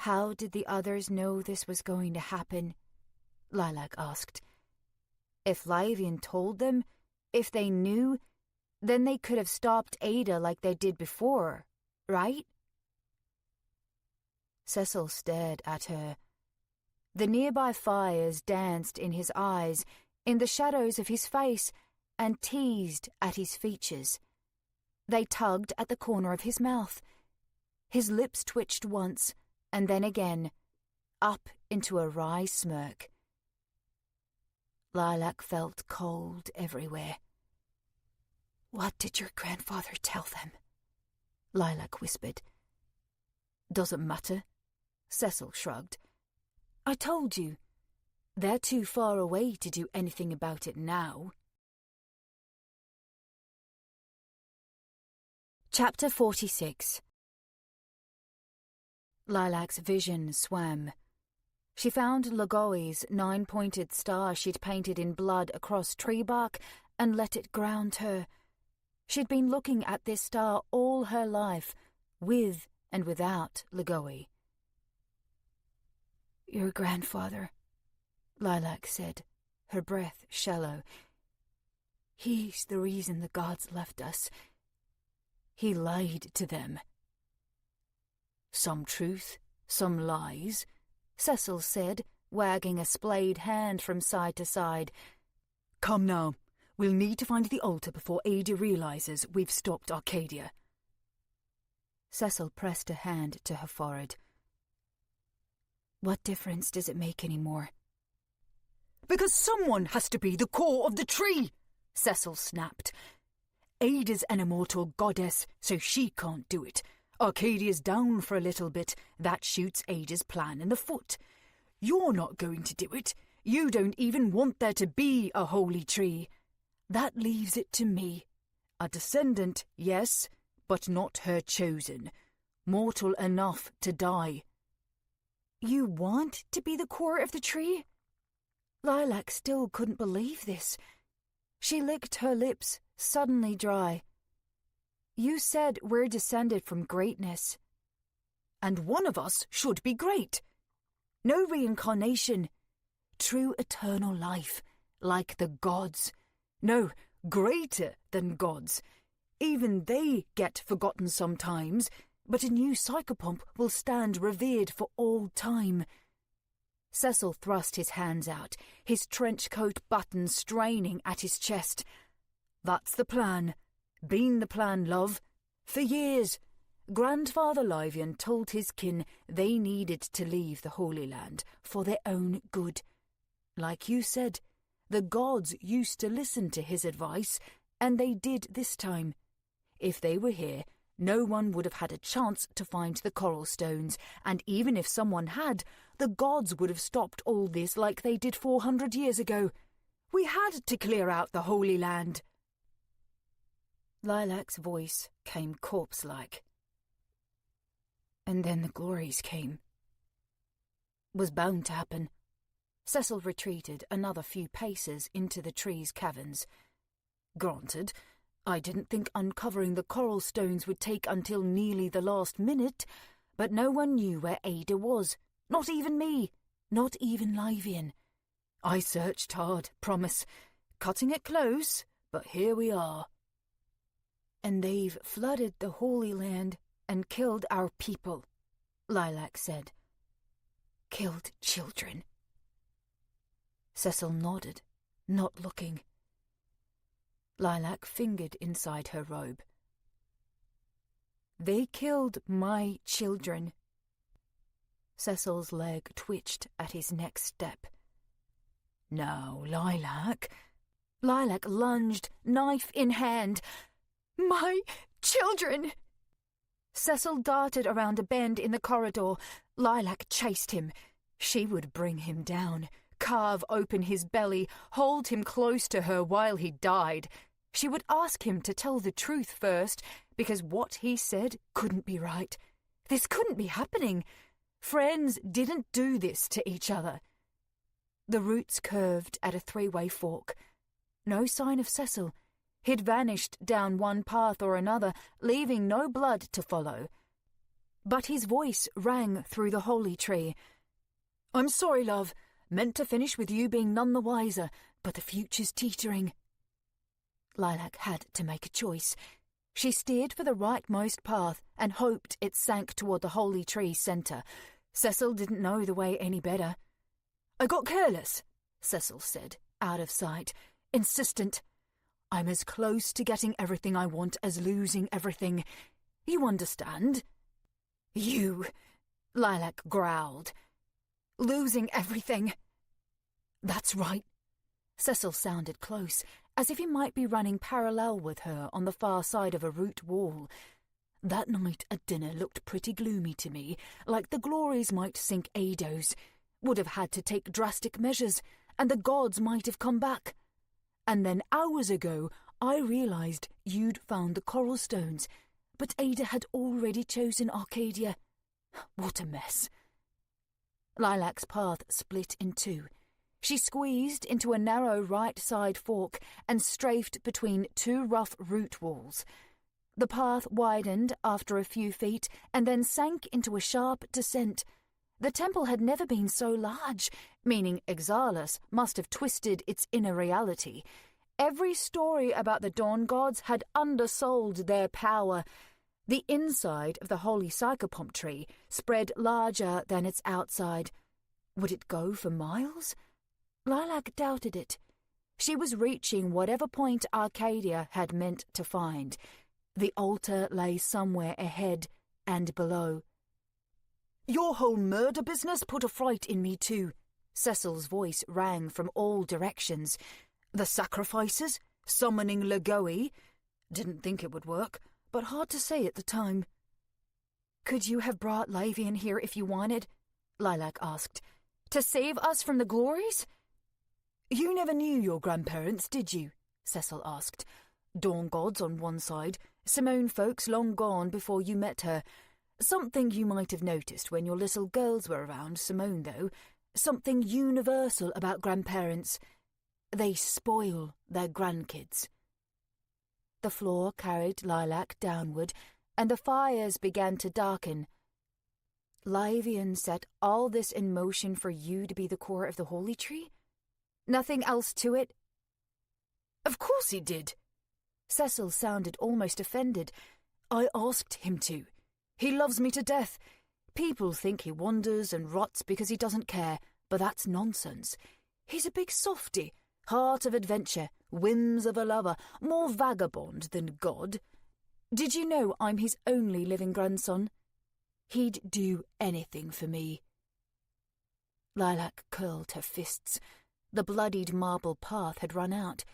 How did the others know this was going to happen? Lilac asked. If Lavian told them, if they knew, then they could have stopped Ada like they did before, right? Cecil stared at her. The nearby fires danced in his eyes, in the shadows of his face, and teased at his features. They tugged at the corner of his mouth. His lips twitched once, and then again, up into a wry smirk. Lilac felt cold everywhere. What did your grandfather tell them? Lilac whispered. Doesn't matter, Cecil shrugged. I told you. They're too far away to do anything about it now. Chapter 46. Lilac's vision swam. She found Lagoi's 9-pointed star she'd painted in blood across tree bark and let it ground her. She'd been looking at this star all her life, with and without Lagoi. Your grandfather, Lilac said, her breath shallow. He's the reason the gods left us. He lied to them. Some truth, some lies, Cecil said, wagging a splayed hand from side to side. Come now, we'll need to find the altar before Ada realises we've stopped Arcadia. Cecil pressed a hand to her forehead. What difference does it make anymore? Because someone has to be the core of the tree, Cecil snapped. Ada's an immortal goddess, so she can't do it. Arcadia's down for a little bit. That shoots Ada's plan in the foot. You're not going to do it. You don't even want there to be a holy tree. That leaves it to me. A descendant, yes, but not her chosen. Mortal enough to die. You want to be the core of the tree? Lilac still couldn't believe this. She licked her lips, suddenly dry. You said we're descended from greatness. And one of us should be great. No reincarnation. True eternal life, like the gods. No, greater than gods. Even they get forgotten sometimes, but a new psychopomp will stand revered for all time. Cecil thrust his hands out, his trench coat buttons straining at his chest. That's the plan. Been the plan, love. For years. Grandfather Livian told his kin they needed to leave the Holy Land for their own good. Like you said, the gods used to listen to his advice, and they did this time. If they were here, no one would have had a chance to find the coral stones, and even if someone had, the gods would have stopped all this like they did 400 years ago. We had to clear out the Holy Land. Lilac's voice came corpse-like. And then the glories came. Was bound to happen. Cecil retreated another few paces into the tree's caverns. Granted, I didn't think uncovering the coral stones would take until nearly the last minute, but no one knew where Ada was. Not even me. Not even Livian. I searched hard, promise. Cutting it close, but here we are. And they've flooded the Holy Land and killed our people, Lilac said. Killed children. Cecil nodded, not looking. Lilac fingered inside her robe. They killed my children. Cecil's leg twitched at his next step. No, Lilac. Lilac lunged, knife in hand. My children! Cecil darted around a bend in the corridor. Lilac chased him. She would bring him down, carve open his belly, hold him close to her while he died. She would ask him to tell the truth first, because what he said couldn't be right. This couldn't be happening. Friends didn't do this to each other. The roots curved at a three-way fork. No sign of Cecil. He'd vanished down one path or another, leaving no blood to follow. But his voice rang through the holy tree. I'm sorry, love. Meant to finish with you being none the wiser, but the future's teetering. Lilac had to make a choice. She steered for the rightmost path and hoped it sank toward the holy tree's centre. Cecil didn't know the way any better. I got careless, Cecil said, out of sight, insistent. I'm as close to getting everything I want as losing everything. You understand? You, Lilac growled. Losing everything. That's right. Cecil sounded close, as if he might be running parallel with her on the far side of a root wall. That night at dinner looked pretty gloomy to me, like the glories might sink Eidos, would have had to take drastic measures, and the gods might have come back. And then hours ago, I realised you'd found the coral stones, but Ada had already chosen Arcadia. What a mess. Lilac's path split in two. She squeezed into a narrow right-side fork and strafed between two rough root walls. The path widened after a few feet and then sank into a sharp descent. The temple had never been so large, meaning Exalus must have twisted its inner reality. Every story about the Dawn Gods had undersold their power. The inside of the holy psychopomp tree spread larger than its outside. Would it go for miles? Lilac doubted it. She was reaching whatever point Arcadia had meant to find. The altar lay somewhere ahead and below. "Your whole murder business put a fright in me too." Cecil's voice rang from all directions. "The sacrifices, summoning Lagoe. Didn't think it would work, but hard to say at the time." "Could you have brought Lavian here if you wanted?" Lilac asked. "To save us from the glories?" "You never knew your grandparents, did you?" Cecil asked. "Dawn gods on one side, Simone folks long gone before you met her. Something you might have noticed when your little girls were around, Simone, though. Something universal about grandparents. They spoil their grandkids." The floor carried Lilac downward, and the fires began to darken. "Lavian set all this in motion for you to be the core of the holy tree? Nothing else to it?" "Of course he did." Cecil sounded almost offended. "I asked him to. He loves me to death. People think he wanders and rots because he doesn't care, but that's nonsense. He's a big softy, heart of adventure, whims of a lover, more vagabond than god. Did you know I'm his only living grandson? He'd do anything for me." Lilac curled her fists. The bloodied marble path had run out.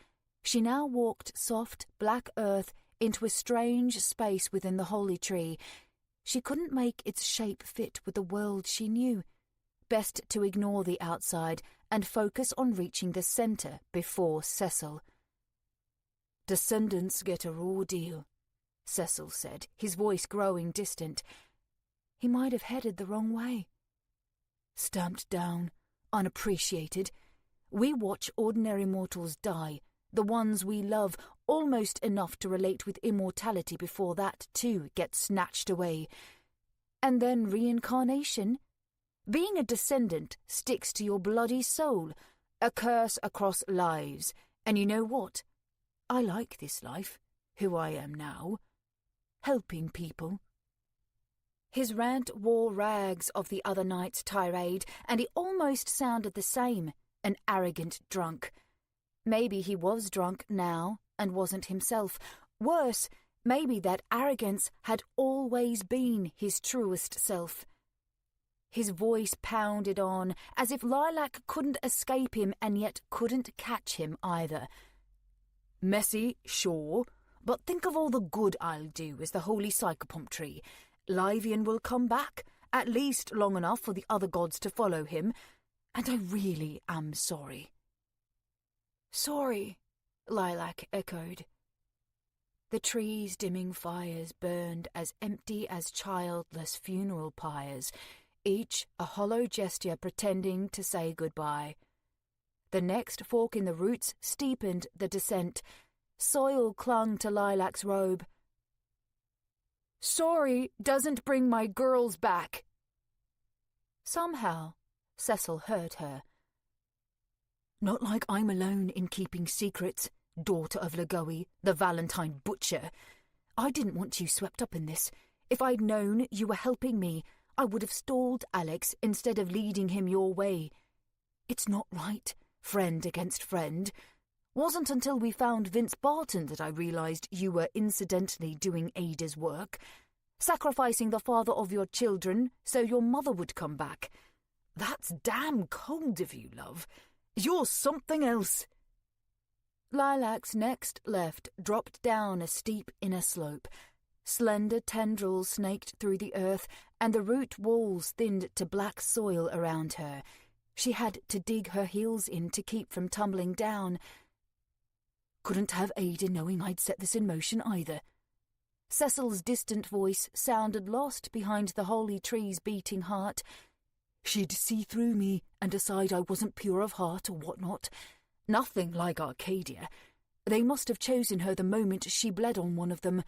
She now walked soft, black earth into a strange space within the holy tree. She couldn't make its shape fit with the world she knew. Best to ignore the outside and focus on reaching the centre before Cecil. "Descendants get a raw deal," Cecil said, his voice growing distant. He might have headed the wrong way. "Stamped down, unappreciated. We watch ordinary mortals die, the ones we love, almost enough to relate with immortality before that, too, gets snatched away. And then reincarnation? Being a descendant sticks to your bloody soul, a curse across lives. And you know what? I like this life, who I am now. Helping people." His rant wore rags of the other night's tirade, and he almost sounded the same, an arrogant drunk. Maybe he was drunk now and wasn't himself. Worse, maybe that arrogance had always been his truest self. His voice pounded on, as if Lilac couldn't escape him and yet couldn't catch him either. "Messy, sure, but think of all the good I'll do as the holy psychopomp tree. Lavian will come back, at least long enough for the other gods to follow him, and I really am sorry." "Sorry," Lilac echoed. The tree's dimming fires burned as empty as childless funeral pyres, each a hollow gesture pretending to say goodbye. The next fork in the roots steepened the descent. Soil clung to Lilac's robe. "Sorry doesn't bring my girls back." Somehow, Cecil heard her. "Not like I'm alone in keeping secrets, daughter of Lagoe, the Valentine butcher. I didn't want you swept up in this. If I'd known you were helping me, I would have stalled Alex instead of leading him your way. It's not right, friend against friend. Wasn't until we found Vince Barton that I realised you were incidentally doing Ada's work, sacrificing the father of your children so your mother would come back. That's damn cold of you, love. You're something else." Lilac's next left dropped down a steep inner slope. Slender tendrils snaked through the earth, and the root walls thinned to black soil around her. She had to dig her heels in to keep from tumbling down. Couldn't have Ada knowing I'd set this in motion either. Cecil's distant voice sounded lost behind the holy tree's beating heart. She'd see through me and decide I wasn't pure of heart or whatnot. Nothing like Arcadia. They must have chosen her the moment she bled on one of them.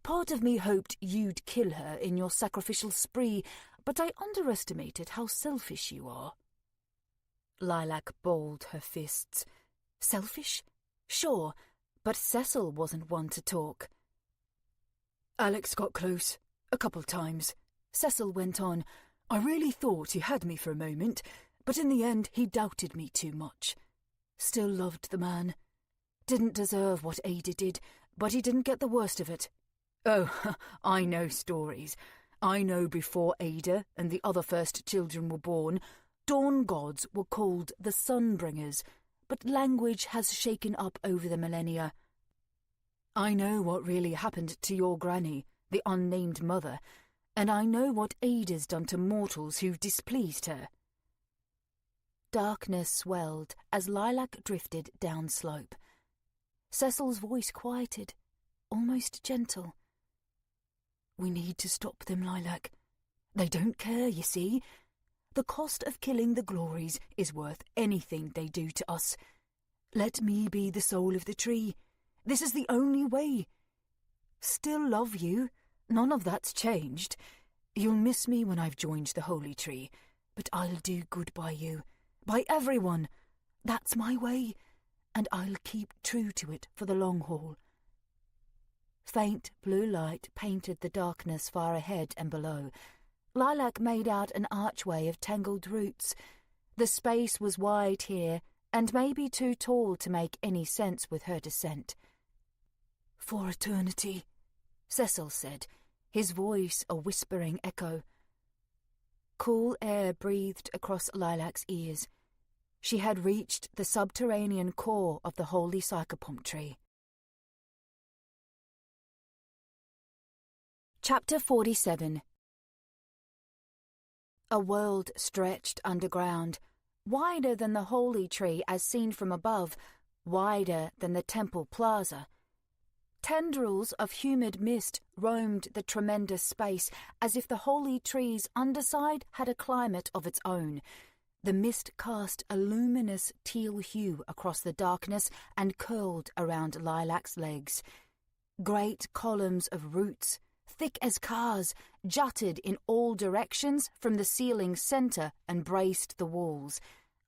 Part of me hoped you'd kill her in your sacrificial spree, but I underestimated how selfish you are. Lilac balled her fists. Selfish? Sure, but Cecil wasn't one to talk. Alex got close, a couple times. Cecil went on. I really thought he had me for a moment, but in the end he doubted me too much. Still loved the man. Didn't deserve what Ada did, but he didn't get the worst of it. Oh, I know stories. I know before Ada and the other first children were born, dawn gods were called the Sunbringers, but language has shaken up over the millennia. I know what really happened to your granny, the unnamed mother, and I know what Ada's done to mortals who've displeased her. Darkness swelled as Lilac drifted downslope. Cecil's voice quieted, almost gentle. We need to stop them, Lilac. They don't care, you see. The cost of killing the Glories is worth anything they do to us. Let me be the soul of the tree. This is the only way. Still love you. None of that's changed. You'll miss me when I've joined the Holy Tree, but I'll do good by you, by everyone. That's my way, and I'll keep true to it for the long haul. Faint blue light painted the darkness far ahead and below. Lilac made out an archway of tangled roots. The space was wide here, and maybe too tall to make any sense with her descent. For eternity, Cecil said, his voice a whispering echo. Cool air breathed across Lilac's ears. She had reached the subterranean core of the holy psychopomp tree. Chapter 47. A world stretched underground, wider than the holy tree as seen from above, wider than the temple plaza. Tendrils of humid mist roamed the tremendous space as if the holy tree's underside had a climate of its own. The mist cast a luminous teal hue across the darkness and curled around Lilac's legs. Great columns of roots, thick as cars, jutted in all directions from the ceiling's centre and braced the walls.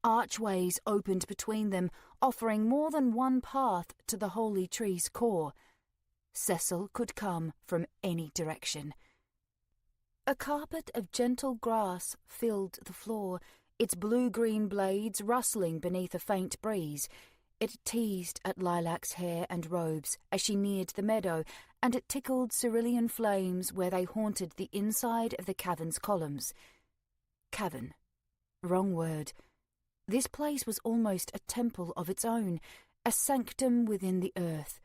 Archways opened between them, offering more than one path to the holy tree's core. Cecil could come from any direction. A carpet of gentle grass filled the floor, its blue-green blades rustling beneath a faint breeze. It teased at Lilac's hair and robes as she neared the meadow, and it tickled cerulean flames where they haunted the inside of the cavern's columns. Cavern. Wrong word. This place was almost a temple of its own, a sanctum within the earth.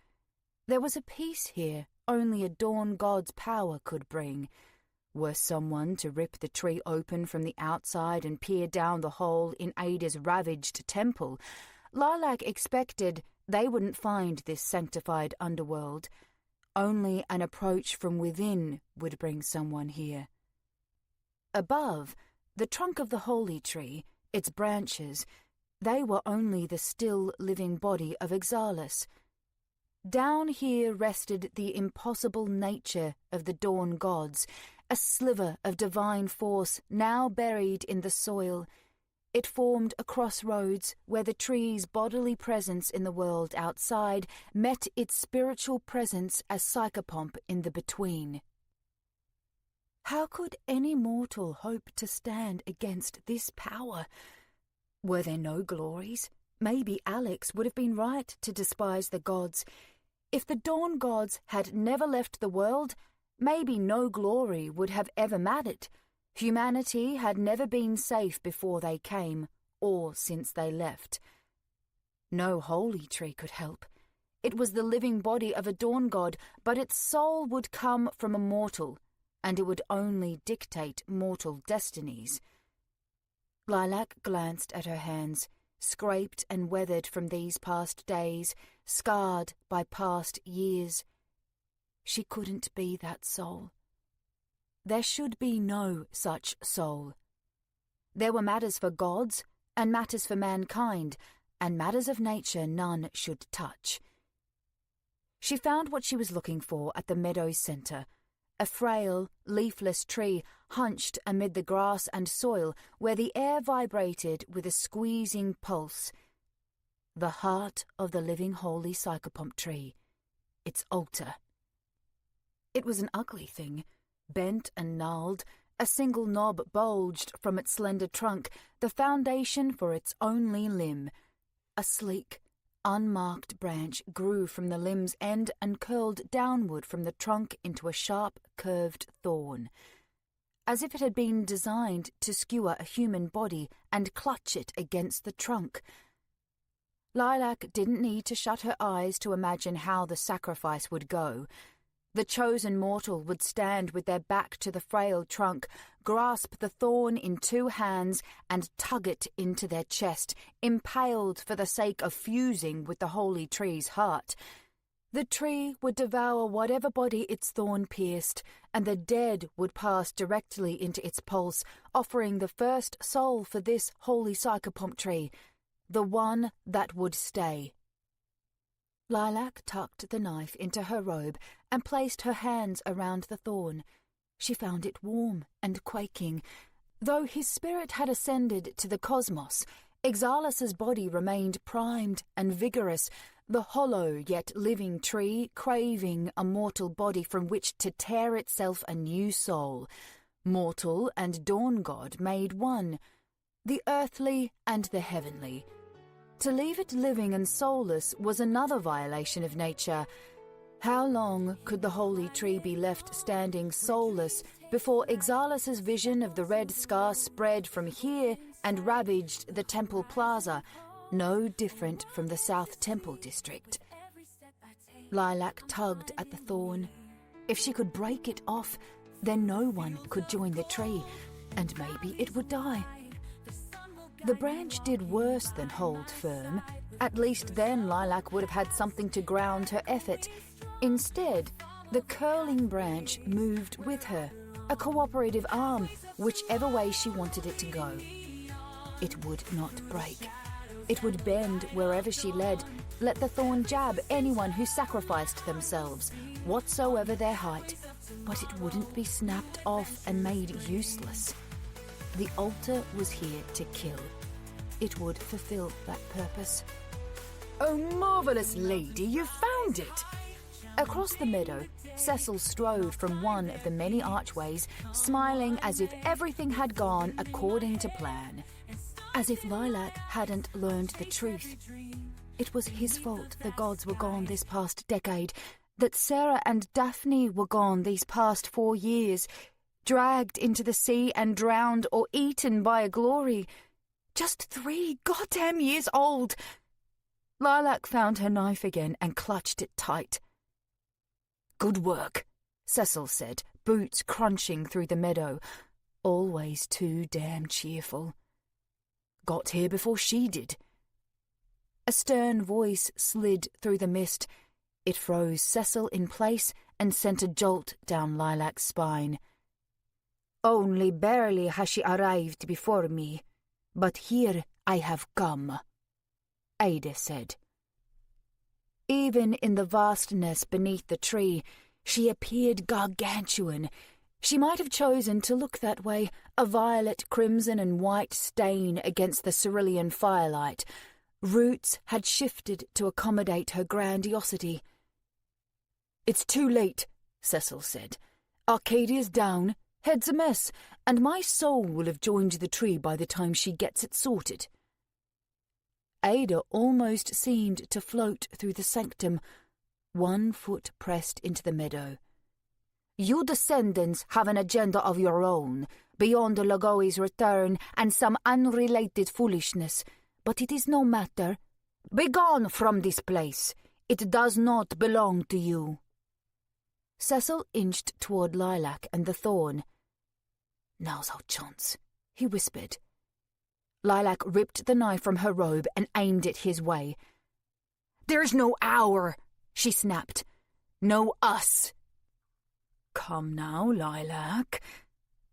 There was a peace here only a dawn god's power could bring. Were someone to rip the tree open from the outside and peer down the hole in Ada's ravaged temple, Lilac expected they wouldn't find this sanctified underworld. Only an approach from within would bring someone here. Above, the trunk of the holy tree, its branches, they were only the still living body of Exalis. Down here rested the impossible nature of the dawn gods, a sliver of divine force now buried in the soil. It formed a crossroads where the tree's bodily presence in the world outside met its spiritual presence as psychopomp in the between. How could any mortal hope to stand against this power? Were there no glories? Maybe Alex would have been right to despise the gods. If the dawn gods had never left the world, maybe no glory would have ever mattered. Humanity had never been safe before they came, or since they left. No holy tree could help. It was the living body of a dawn god, but its soul would come from a mortal, and it would only dictate mortal destinies. Lilac glanced at her hands, scraped and weathered from these past days, scarred by past years. She couldn't be that soul. There should be no such soul. There were matters for gods, and matters for mankind, and matters of nature none should touch. She found what she was looking for at the meadow's centre, a frail, leafless tree hunched amid the grass and soil where the air vibrated with a squeezing pulse. The heart of the living holy psychopomp tree, its altar. It was an ugly thing, bent and gnarled. A single knob bulged from its slender trunk, the foundation for its only limb. A sleek, unmarked branch grew from the limb's end and curled downward from the trunk into a sharp, curved thorn, as if it had been designed to skewer a human body and clutch it against the trunk. Lilac didn't need to shut her eyes to imagine how the sacrifice would go. The chosen mortal would stand with their back to the frail trunk, grasp the thorn in two hands, and tug it into their chest, impaled for the sake of fusing with the holy tree's heart. The tree would devour whatever body its thorn pierced, and the dead would pass directly into its pulse, offering the first soul for this holy psychopomp tree, the one that would stay. Lilac tucked the knife into her robe and placed her hands around the thorn. She found it warm and quaking. Though his spirit had ascended to the cosmos, Ixalas's body remained primed and vigorous, the hollow yet living tree craving a mortal body from which to tear itself a new soul. Mortal and dawn god made one, the earthly and the heavenly. To leave it living and soulless was another violation of nature. How long could the holy tree be left standing soulless before Ixalas's vision of the red scar spread from here and ravaged the temple plaza, no different from the South Temple district? Lilac tugged at the thorn. If she could break it off, then no one could join the tree, and maybe it would die. The branch did worse than hold firm. At least then Lilac would have had something to ground her effort. Instead, the curling branch moved with her, a cooperative arm, whichever way she wanted it to go. It would not break. It would bend wherever she led, let the thorn jab anyone who sacrificed themselves, whatsoever their height, but it wouldn't be snapped off and made useless. The altar was here to kill. It would fulfill that purpose. "Oh, marvellous lady, you found it!" Across the meadow, Cecil strode from one of the many archways, smiling as if everything had gone according to plan. As if Lilac hadn't learned the truth. It was his fault the gods were gone this past decade, that Sarah and Daphne were gone these past 4 years, dragged into the sea and drowned or eaten by a glory. Just 3 goddamn years old! Lilac found her knife again and clutched it tight. "Good work," Cecil said, boots crunching through the meadow. Always too damn cheerful. "Got here before she did." A stern voice slid through the mist. It froze Cecil in place and sent a jolt down Lilac's spine. "Only barely has she arrived before me, but here I have come," Ada said. Even in the vastness beneath the tree, she appeared gargantuan. She might have chosen to look that way, a violet, crimson and white stain against the cerulean firelight. Roots had shifted to accommodate her grandiosity. "It's too late," Cecil said. "Arcadia's down, head's a mess, and my soul will have joined the tree by the time she gets it sorted." Ada almost seemed to float through the sanctum, one foot pressed into the meadow. "You descendants have an agenda of your own, beyond Lagoi's return and some unrelated foolishness, but it is no matter. Begone from this place. It does not belong to you. Cecil inched toward Lilac and the thorn. Now's our chance, he whispered. Lilac ripped the knife from her robe and aimed it his way. There's no our, she snapped. No us. Come now, Lilac.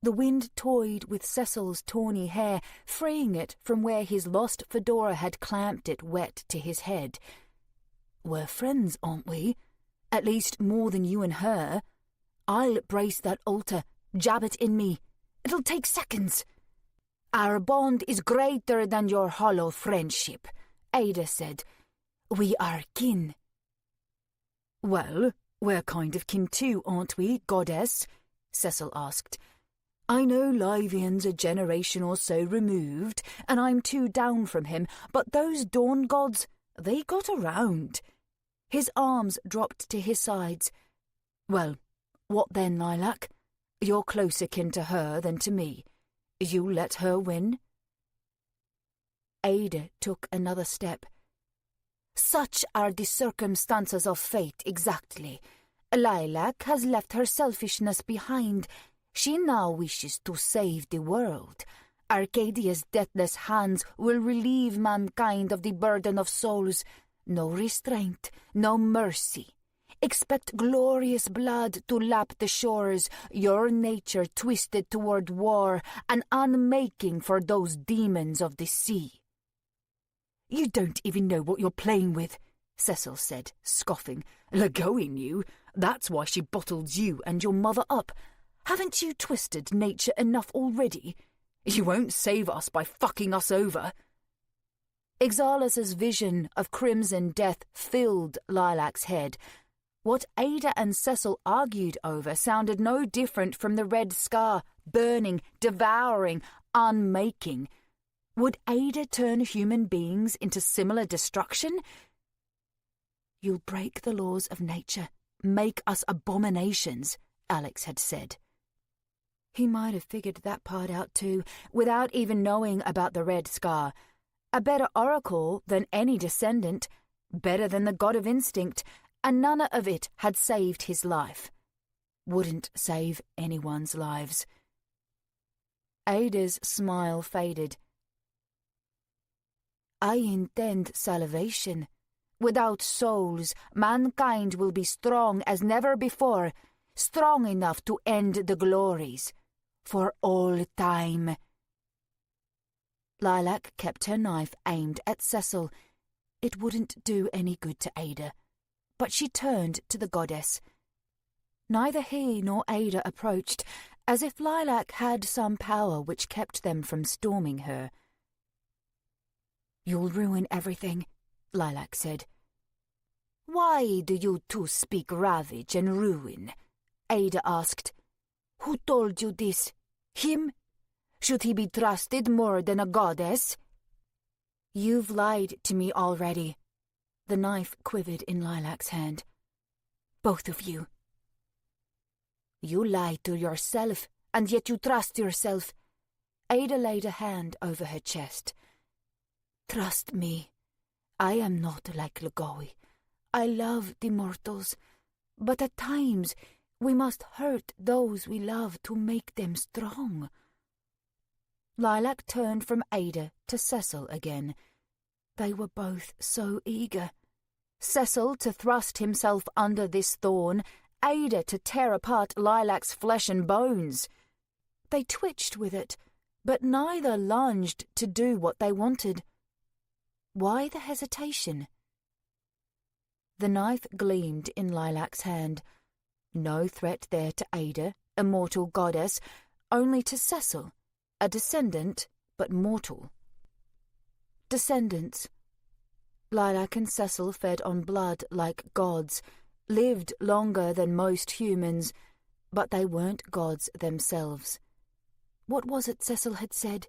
The wind toyed with Cecil's tawny hair, freeing it from where his lost fedora had clamped it wet to his head. We're friends, aren't we? At least more than you and her. I'll brace that altar, jab it in me. It'll take seconds. Our bond is greater than your hollow friendship, Ada said. We are kin. Well, we're kind of kin too, aren't we, goddess? Cecil asked. I know Livian's a generation or so removed, and I'm too down from him, but those dawn gods, they got around. His arms dropped to his sides. Well, what then, Lilac? You're closer kin to her than to me. You let her win? Ada took another step. Such are the circumstances of fate exactly. Lilac has left her selfishness behind. She now wishes to save the world. Arcadia's deathless hands will relieve mankind of the burden of souls. No restraint, no mercy. Expect glorious blood to lap the shores, your nature twisted toward war, an unmaking for those demons of the sea. You don't even know what you're playing with, Cecil said, scoffing. Legoe knew. That's why she bottled you and your mother up. Haven't you twisted nature enough already? You won't save us by fucking us over. Ixalas's vision of crimson death filled Lilac's head. What Ada and Cecil argued over sounded no different from the red scar, burning, devouring, unmaking. Would Ada turn human beings into similar destruction? You'll break the laws of nature, make us abominations, Alex had said. He might have figured that part out too, without even knowing about the red scar. A better oracle than any descendant, better than the god of instinct, and none of it had saved his life. Wouldn't save anyone's lives. Ada's smile faded. I intend salvation. Without souls, mankind will be strong as never before, strong enough to end the glories. For all time. Lilac kept her knife aimed at Cecil. It wouldn't do any good to Ada. But she turned to the goddess. Neither he nor Ada approached, as if Lilac had some power which kept them from storming her. You'll ruin everything, Lilac said. Why do you two speak ravage and ruin? Ada asked. Who told you this? Him? Should he be trusted more than a goddess? You've lied to me already. The knife quivered in Lilac's hand. Both of you. You lie to yourself, and yet you trust yourself. Ada laid a hand over her chest. Trust me. I am not like Legoe. I love the mortals, but at times we must hurt those we love to make them strong. Lilac turned from Ada to Cecil again. They were both so eager. Cecil to thrust himself under this thorn, Ada to tear apart Lilac's flesh and bones. They twitched with it, but neither lunged to do what they wanted. Why the hesitation? The knife gleamed in Lilac's hand. No threat there to Ada, immortal goddess, only to Cecil, a descendant, but mortal. Descendants. Lilac and Cecil fed on blood like gods, lived longer than most humans, but they weren't gods themselves. What was it Cecil had said?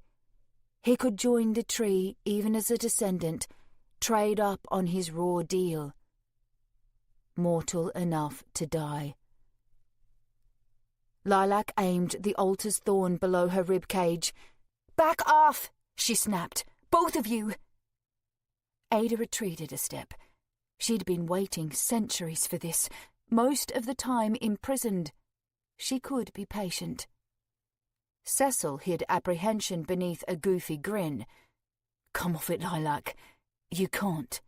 He could join the tree even as a descendant, trade up on his raw deal. Mortal enough to die. Lilac aimed the altar's thorn below her rib cage. "Back off!" she snapped. "Both of you!" Ada retreated a step. She'd been waiting centuries for this, most of the time imprisoned. She could be patient. Cecil hid apprehension beneath a goofy grin. "Come off it, Lilac. You can't."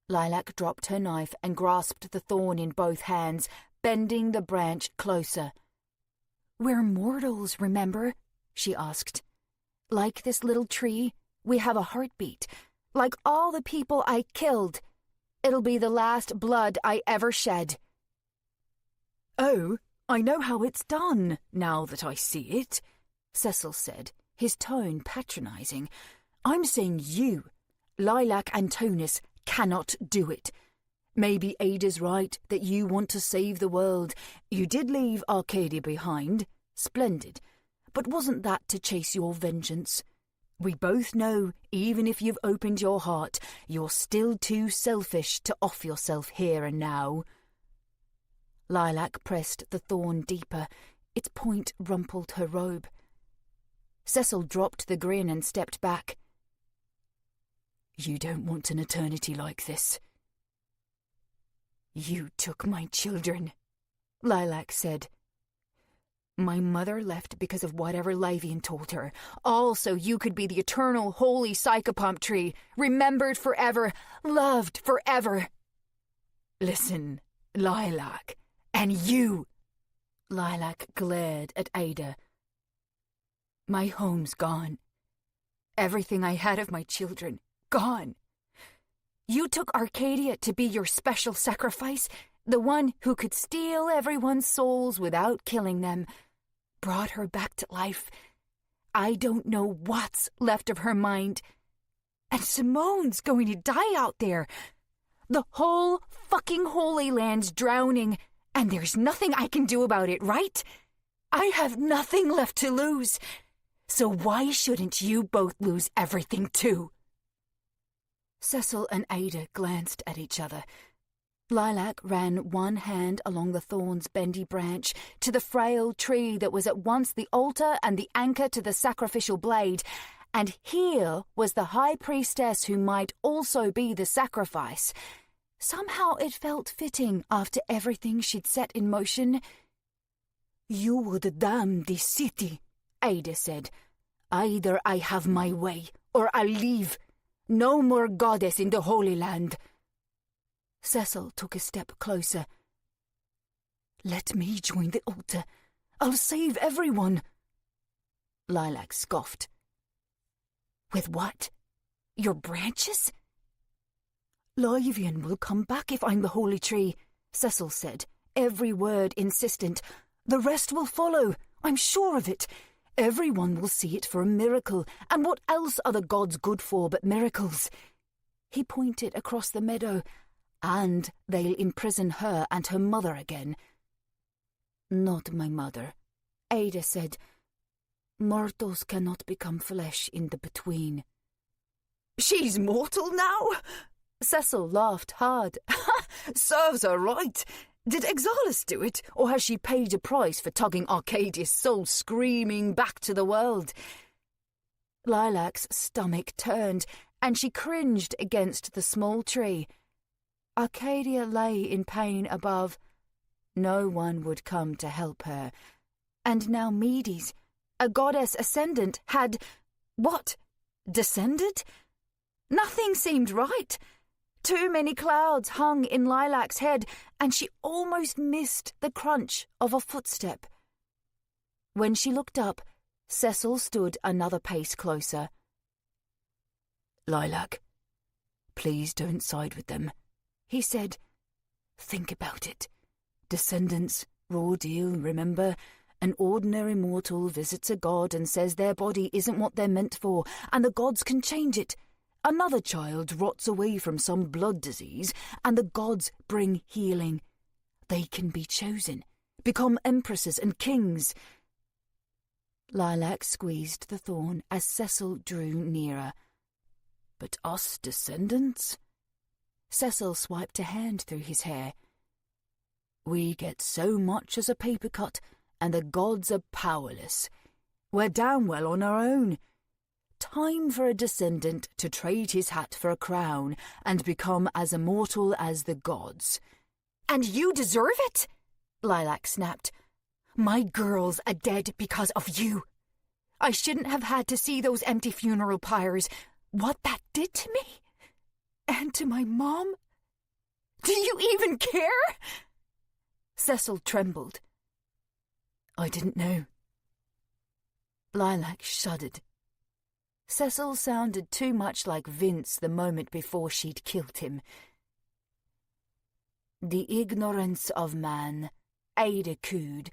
Lilac dropped her knife and grasped the thorn in both hands, bending the branch closer. "We're mortals, remember?" she asked. "Like this little tree, we have a heartbeat. Like all the people I killed. It'll be the last blood I ever shed." "Oh, I know how it's done, now that I see it," Cecil said, his tone patronizing. "I'm saying you, Lilac Antonis, cannot do it. Maybe Ada's right that you want to save the world. You did leave Arcadia behind. Splendid. But wasn't that to chase your vengeance? We both know, even if you've opened your heart, you're still too selfish to off yourself here and now." Lilac pressed the thorn deeper. Its point rumpled her robe. Cecil dropped the grin and stepped back. "You don't want an eternity like this." "You took my children," Lilac said. "My mother left because of whatever Lavian told her. All so you could be the eternal holy psychopomp tree, remembered forever, loved forever." "Listen, Lilac, and you," Lilac glared at Ada. "My home's gone. Everything I had of my children, gone. You took Arcadia to be your special sacrifice, the one who could steal everyone's souls without killing them. Brought her back to life. I don't know what's left of her mind. And Simone's going to die out there. The whole fucking Holy Land's drowning, and there's nothing I can do about it, right? I have nothing left to lose. So why shouldn't you both lose everything too?" Cecil and Ada glanced at each other. Lilac ran one hand along the thorn's bendy branch to the frail tree that was at once the altar and the anchor to the sacrificial blade, and here was the high priestess who might also be the sacrifice. Somehow it felt fitting after everything she'd set in motion. "You would damn this city," Ada said. "Either I have my way, or I leave. No more goddess in the Holy Land." Cecil took a step closer. "Let me join the altar. I'll save everyone." Lilac scoffed. "With what? Your branches?" "Lavian will come back if I'm the holy tree," Cecil said, every word insistent. "The rest will follow. I'm sure of it. Everyone will see it for a miracle, and what else are the gods good for but miracles?" He pointed across the meadow. "And they'll imprison her and her mother again." "Not my mother," Ada said. "Mortals cannot become flesh in the between." "She's mortal now?" Cecil laughed hard. "Serves her right. Did Exalis do it, or has she paid a price for tugging Arcadia's soul screaming back to the world?" Lilac's stomach turned, and she cringed against the small tree. Arcadia lay in pain above. No one would come to help her. And now Medes, a goddess ascendant, had... what? Descended? Nothing seemed right. Too many clouds hung in Lilac's head, and she almost missed the crunch of a footstep. When she looked up, Cecil stood another pace closer. "Lilac, please don't side with them," he said. "Think about it. Descendants, raw deal, remember? An ordinary mortal visits a god and says their body isn't what they're meant for, and the gods can change it. Another child rots away from some blood disease, and the gods bring healing. They can be chosen, become empresses and kings." Lilac squeezed the thorn as Cecil drew nearer. "But us descendants?" Cecil swiped a hand through his hair. "We get so much as a paper cut, and the gods are powerless. We're damn well on our own. time for a descendant to trade his hat for a crown and become as immortal as the gods. And you deserve it? Lilac snapped. My girls are dead because of you. I shouldn't have had to see those empty funeral pyres. What that did to me? And to my mom? Do you even care? Cecil trembled. I didn't know. Lilac shuddered. Cecil sounded too much like Vince the moment before she'd killed him. The ignorance of man, Ada cooed.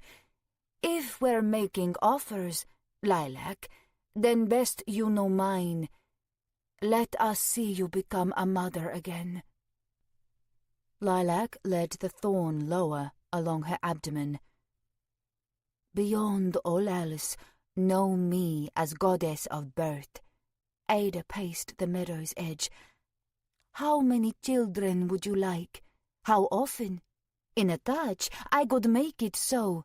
If we're making offers, Lilac, then best you know mine. Let us see you become a mother again. Lilac led the thorn lower along her abdomen. Beyond all else, know me as goddess of birth. Ada paced the meadow's edge. How many children would you like? How often? In a touch, I could make it so.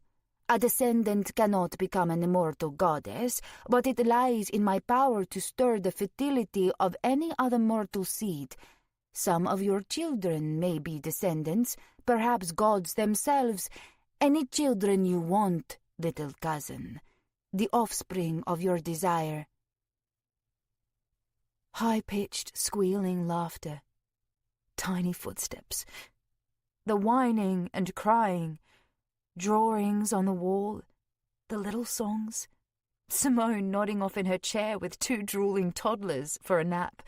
A descendant cannot become an immortal goddess, but it lies in my power to stir the fertility of any other mortal seed. Some of your children may be descendants, perhaps gods themselves. Any children you want, little cousin. The offspring of your desire. High-pitched, squealing laughter. Tiny footsteps. The whining and crying. Drawings on the wall. The little songs. Simone nodding off in her chair with 2 drooling toddlers for a nap.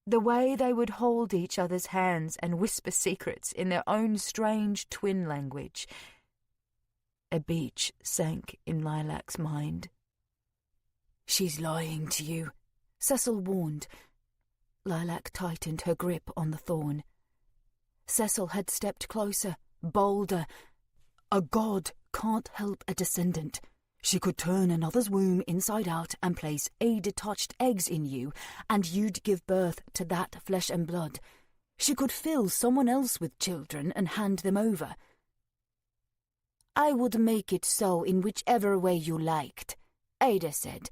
The way they would hold each other's hands and whisper secrets in their own strange twin language. A beach sank in Lilac's mind. She's lying to you, Cecil warned. Lilac tightened her grip on the thorn. Cecil had stepped closer, bolder. A god can't help a descendant. She could turn another's womb inside out and place Ada-touched eggs in you, and you'd give birth to that flesh and blood. She could fill someone else with children and hand them over. I would make it so in whichever way you liked, Ada said,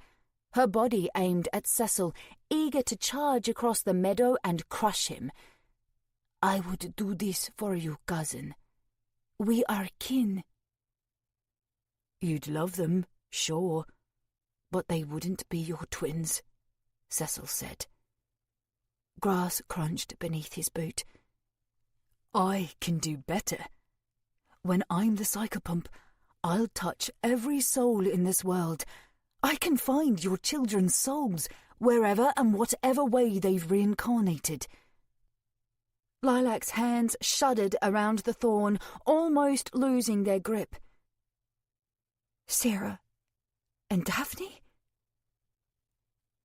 her body aimed at Cecil, eager to charge across the meadow and crush him. I would do this for you, cousin. We are kin. You'd love them, sure, but they wouldn't be your twins, Cecil said. Grass crunched beneath his boot. I can do better. When I'm the psychopump, I'll touch every soul in this world. I can find your children's souls, wherever and whatever way they've reincarnated. Lilac's hands shuddered around the thorn, almost losing their grip. Sarah and Daphne?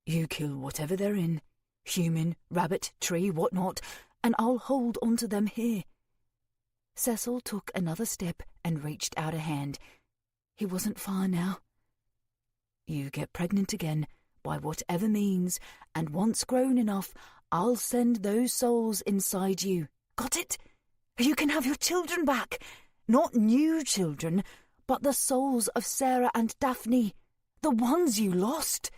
You kill whatever they're in, human, rabbit, tree, whatnot, and I'll hold onto them here. Cecil took another step and reached out a hand. He wasn't far now. You get pregnant again, by whatever means, and once grown enough, I'll send those souls inside you. Got it? You can have your children back. Not new children, but the souls of Sarah and Daphne. The ones you lost.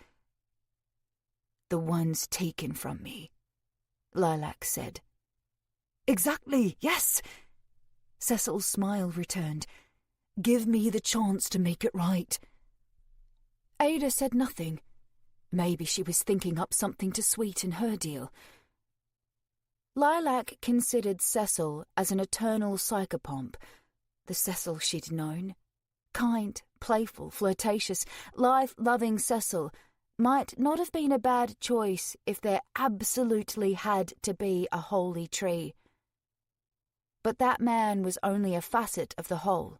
The ones taken from me, Lilac said. Exactly, yes. Cecil's smile returned. Give me the chance to make it right. Ada said nothing. Maybe she was thinking up something to sweeten her deal. Lilac considered Cecil as an eternal psychopomp, the Cecil she'd known. Kind, playful, flirtatious, life-loving Cecil might not have been a bad choice if there absolutely had to be a holy tree. But that man was only a facet of the whole.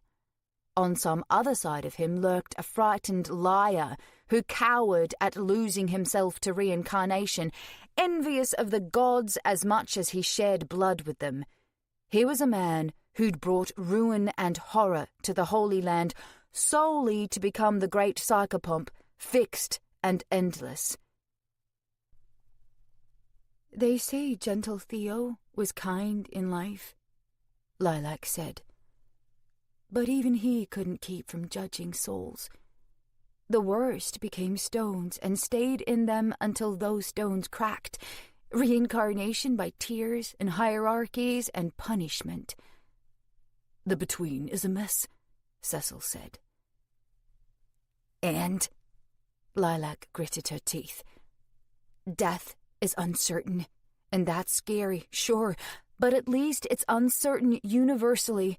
On some other side of him lurked a frightened liar who cowered at losing himself to reincarnation, envious of the gods as much as he shared blood with them. He was a man who'd brought ruin and horror to the Holy Land solely to become the great psychopomp, fixed and endless. They say gentle Theo was kind in life, Lilac said. But even he couldn't keep from judging souls. The worst became stones and stayed in them until those stones cracked. Reincarnation by tears and hierarchies and punishment. The between is a mess, Cecil said. And? Lilac gritted her teeth. Death is uncertain, and that's scary, sure, but at least it's uncertain universally.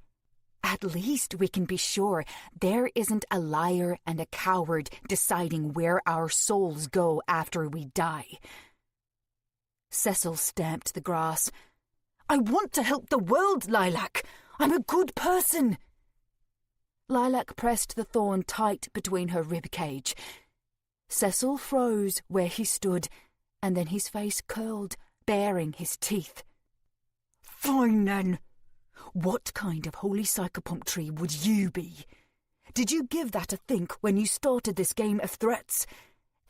At least we can be sure there isn't a liar and a coward deciding where our souls go after we die. Cecil stamped the grass. I want to help the world, Lilac. I'm a good person. Lilac pressed the thorn tight between her rib cage. Cecil froze where he stood, and then his face curled, baring his teeth. Fine, then. What kind of holy psychopunctry would you be? Did you give that a think when you started this game of threats?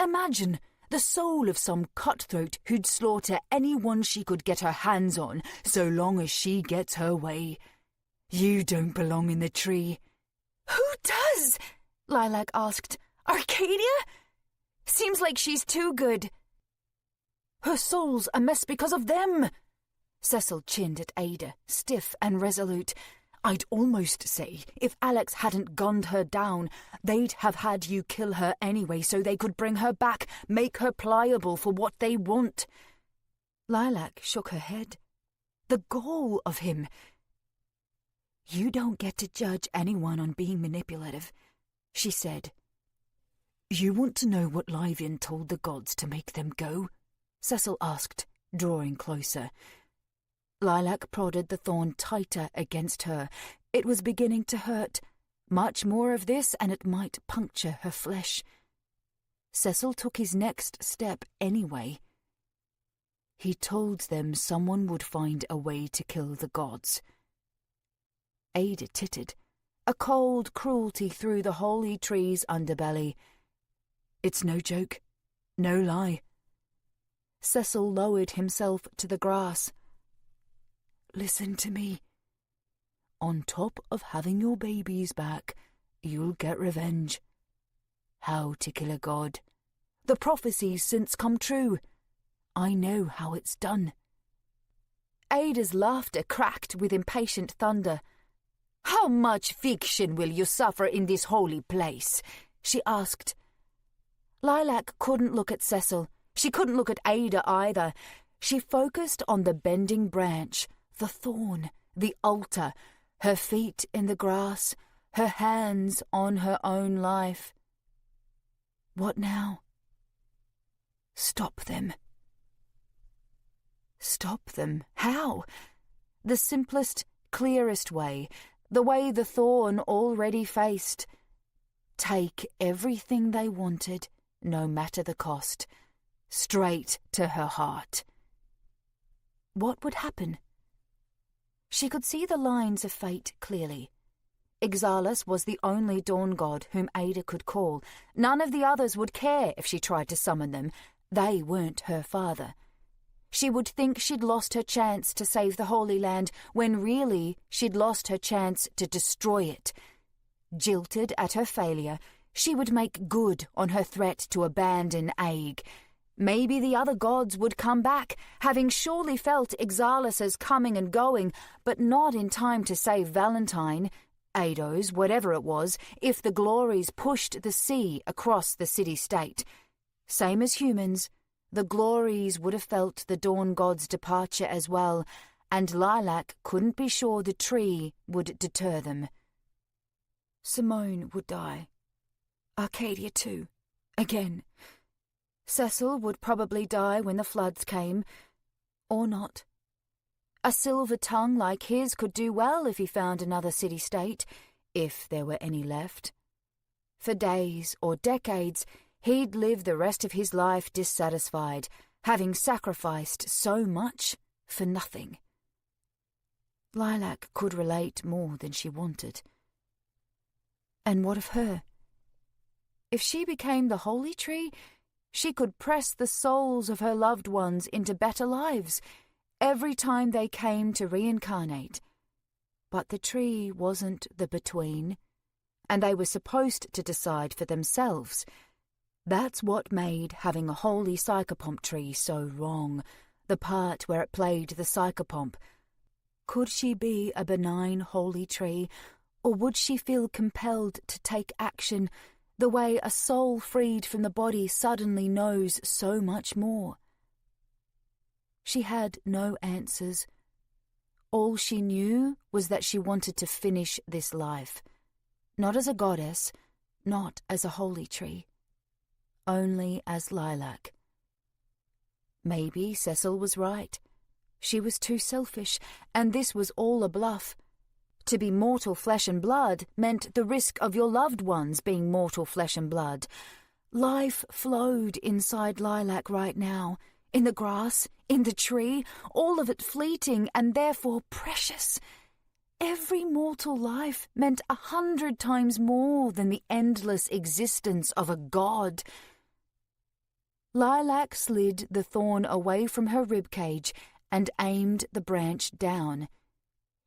Imagine the soul of some cutthroat who'd slaughter anyone she could get her hands on, so long as she gets her way. You don't belong in the tree. Who does? Lilac asked. Arcadia? Seems like she's too good. Her soul's a mess because of them. Cecil chinned at Ada, stiff and resolute. I'd almost say if Alex hadn't gunned her down, they'd have had you kill her anyway so they could bring her back, make her pliable for what they want. Lilac shook her head. The gall of him. You don't get to judge anyone on being manipulative, she said. You want to know what Livian told the gods to make them go? Cecil asked, drawing closer. Lilac prodded the thorn tighter against her. It was beginning to hurt. Much more of this, and it might puncture her flesh. Cecil took his next step anyway. He told them someone would find a way to kill the gods. Ada tittered. A cold cruelty through the holy tree's underbelly. It's no joke. No lie. Cecil lowered himself to the grass. Listen to me. On top of having your babies back, you'll get revenge. How to kill a god. The prophecies since come true. I know how it's done. Ada's laughter cracked with impatient thunder. How much fiction will you suffer in this holy place? She asked. Lilac couldn't look at Cecil. She couldn't look at Ada either. She focused on the bending branch, the thorn, the altar, her feet in the grass, her hands on her own life. What now? Stop them. Stop them? How? The simplest, clearest way, the way the thorn already faced. Take everything they wanted, no matter the cost, straight to her heart. What would happen? She could see the lines of fate clearly. Ixalis was the only dawn god whom Ada could call. None of the others would care if she tried to summon them. They weren't her father. She would think she'd lost her chance to save the Holy Land, when really she'd lost her chance to destroy it. Jilted at her failure, she would make good on her threat to abandon Aig. Maybe the other gods would come back, having surely felt Ixalis's coming and going, but not in time to save Valentine, Ados, whatever it was, if the glories pushed the sea across the city-state. Same as humans, the glories would have felt the dawn god's departure as well, and Lilac couldn't be sure the tree would deter them. Simone would die. Arcadia too. Again. Cecil would probably die when the floods came. Or not. A silver tongue like his could do well if he found another city-state, if there were any left. For days or decades, he'd live the rest of his life dissatisfied, having sacrificed so much for nothing. Lilac could relate more than she wanted. And what of her? If she became the holy tree, she could press the souls of her loved ones into better lives every time they came to reincarnate. But the tree wasn't the between. and they were supposed to decide for themselves. That's what made having a holy psychopomp tree so wrong, the part where it played the psychopomp. Could she be a benign holy tree, or would she feel compelled to take action the way a soul freed from the body suddenly knows so much more? She had no answers. All she knew was that she wanted to finish this life, not as a goddess, not as a holy tree, only as Lilac. Maybe Cecil was right. She was too selfish, and this was all a bluff. To be mortal flesh and blood meant the risk of your loved ones being mortal flesh and blood. Life flowed inside Lilac right now, in the grass, in the tree, all of it fleeting and therefore precious. Every mortal life meant 100 times more than the endless existence of a god. Lilac slid the thorn away from her ribcage and aimed the branch down.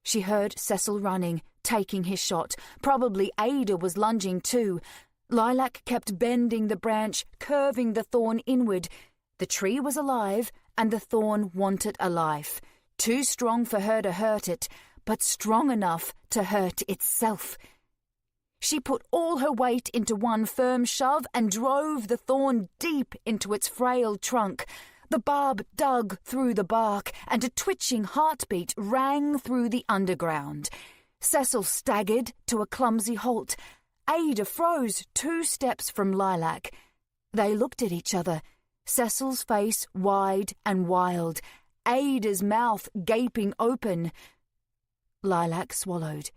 She heard Cecil running, taking his shot. Probably Ada was lunging too. Lilac kept bending the branch, curving the thorn inward. The tree was alive, and the thorn wanted a life. Too strong for her to hurt it, but strong enough to hurt itself. She put all her weight into one firm shove and drove the thorn deep into its frail trunk. The barb dug through the bark, and a twitching heartbeat rang through the underground. Cecil staggered to a clumsy halt. Ada froze 2 steps from Lilac. They looked at each other, Cecil's face wide and wild, Ada's mouth gaping open. Lilac swallowed.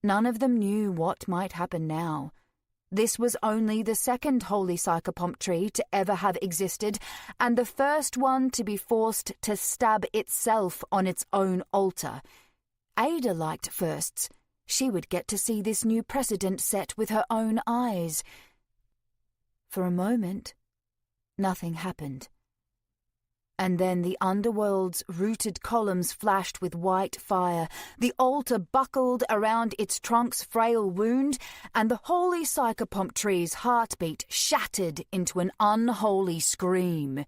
None of them knew what might happen now. This was only the second holy psychopomp tree to ever have existed, and the first one to be forced to stab itself on its own altar. Ada liked firsts. She would get to see this new precedent set with her own eyes. For a moment, nothing happened. And then the underworld's rooted columns flashed with white fire, the altar buckled around its trunk's frail wound, and the holy psychopomp tree's heartbeat shattered into an unholy scream.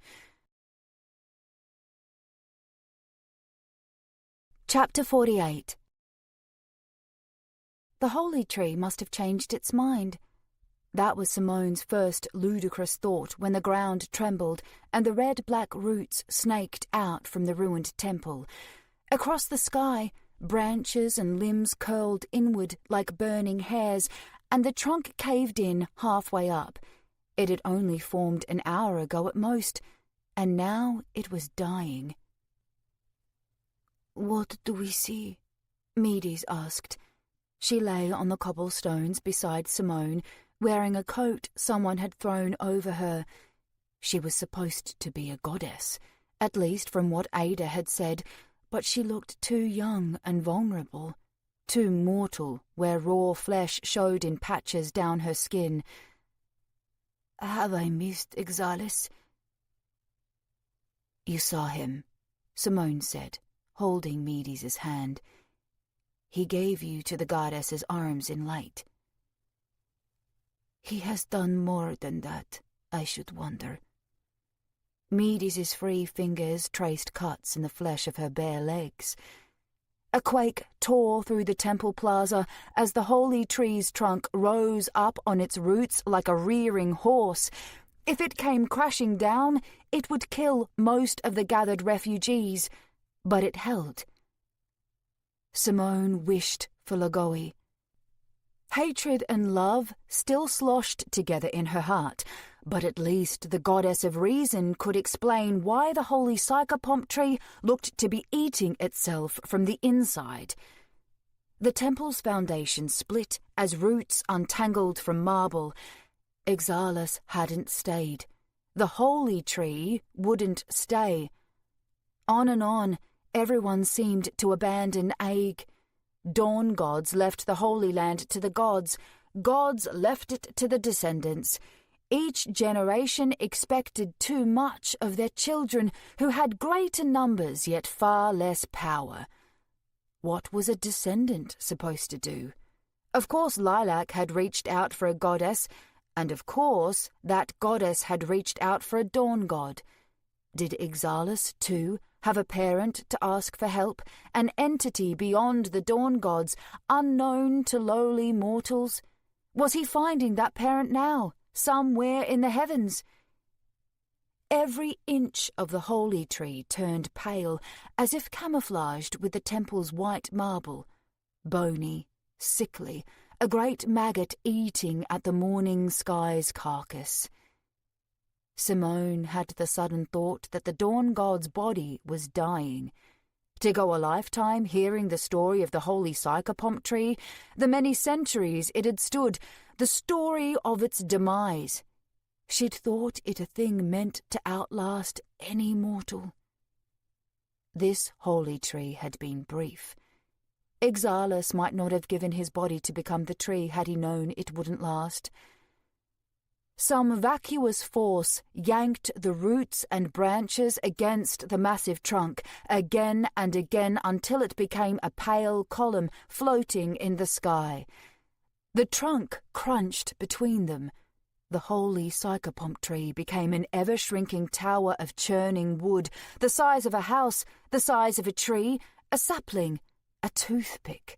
Chapter 48. The holy tree must have changed its mind. That was Simone's first ludicrous thought when the ground trembled and the red-black roots snaked out from the ruined temple. Across the sky, branches and limbs curled inward like burning hairs, and the trunk caved in halfway up. It had only formed an hour ago at most, and now it was dying. "What do we see?" Medes asked. She lay on the cobblestones beside Simone, wearing a coat someone had thrown over her. She was supposed to be a goddess, at least from what Ada had said, but she looked too young and vulnerable, too mortal where raw flesh showed in patches down her skin. "Have I missed Exalis?" "You saw him," Simone said, holding Medes' hand. "He gave you to the goddess's arms in light." "He has done more than that, I should wonder." Medes' free fingers traced cuts in the flesh of her bare legs. A quake tore through the temple plaza as the holy tree's trunk rose up on its roots like a rearing horse. If it came crashing down, it would kill most of the gathered refugees, but it held. Simone wished for Logoi. Hatred and love still sloshed together in her heart, but at least the goddess of reason could explain why the holy psychopomp tree looked to be eating itself from the inside. The temple's foundation split as roots untangled from marble. Exalis hadn't stayed. The holy tree wouldn't stay. On and on, everyone seemed to abandon Aig. Dawn gods left the Holy Land to the gods. Gods left it to the descendants. Each generation expected too much of their children, who had greater numbers yet far less power. What was a descendant supposed to do? Of course Lilac had reached out for a goddess, and of course that goddess had reached out for a dawn god. Did Ixalis, too, have a parent to ask for help, an entity beyond the dawn gods, unknown to lowly mortals? Was he finding that parent now, somewhere in the heavens? Every inch of the holy tree turned pale, as if camouflaged with the temple's white marble. Bony, sickly, a great maggot eating at the morning sky's carcass. Simone had the sudden thought that the dawn god's body was dying. To go a lifetime hearing the story of the holy psychopomp tree, the many centuries it had stood, the story of its demise. She'd thought it a thing meant to outlast any mortal. This holy tree had been brief. Ixalis might not have given his body to become the tree had he known it wouldn't last. Some vacuous force yanked the roots and branches against the massive trunk, again and again until it became a pale column floating in the sky. The trunk crunched between them. The holy psychopomp tree became an ever-shrinking tower of churning wood, the size of a house, the size of a tree, a sapling, a toothpick.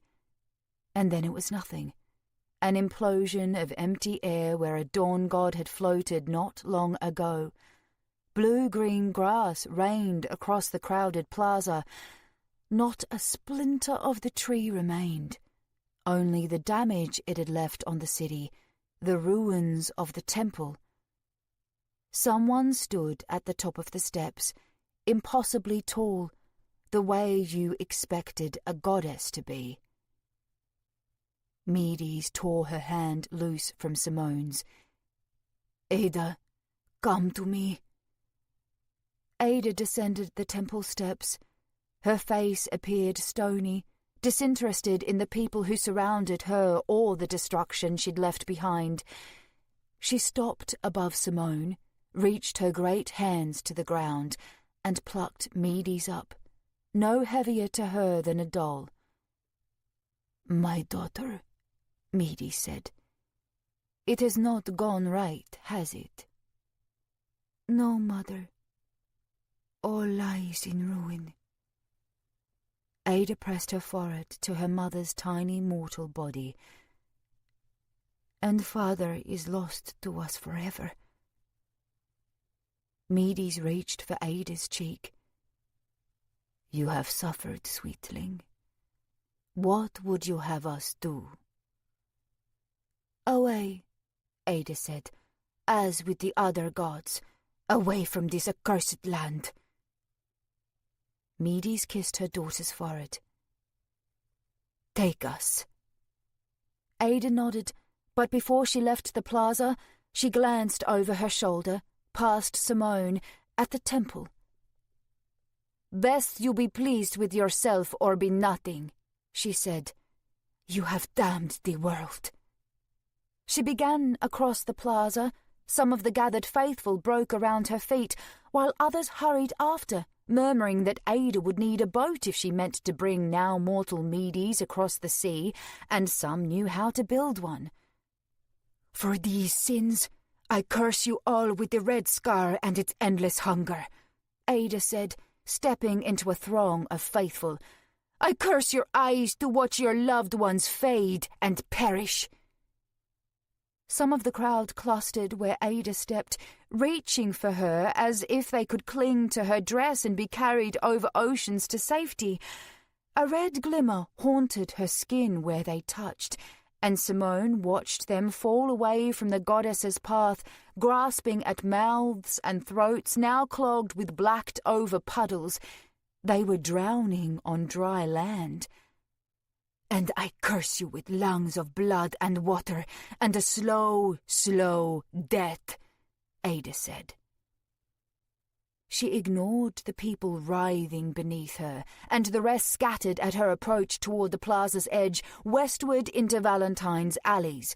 And then it was nothing. An implosion of empty air where a dawn god had floated not long ago. Blue-green grass rained across the crowded plaza. Not a splinter of the tree remained. Only the damage it had left on the city, the ruins of the temple. Someone stood at the top of the steps, impossibly tall, the way you expected a goddess to be. Medes tore her hand loose from Simone's. "Ada, come to me." Ada descended the temple steps. Her face appeared stony, disinterested in the people who surrounded her or the destruction she'd left behind. She stopped above Simone, reached her great hands to the ground, and plucked Medes up, no heavier to her than a doll. "My daughter," Medes said, "it has not gone right, has it?" "No, Mother. All lies in ruin." Ada pressed her forehead to her mother's tiny mortal body. "And Father is lost to us forever." Medes reached for Ada's cheek. "You have suffered, sweetling. What would you have us do?" "Away," Ada said, "as with the other gods, away from this accursed land." Medes kissed her daughter's forehead. "Take us." Ada nodded, but before she left the plaza, she glanced over her shoulder, past Simone, at the temple. "Best you be pleased with yourself or be nothing," she said. "You have damned the world." She began across the plaza. Some of the gathered faithful broke around her feet, while others hurried after, murmuring that Ada would need a boat if she meant to bring now mortal Medes across the sea, and some knew how to build one. "For these sins, I curse you all with the red scar and its endless hunger," Ada said, stepping into a throng of faithful. "I curse your eyes to watch your loved ones fade and perish." Some of the crowd clustered where Ada stepped, reaching for her as if they could cling to her dress and be carried over oceans to safety. A red glimmer haunted her skin where they touched, and Simone watched them fall away from the goddess's path, grasping at mouths and throats now clogged with blacked-over puddles. They were drowning on dry land. "And I curse you with lungs of blood and water, and a slow, slow death," Ada said. She ignored the people writhing beneath her, and the rest scattered at her approach toward the plaza's edge, westward into Valentine's alleys.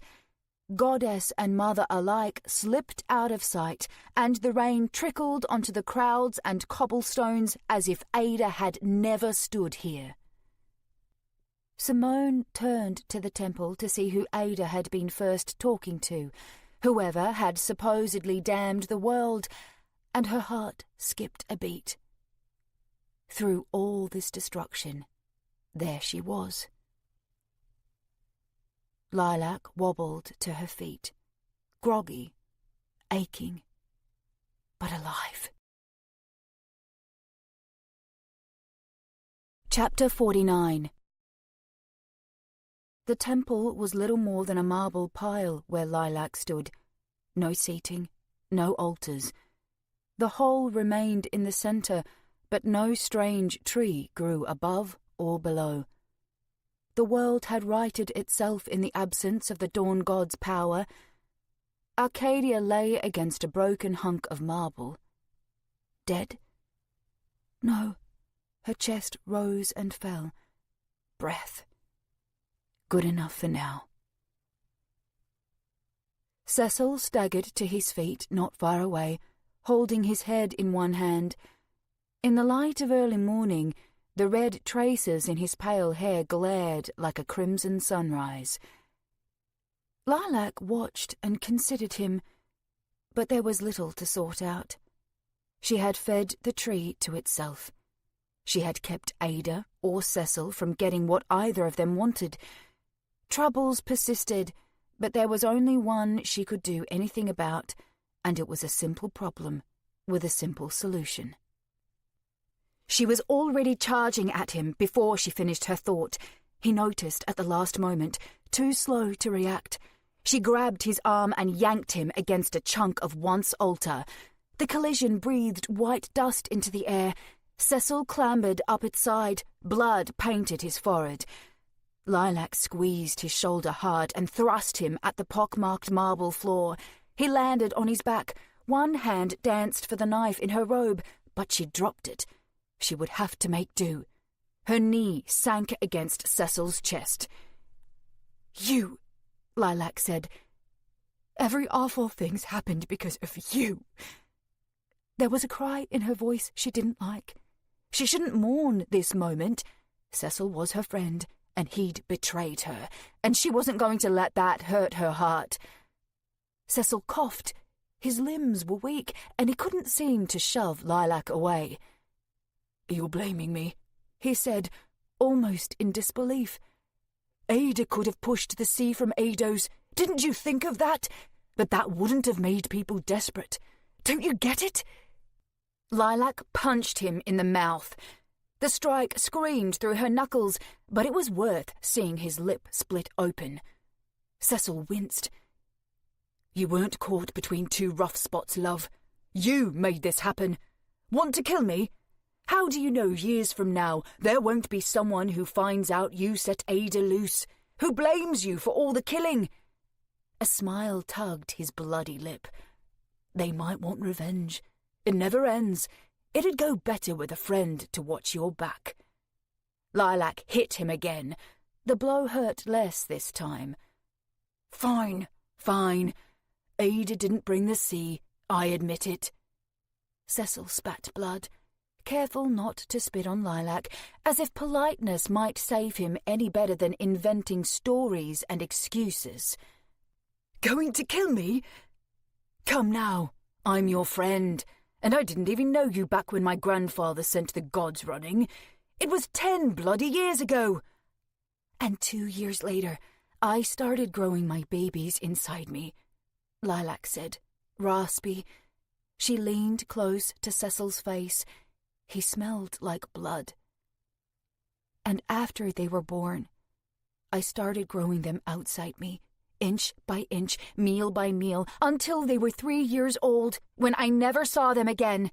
Goddess and mother alike slipped out of sight, and the rain trickled onto the crowds and cobblestones as if Ada had never stood here. Simone turned to the temple to see who Ada had been first talking to, whoever had supposedly damned the world, and her heart skipped a beat. Through all this destruction, there she was. Lilac wobbled to her feet, groggy, aching, but alive. Chapter 49. The temple was little more than a marble pile where Lilac stood. No seating, no altars. The whole remained in the centre, but no strange tree grew above or below. The world had righted itself in the absence of the dawn god's power. Arcadia lay against a broken hunk of marble. Dead? No. Her chest rose and fell. Breath. Good enough for now. Cecil staggered to his feet not far away, holding his head in one hand. In the light of early morning, the red traces in his pale hair glared like a crimson sunrise. Lilac watched and considered him, but there was little to sort out. She had fed the tree to itself. She had kept Ada or Cecil from getting what either of them wanted. Troubles persisted, but there was only one she could do anything about, and it was a simple problem with a simple solution. She was already charging at him before she finished her thought. He noticed at the last moment, too slow to react. She grabbed his arm and yanked him against a chunk of once altar. The collision breathed white dust into the air. Cecil clambered up its side. Blood painted his forehead. Lilac squeezed his shoulder hard and thrust him at the pockmarked marble floor. He landed on his back. One hand danced for the knife in her robe, but she dropped it. She would have to make do. Her knee sank against Cecil's chest. "You," Lilac said. "Every awful thing's happened because of you." There was a cry in her voice she didn't like. She shouldn't mourn this moment. Cecil was her friend, and he'd betrayed her, and she wasn't going to let that hurt her heart. Cecil coughed. His limbs were weak, and he couldn't seem to shove Lilac away. "You're blaming me," he said, almost in disbelief. "Ada could have pushed the sea from Ados. Didn't you think of that? But that wouldn't have made people desperate. Don't you get it?" Lilac punched him in the mouth. The strike screamed through her knuckles, but it was worth seeing his lip split open. Cecil winced. "You weren't caught between two rough spots, love. You made this happen. Want to kill me? How do you know years from now there won't be someone who finds out you set Ada loose, who blames you for all the killing?" A smile tugged his bloody lip. "They might want revenge. It never ends. It'd go better with a friend to watch your back." Lilac hit him again. The blow hurt less this time. Fine. Ada didn't bring the sea. I admit it." Cecil spat blood, careful not to spit on Lilac, as if politeness might save him any better than inventing stories and excuses. "Going to kill me? Come now, I'm your friend, and I didn't even know you back when my grandfather sent the gods running. It was 10 bloody years ago. And 2 years later, I started growing my babies inside me," Lilac said, raspy. She leaned close to Cecil's face. He smelled like blood. "And after they were born, I started growing them outside me, inch by inch, meal by meal, until they were 3 years old, when I never saw them again.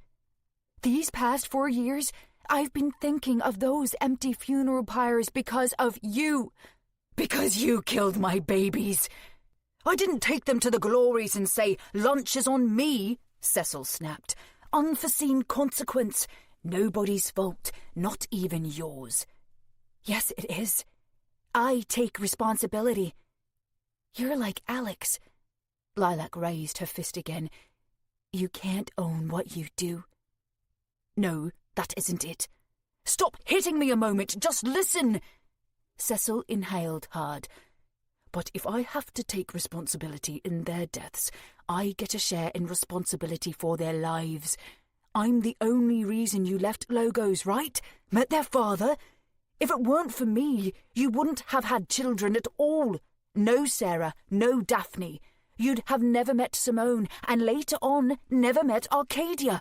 These past 4 years, I've been thinking of those empty funeral pyres because of you. Because you killed my babies. I didn't take them to the glories and say, 'Lunch is on me,'" Cecil snapped. "Unforeseen consequence. Nobody's fault, not even yours." "Yes, it is. I take responsibility." "You're like Alex." Lilac raised her fist again. "You can't own what you do." "No, that isn't it. Stop hitting me a moment. Just listen." Cecil inhaled hard. "But if I have to take responsibility in their deaths, I get a share in responsibility for their lives. I'm the only reason you left Logos, right? Met their father? If it weren't for me, you wouldn't have had children at all. No Sarah, no Daphne. You'd have never met Simone, and later on, never met Arcadia.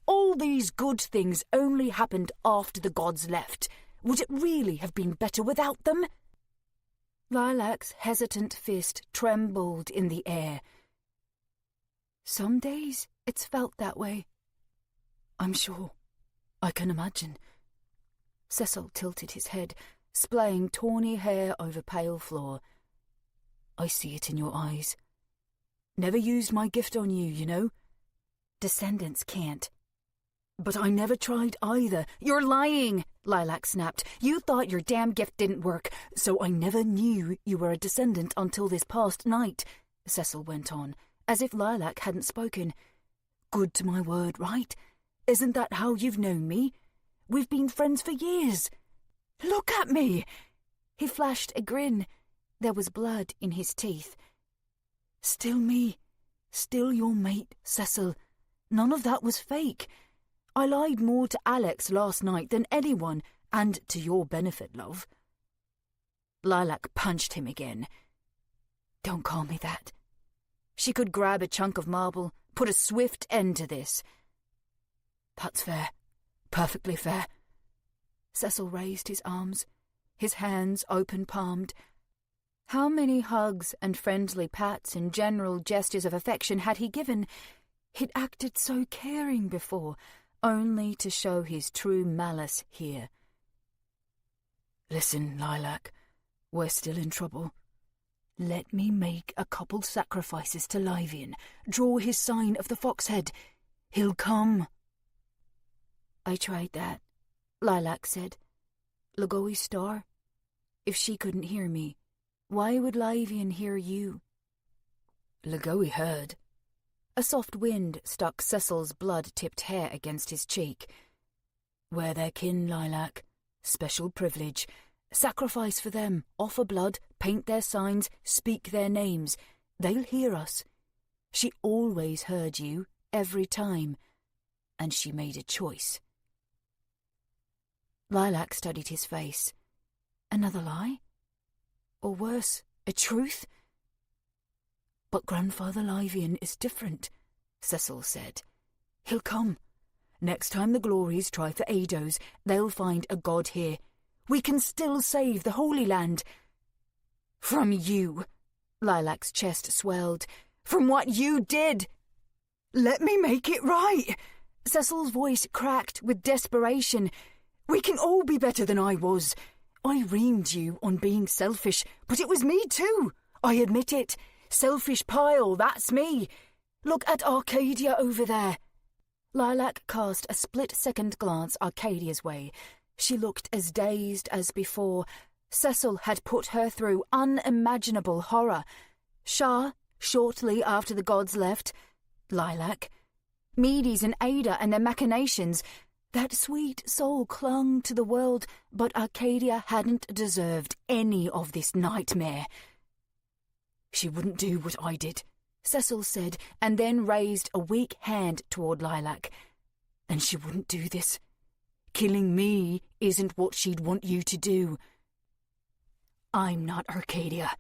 All these good things only happened after the gods left. Would it really have been better without them?" Lilac's hesitant fist trembled in the air. "Some days it's felt that way. I'm sure. I can imagine." Cecil tilted his head, splaying tawny hair over pale floor. "I see it in your eyes. Never used my gift on you, you know. Descendants can't." "But I never tried either." "You're lying," Lilac snapped. "You thought your damn gift didn't work, so I never knew you were a descendant until this past night," Cecil went on, as if Lilac hadn't spoken. "Good to my word, right? Isn't that how you've known me? We've been friends for years. Look at me!" He flashed a grin. There was blood in his teeth. "Still me. Still your mate, Cecil. None of that was fake. I lied more to Alex last night than anyone, and to your benefit, love." Lilac punched him again. "Don't call me that." She could grab a chunk of marble, put a swift end to this. "That's fair. Perfectly fair." Cecil raised his arms, his hands open-palmed. How many hugs and friendly pats and general gestures of affection had he given? He'd acted so caring before, only to show his true malice here. "Listen, Lilac, we're still in trouble. Let me make a couple sacrifices to Livian, draw his sign of the fox head. He'll come." "I tried that," Lilac said. "Lagoi's star? If she couldn't hear me, why would Livian hear you?" "Lagoi heard." A soft wind stuck Cecil's blood-tipped hair against his cheek. "We're their kin, Lilac. Special privilege. Sacrifice for them, offer blood, paint their signs, speak their names. They'll hear us. She always heard you, every time. And she made a choice." Lilac studied his face. Another lie? Or worse, a truth? "But Grandfather Livian is different," Cecil said. "He'll come. Next time the Glories try for Eidos, they'll find a god here. We can still save the Holy Land." "From you," Lilac's chest swelled. "From what you did." "Let me make it right." Cecil's voice cracked with desperation. "We can all be better than I was. I reamed you on being selfish, but it was me too. I admit it. Selfish pile, that's me. Look at Arcadia over there." Lilac cast a split-second glance Arcadia's way. She looked as dazed as before. Cecil had put her through unimaginable horror. Shah, shortly after the gods left. Lilac. Medes and Ada and their machinations. That sweet soul clung to the world, but Arcadia hadn't deserved any of this nightmare. "She wouldn't do what I did," Cecil said, and then raised a weak hand toward Lilac. "And she wouldn't do this. Killing me isn't what she'd want you to do." "I'm not Arcadia."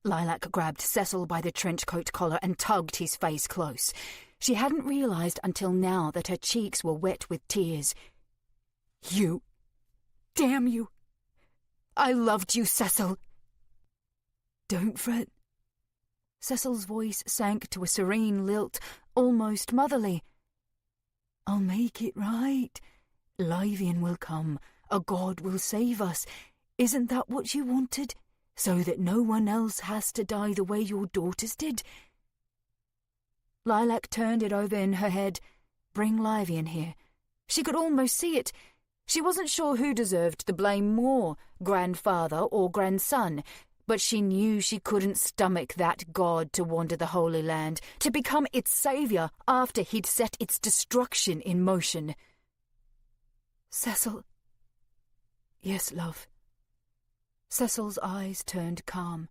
Lilac grabbed Cecil by the trenchcoat collar and tugged his face close. She hadn't realized until now that her cheeks were wet with tears. "You! Damn you! I loved you, Cecil!" "Don't fret." Cecil's voice sank to a serene lilt, almost motherly. "I'll make it right. Livian will come. A god will save us. Isn't that what you wanted? So that no one else has to die the way your daughters did?" Lilac turned it over in her head. Bring Livian here. She could almost see it. She wasn't sure who deserved the blame more, grandfather or grandson, but she knew she couldn't stomach that god to wander the Holy Land, to become its saviour after he'd set its destruction in motion. "Cecil." "Yes, love." Cecil's eyes turned calm.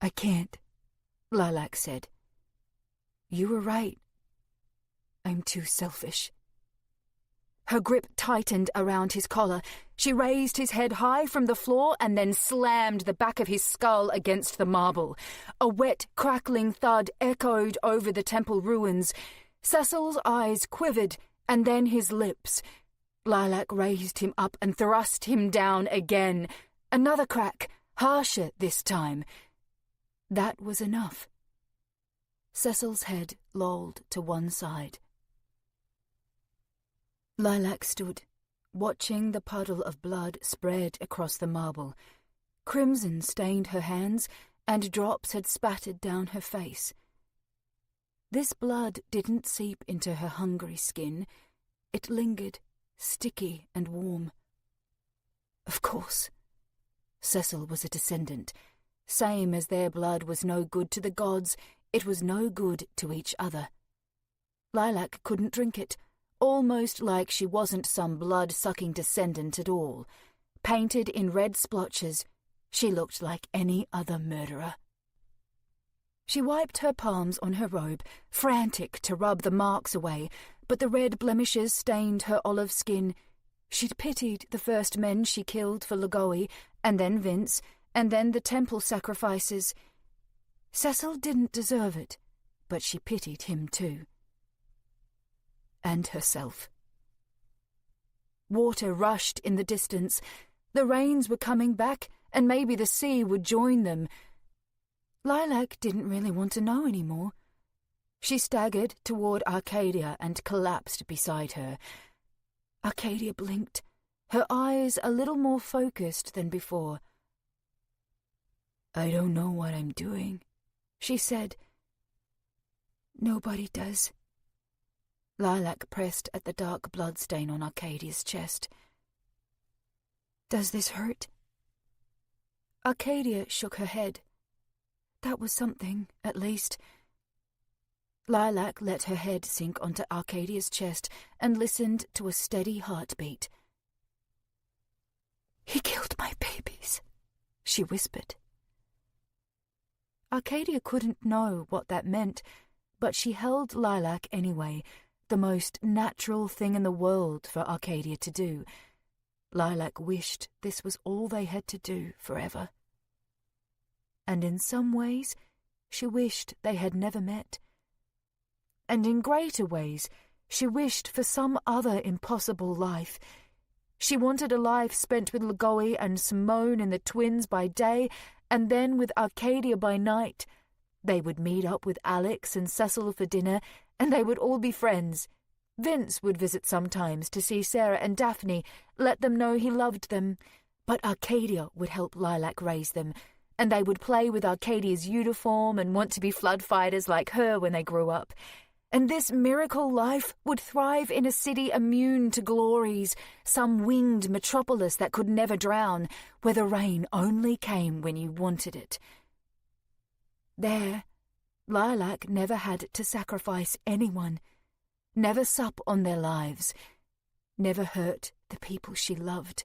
"I can't," Lilac said. "You were right. I'm too selfish." Her grip tightened around his collar. She raised his head high from the floor and then slammed the back of his skull against the marble. A wet, crackling thud echoed over the temple ruins. Cecil's eyes quivered, and then his lips. Lilac raised him up and thrust him down again. Another crack, harsher this time. That was enough. Cecil's head lolled to one side. Lilac stood, watching the puddle of blood spread across the marble. Crimson stained her hands, and drops had spattered down her face. This blood didn't seep into her hungry skin. It lingered, sticky and warm. Of course. Cecil was a descendant. Same as their blood was no good to the gods, it was no good to each other. Lilac couldn't drink it, almost like she wasn't some blood-sucking descendant at all. Painted in red splotches, she looked like any other murderer. She wiped her palms on her robe, frantic to rub the marks away, but the red blemishes stained her olive skin. She'd pitied the first men she killed for Logoi, and then Vince, and then the temple sacrifices. Cecil didn't deserve it, but she pitied him too. And herself. Water rushed in the distance. The rains were coming back, and maybe the sea would join them. Lilac didn't really want to know anymore. She staggered toward Arcadia and collapsed beside her. Arcadia blinked, her eyes a little more focused than before. "I don't know what I'm doing," she said. "Nobody does." Lilac pressed at the dark bloodstain on Arcadia's chest. "Does this hurt?" Arcadia shook her head. That was something, at least. Lilac let her head sink onto Arcadia's chest and listened to a steady heartbeat. "He killed my babies," she whispered. Arcadia couldn't know what that meant, but she held Lilac anyway, the most natural thing in the world for Arcadia to do. Lilac wished this was all they had to do forever. And in some ways, she wished they had never met. And in greater ways, she wished for some other impossible life. She wanted a life spent with Logoi and Simone and the twins by day, and then with Arcadia by night. They would meet up with Alex and Cecil for dinner, and they would all be friends. Vince would visit sometimes to see Sarah and Daphne, let them know he loved them. But Arcadia would help Lilac raise them, and they would play with Arcadia's uniform and want to be flood fighters like her when they grew up. And this miracle life would thrive in a city immune to glories, some winged metropolis that could never drown, where the rain only came when you wanted it. There, Lilac never had to sacrifice anyone, never sup on their lives, never hurt the people she loved.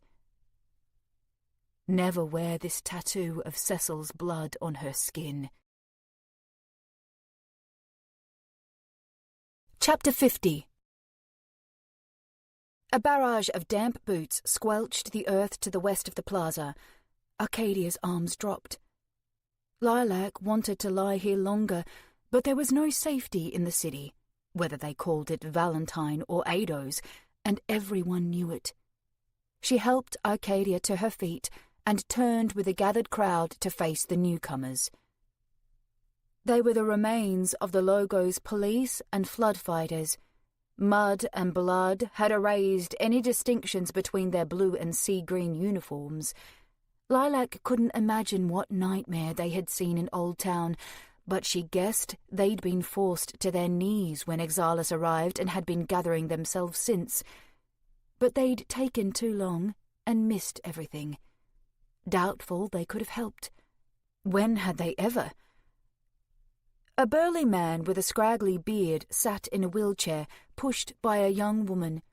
Never wear this tattoo of Cecil's blood on her skin. Chapter 50. A barrage of damp boots squelched the earth to the west of the plaza. Arcadia's arms dropped. Lilac wanted to lie here longer, but there was no safety in the city, whether they called it Valentine or Ado's, and everyone knew it. She helped Arcadia to her feet and turned with the gathered crowd to face the newcomers. They were the remains of the Logo's police and flood fighters. Mud and blood had erased any distinctions between their blue and sea-green uniforms. Lilac couldn't imagine what nightmare they had seen in Old Town, but she guessed they'd been forced to their knees when Exalis arrived and had been gathering themselves since. But they'd taken too long and missed everything. Doubtful they could have helped. When had they ever? A burly man with a scraggly beard sat in a wheelchair, pushed by a young woman.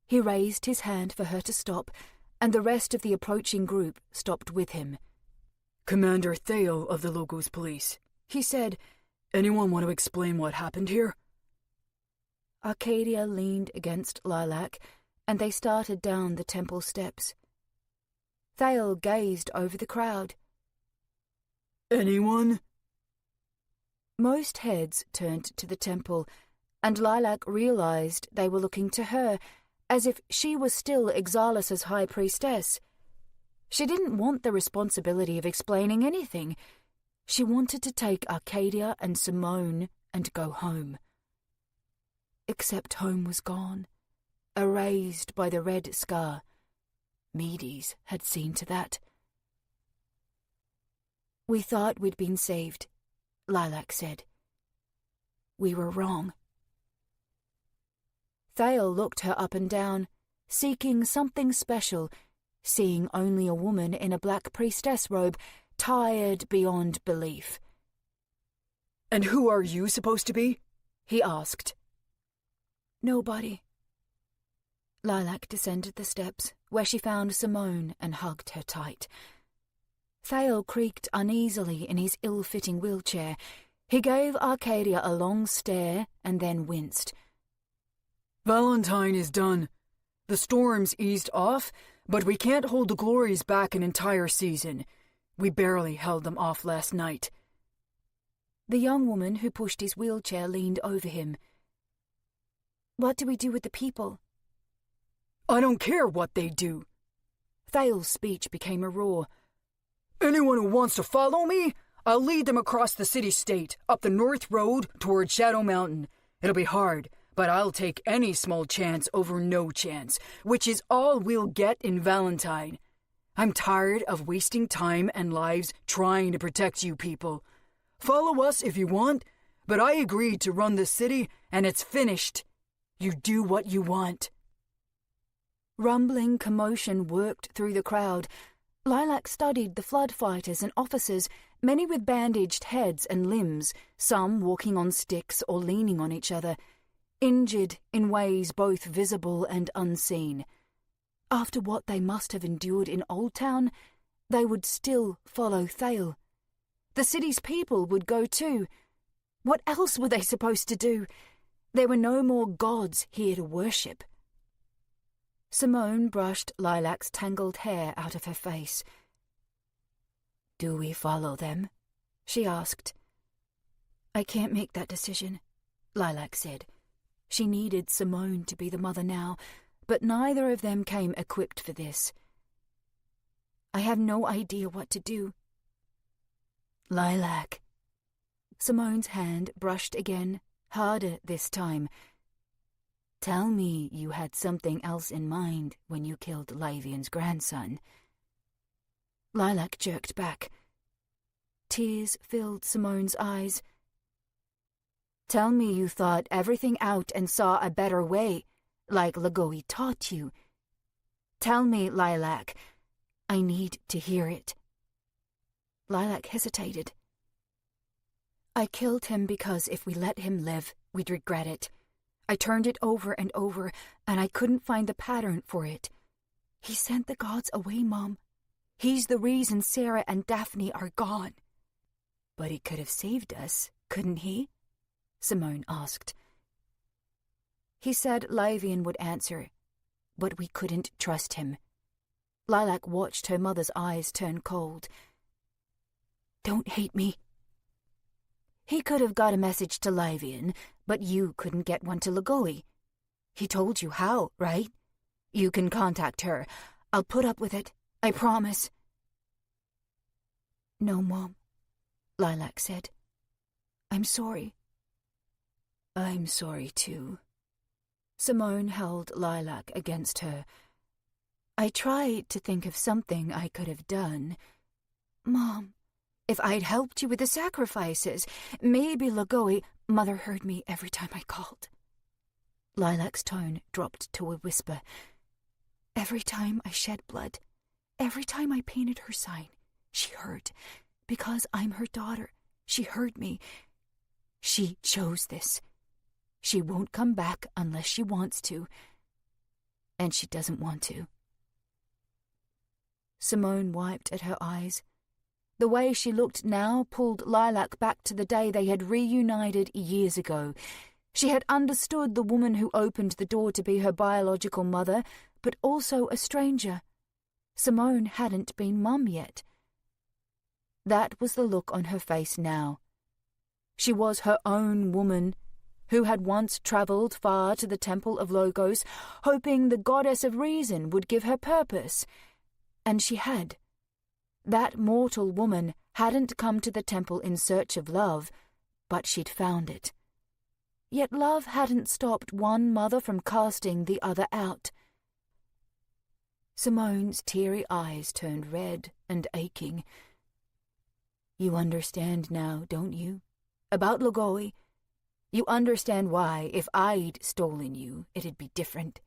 He raised his hand for her to stop, and the rest of the approaching group stopped with him. "Commander Thale of the Logos Police," he said. "Anyone want to explain what happened here?" Arcadia leaned against Lilac, and they started down the temple steps. Thale gazed over the crowd. "Anyone?" Most heads turned to the temple, and Lilac realized they were looking to her, as if she was still Ixalas's high priestess. She didn't want the responsibility of explaining anything. She wanted to take Arcadia and Simone and go home. Except home was gone, erased by the red scar. Medes had seen to that. "We thought we'd been saved," Lilac said. "We were wrong." Thale looked her up and down, seeking something special, seeing only a woman in a black priestess robe, tired beyond belief. "And who are you supposed to be?" he asked. "Nobody." Lilac descended the steps, where she found Simone and hugged her tight. Thale creaked uneasily in his ill-fitting wheelchair. He gave Arcadia a long stare and then winced. "Valentine is done. The storm's eased off, but we can't hold the glories back an entire season. We barely held them off last night." The young woman who pushed his wheelchair leaned over him. "What do we do with the people?" "I don't care what they do." Thale's speech became a roar. "Anyone who wants to follow me, I'll lead them across the city-state, up the North Road toward Shadow Mountain. It'll be hard, but I'll take any small chance over no chance, which is all we'll get in Valentine. I'm tired of wasting time and lives trying to protect you people. Follow us if you want, but I agreed to run the city, and it's finished. You do what you want." Rumbling commotion worked through the crowd. Lilac studied the flood fighters and officers, many with bandaged heads and limbs, some walking on sticks or leaning on each other, injured in ways both visible and unseen. After what they must have endured in Old Town, they would still follow Thale. The city's people would go too. What else were they supposed to do? There were no more gods here to worship. Simone brushed Lilac's tangled hair out of her face. "Do we follow them?" she asked. "I can't make that decision," Lilac said. She needed Simone to be the mother now, but neither of them came equipped for this. "I have no idea what to do." "Lilac." Simone's hand brushed again, harder this time. "Tell me you had something else in mind when you killed Lavian's grandson." Lilac jerked back. Tears filled Simone's eyes. "Tell me you thought everything out and saw a better way, like Lagoi taught you. Tell me, Lilac. I need to hear it." Lilac hesitated. "I killed him because if we let him live, we'd regret it. I turned it over and over, and I couldn't find the pattern for it. He sent the gods away, Mom. He's the reason Sarah and Daphne are gone." "But he could have saved us, couldn't he?" Simone asked. He said Lavian would answer, but we couldn't trust him. Lilac watched her mother's eyes turn cold. "Don't hate me." "He could have got a message to Lavian, but you couldn't get one to Lagoi. He told you how, right? You can contact her. I'll put up with it, I promise." "No, Mom," Lilac said. "I'm sorry." "I'm sorry, too." Simone held Lilac against her. "I tried to think of something I could have done. Mom, if I'd helped you with the sacrifices, maybe Lagoi..." Mother heard me every time I called. Lilac's tone dropped to a whisper. "Every time I shed blood, every time I painted her sign, she heard. Because I'm her daughter, she heard me. She chose this. She won't come back unless she wants to. And she doesn't want to." Simone wiped at her eyes. The way she looked now pulled Lilac back to the day they had reunited years ago. She had understood the woman who opened the door to be her biological mother, but also a stranger. Simone hadn't been Mum yet. That was the look on her face now. She was her own woman, who had once travelled far to the Temple of Logos, hoping the goddess of reason would give her purpose. And she had. That mortal woman hadn't come to the temple in search of love, but she'd found it. Yet love hadn't stopped one mother from casting the other out. Simone's teary eyes turned red and aching. You understand now, don't you? About Logoi? You understand why, if I'd stolen you, it'd be different.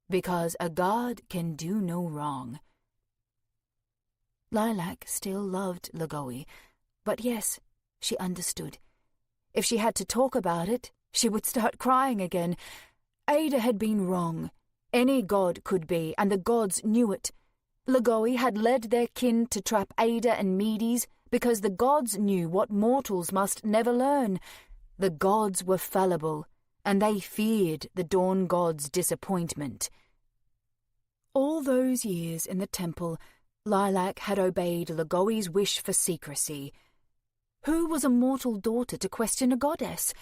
Because a god can do no wrong. Lilac still loved Logoi, but yes, she understood. If she had to talk about it, she would start crying again. Ada had been wrong. Any god could be, and the gods knew it. Logoi had led their kin to trap Ada and Medes because the gods knew what mortals must never learn. The gods were fallible, and they feared the Dawn God's disappointment. All those years in the temple, Lilac had obeyed Logoi's wish for secrecy. Who was a mortal daughter to question a goddess?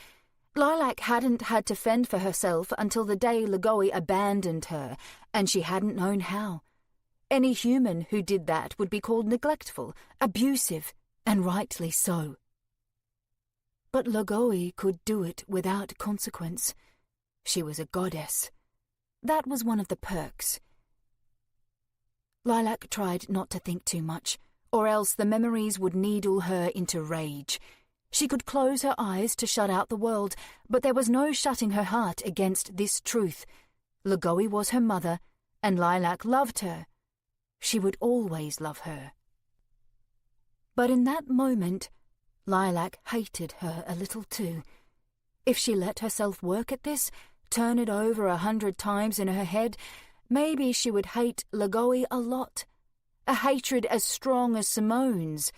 Lilac hadn't had to fend for herself until the day Logoi abandoned her, and she hadn't known how. Any human who did that would be called neglectful, abusive, and rightly so. But Logoi could do it without consequence. She was a goddess. That was one of the perks. Lilac tried not to think too much, or else the memories would needle her into rage. She could close her eyes to shut out the world, but there was no shutting her heart against this truth. Logoi was her mother, and Lilac loved her. She would always love her. But in that moment, Lilac hated her a little too. If she let herself work at this, turn it over 100 times in her head, maybe she would hate Logoi a lot. A hatred as strong as Simone's.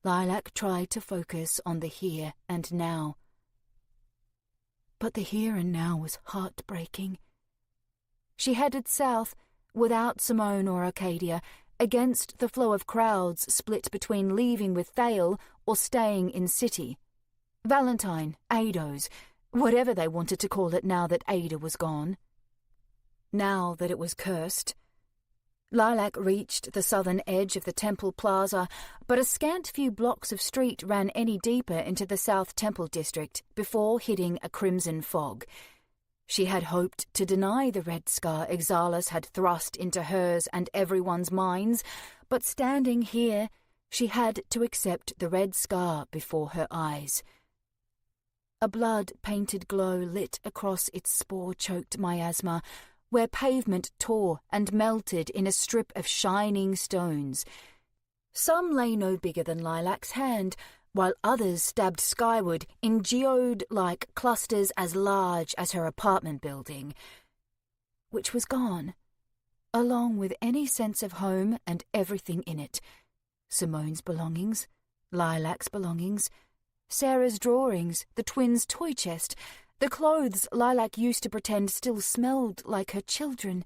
Lilac tried to focus on the here and now. But the here and now was heartbreaking. She headed south, without Simone or Arcadia, against the flow of crowds split between leaving with Thale or staying in city. Valentine, Ados, whatever they wanted to call it now that Ada was gone. Now that it was cursed. Lilac reached the southern edge of the temple plaza, but a scant few blocks of street ran any deeper into the South Temple district before hitting a crimson fog. She had hoped to deny the red scar Exalis had thrust into hers and everyone's minds, but standing here, she had to accept the red scar before her eyes. A blood-painted glow lit across its spore-choked miasma, where pavement tore and melted in a strip of shining stones. Some lay no bigger than Lilac's hand, while others stabbed skyward in geode-like clusters as large as her apartment building, which was gone, along with any sense of home and everything in it. Simone's belongings, Lilac's belongings, Sarah's drawings, the twins' toy chest, the clothes Lilac used to pretend still smelled like her children.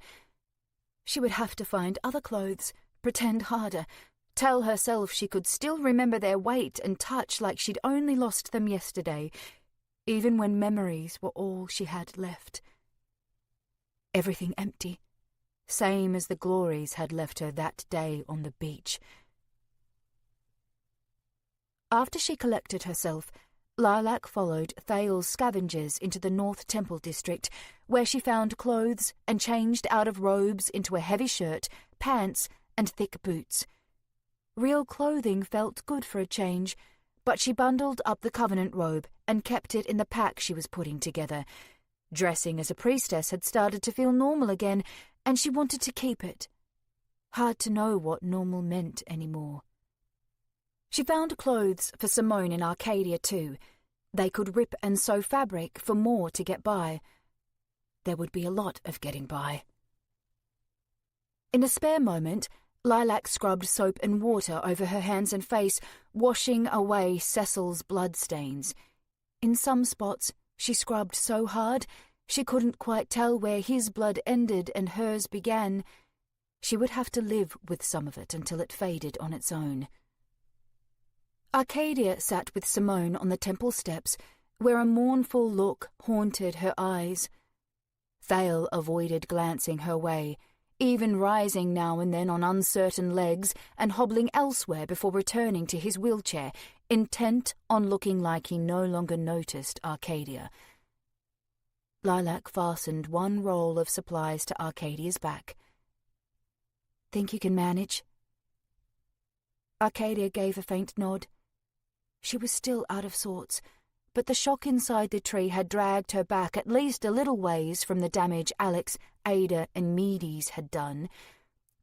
She would have to find other clothes, pretend harder, tell herself she could still remember their weight and touch like she'd only lost them yesterday, even when memories were all she had left. Everything empty, same as the glories had left her that day on the beach. After she collected herself, Lilac followed Thale's scavengers into the North Temple district, where she found clothes and changed out of robes into a heavy shirt, pants, and thick boots. Real clothing felt good for a change, but she bundled up the Covenant robe and kept it in the pack she was putting together. Dressing as a priestess had started to feel normal again, and she wanted to keep it. Hard to know what normal meant anymore. She found clothes for Simone in Arcadia too. They could rip and sew fabric for more to get by. There would be a lot of getting by. In a spare moment, Lilac scrubbed soap and water over her hands and face, washing away Cecil's bloodstains. In some spots, she scrubbed so hard she couldn't quite tell where his blood ended and hers began. She would have to live with some of it until it faded on its own. Arcadia sat with Simone on the temple steps, where a mournful look haunted her eyes. Thale avoided glancing her way, even rising now and then on uncertain legs and hobbling elsewhere before returning to his wheelchair, intent on looking like he no longer noticed Arcadia. Lilac fastened one roll of supplies to Arcadia's back. "Think you can manage?" Arcadia gave a faint nod. She was still out of sorts, but the shock inside the tree had dragged her back at least a little ways from the damage Alex, Ada, and Medes had done.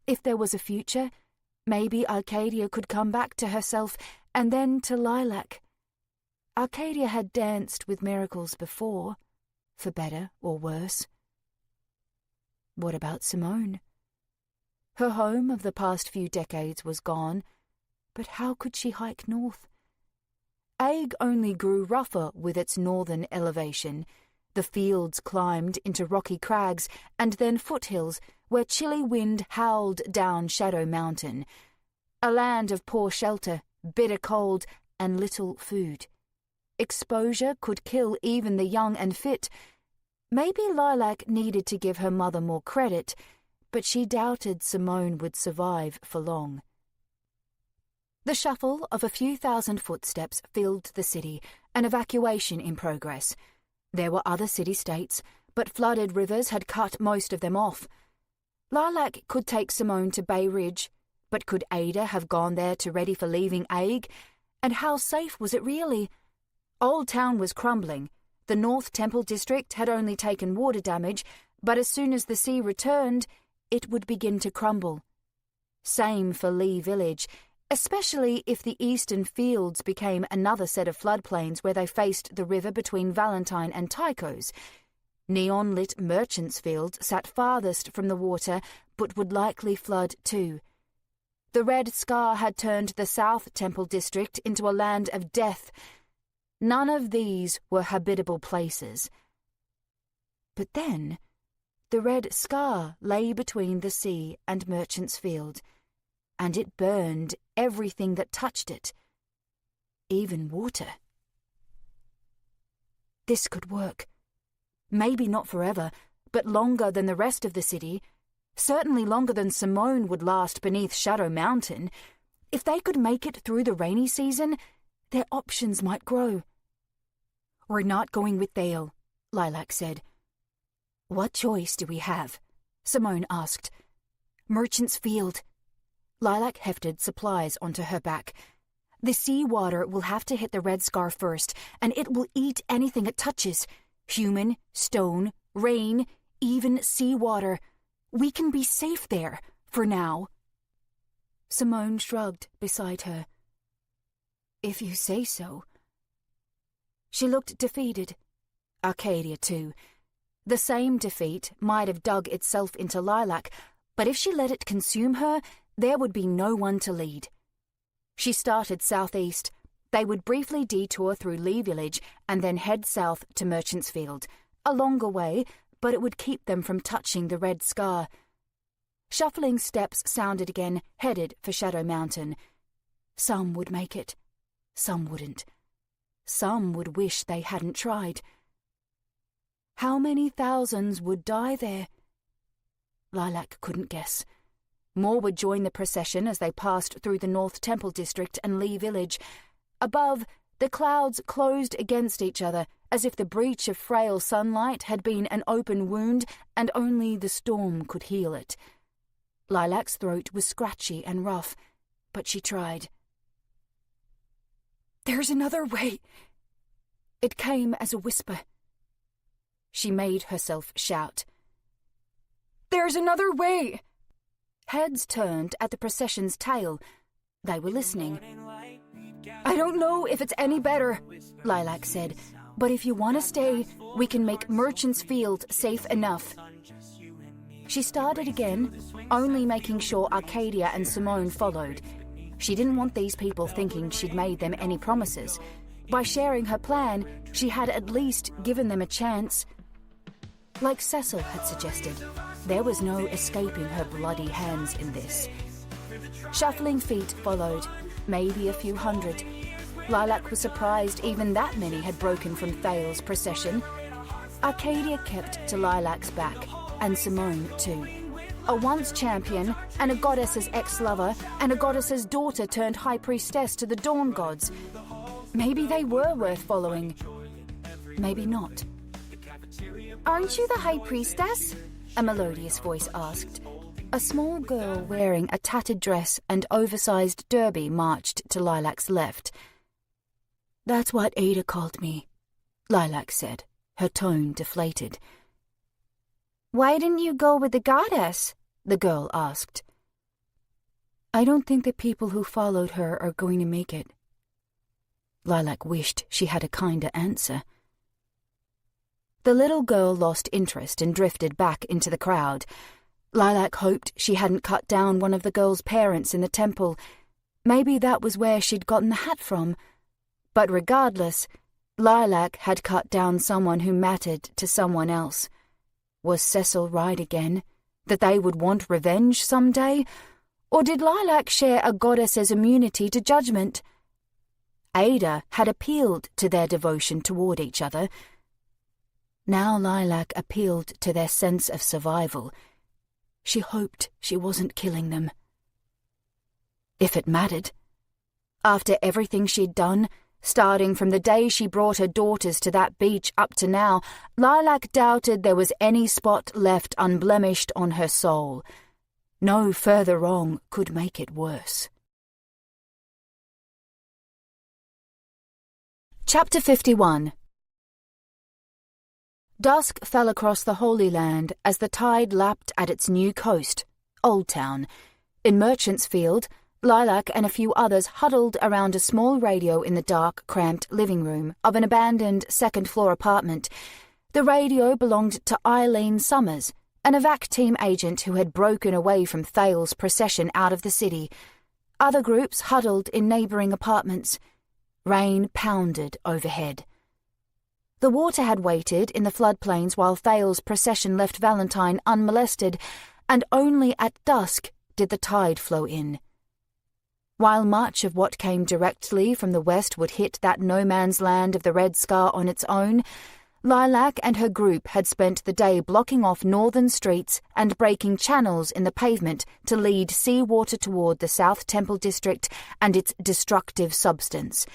If there was a future, maybe Arcadia could come back to herself and then to Lilac. Arcadia had danced with miracles before, for better or worse. What about Simone? Her home of the past few decades was gone, but how could she hike north? Aig only grew rougher with its northern elevation. The fields climbed into rocky crags and then foothills where chilly wind howled down Shadow Mountain. A land of poor shelter, bitter cold, and little food. Exposure could kill even the young and fit. Maybe Lilac needed to give her mother more credit, but she doubted Simone would survive for long. The shuffle of a few thousand footsteps filled the city, an evacuation in progress. There were other city-states, but flooded rivers had cut most of them off. Lilac could take Simone to Bay Ridge, but could Ada have gone there to ready for leaving Aig? And how safe was it really? Old Town was crumbling. The North Temple District had only taken water damage, but as soon as the sea returned, it would begin to crumble. Same for Lee Village, especially if the eastern fields became another set of floodplains where they faced the river between Valentine and Tycho's. Neon-lit Merchants Field sat farthest from the water, but would likely flood too. The Red Scar had turned the South Temple District into a land of death. None of these were habitable places. But then, the Red Scar lay between the sea and Merchants Field, and it burned everything that touched it, even water. This could work. Maybe not forever, but longer than the rest of the city. Certainly longer than Simone would last beneath Shadow Mountain. If they could make it through the rainy season, their options might grow. "We're not going with Thale," Lilac said. "What choice do we have?" Simone asked. "Merchants Field." Lilac hefted supplies onto her back. "The seawater will have to hit the Red Scar first, and it will eat anything it touches. Human, stone, rain, even seawater. We can be safe there, for now." Simone shrugged beside her. "If you say so." She looked defeated. Arcadia, too. The same defeat might have dug itself into Lilac, but if she let it consume her, there would be no one to lead. She started southeast. They would briefly detour through Lee Village and then head south to Merchants Field. A longer way, but it would keep them from touching the Red Scar. Shuffling steps sounded again, headed for Shadow Mountain. Some would make it. Some wouldn't. Some would wish they hadn't tried. How many thousands would die there? Lilac couldn't guess. More would join the procession as they passed through the North Temple District and Lee Village. Above, the clouds closed against each other, as if the breach of frail sunlight had been an open wound and only the storm could heal it. Lilac's throat was scratchy and rough, but she tried. "There's another way." It came as a whisper. She made herself shout. "There's another way!" Heads turned at the procession's tail. They were listening. "I don't know if it's any better," Lilac said, "but if you want to stay, we can make Merchants Field safe enough." She started again, only making sure Arcadia and Simone followed. She didn't want these people thinking she'd made them any promises. By sharing her plan, she had at least given them a chance. Like Cecil had suggested, there was no escaping her bloody hands in this. Shuffling feet followed, maybe a few hundred. Lilac was surprised even that many had broken from Thale's procession. Arcadia kept to Lilac's back, and Simone too. A once champion, and a goddess's ex-lover, and a goddess's daughter turned high priestess to the dawn gods. Maybe they were worth following. Maybe not. Aren't you the high priestess? A melodious voice asked. A small girl wearing a tattered dress and oversized derby marched to Lilac's left. "That's what Ada called me," Lilac said, her tone deflated. Why didn't you go with the goddess? The girl asked. "I don't think the people who followed her are going to make it." Lilac wished she had a kinder answer. The little girl lost interest and drifted back into the crowd. Lilac hoped she hadn't cut down one of the girl's parents in the temple. Maybe that was where she'd gotten the hat from. But regardless, Lilac had cut down someone who mattered to someone else. Was Cecil right again? That they would want revenge someday? Or did Lilac share a goddess's immunity to judgment? Ada had appealed to their devotion toward each other. Now Lilac appealed to their sense of survival. She hoped she wasn't killing them. If it mattered. After everything she'd done, starting from the day she brought her daughters to that beach up to now, Lilac doubted there was any spot left unblemished on her soul. No further wrong could make it worse. Chapter 51. Dusk fell across the Holy Land as the tide lapped at its new coast, Old Town. In Merchant's Field, Lilac and a few others huddled around a small radio in the dark, cramped living room of an abandoned second-floor apartment. The radio belonged to Eileen Summers, an evac team agent who had broken away from Thale's procession out of the city. Other groups huddled in neighbouring apartments. Rain pounded overhead. The water had waited in the floodplains while Thale's procession left Valentine unmolested, and only at dusk did the tide flow in. While much of what came directly from the west would hit that no-man's land of the Red Scar on its own, Lilac and her group had spent the day blocking off northern streets and breaking channels in the pavement to lead seawater toward the South Temple District and its destructive substance.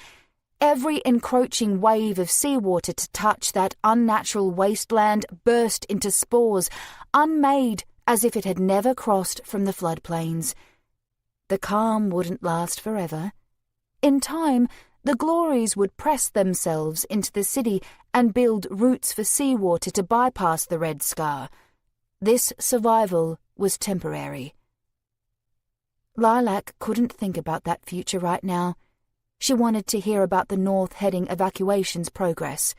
Every encroaching wave of seawater to touch that unnatural wasteland burst into spores, unmade as if it had never crossed from the floodplains. The calm wouldn't last forever. In time, the glories would press themselves into the city and build routes for seawater to bypass the Red Scar. This survival was temporary. Lilac couldn't think about that future right now. She wanted to hear about the north-heading evacuation's progress.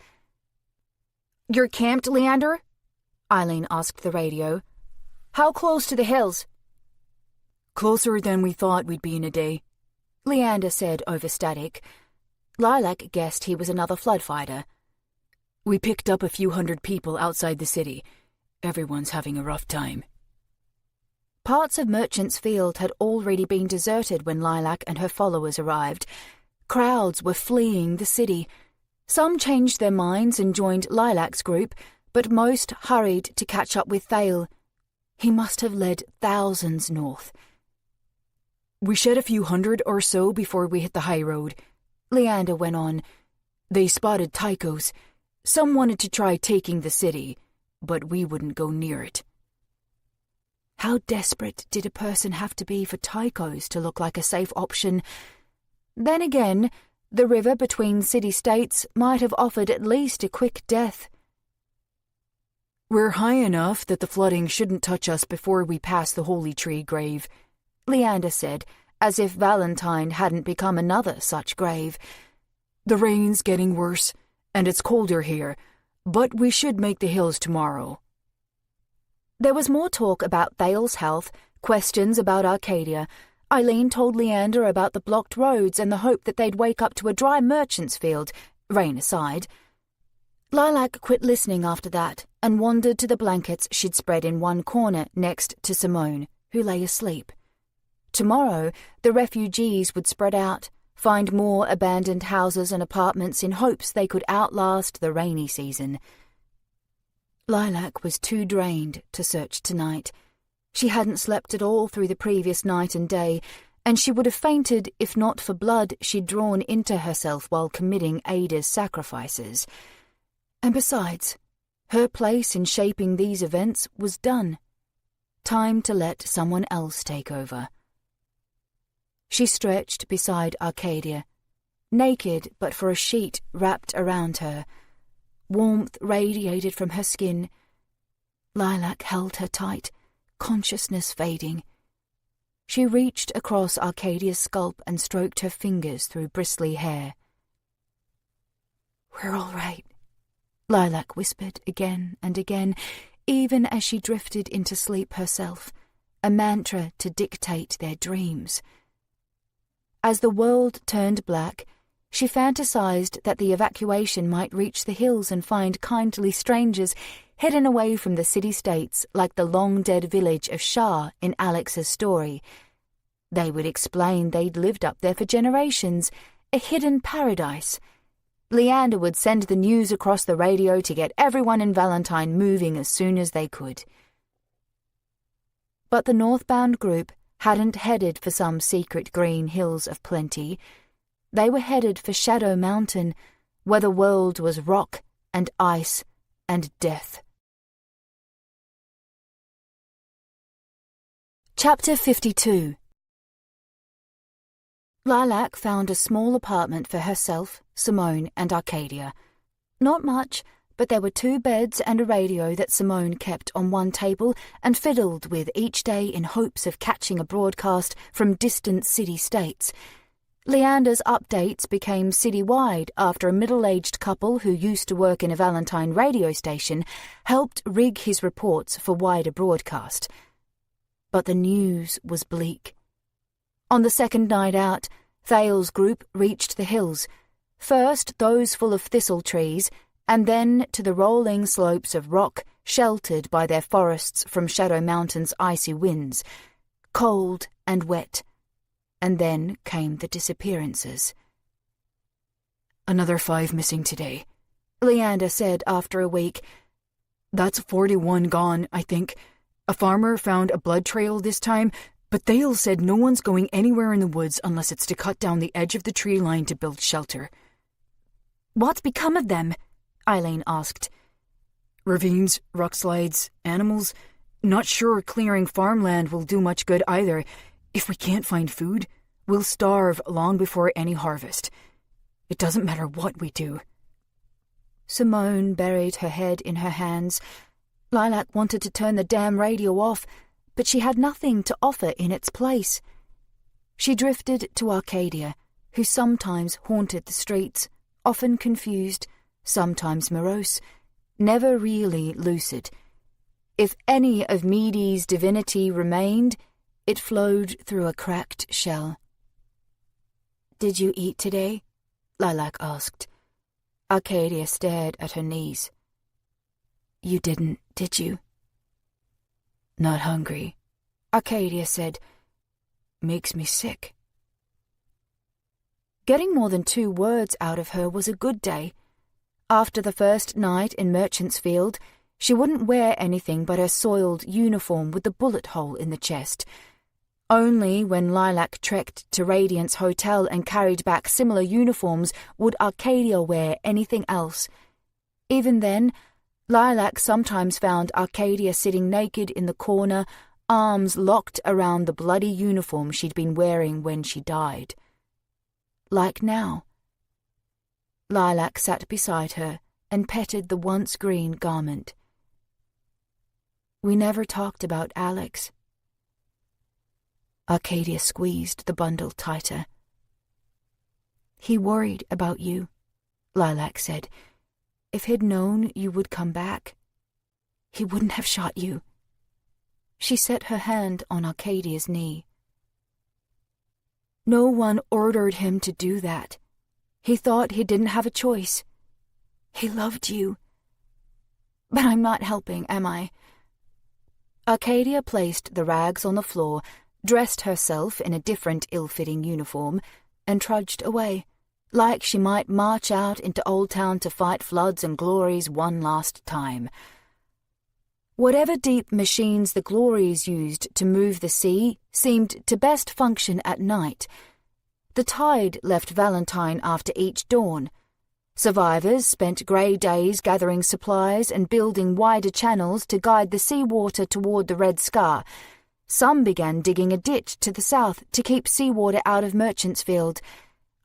"You're camped, Leander?" Eileen asked the radio. "How close to the hills?" "Closer than we thought we'd be in a day," Leander said over static. Lilac guessed he was another flood fighter. "We picked up a few hundred people outside the city. Everyone's having a rough time." Parts of Merchant's Field had already been deserted when Lilac and her followers arrived. Crowds were fleeing the city. Some changed their minds and joined Lilac's group, but most hurried to catch up with Thale. He must have led thousands north. "We shed a few hundred or so before we hit the high road," Leander went on. "They spotted Tychos. Some wanted to try taking the city, but we wouldn't go near it." How desperate did a person have to be for Tychos to look like a safe option? Then again, the river between city-states might have offered at least a quick death. "We're high enough that the flooding shouldn't touch us before we pass the Holy Tree grave," Leander said, as if Valentine hadn't become another such grave. "The rain's getting worse, and it's colder here, but we should make the hills tomorrow." There was more talk about Thale's health, questions about Arcadia. Eileen told Leander about the blocked roads and the hope that they'd wake up to a dry merchant's field, rain aside. Lilac quit listening after that and wandered to the blankets she'd spread in one corner next to Simone, who lay asleep. Tomorrow, the refugees would spread out, find more abandoned houses and apartments in hopes they could outlast the rainy season. Lilac was too drained to search tonight. She hadn't slept at all through the previous night and day, and she would have fainted if not for blood she'd drawn into herself while committing Ada's sacrifices. And besides, her place in shaping these events was done. Time to let someone else take over. She stretched beside Arcadia, naked but for a sheet wrapped around her. Warmth radiated from her skin. Lilac held her tight, consciousness fading. She reached across Arcadia's scalp and stroked her fingers through bristly hair. "We're all right," Lilac whispered again and again, even as she drifted into sleep herself, a mantra to dictate their dreams. As the world turned black, she fantasized that the evacuation might reach the hills and find kindly strangers hidden away from the city-states like the long-dead village of Shah in Alex's story. They would explain they'd lived up there for generations, a hidden paradise. Leander would send the news across the radio to get everyone in Valentine moving as soon as they could. But the northbound group hadn't headed for some secret green hills of plenty. They were headed for Shadow Mountain, where the world was rock and ice and death. Chapter 52. Lilac found a small apartment for herself, Simone, and Arcadia. Not much, but there were 2 beds and a radio that Simone kept on one table and fiddled with each day in hopes of catching a broadcast from distant city-states. Leander's updates became city-wide after a middle-aged couple who used to work in a Valentine radio station helped rig his reports for wider broadcast. But the news was bleak. On the second night out, Thale's group reached the hills, first those full of thistle trees, and then to the rolling slopes of rock sheltered by their forests from Shadow Mountain's icy winds, cold and wet. And then came the disappearances. "Another 5 missing today," Leander said after a week. "That's 41 gone, I think. A farmer found a blood trail this time, but Thale said no one's going anywhere in the woods unless it's to cut down the edge of the tree line to build shelter." "What's become of them?" Eileen asked. "Ravines, rock slides, animals. Not sure clearing farmland will do much good either. If we can't find food, we'll starve long before any harvest. It doesn't matter what we do." Simone buried her head in her hands. Lilac wanted to turn the damn radio off, but she had nothing to offer in its place. She drifted to Arcadia, who sometimes haunted the streets, often confused, sometimes morose, never really lucid. If any of Meady's divinity remained, it flowed through a cracked shell. "Did you eat today?" Lilac asked. Arcadia stared at her knees. "You didn't, did you?" "Not hungry," Arcadia said. "Makes me sick." Getting more than 2 words out of her was a good day. After the first night in Merchant's Field, she wouldn't wear anything but her soiled uniform with the bullet hole in the chest. Only when Lilac trekked to Radiant's hotel and carried back similar uniforms would Arcadia wear anything else. Even then, Lilac sometimes found Arcadia sitting naked in the corner, arms locked around the bloody uniform she'd been wearing when she died. Like now. Lilac sat beside her and petted the once green garment. "We never talked about Alex." Arcadia squeezed the bundle tighter. "He worried about you," Lilac said. "If he'd known you would come back, he wouldn't have shot you." She set her hand on Arcadia's knee. No one ordered him to do that. He thought he didn't have a choice. He loved you. But I'm not helping, am I? Arcadia placed the rags on the floor, dressed herself in a different ill-fitting uniform, and trudged away, like she might march out into Old Town to fight floods and glories one last time. Whatever deep machines the glories used to move the sea seemed to best function at night. The tide left Valentine after each dawn. Survivors spent grey days gathering supplies and building wider channels to guide the seawater toward the Red Scar. Some began digging a ditch to the south to keep seawater out of Merchantsfield.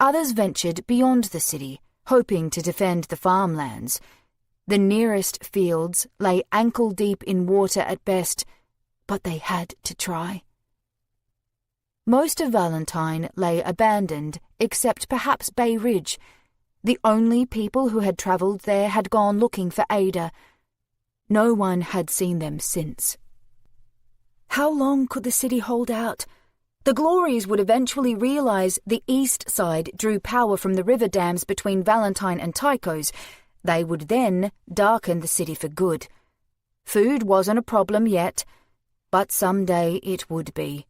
Others ventured beyond the city, hoping to defend the farmlands. The nearest fields lay ankle-deep in water at best, but they had to try. Most of Valentine lay abandoned, except perhaps Bay Ridge. The only people who had travelled there had gone looking for Ada. No one had seen them since. How long could the city hold out? The Glories would eventually realize the east side drew power from the river dams between Valentine and Tycho's. They would then darken the city for good. Food wasn't a problem yet, but someday it would be.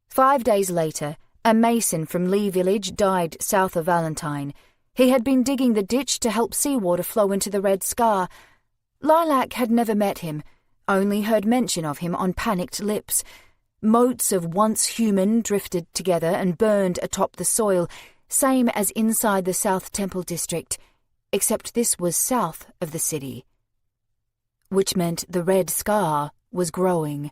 5 days later, a mason from Lee Village died south of Valentine. He had been digging the ditch to help seawater flow into the Red Scar. Lilac had never met him, only heard mention of him on panicked lips. Motes of once human drifted together and burned atop the soil, same as inside the South Temple District, except this was south of the city, which meant the Red Scar was growing.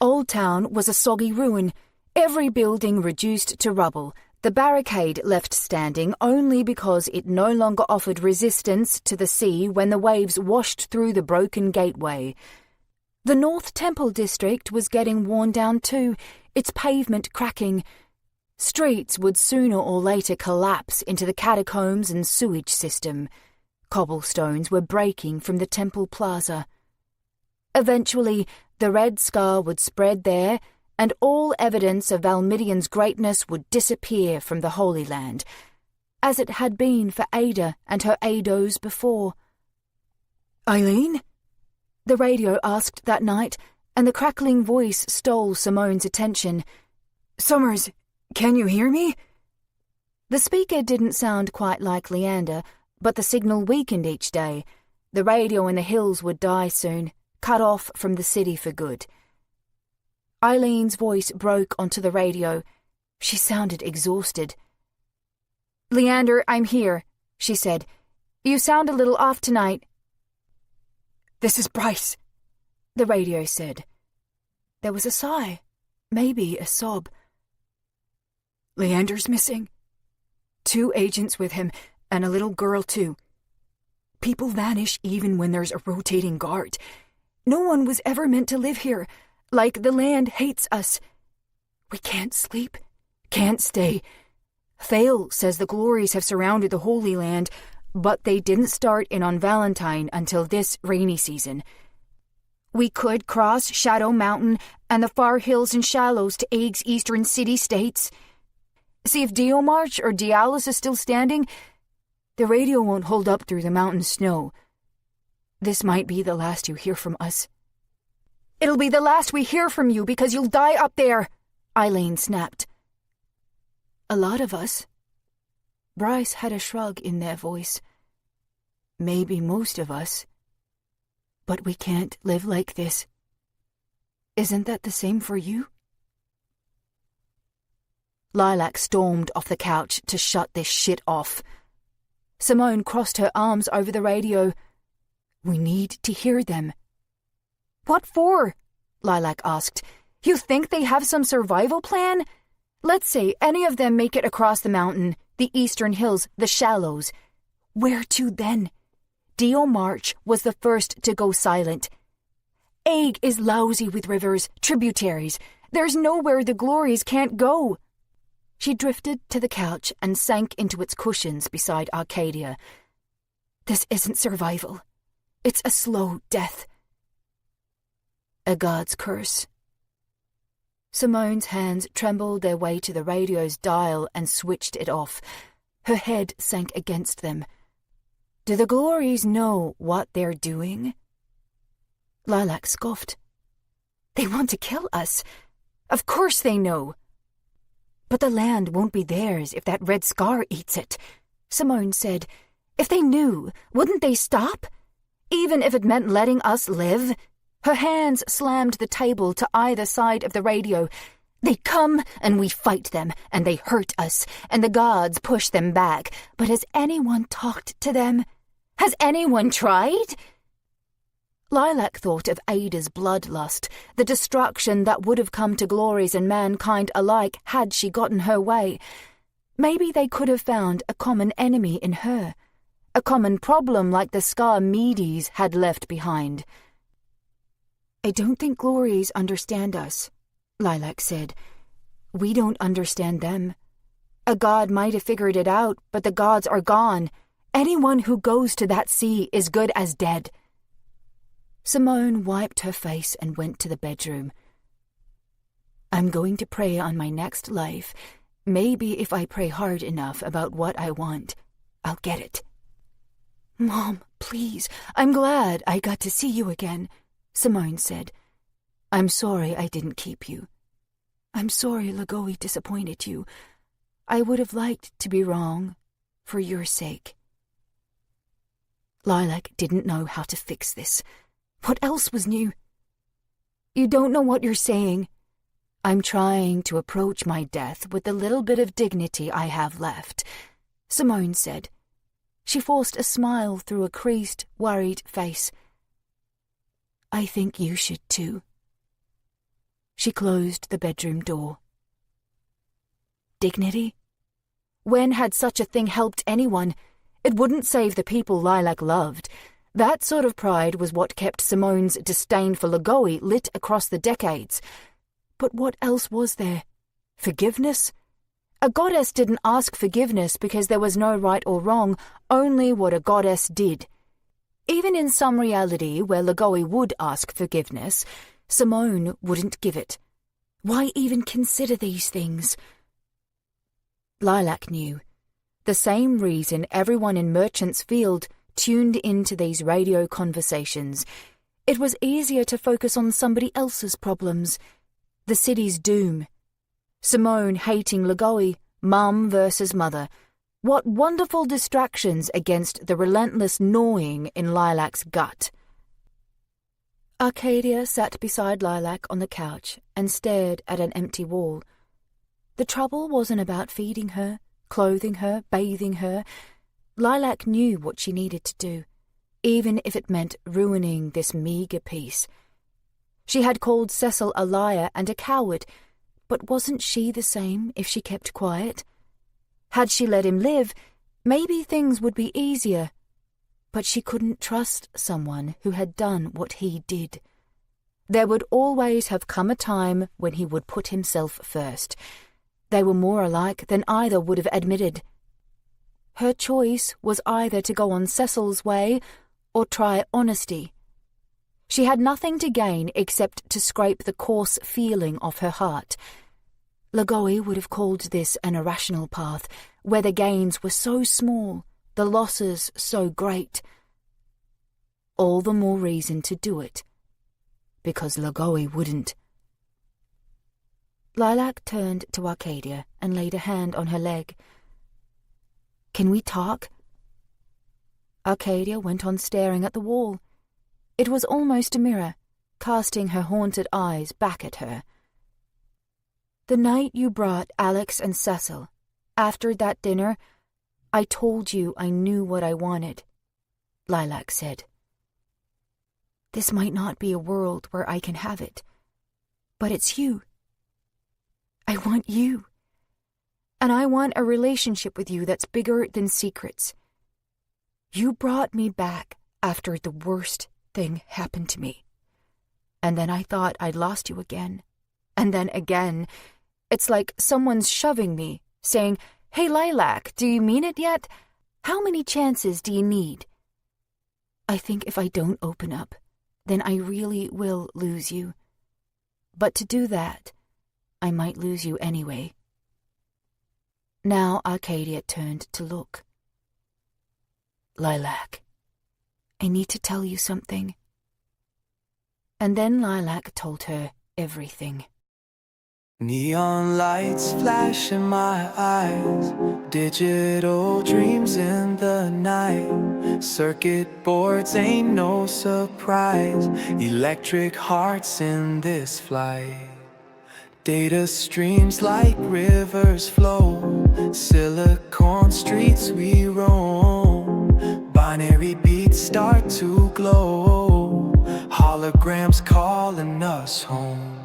Old Town was a soggy ruin, every building reduced to rubble, the barricade left standing only because it no longer offered resistance to the sea when the waves washed through the broken gateway. The North Temple District was getting worn down too, its pavement cracking. Streets would sooner or later collapse into the catacombs and sewage system. Cobblestones were breaking from the Temple Plaza. Eventually, the Red Scar would spread there, and all evidence of Valmidian's greatness would disappear from the Holy Land, as it had been for Ada and her Ados before. "Eileen?" the radio asked that night, and the crackling voice stole Simone's attention. "Summers, can you hear me?" The speaker didn't sound quite like Leander, but the signal weakened each day. The radio in the hills would die soon, cut off from the city for good. Eileen's voice broke onto the radio. She sounded exhausted. "Leander, I'm here," she said. "You sound a little off tonight." "This is Bryce," the radio said. There was a sigh, maybe a sob. "Leander's missing. 2 agents with him, and a little girl too. People vanish even when there's a rotating guard. No one was ever meant to live here, like the land hates us. We can't sleep, can't stay. Thale says the Glories have surrounded the Holy Land, but they didn't start in on Valentine until this rainy season. We could cross Shadow Mountain and the far hills and shallows to Aig's eastern city-states. See if Diomarch or Dialis is still standing. The radio won't hold up through the mountain snow. This might be the last you hear from us." "It'll be the last we hear from you because you'll die up there," Eileen snapped. "A lot of us." Bryce had a shrug in their voice. "Maybe most of us. But we can't live like this. Isn't that the same for you?" Lilac stormed off the couch to shut this shit off. Simone crossed her arms over the radio. "We need to hear them." "What for?" Lilac asked. "You think they have some survival plan? Let's say any of them make it across the mountain, the eastern hills, the shallows. Where to then? Diomarch was the first to go silent. Aig is lousy with rivers, tributaries. There's nowhere the Glories can't go." She drifted to the couch and sank into its cushions beside Arcadia. "This isn't survival. It's a slow death. A god's curse. Simone's hands trembled their way to the radio's dial and switched it off. Her head sank against them. Do the glories know what they're doing? Lilac scoffed. They want to kill us. Of course they know. But the land won't be theirs if that red scar eats it, Simone said. If they knew, wouldn't they stop? Even if it meant letting us live? Her hands slammed the table to either side of the radio. They come and we fight them, and they hurt us, and the gods push them back. But has anyone talked to them? Has anyone tried? Lilac thought of Ada's bloodlust, the destruction that would have come to glories and mankind alike had she gotten her way. Maybe they could have found a common enemy in her, a common problem like the scar Medes had left behind. I don't think glories understand us, Lilac said. We don't understand them. A god might have figured it out, but the gods are gone. Anyone who goes to that sea is good as dead. Simone wiped her face and went to the bedroom. I'm going to pray on my next life. Maybe if I pray hard enough about what I want, I'll get it. Mom, please, I'm glad I got to see you again, Simone said. I'm sorry I didn't keep you. I'm sorry Lagoe disappointed you. I would have liked to be wrong, for your sake. Lilac didn't know how to fix this. What else was new? You don't know what you're saying. I'm trying to approach my death with the little bit of dignity I have left, Simone said. She forced a smile through a creased, worried face. I think you should too. She closed the bedroom door. Dignity? When had such a thing helped anyone? It wouldn't save the people Lilac loved. That sort of pride was what kept Simone's disdain for Lagoe lit across the decades. But what else was there? Forgiveness? A goddess didn't ask forgiveness because there was no right or wrong, only what a goddess did. Even in some reality where Lagoe would ask forgiveness, Simone wouldn't give it. Why even consider these things? Lilac knew. The same reason everyone in Merchant's Field tuned into these radio conversations. It was easier to focus on somebody else's problems. The city's doom. Simone hating Lagoe, mum versus mother. What wonderful distractions against the relentless gnawing in Lilac's gut. Arcadia sat beside Lilac on the couch and stared at an empty wall. The trouble wasn't about feeding her, clothing her, bathing her. Lilac knew what she needed to do, even if it meant ruining this meagre peace. She had called Cecil a liar and a coward, but wasn't she the same if she kept quiet? Had she let him live, maybe things would be easier. But she couldn't trust someone who had done what he did. There would always have come a time when he would put himself first. They were more alike than either would have admitted. Her choice was either to go on Cecil's way or try honesty. She had nothing to gain except to scrape the coarse feeling off her heart. Lagoe would have called this an irrational path, where the gains were so small, the losses so great. All the more reason to do it, because Lagoe wouldn't. Lilac turned to Arcadia and laid a hand on her leg. Can we talk? Arcadia went on staring at the wall. It was almost a mirror, casting her haunted eyes back at her. The night you brought Alex and Cecil, after that dinner, I told you I knew what I wanted, Lilac said. This might not be a world where I can have it, but it's you. I want you. And I want a relationship with you that's bigger than secrets. You brought me back after the worst thing happened to me. And then I thought I'd lost you again. And then again. It's like someone's shoving me, saying, Hey, Lilac, do you mean it yet? How many chances do you need? I think if I don't open up, then I really will lose you. but to do that, I might lose you anyway. Now Arcadia turned to look. Lilac, I need to tell you something. And then Lilac told her everything. Neon lights flash in my eyes, digital dreams in the night. Circuit boards ain't no surprise, electric hearts in this flight. Data streams like rivers flow, silicon streets we roam. Binary beats start to glow, holograms calling us home.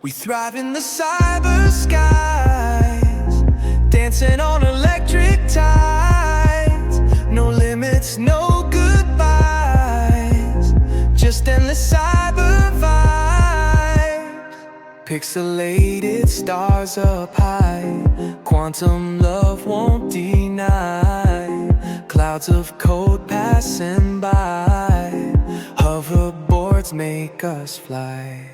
We thrive in the cyber skies, dancing on electric tides. No limits, no goodbyes, just endless cyber vibes. Pixelated stars up high, quantum love won't deny. Clouds of code passing by, hoverboards make us fly.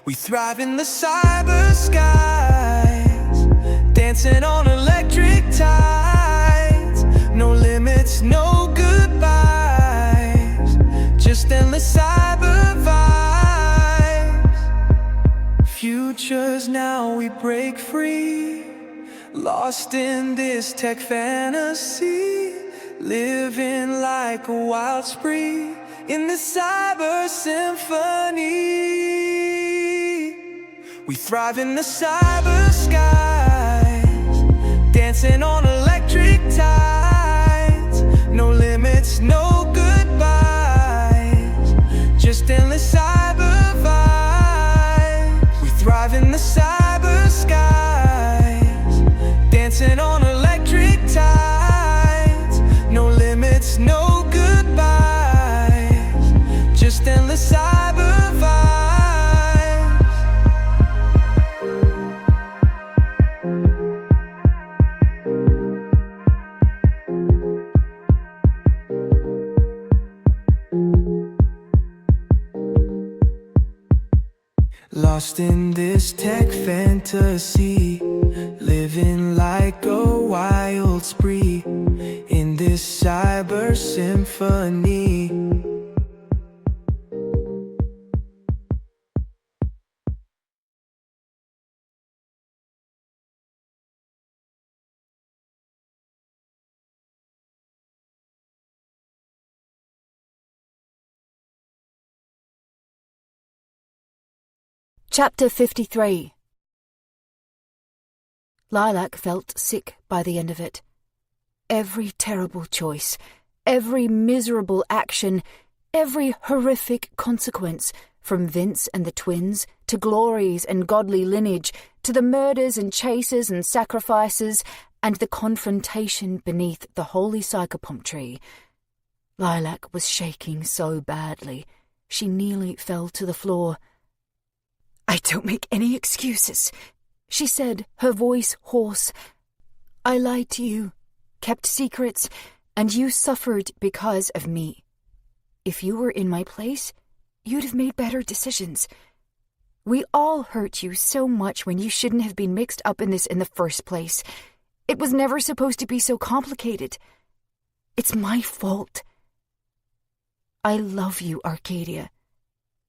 We thrive in the cyber skies, dancing on electric tides. No limits, no goodbyes, just endless cyber vibes. Futures now we break free, lost in this tech fantasy. Living like a wild spree in the cyber symphony. We thrive in the cyber skies, dancing on electric tides. No limits, no goodbyes, just endless cyber vibes. We thrive in the cyber skies, dancing on electric tides. No limits, no goodbyes, just endless cyber vibes. Lost in this tech fantasy, living like a wild spree in this cyber symphony. Chapter 53. Lilac felt sick by the end of it. Every terrible choice, every miserable action, every horrific consequence, from Vince and the twins, to glories and godly lineage, to the murders and chases and sacrifices, and the confrontation beneath the holy psychopomp tree. Lilac was shaking so badly, she nearly fell to the floor. "I don't make any excuses," she said, her voice hoarse. "I lied to you, kept secrets, and you suffered because of me. If you were in my place, you'd have made better decisions. We all hurt you so much when you shouldn't have been mixed up in this in the first place. It was never supposed to be so complicated. It's my fault. I love you, Arcadia,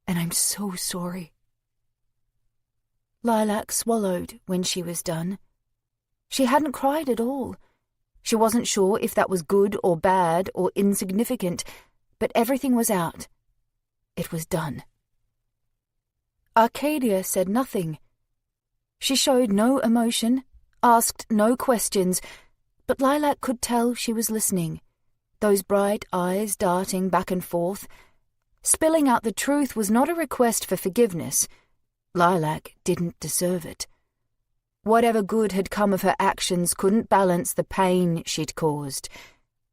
and I'm so sorry." Lilac swallowed when she was done. She hadn't cried at all. She wasn't sure if that was good or bad or insignificant, but everything was out. It was done. Arcadia said nothing. She showed no emotion, asked no questions, but Lilac could tell she was listening, those bright eyes darting back and forth. Spilling out the truth was not a request for forgiveness. Lilac didn't deserve it. Whatever good had come of her actions couldn't balance the pain she'd caused.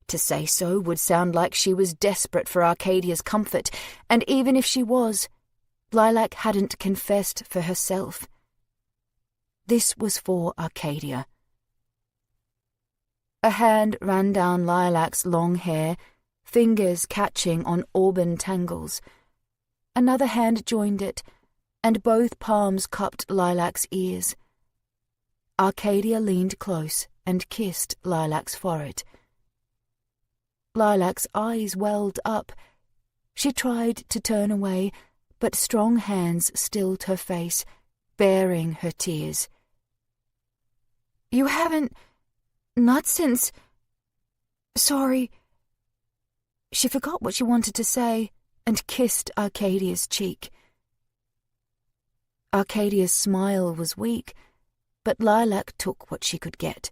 To say so would sound like she was desperate for Arcadia's comfort, and even if she was, Lilac hadn't confessed for herself. This was for Arcadia. A hand ran down Lilac's long hair, fingers catching on auburn tangles. Another hand joined it, and both palms cupped Lilac's ears. Arcadia leaned close and kissed Lilac's forehead. Lilac's eyes welled up. She tried to turn away, but strong hands stilled her face, bearing her tears. "You haven't... not since... sorry." She forgot what she wanted to say and kissed Arcadia's cheek. Arcadia's smile was weak, but Lilac took what she could get.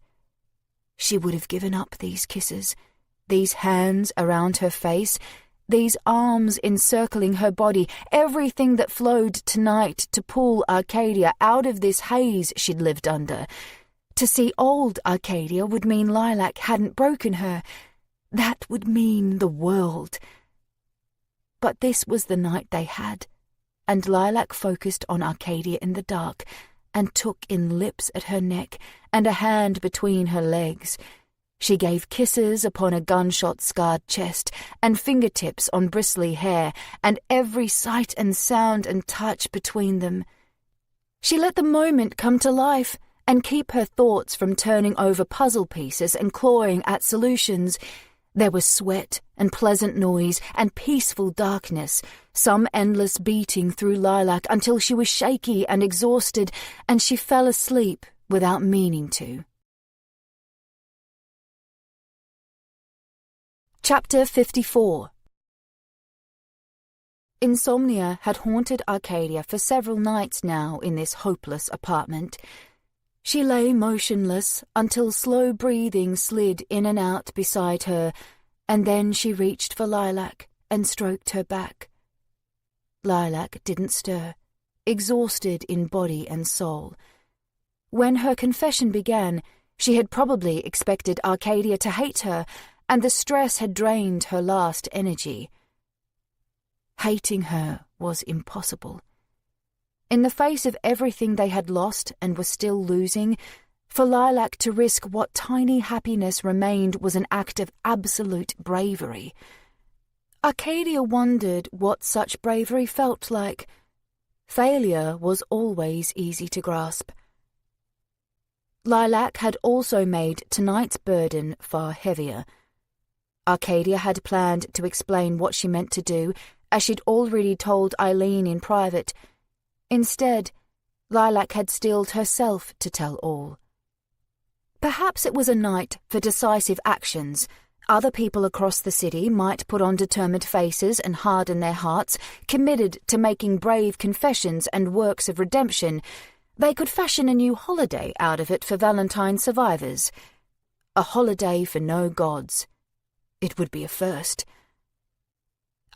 She would have given up these kisses, these hands around her face, these arms encircling her body, everything that flowed tonight to pull Arcadia out of this haze she'd lived under. To see old Arcadia would mean Lilac hadn't broken her. That would mean the world. But this was the night they had, and Lilac focused on Arcadia in the dark and took in lips at her neck and a hand between her legs. She gave kisses upon a gunshot-scarred chest and fingertips on bristly hair and every sight and sound and touch between them. She let the moment come to life and keep her thoughts from turning over puzzle pieces and clawing at solutions. There was sweat and pleasant noise and peaceful darkness, some endless beating through Lilac until she was shaky and exhausted, and she fell asleep without meaning to. Chapter 54. Insomnia had haunted Arcadia for several nights now in this hopeless apartment. She lay motionless until slow breathing slid in and out beside her, and then she reached for Lilac and stroked her back. Lilac didn't stir, exhausted in body and soul. When her confession began, she had probably expected Arcadia to hate her, and the stress had drained her last energy. Hating her was impossible. In the face of everything they had lost and were still losing, for Lilac to risk what tiny happiness remained was an act of absolute bravery. Arcadia wondered what such bravery felt like. Failure was always easy to grasp. Lilac had also made tonight's burden far heavier. Arcadia had planned to explain what she meant to do, as she'd already told Eileen in private. Instead, Lilac had steeled herself to tell all. Perhaps it was a night for decisive actions. Other people across the city might put on determined faces and harden their hearts, committed to making brave confessions and works of redemption. They could fashion a new holiday out of it for Valentine's survivors. A holiday for no gods. It would be a first.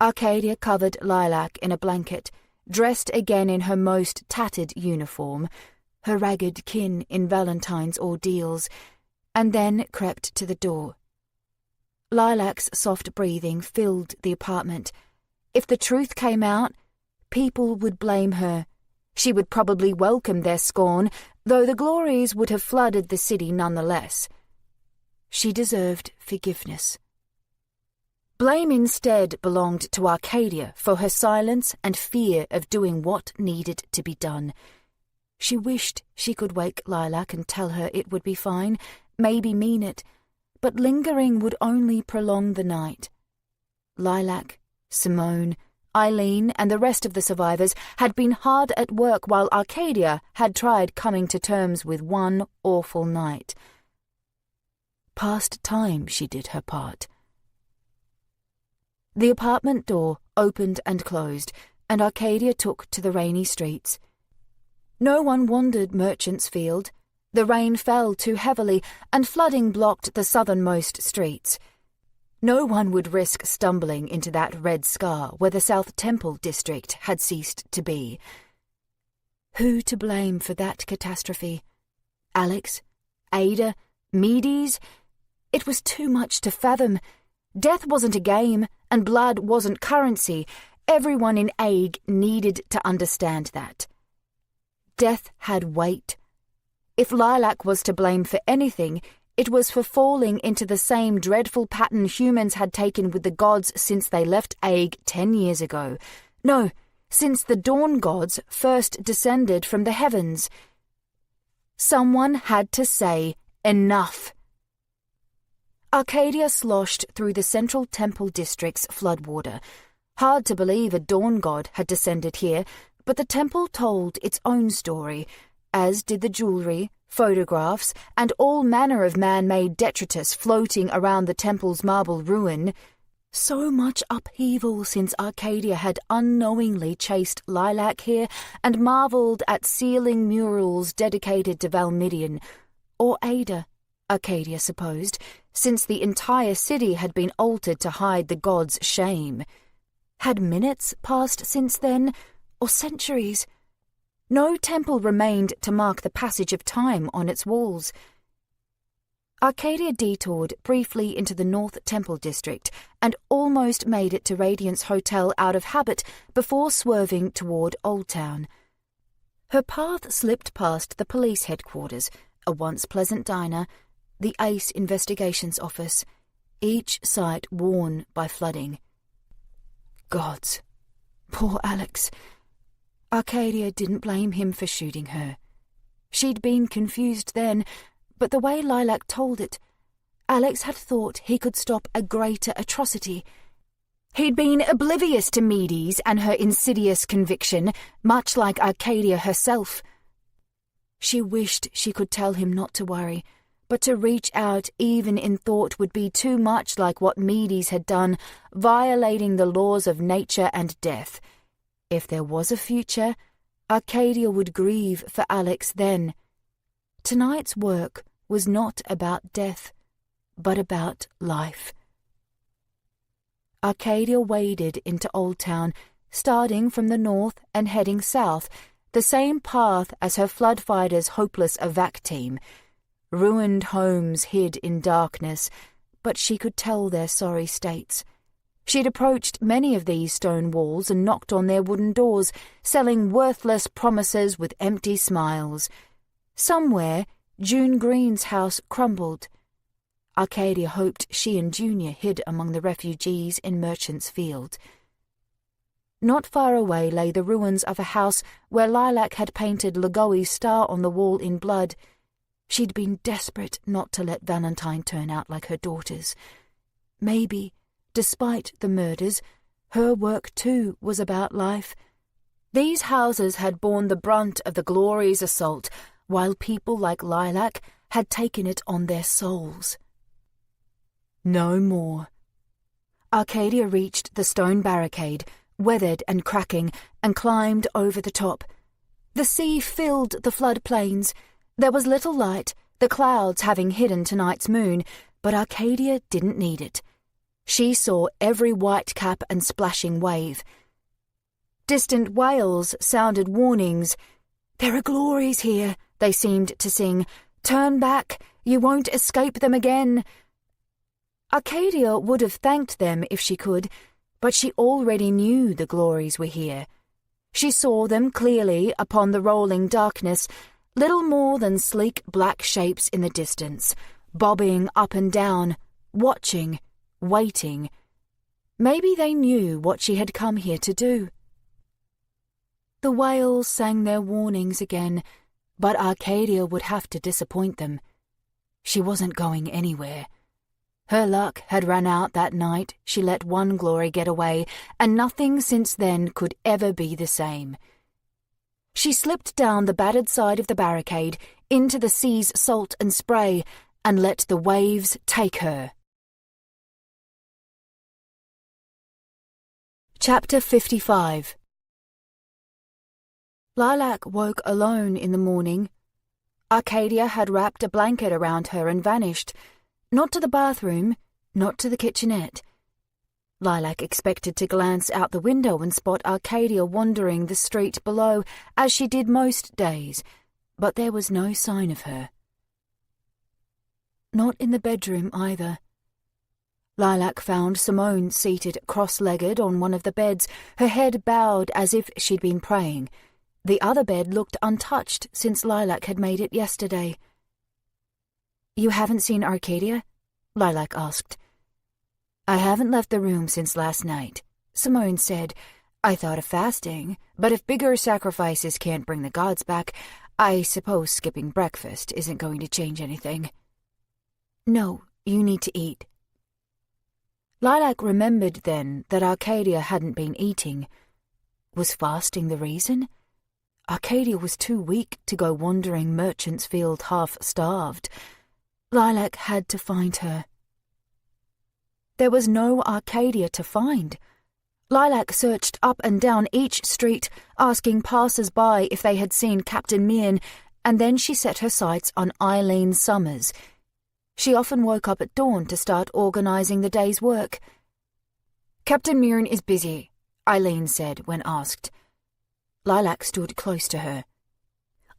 Arcadia covered Lilac in a blanket, dressed again in her most tattered uniform, her ragged kin in Valentine's ordeals, and then crept to the door. Lilac's soft breathing filled the apartment. If the truth came out, people would blame her. She would probably welcome their scorn, though the glories would have flooded the city nonetheless. She deserved forgiveness. Blame instead belonged to Arcadia for her silence and fear of doing what needed to be done. She wished she could wake Lilac and tell her it would be fine, maybe mean it, but lingering would only prolong the night. Lilac, Simone, Eileen, and the rest of the survivors had been hard at work while Arcadia had tried coming to terms with one awful night. Past time she did her part. The apartment door opened and closed, and Arcadia took to the rainy streets. No one wandered Merchant's Field. The rain fell too heavily, and flooding blocked the southernmost streets. No one would risk stumbling into that red scar where the South Temple district had ceased to be. Who to blame for that catastrophe? Alex? Ada? Medes? It was too much to fathom. Death wasn't a game, and blood wasn't currency. Everyone in Aig needed to understand that. Death had weight. If Lilac was to blame for anything, it was for falling into the same dreadful pattern humans had taken with the gods since they left Aig 10 years ago. No, since the dawn gods first descended from the heavens. Someone had to say, enough. Arcadia sloshed through the central temple district's floodwater. Hard to believe a dawn god had descended here, but the temple told its own story, as did the jewelry, photographs, and all manner of man-made detritus floating around the temple's marble ruin. So much upheaval since Arcadia had unknowingly chased Lilac here and marvelled at ceiling murals dedicated to Valmidian, or Ada, Arcadia supposed, since the entire city had been altered to hide the god's shame. Had minutes passed since then, or centuries? No temple remained to mark the passage of time on its walls. Arcadia detoured briefly into the North Temple district and almost made it to Radiance Hotel out of habit before swerving toward Old Town. Her path slipped past the police headquarters, a once pleasant diner, the ACE Investigations Office, each site worn by flooding. Gods, poor Alex. Arcadia didn't blame him for shooting her. She'd been confused then, but the way Lilac told it, Alex had thought he could stop a greater atrocity. He'd been oblivious to Medes and her insidious conviction, much like Arcadia herself. She wished she could tell him not to worry, but to reach out even in thought would be too much like what Medes had done, violating the laws of nature and death. If there was a future, Arcadia would grieve for Alex then. Tonight's work was not about death, but about life. Arcadia waded into Old Town, starting from the north and heading south, the same path as her flood-fighters' hopeless evac team. Ruined homes hid in darkness, but she could tell their sorry states. She'd approached many of these stone walls and knocked on their wooden doors, selling worthless promises with empty smiles. Somewhere, June Green's house crumbled. Arcadia hoped she and Junior hid among the refugees in Merchant's Field. Not far away lay the ruins of a house where Lilac had painted Lugoi's star on the wall in blood. She'd been desperate not to let Valentine turn out like her daughters. Maybe, despite the murders, her work too was about life. These houses had borne the brunt of the Glory's assault, while people like Lilac had taken it on their souls. No more. Arcadia reached the stone barricade, weathered and cracking, and climbed over the top. The sea filled the floodplains. There was little light, the clouds having hidden tonight's moon, but Arcadia didn't need it. She saw every white cap and splashing wave. Distant wails sounded warnings. "There are glories here," they seemed to sing. "Turn back, you won't escape them again." Arcadia would have thanked them if she could, but she already knew the glories were here. She saw them clearly upon the rolling darkness, little more than sleek black shapes in the distance, bobbing up and down, watching, waiting. Maybe they knew what she had come here to do. The whales sang their warnings again, but Arcadia would have to disappoint them. She wasn't going anywhere. Her luck had run out that night she let one glory get away, and nothing since then could ever be the same. She slipped down the battered side of the barricade into the sea's salt and spray and let the waves take her. Chapter 55. Lilac woke alone in the morning. Arcadia had wrapped a blanket around her and vanished. Not to the bathroom, not to the kitchenette. Lilac expected to glance out the window and spot Arcadia wandering the street below, as she did most days, but there was no sign of her. Not in the bedroom either. Lilac found Simone seated cross-legged on one of the beds, her head bowed as if she'd been praying. The other bed looked untouched since Lilac had made it yesterday. "You haven't seen Arcadia?" Lilac asked. "I haven't left the room since last night," Simone said, I thought of fasting, but if bigger sacrifices can't bring the gods back, I suppose skipping breakfast isn't going to change anything. No, you need to eat. Lilac remembered then that Arcadia hadn't been eating. Was fasting the reason? Arcadia was too weak to go wandering Merchant's Field half-starved. Lilac had to find her. There was no Arcadia to find. Lilac searched up and down each street, asking passers-by if they had seen Captain Meehan, and then she set her sights on Eileen Summers. She often woke up at dawn to start organising the day's work. "Captain Meehan is busy," Eileen said when asked. Lilac stood close to her.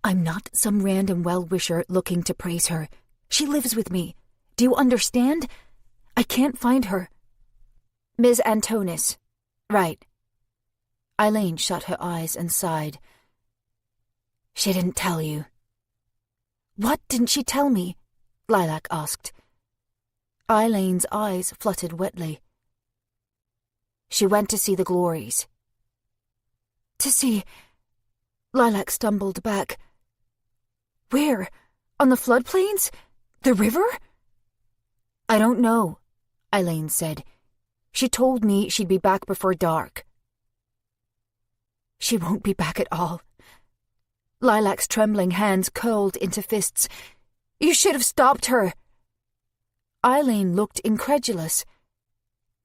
"I'm not some random well-wisher looking to praise her. She lives with me. Do you understand? I can't find her." "Ms. Antonis. Right." Eileen shut her eyes and sighed. "She didn't tell you." "What didn't she tell me?" Lilac asked. Eileen's eyes fluttered wetly. "She went to see the glories." "To see..." Lilac stumbled back. "Where? On the floodplains? The river?" "I don't know," Eileen said. "She told me she'd be back before dark." "She won't be back at all." Lilac's trembling hands curled into fists. "You should have stopped her." Eileen looked incredulous.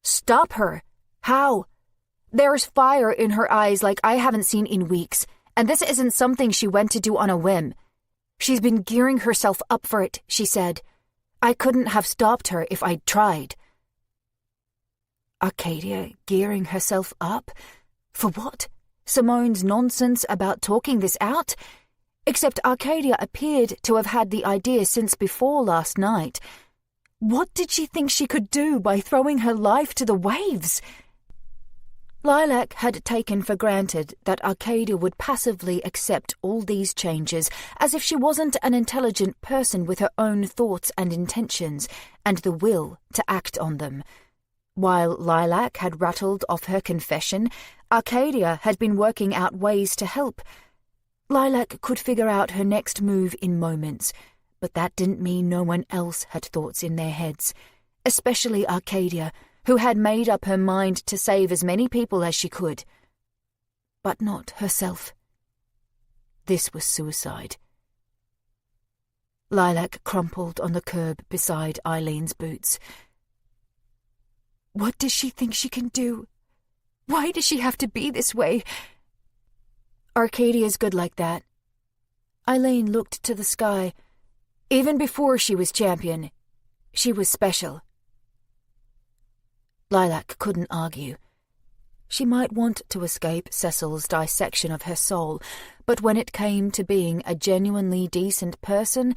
"Stop her? How? There's fire in her eyes like I haven't seen in weeks, and this isn't something she went to do on a whim. She's been gearing herself up for it," she said. "I couldn't have stopped her if I'd tried." Arcadia gearing herself up? For what? Simone's nonsense about talking this out? Except Arcadia appeared to have had the idea since before last night. What did she think she could do by throwing her life to the waves? Lilac had taken for granted that Arcadia would passively accept all these changes, as if she wasn't an intelligent person with her own thoughts and intentions, and the will to act on them. While Lilac had rattled off her confession, Arcadia had been working out ways to help. Lilac could figure out her next move in moments, but that didn't mean no one else had thoughts in their heads, especially Arcadia, who had made up her mind to save as many people as she could. But not herself. This was suicide. Lilac crumpled on the curb beside Eileen's boots. What does she think she can do? Why does she have to be this way? Arcadia's good like that. Eileen looked to the sky. Even before she was champion, she was special. Lilac couldn't argue. She might want to escape Cecil's dissection of her soul, but when it came to being a genuinely decent person,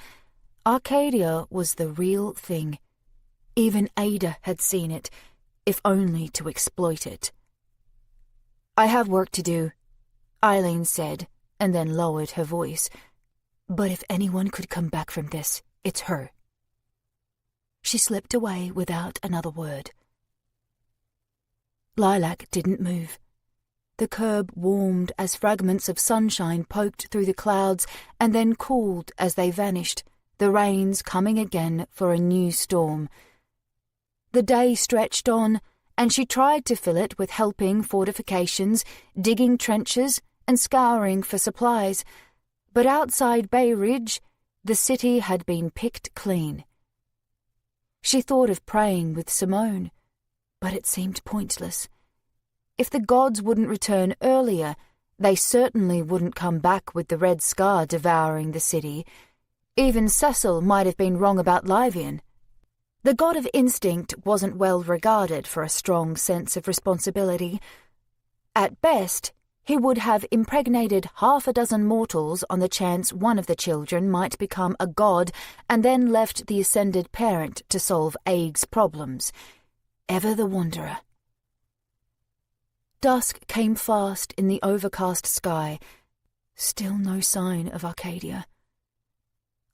Arcadia was the real thing. Even Ada had seen it, if only to exploit it. "I have work to do," Eileen said, and then lowered her voice. "But if anyone could come back from this, it's her." She slipped away without another word. Lilac didn't move. The curb warmed as fragments of sunshine poked through the clouds and then cooled as they vanished, the rains coming again for a new storm. The day stretched on, and she tried to fill it with helping fortifications, digging trenches, and scouring for supplies. But outside Bay Ridge, the city had been picked clean. She thought of praying with Simone, but it seemed pointless. If the gods wouldn't return earlier, they certainly wouldn't come back with the Red Scar devouring the city. Even Cecil might have been wrong about Livian. The god of instinct wasn't well regarded for a strong sense of responsibility. At best, he would have impregnated 6 mortals on the chance one of the children might become a god and then left the ascended parent to solve Aig's problems. Ever the wanderer. Dusk came fast in the overcast sky. Still no sign of Arcadia.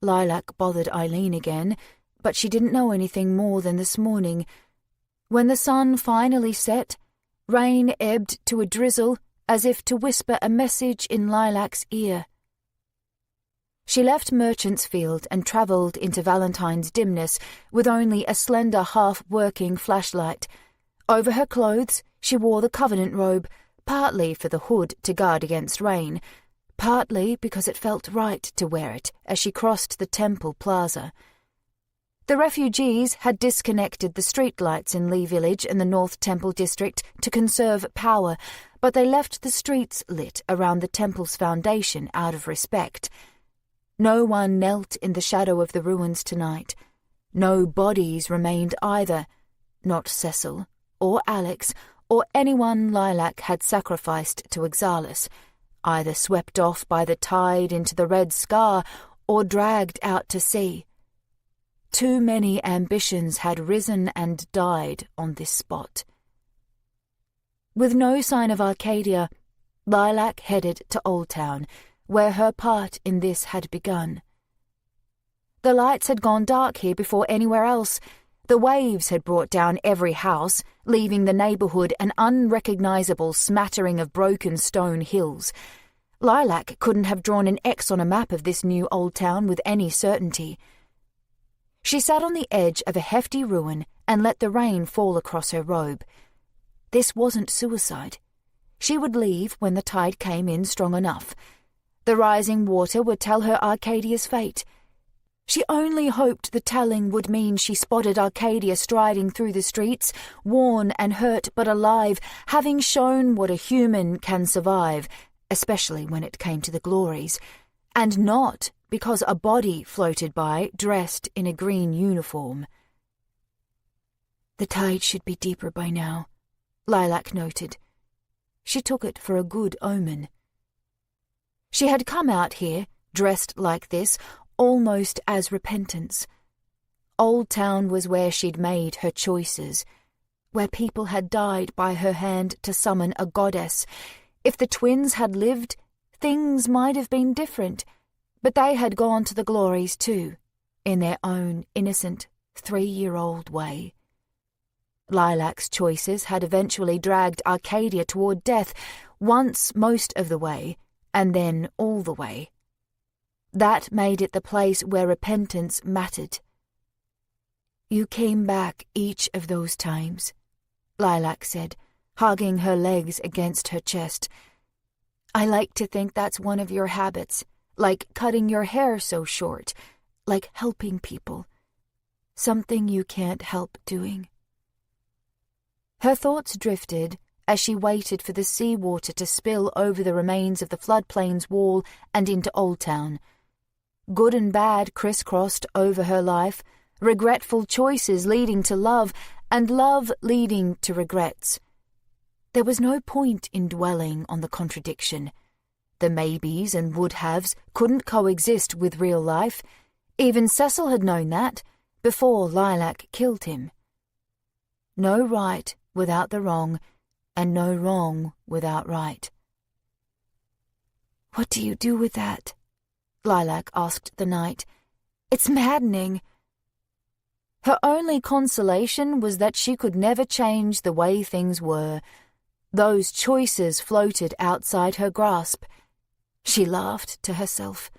Lilac bothered Eileen again, but she didn't know anything more than this morning. When the sun finally set, Rain ebbed to a drizzle, as if to whisper a message in Lilac's ear. She left Merchant's Field and travelled into Valentine's dimness with only a slender half-working flashlight. Over her clothes, she wore the Covenant robe, partly for the hood to guard against rain, partly because it felt right to wear it as she crossed the temple plaza. The refugees had disconnected the streetlights in Lee Village and the North Temple District to conserve power, but they left the streets lit around the temple's foundation out of respect. No one knelt in the shadow of the ruins tonight. No bodies remained either, not Cecil, or Alex, or anyone Lilac had sacrificed to Exalis, either swept off by the tide into the Red Scar or dragged out to sea. Too many ambitions had risen and died on this spot. With no sign of Arcadia, Lilac headed to Old Town, where her part in this had begun. The lights had gone dark here before anywhere else. The waves had brought down every house, leaving the neighbourhood an unrecognisable smattering of broken stone hills. Lilac couldn't have drawn an X on a map of this new Old Town with any certainty. She sat on the edge of a hefty ruin and let the rain fall across her robe. This wasn't suicide. She would leave when the tide came in strong enough. The rising water would tell her Arcadia's fate. She only hoped the telling would mean she spotted Arcadia striding through the streets, worn and hurt but alive, having shown what a human can survive, especially when it came to the glories, and not because a body floated by dressed in a green uniform. The tide should be deeper by now, Lilac noted. She took it for a good omen. She had come out here, dressed like this, almost as repentance. Old Town was where she'd made her choices, where people had died by her hand to summon a goddess. If the twins had lived, things might have been different, but they had gone to the glories too, in their own innocent 3-year-old way. Lilac's choices had eventually dragged Arcadia toward death, once most of the way, and then all the way. That made it the place where repentance mattered. "You came back each of those times," Lilac said, hugging her legs against her chest. "I like to think that's one of your habits, like cutting your hair so short, like helping people. Something you can't help doing." Her thoughts drifted as she waited for the seawater to spill over the remains of the floodplain's wall and into Old Town. Good and bad crisscrossed over her life, regretful choices leading to love, and love leading to regrets. There was no point in dwelling on the contradiction. The maybes and would-haves couldn't coexist with real life. Even Cecil had known that, before Lilac killed him. No right without the wrong, and no wrong without right. "What do you do with that?" Lilac asked the night. "It's maddening." Her only consolation was that she could never change the way things were. Those choices floated outside her grasp. She laughed to herself.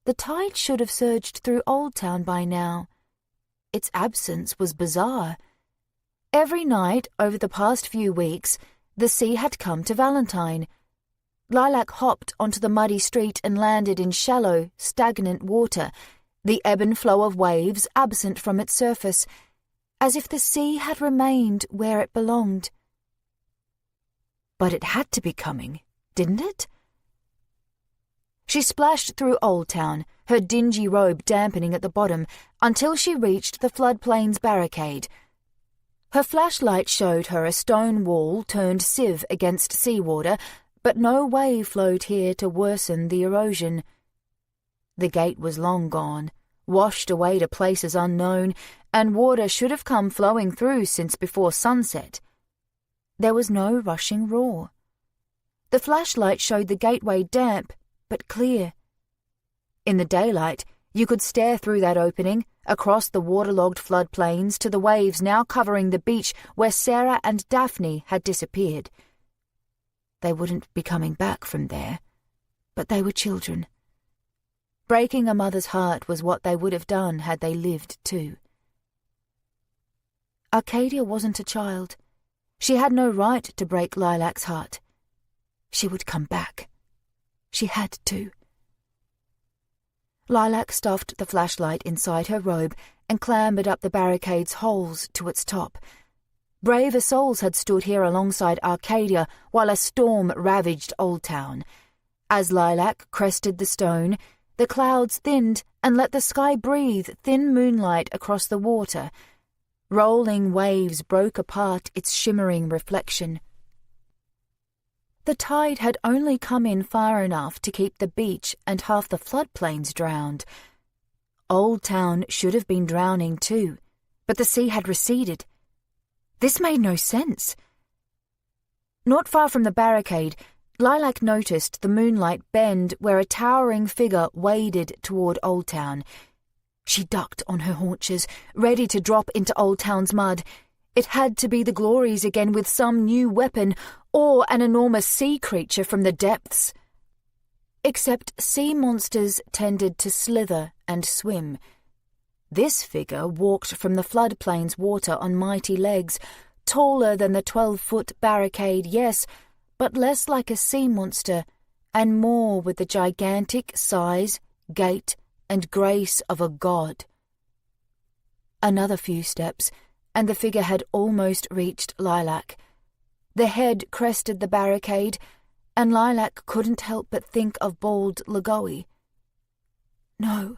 The tide should have surged through Old Town by now. Its absence was bizarre. Every night over the past few weeks, the sea had come to Valentine. Lilac hopped onto the muddy street and landed in shallow, stagnant water, the ebb and flow of waves absent from its surface, as if the sea had remained where it belonged. But it had to be coming, didn't it? She splashed through Old Town, her dingy robe dampening at the bottom, until she reached the floodplain's barricade. Her flashlight showed her a stone wall turned sieve against seawater, but no wave flowed here to worsen the erosion. The gate was long gone, washed away to places unknown, and water should have come flowing through since before sunset. There was no rushing roar. The flashlight showed the gateway damp, but clear. In the daylight, you could stare through that opening, across the waterlogged floodplains to the waves now covering the beach where Sarah and Daphne had disappeared. They wouldn't be coming back from there, but they were children. Breaking a mother's heart was what they would have done had they lived too. Arcadia wasn't a child. She had no right to break Lilac's heart. She would come back. She had to. Lilac stuffed the flashlight inside her robe and clambered up the barricade's holes to its top. Braver souls had stood here alongside Arcadia while a storm ravaged Old Town. As Lilac crested the stone, the clouds thinned and let the sky breathe thin moonlight across the water. Rolling waves broke apart its shimmering reflection. The tide had only come in far enough to keep the beach and half the floodplains drowned. Old Town should have been drowning too, but the sea had receded. This made no sense. Not far from the barricade, Lilac noticed the moonlight bend where a towering figure waded toward Old Town. She ducked on her haunches, ready to drop into Old Town's mud. It had to be the Glories again with some new weapon, or an enormous sea creature from the depths. Except sea monsters tended to slither and swim. This figure walked from the floodplain's water on mighty legs, taller than the 12-foot barricade, yes, but less like a sea monster, and more with the gigantic size, gait, and grace of a god. Another few steps, and the figure had almost reached Lilac. The head crested the barricade, and Lilac couldn't help but think of bald Lagoe. No,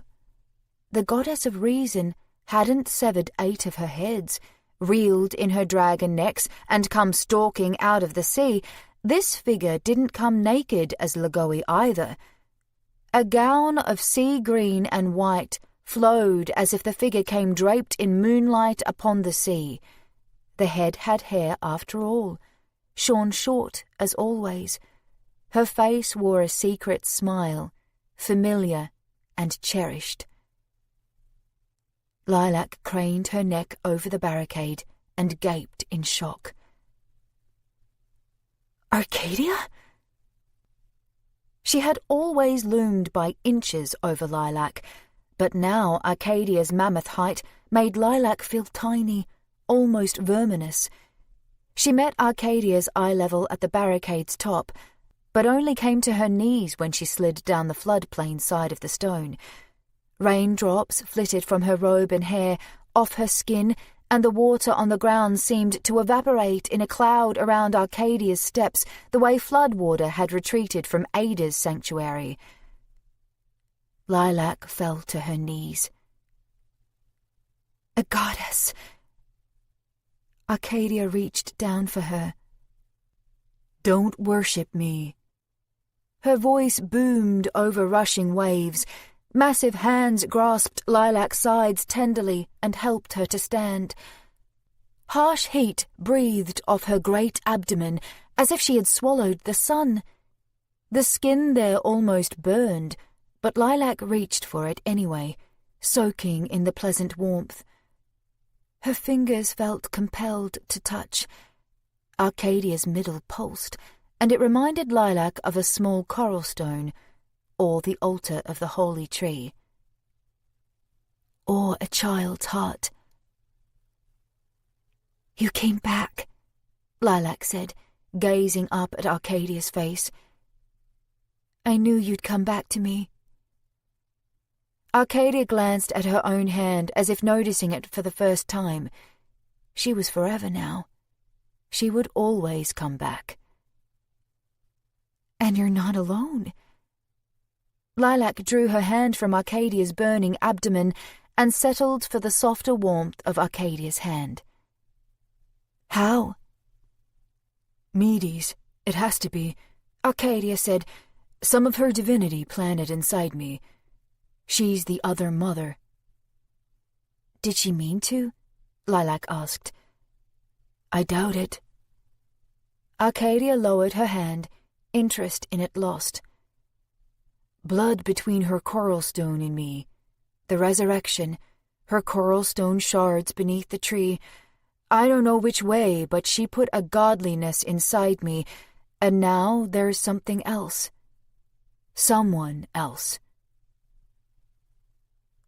the goddess of reason hadn't severed 8 of her heads, reeled in her dragon necks, and come stalking out of the sea. This figure didn't come naked as Lagoe either. A gown of sea green and white flowed as if the figure came draped in moonlight upon the sea. The head had hair after all, shorn short as always. Her face wore a secret smile, familiar and cherished. Lilac craned her neck over the barricade and gaped in shock. Arcadia? She had always loomed by inches over Lilac, but now Arcadia's mammoth height made Lilac feel tiny, almost verminous. She met Arcadia's eye level at the barricade's top, but only came to her knees when she slid down the floodplain side of the stone. Raindrops flitted from her robe and hair, off her skin, and the water on the ground seemed to evaporate in a cloud around Arcadia's steps the way floodwater had retreated from Ada's sanctuary. Lilac fell to her knees. A goddess! Arcadia reached down for her. Don't worship me. Her voice boomed over rushing waves. Massive hands grasped Lilac's sides tenderly and helped her to stand. Harsh heat breathed off her great abdomen as if she had swallowed the sun. The skin there almost burned, but Lilac reached for it anyway, soaking in the pleasant warmth. Her fingers felt compelled to touch. Arcadia's middle pulsed, and it reminded Lilac of a small coral stone, or the altar of the holy tree, or a child's heart. You came back, Lilac said, gazing up at Arcadia's face. I knew you'd come back to me. Arcadia glanced at her own hand as if noticing it for the first time. She was forever now. She would always come back. And you're not alone. Lilac drew her hand from Arcadia's burning abdomen and settled for the softer warmth of Arcadia's hand. How? Medes, it has to be, Arcadia said. Some of her divinity planted inside me. She's the other mother. Did she mean to? Lilac asked. I doubt it. Arcadia lowered her hand, interest in it lost. Blood between her coral stone and me. The resurrection. her coral stone shards beneath the tree. I don't know which way, but she put a godliness inside me, and now there's something else. Someone else.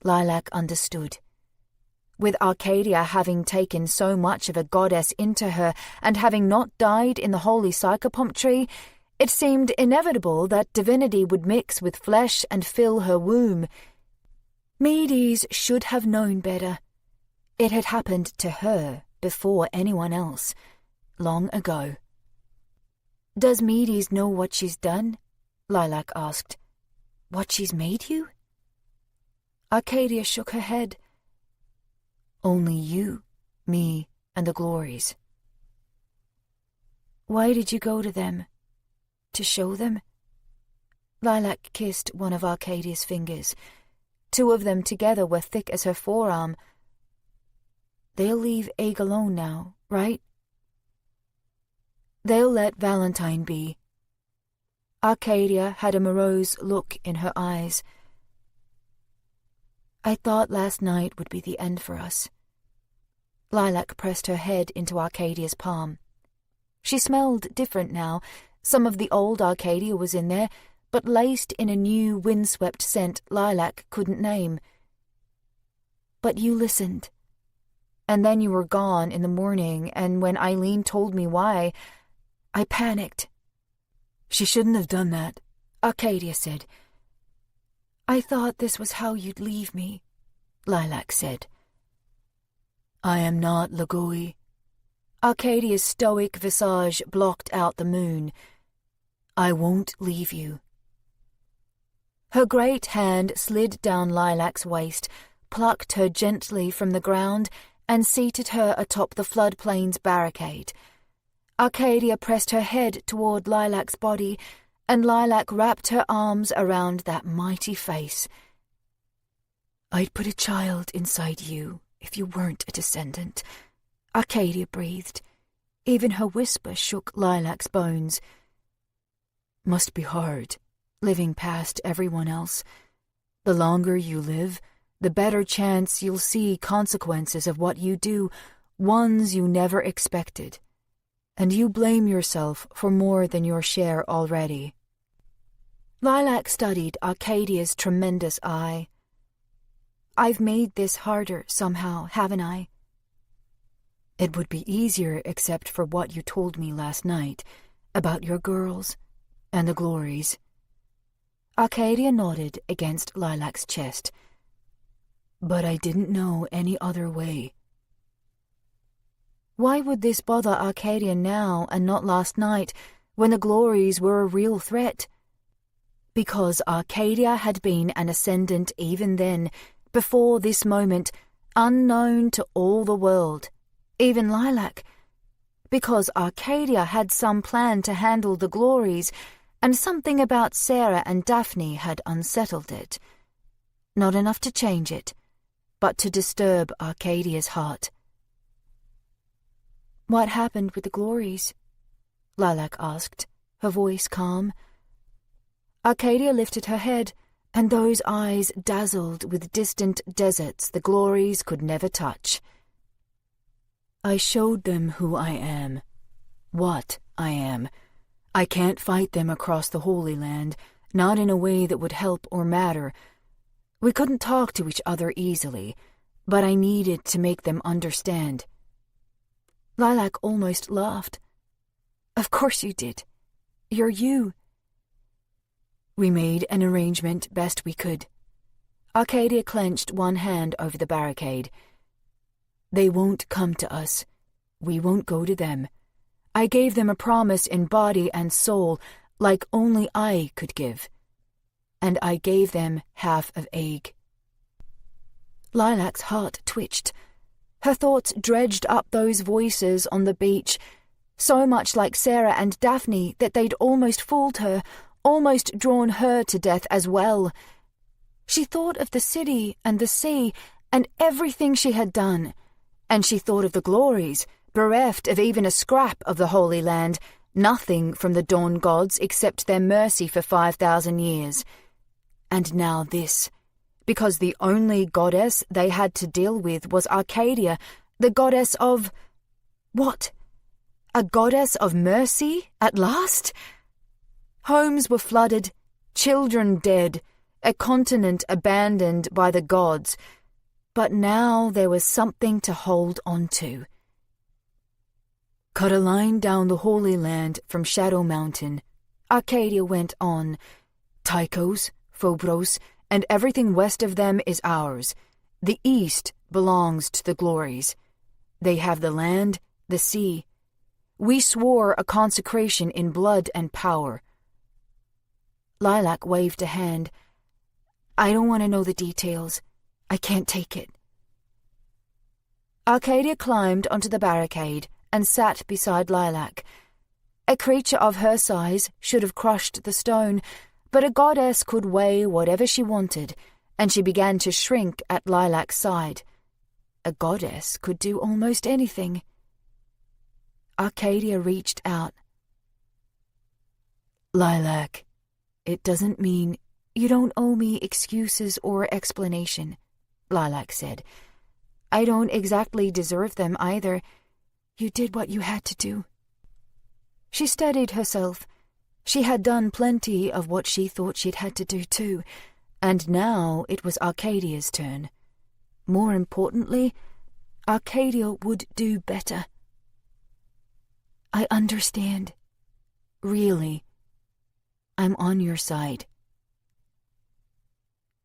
Lilac understood. With Arcadia having taken so much of a goddess into her and having not died in the holy psychopomp tree, it seemed inevitable that divinity would mix with flesh and fill her womb. Medes should have known better. It had happened to her before anyone else, long ago. "Does Medes know what she's done?" Lilac asked. "What she's made you?" Arcadia shook her head. "Only you, me, and the glories." "Why did you go to them? To show them?" Lilac kissed one of Arcadia's fingers. Two of them together were thick as her forearm. "They'll leave Egg alone now, right?" "They'll let Valentine be." Arcadia had a morose look in her eyes. "I thought last night would be the end for us." Lilac pressed her head into Arcadia's palm. She smelled different now. Some of the old Arcadia was in there, but laced in a new windswept scent Lilac couldn't name. "But you listened. And then you were gone in the morning, and when Eileen told me why, I panicked." "She shouldn't have done that," Arcadia said. "I thought this was how you'd leave me," Lilac said. "I am not Lagoi." Arcadia's stoic visage blocked out the moon. "I won't leave you." Her great hand slid down Lilac's waist, plucked her gently from the ground, and seated her atop the floodplain's barricade. Arcadia pressed her head toward Lilac's body, and Lilac wrapped her arms around that mighty face. "I'd put a child inside you if you weren't a descendant," Arcadia breathed. Even her whisper shook Lilac's bones. "Must be hard, living past everyone else. The longer you live, the better chance you'll see consequences of what you do, ones you never expected. And you blame yourself for more than your share already." Lilac studied Arcadia's tremendous eye. "I've made this harder somehow, haven't I?" "It would be easier except for what you told me last night about your girls and the glories." Arcadia nodded against Lilac's chest. "But I didn't know any other way." Why would this bother Arcadia now and not last night, when the glories were a real threat? Because Arcadia had been an ascendant even then, before this moment, unknown to all the world, even Lilac. Because Arcadia had some plan to handle the glories, and something about Sarah and Daphne had unsettled it. Not enough to change it, but to disturb Arcadia's heart. "What happened with the glories?" Lilac asked, her voice calm. Arcadia lifted her head, and those eyes dazzled with distant deserts the glories could never touch. "I showed them who I am, what I am. I can't fight them across the Holy Land, not in a way that would help or matter. We couldn't talk to each other easily, but I needed to make them understand." Lilac almost laughed. "Of course you did. You're you." "We made an arrangement best we could." Arcadia clenched one hand over the barricade. "They won't come to us. We won't go to them. I gave them a promise in body and soul, like only I could give. And I gave them half of Egg." Lilac's heart twitched. Her thoughts dredged up those voices on the beach, so much like Sarah and Daphne that they'd almost fooled her, almost drawn her to death as well. She thought of the city and the sea and everything she had done, and she thought of the glories, bereft of even a scrap of the Holy Land, nothing from the Dawn Gods except their mercy for 5,000 years. And now this, because the only goddess they had to deal with was Arcadia, the goddess of... what? A goddess of mercy, at last? Homes were flooded, children dead, a continent abandoned by the gods, but now there was something to hold on to. Cut a line down the Holy Land from Shadow Mountain, Arcadia went on. Tychos, Phobos, and everything west of them is ours. The east belongs to the Glories. They have the land, the sea. We swore a consecration in blood and power. Lilac waved a hand. I don't want to know the details. I can't take it. Arcadia climbed onto the barricade and sat beside Lilac. A creature of her size should have crushed the stone, but a goddess could weigh whatever she wanted, and she began to shrink at Lilac's side. A goddess could do almost anything. Arcadia reached out. Lilac, it doesn't mean... You don't owe me excuses or explanation, Lilac said. I don't exactly deserve them either. You did what you had to do. She steadied herself. She had done plenty of what she thought she'd had to do too, and now it was Arcadia's turn. More importantly, Arcadia would do better. I understand. Really. I'm on your side.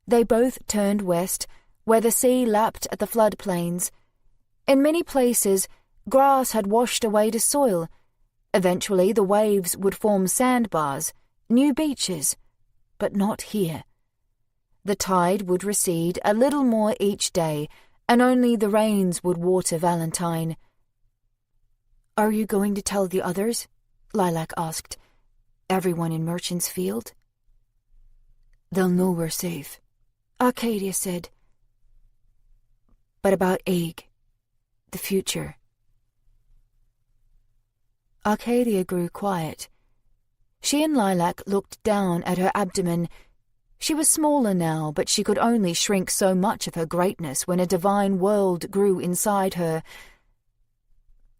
They both turned west, where the sea lapped at the floodplains. In many places, grass had washed away to soil. Eventually, the waves would form sandbars, new beaches, but not here. The tide would recede a little more each day, and only the rains would water Valentine. Are you going to tell the others? Lilac asked. Everyone in Merchant's Field? They'll know we're safe, Arcadia said. But about Aig, the future. Arcadia grew quiet. She and Lilac looked down at her abdomen. She was smaller now, but she could only shrink so much of her greatness when a divine world grew inside her.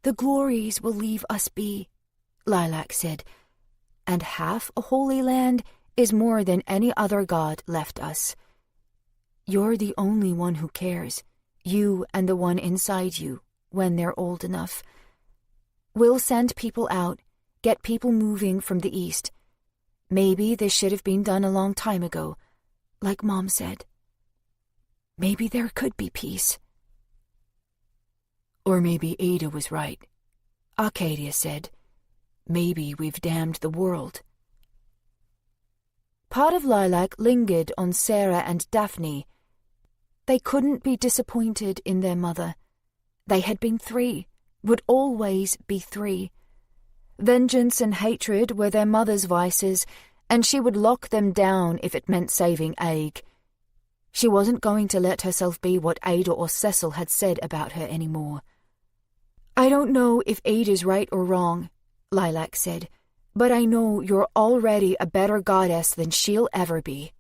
The Glories will leave us be, Lilac said, and half a Holy Land is more than any other god left us. You're the only one who cares, you and the one inside you, when they're old enough. We'll send people out, get people moving from the east. Maybe this should have been done a long time ago, like Mom said. Maybe there could be peace. Or maybe Ada was right, Arcadia said. Maybe we've damned the world. Part of Lilac lingered on Sarah and Daphne. They couldn't be disappointed in their mother. They had been 3, would always be 3. Vengeance and hatred were their mother's vices, and she would lock them down if it meant saving Aig. She wasn't going to let herself be what Ada or Cecil had said about her anymore. I don't know if Ada's right or wrong, Lilac said, but I know you're already a better goddess than she'll ever be.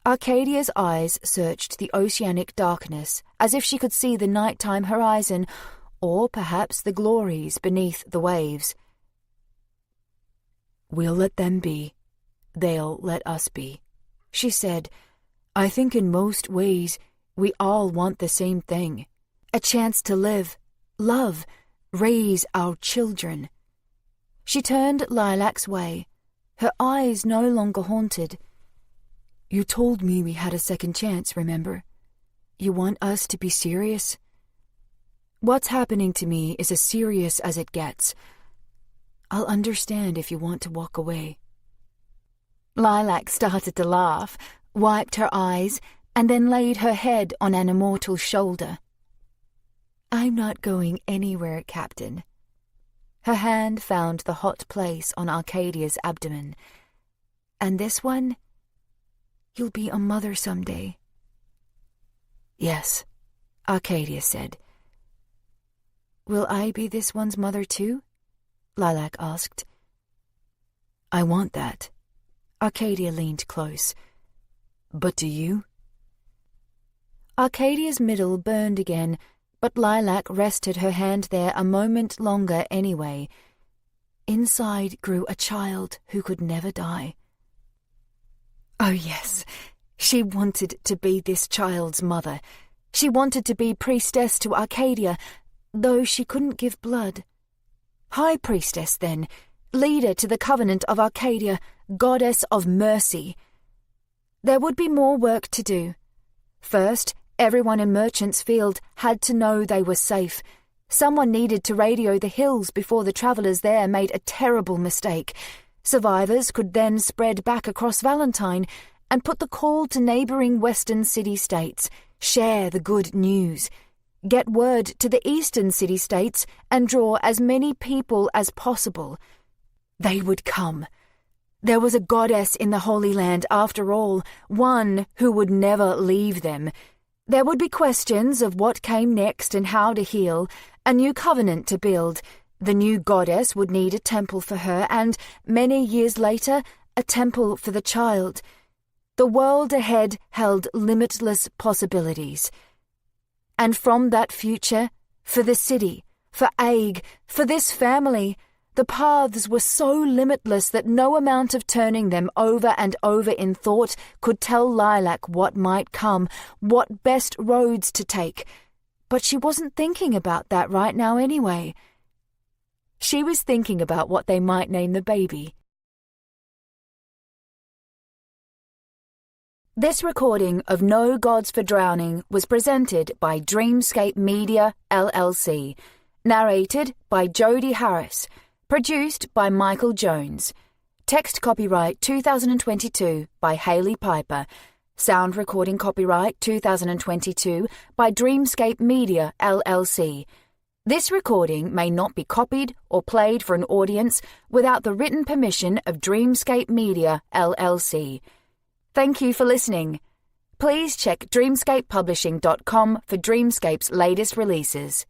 Arcadia's eyes searched the oceanic darkness as if she could see the nighttime horizon, or perhaps the glories beneath the waves. We'll let them be. They'll let us be, she said. I think in most ways we all want the same thing. A chance to live, love, raise our children. She turned Lilac's way, her eyes no longer haunted. You told me we had a second chance, remember? You want us to be serious? What's happening to me is as serious as it gets. I'll understand if you want to walk away. Lilac started to laugh, wiped her eyes, and then laid her head on an immortal's shoulder. I'm not going anywhere, Captain. Her hand found the hot place on Arcadia's abdomen. And this one? You'll be a mother someday. Yes, Arcadia said. Will I be this one's mother too? Lilac asked. I want that. Arcadia leaned close. But do you? Arcadia's middle burned again, but Lilac rested her hand there a moment longer anyway. Inside grew a child who could never die. Oh yes, she wanted to be this child's mother. She wanted to be priestess to Arcadia, though she couldn't give blood. High priestess, then, leader to the covenant of Arcadia, goddess of mercy. There would be more work to do. First, everyone in Merchant's Field had to know they were safe. Someone needed to radio the hills before the travellers there made a terrible mistake. Survivors could then spread back across Valentine and put the call to neighbouring western city-states, share the good news, get word to the eastern city-states and draw as many people as possible. They would come. There was a goddess in the Holy Land after all, one who would never leave them. There would be questions of what came next and how to heal, a new covenant to build. The new goddess would need a temple for her and, many years later, a temple for the child. The world ahead held limitless possibilities. And from that future, for the city, for Aig, for this family, the paths were so limitless that no amount of turning them over and over in thought could tell Lilac what might come, what best roads to take. But she wasn't thinking about that right now anyway. She was thinking about what they might name the baby. This recording of No Gods for Drowning was presented by Dreamscape Media, LLC. Narrated by Jody Harris. Produced by Michael Jones. Text copyright 2022 by Hailey Piper. Sound recording copyright 2022 by Dreamscape Media, LLC. This recording may not be copied or played for an audience without the written permission of Dreamscape Media, LLC. Thank you for listening. Please check dreamscapepublishing.com for Dreamscape's latest releases.